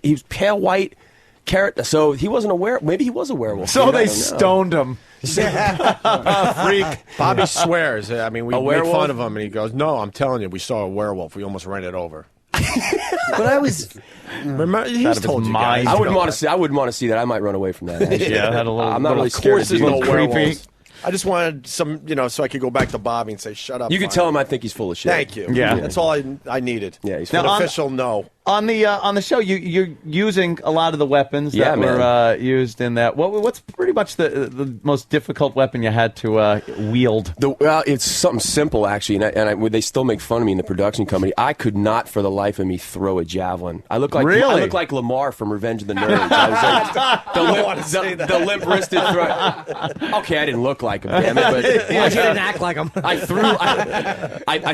He was pale white. Carrot. So he wasn't aware. Maybe he was a werewolf. So they stoned him. Freak. Bobby swears. I mean, we made fun of him, and he goes, "No, I'm telling you, we saw a werewolf. We almost ran it over." But I was. Remember, he's told you guys. I wouldn't want to see. I wouldn't want to see that. I might run away from that. Yeah, that a little. I'm not really scared. Of course, there's no werewolves. I just wanted some, so I could go back to Bobby and say, "Shut up." You could tell him I think he's full of shit. Thank you. Yeah, that's all I needed. Yeah, he's an official no. On the show, you're using a lot of the weapons that were used in that. What's pretty much the most difficult weapon you had to wield? It's something simple actually, and they still make fun of me in the production company. I could not, for the life of me, throw a javelin. I look like Lamar from Revenge of the Nerds. I was like the limp-wristed throw. Okay, I didn't look like him, damn it, but you didn't act like him. I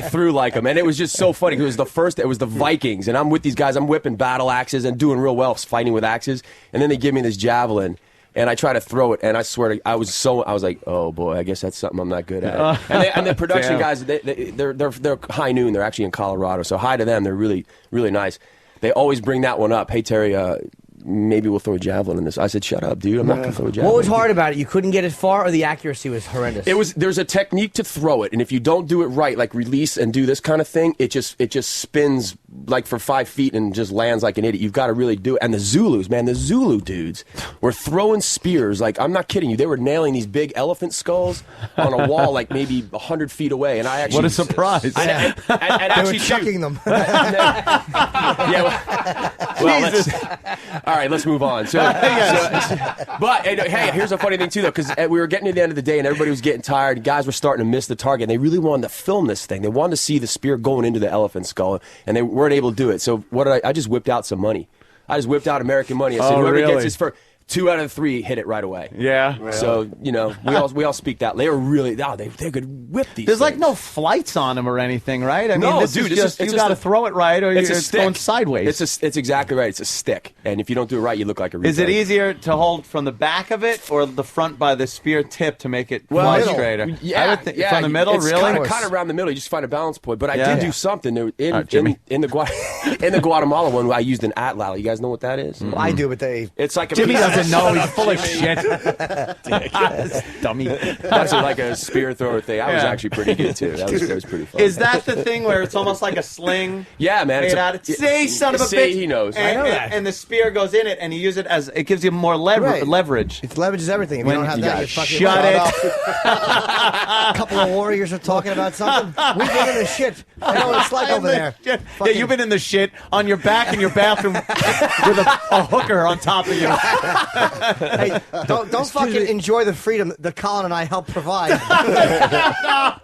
threw like him, and it was just so funny. It was the Vikings, and I'm with these guys. I'm whipping battle axes and doing real well fighting with axes, and then they give me this javelin, and I try to throw it, and I swear to I was like, oh boy, I guess that's something I'm not good at. And the production guys, they're high noon. They're actually in Colorado, so hi to them. They're really really nice. They always bring that one up. Hey Terry, maybe we'll throw a javelin in this. I said, shut up, dude. I'm not going to throw a javelin. What was hard about it? You couldn't get it far, or the accuracy was horrendous? There's a technique to throw it, and if you don't do it right, like release and do this kind of thing, it just spins like for 5 feet and just lands like an idiot. You've got to really do it. And the Zulus, man, the Zulu dudes were throwing spears. Like, I'm not kidding you. They were nailing these big elephant skulls on a wall like maybe 100 feet away. And I actually... What a surprise. And they were chucking them. All right, let's move on. But hey, here's a funny thing too, though, because we were getting to the end of the day and everybody was getting tired. And guys were starting to miss the target. And they really wanted to film this thing. They wanted to see the spear going into the elephant skull, and they weren't able to do it. So what did I just whipped out some money. I just whipped out American money. I said, whoever gets his first 2 out of 3 hit it right away. Yeah. Really? So, we all speak that. They were really, they could whip these There's things. like no flights on them or anything, right? I mean, no, this dude, is just, you got to throw it right or it's going sideways. It's exactly right. It's a stick. And if you don't do it right, you look like a retard. Is it easier to hold from the back of it or the front by the spear tip to make it fly straighter? Yeah, from the middle, it's really? Kind of around the middle. You just find a balance point. But I did do something. In the Guatemala one, I used an atlatl. You guys know what that is? Well, I do, but it's like Jimmy doesn't know. He's full of shit. Dummy. That's like a spear thrower thing. I was actually pretty good too. That was pretty fun. Is that the thing where it's almost like a sling? Yeah, man. Say, son of a bitch. He knows. I know that. And the spear goes in it, and you use it as it gives you more leverage. It leverages everything. If you don't have that, you fucking shut it. A couple of warriors are talking about something. We've been in the shit. I know what it's like over there. Yeah, you've been in the shit on your back in your bathroom with a hooker on top of you. Hey, don't fucking enjoy the freedom that Colin and I helped provide.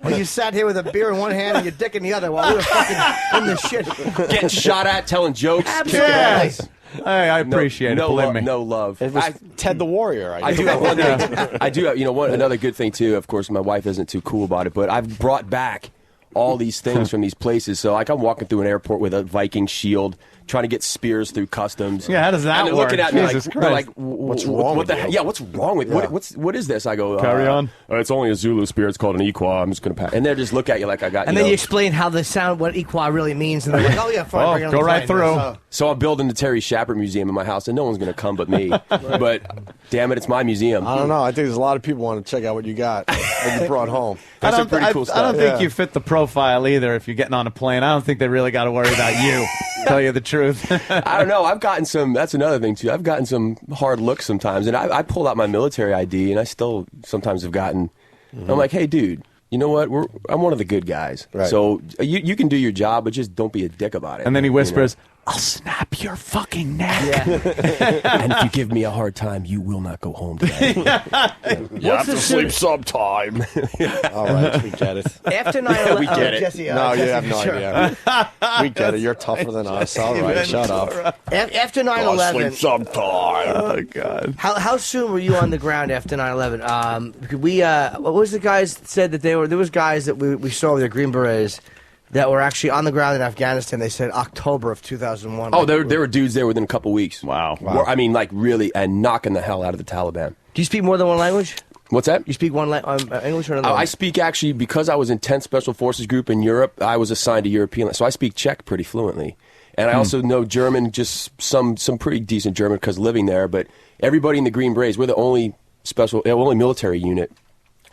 When you sat here with a beer in one hand and your dick in the other while we were fucking in the shit. Getting shot at, telling jokes. Absolutely. Yes. Hey, I appreciate it. Believe me. No love. It was Ted the Warrior. I do have one thing. I do have, another good thing too. Of course, my wife isn't too cool about it, but I've brought back all these things from these places. So like I'm walking through an airport with a Viking shield, trying to get spears through customs. Yeah, how does that and they're work? looking at me Jesus they're like, Christ. what's wrong with that? Yeah, what's wrong with what is this? I go, Carry on. It's only a Zulu spear. It's called an Iqua. I'm just gonna pass. And they just look at you like I got. And then you explain how the sound, what Iqua really means, and they're like, "Oh yeah, fine, bring it on go the right plane." through. So I'm building the Terry Shepard Museum in my house, and no one's gonna come but me. But damn it, it's my museum. I don't know. I think there's a lot of people want to check out what you got, what you brought home. I That's don't, some pretty cool stuff. I don't think you fit the profile either if you're getting on a plane. I don't think they really got to worry about you, tell you the truth. I don't know. I've gotten some, that's another thing, too. I've gotten some hard looks sometimes. And I pulled out my military ID, and I still sometimes have gotten, I'm like, hey, dude, you know what? I'm one of the good guys. Right. So you can do your job, but just don't be a dick about it. And then he whispers, you know? I'll snap your fucking neck. And if you give me a hard time, you will not go home today. You have to sleep sometime. All right, we get it. After 9/11, we get it. Jesse, No, you Jesse, have no sure. idea. We get it. You're tougher than us. All right, shut up. After I'll 9/11, sleep sometime. Oh, God. how soon were you on the ground after 9/11? What was the guys that said that there was guys that we saw with their Green Berets that were actually on the ground in Afghanistan. They said October of 2001. Oh, there were dudes there within a couple weeks. Wow. I mean, like, really, and knocking the hell out of the Taliban. Do you speak more than one language? What's that? You speak one English or another? I speak, actually, because I was in 10th Special Forces Group in Europe, I was assigned to European, so I speak Czech pretty fluently. And I also know German, just some pretty decent German because living there, but everybody in the Green Berets, we're the only military unit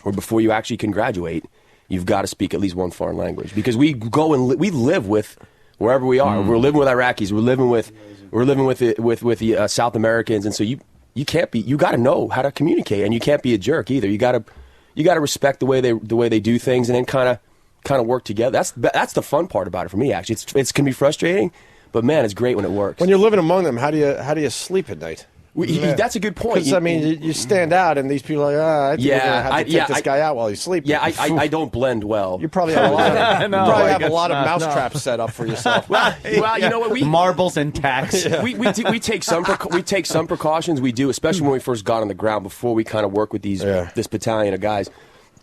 where before you actually can graduate, you've got to speak at least one foreign language because we go and we live with wherever we are. We're living with Iraqis. We're living with the South Americans, and so you got to know how to communicate, and you can't be a jerk either. You got to respect the way they do things, and then kind of work together. That's the fun part about it for me. Actually, it can be frustrating, but man, it's great when it works. When you're living among them, how do you sleep at night? That's a good point. Because, I mean, you stand out, and these people are like, I think we're going to have to take this guy out while he's sleeping. Yeah, I don't blend well. You probably have a lot of mousetraps set up for yourself. Well, you know what? Marbles and tacks. We take some precautions. We do, especially when we first got on the ground before we kind of work with this battalion of guys.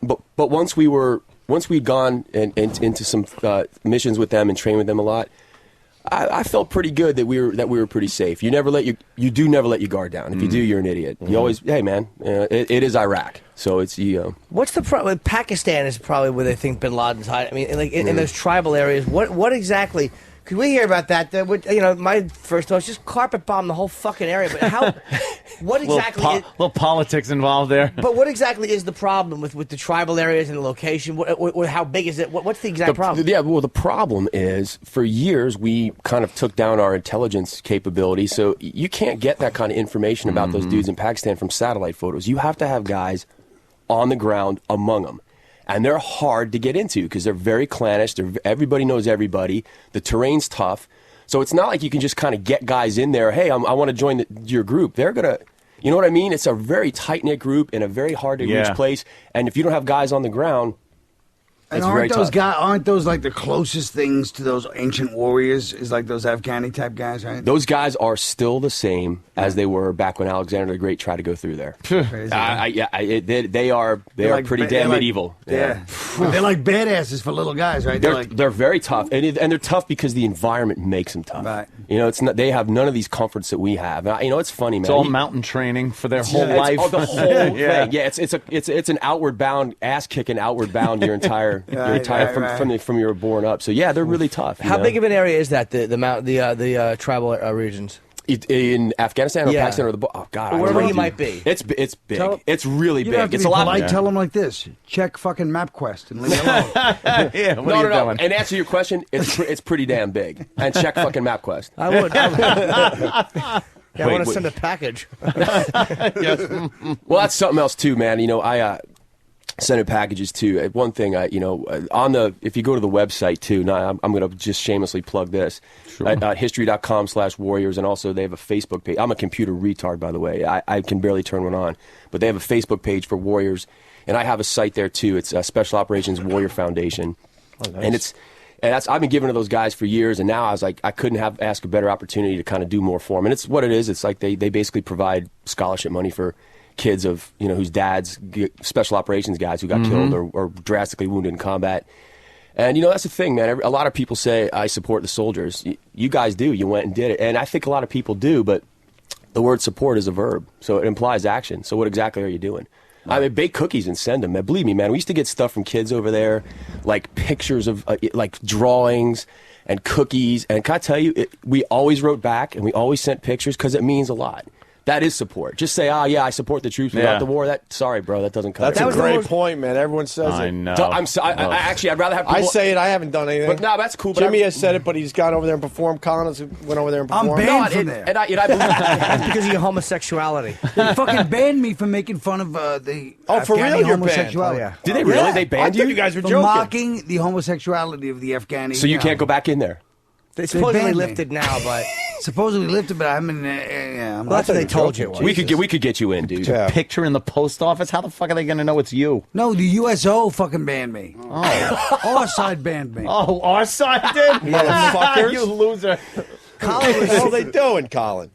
But once we'd gone into some missions with them and trained with them a lot, I felt pretty good that we were pretty safe. You never let you never let your guard down. If you do, you're an idiot. You always, hey man, it is Iraq, so it's What's the problem? Pakistan is probably where they think Bin Laden's hiding. I mean, like in those tribal areas. What exactly? Could we hear about that? My first thought was just carpet bomb the whole fucking area. But how? What exactly? Little politics involved there. But what exactly is the problem with the tribal areas and the location? How big is it? What's the exact problem? Yeah, well, the problem is for years we kind of took down our intelligence capability, so you can't get that kind of information about those dudes in Pakistan from satellite photos. You have to have guys on the ground among them. And they're hard to get into because they're very clannish. Everybody knows everybody. The terrain's tough. So it's not like you can just kind of get guys in there. Hey, I want to join your group. They're going to, you know what I mean? It's a very tight-knit group in a very hard-to-reach place. And if you don't have guys on the ground, and aren't those like the closest things to those ancient warriors? Is like those Afghani type guys, right? Those guys are still the same as they were back when Alexander the Great tried to go through there. They are pretty damn medieval. Yeah, they're like badasses for little guys, right? They're very tough, and they're tough because the environment makes them tough. Right. You know, it's not, they have none of these comforts that we have. And it's funny, man. It's all mountain training for their whole life. The whole thing. Yeah, it's an outward bound ass kicking outward bound your entire. From you were born up. So yeah, they're really tough. How big of an area is that? The tribal regions in Afghanistan or Pakistan or wherever you might be. It's big. It's really big. It's a lot. Polite. Tell them like this: check fucking MapQuest and leave me alone. No. And answer your question, it's pretty damn big. And check fucking MapQuest. I would. I want to send a package. Well, that's something else too, man. I send packages too. One thing, if you go to the website too, now I'm going to just shamelessly plug this, history.com/warriors, and also they have a Facebook page. I'm a computer retard, by the way. I can barely turn one on, but they have a Facebook page for warriors, and I have a site there too. It's Special Operations Warrior Foundation, and I've been giving to those guys for years, and now I was like, I couldn't ask a better opportunity to kind of do more for them. And it's what it is. It's like they basically provide scholarship money for kids of whose dads, special operations guys who got killed or drastically wounded in combat, And, you know, that's the thing, man. A lot of people say, I support the soldiers. You guys do. You went and did it. And I think a lot of people do, but the word support is a verb, so it implies action. So what exactly are you doing? I mean, bake cookies and send them. Man, believe me, man, we used to get stuff from kids over there, like pictures of, like drawings and cookies. And can I tell you, we always wrote back and we always sent pictures because it means a lot. That is support. Just say, yeah, I support the troops without the war. Sorry, bro, that doesn't cut it. That's a great point, man. Everyone says it. I know. Actually, I'd rather have people... I say it. I haven't done anything. But no, that's cool. But Jimmy has said it, but he's gone over there and performed. Collins went over there and performed. I'm banned from there. And I believe That's because of your homosexuality. They fucking banned me for making fun of the for Afghani real? You're homosexuality. banned. Did they really? Yeah. They banned you? You guys were for joking. mocking the homosexuality of the Afghani. So you can't go back in there? They supposedly banned me. lifted now, but supposedly lifted, but I'm in. well, that's what they told you. We could get you in, dude. Picture in the post office. How the fuck are they going to know it's you? No, the USO fucking banned me. Oh, our side banned me. Oh, our side did. Motherfuckers. You loser. Colin was, What are they doing, Colin?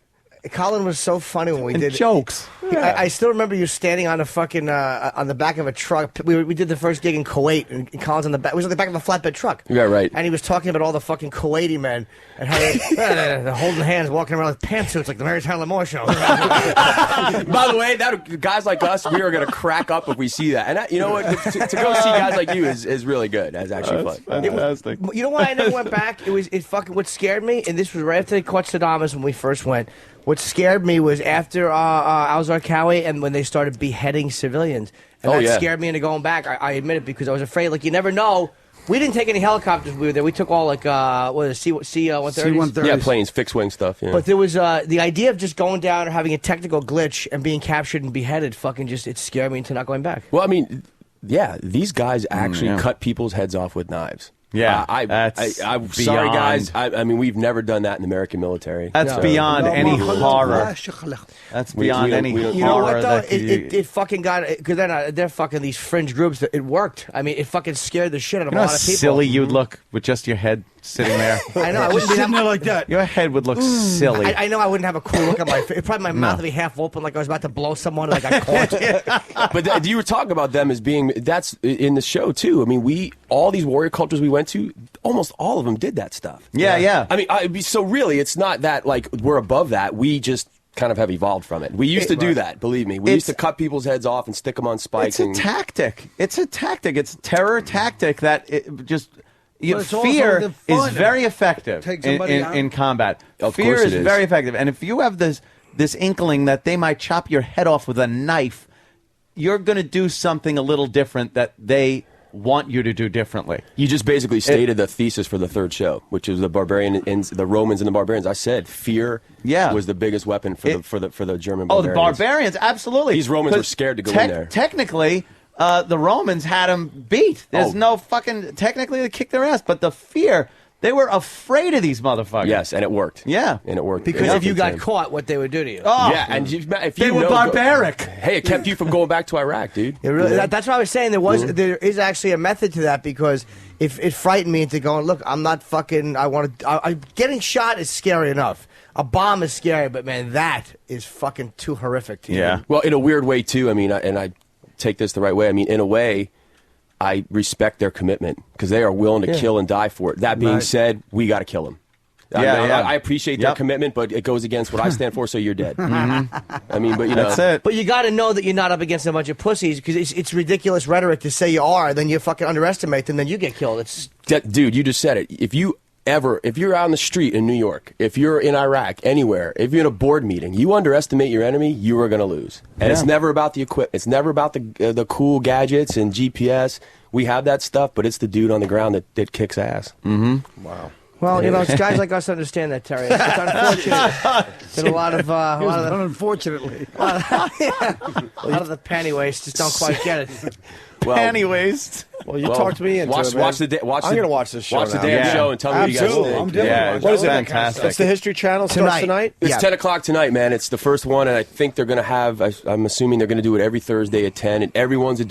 Colin was so funny when we did jokes. I still remember you standing on a fucking on the back of a truck. We did the first gig in Kuwait, and Colin's on the back. It was on the back of a flatbed truck. Yeah, right. And he was talking about all the fucking Kuwaiti men and how they're holding hands, walking around with pantsuits like the Mary Tyler Moore Show. By the way, guys like us, we are going to crack up if we see that. And you know what? To go see guys like you is really good. That's actually fun. Fantastic. You know why I never went back? What scared me, and this was right after they caught Saddam when we first went. What scared me was after Al-Zarqawi and when they started beheading civilians. And that scared me into going back. I admit it because I was afraid. Like, you never know. We didn't take any helicopters when we were there. We took all, like, C-130s? C-130s. Yeah, planes, fixed-wing stuff. Yeah. But there was the idea of just going down or having a technical glitch and being captured and beheaded it scared me into not going back. Well, I mean, yeah, these guys actually cut people's heads off with knives. Yeah, I'm sorry, guys. I mean, we've never done that in the American military. That's beyond any horror. That's beyond any horror. You know what, though? It fucking got... Because they're fucking these fringe groups. It worked. I mean, it fucking scared the shit out of a lot of people. Silly you'd look with just your head sitting there. I know. I wouldn't be sitting there like that. Your head would look silly. I know I wouldn't have a cool look on my face. Probably my mouth would be half open like I was about to blow someone like I caught. But you were talking about them as being... That's in the show, too. I mean, all these warrior cultures we went to, almost all of them did that stuff. Yeah. I mean, so really, it's not that, like, we're above that. We just kind of have evolved from it. We used to do that, believe me. We used to cut people's heads off and stick them on spikes. It's a tactic. It's a tactic. It's a terror tactic that fear is very effective in combat. Fear is very effective. And if you have this inkling that they might chop your head off with a knife, you're going to do something a little different that they want you to do differently. You just basically stated the thesis for the third show, which is the the Romans and the barbarians. I said fear was the biggest weapon for the German barbarians. Oh, the barbarians, absolutely. These Romans were scared to go in there. Technically, the Romans had them beat. There's no fucking... Technically, they kicked their ass, but the fear... They were afraid of these motherfuckers. Yes, and it worked. Yeah. And it worked. Because if you got caught, what they would do to you. Oh. Yeah, and if they were barbaric. Hey, it kept you from going back to Iraq, dude. That's what I was saying. There is actually a method to that because if it frightened me into going, look, I'm not fucking... getting shot is scary enough. A bomb is scary, but, man, that is fucking too horrific to you. Well, in a weird way, too. I mean, and I take this the right way. I mean, in a way... I respect their commitment because they are willing to kill and die for it. That being said, we got to kill them. I appreciate their commitment, but it goes against what I stand for, so you're dead. I mean, but that's it. But you got to know that you're not up against a bunch of pussies because it's ridiculous rhetoric to say you are, then you fucking underestimate them, then you get killed. Dude, you just said it. If you're out on the street in New York, if you're in Iraq, anywhere, if you're in a board meeting, you underestimate your enemy, you are going to lose. And it's never about the equipment. It's never about the cool gadgets and GPS. We have that stuff, but it's the dude on the ground that kicks ass. Mm-hmm. Wow. Well, it's guys like us understand that, Terry. It's unfortunate that a lot of unfortunately, a lot of the penny waste just don't quite get it. Penny waste. Well, you talked me into it, man. I'm going to watch this show. Watch the damn show and tell me what you guys think. What is it? Fantastic. It's the History Channel. Starts tonight. It's 10 o'clock tonight, man. It's the first one, and I think they're going to have. I'm assuming they're going to do it every Thursday at 10, and every week's a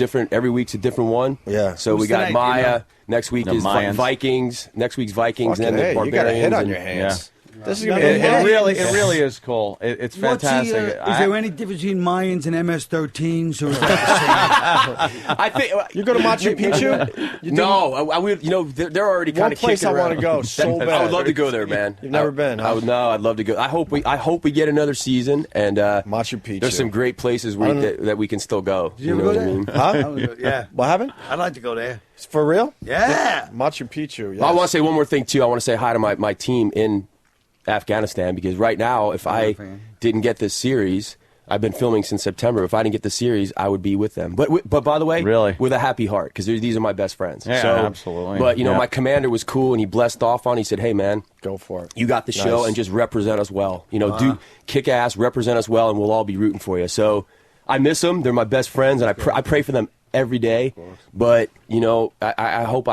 different one. Yeah. So we got Maya. Next week is Vikings. Next week's Vikings, and then the Barbarians. You got a hit on your hands. This is It really is cool. It's fantastic. Is there any difference between Mayans and MS-13s, or is that the same? I think you go to Machu Picchu. No, I would. You know, they're already kind of place kicking I want to around. go so bad. I would love to go there, man. You've never been, huh? I'd love to go. I hope we get another season, and Machu Picchu. There's some great places that we can still go. Did you ever go there? I mean? Huh? Yeah. What happened? I'd like to go there. It's for real? Yeah. Machu Picchu. Yes. I want to say one more thing too. I want to say hi to my team in Afghanistan, because right now, if I didn't get this series, I've been filming since September. If I didn't get the series, I would be with them. But by the way, really, with a happy heart, because these are my best friends. Yeah, so, absolutely. But my commander was cool, and he blessed off on. He said, "Hey, man, go for it. You got the show, and just represent us well. Do kick ass, represent us well, and we'll all be rooting for you." So I miss them. They're my best friends, and I pray for them every day. But I hope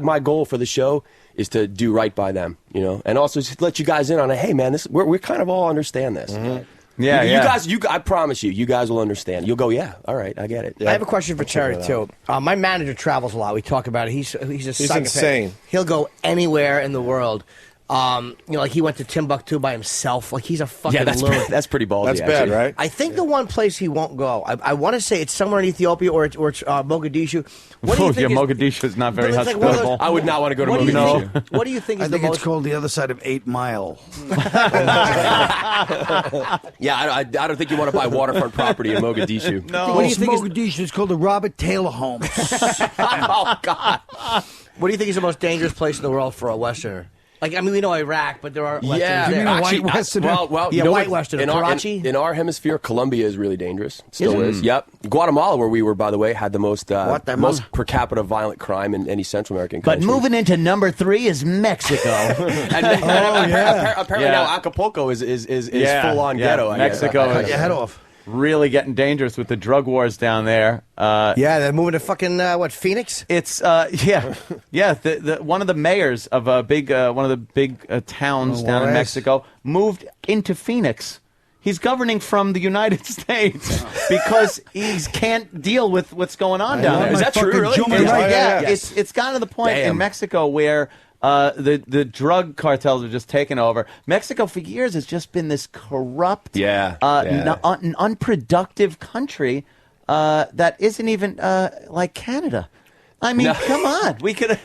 my goal for the show is to do right by them, and also just let you guys in on it. Hey, man, we kind of all understand this. Mm-hmm. Yeah, you guys, I promise you guys will understand. You'll go, yeah, all right, I get it. I have a question for Cherry too. My manager travels a lot. We talk about it. He's insane. He'll go anywhere in the world. Like he went to Timbuktu by himself. Like he's a fucking lunatic. That's pretty ballsy. That's bad, right? I think the one place he won't go, I want to say it's somewhere in Ethiopia or it's Mogadishu. What do you think Mogadishu is not very But it's like hospitable. I would not want to go to Mogadishu. What do you think is the most? I think it's called the other side of 8 Mile. Yeah, I don't think you want to buy waterfront property in Mogadishu. No. What do you think Mogadishu? It's called the Robert Taylor Homes. Oh, God. What do you think is the most dangerous place in the world for a Westerner? Like, I mean, we know Iraq, but there are Westerners yeah, there. You mean a white Westerner? Well, yeah, white Westerner. Karachi? In our hemisphere, Colombia is really dangerous. Still is. Yep. Guatemala, where we were, by the way, had the most per capita violent crime in any Central American country. But moving into number 3 is Mexico. Apparently now Acapulco is full on ghetto. Mexico Cut your head off. Really getting dangerous with the drug wars down there. Yeah, they're moving to fucking Phoenix. It's one of the mayors of a big one of the big towns down in Mexico moved into Phoenix. He's governing from the United States because he can't deal with what's going on down there. Is that true? Really? It's gotten to the point in Mexico where the drug cartels are just taking over. Mexico for years has just been this corrupt, unproductive country that isn't even like Canada. I mean, come on. We could.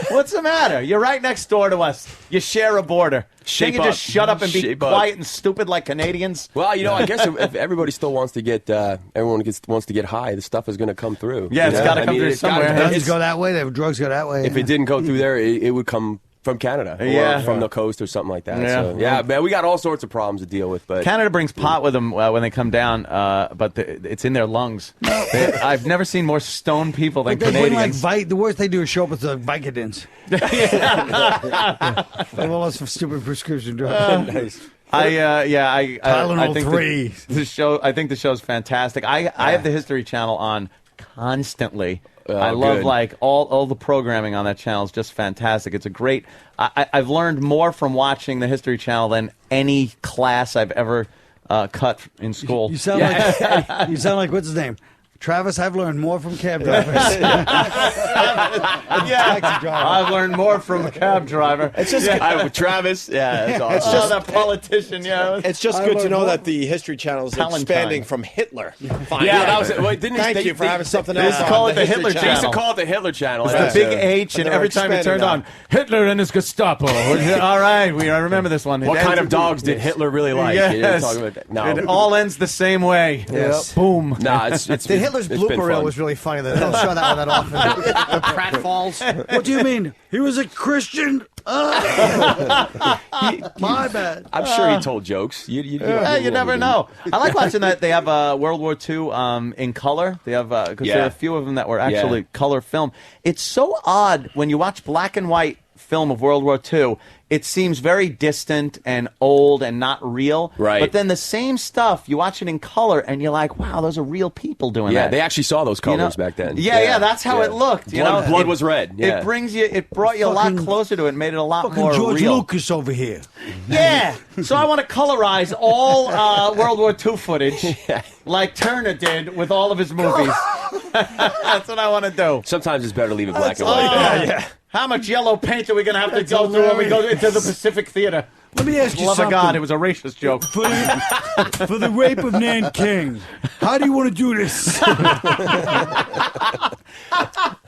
What's the matter? You're right next door to us. You share a border. Can't you just shut up and be quiet and stupid like Canadians? Well, I guess if everybody still wants to get, wants to get high, the stuff is going to come through. Yeah, it's got to come through somewhere. Guns go that way. Drugs go that way. If it didn't go through there, it would come from Canada or from the coast or something like that. Yeah. So, man, we got all sorts of problems to deal with. But Canada brings pot with them when they come down, but it's in their lungs. I've never seen more stoned people than Canadians. The worst they do is show up with the Vicodins. All us stupid prescription drugs. Nice. I think the show's fantastic. I have the History Channel on constantly. I love all the programming on that channel is just fantastic. It's a great. I've learned more from watching the History Channel than any class I've ever cut in school. You sound like what's his name? Travis, I've learned more from cab drivers. I've learned more from a cab driver. It's just Travis. Yeah, that's awesome. It's just that politician. Yeah, it's just good to know that the History Channel is expanding from Hitler. Finally. Yeah, that was it. Wait, Thank you for having something else. They used to call it the Hitler Channel. They used to call it the Hitler Channel. It's the big H, and every time it turned on, Hitler and his Gestapo. All right, I remember this one. What kind of dogs did Hitler really like? Yes. It all ends the same way. Yes. Boom. Nah, it's Hitler's blooper reel was really funny. They don't show that one that often. The pratfalls. What do you mean? He was a Christian? My bad. I'm sure he told jokes. You never know. I like watching that. They have World War II in color. They have because there are a few of them that were actually color film. It's so odd when you watch black and white film of World War II. It seems very distant and old and not real. Right. But then the same stuff, you watch it in color, and you're like, wow, those are real people doing that. Yeah, they actually saw those colors back then. Yeah, that's how it looked. Blood was red. Yeah. It brought you a lot closer to it, made it a lot more George real. Lucas over here. Yeah. So I want to colorize all World War II footage like Turner did with all of his movies. That's what I want to do. Sometimes it's better to leave it black and white. How much yellow paint are we going to have to go through when we go into the Pacific Theater? Let me ask you Love something. of God, it was a racist joke. For the rape of Nanking, how do you want to do this?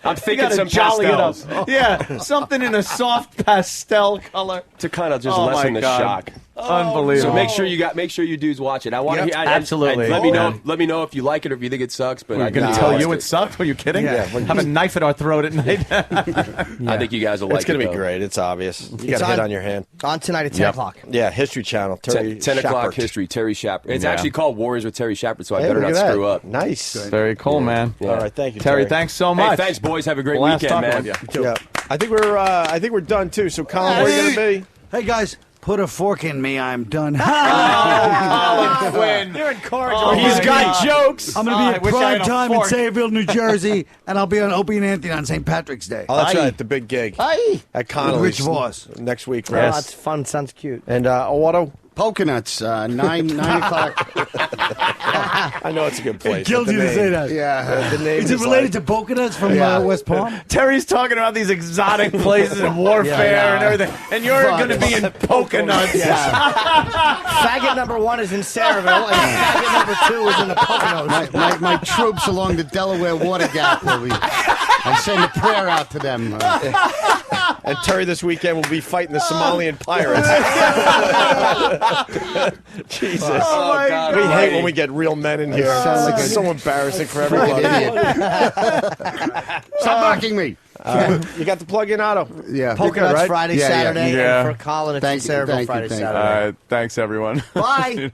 I'm thinking some jolly pastels. it up. Yeah, something in a soft pastel color To kind of just Oh, lessen my the God. shock. Unbelievable. So make sure you dudes watch it. I want to hear. Absolutely. Let me know. Let me know if you like it or if you think it sucks. But We're I going to tell you it sucked? Are you kidding? Yeah. Have a knife at our throat at night. I think you guys will like it. It's going to be though. great. It's obvious. You It's got a hit on- on your hand. On tonight at 10 o'clock. Yeah, History Channel. Terry 10 o'clock Shepard. history. Terry Shepard. It's Yeah. actually called Warriors with Terry Shepard, so I Hey, better look not at that. screw up. Nice. Very cool, man. Yeah. All right, thank you, Terry, thanks so much. Hey, thanks, boys. Have a great Last weekend, talking man. with you. Yeah, I think we're done too. So, Colin, where are you going to be? Hey, guys, put a fork in me. I'm done. Colin Quinn. You're encouraged. Oh, He's my got God. jokes. I'm going I to be wish at I had prime a time in fork. Sayreville, New Jersey, and I'll be on Opie and Anthony on St. Patrick's Day. Oh, that's right. The big gig Hey. at Connolly's Rich Voss. next week. Oh, Right? that's fun. Sounds cute. And Otto. Polka nuts, 9 o'clock. I know it's a good place. Kills but you the to say name- that. Yeah. The name Is it related to polka nuts from West Palm? Terry's talking about these exotic places and warfare and everything, and you're going to be in polka nuts. Faggot number 1 is in Sayreville, and faggot number 2 is in the Poconos. My troops along the Delaware Water Gap will be. I send a prayer out to them. And Terry this weekend will be fighting the Somalian pirates. Jesus. Oh, my God. We hate when we get real men in here. It's so embarrassing for everybody. Stop mocking me. You got the plug-in Otto. Yeah. Polka nuts right? Friday, Yeah, yeah. Saturday, Yeah. and for Colin, it's in Thank you, Sayreville thank you, Friday, thank you. All Saturday. right. Thanks, everyone. Bye.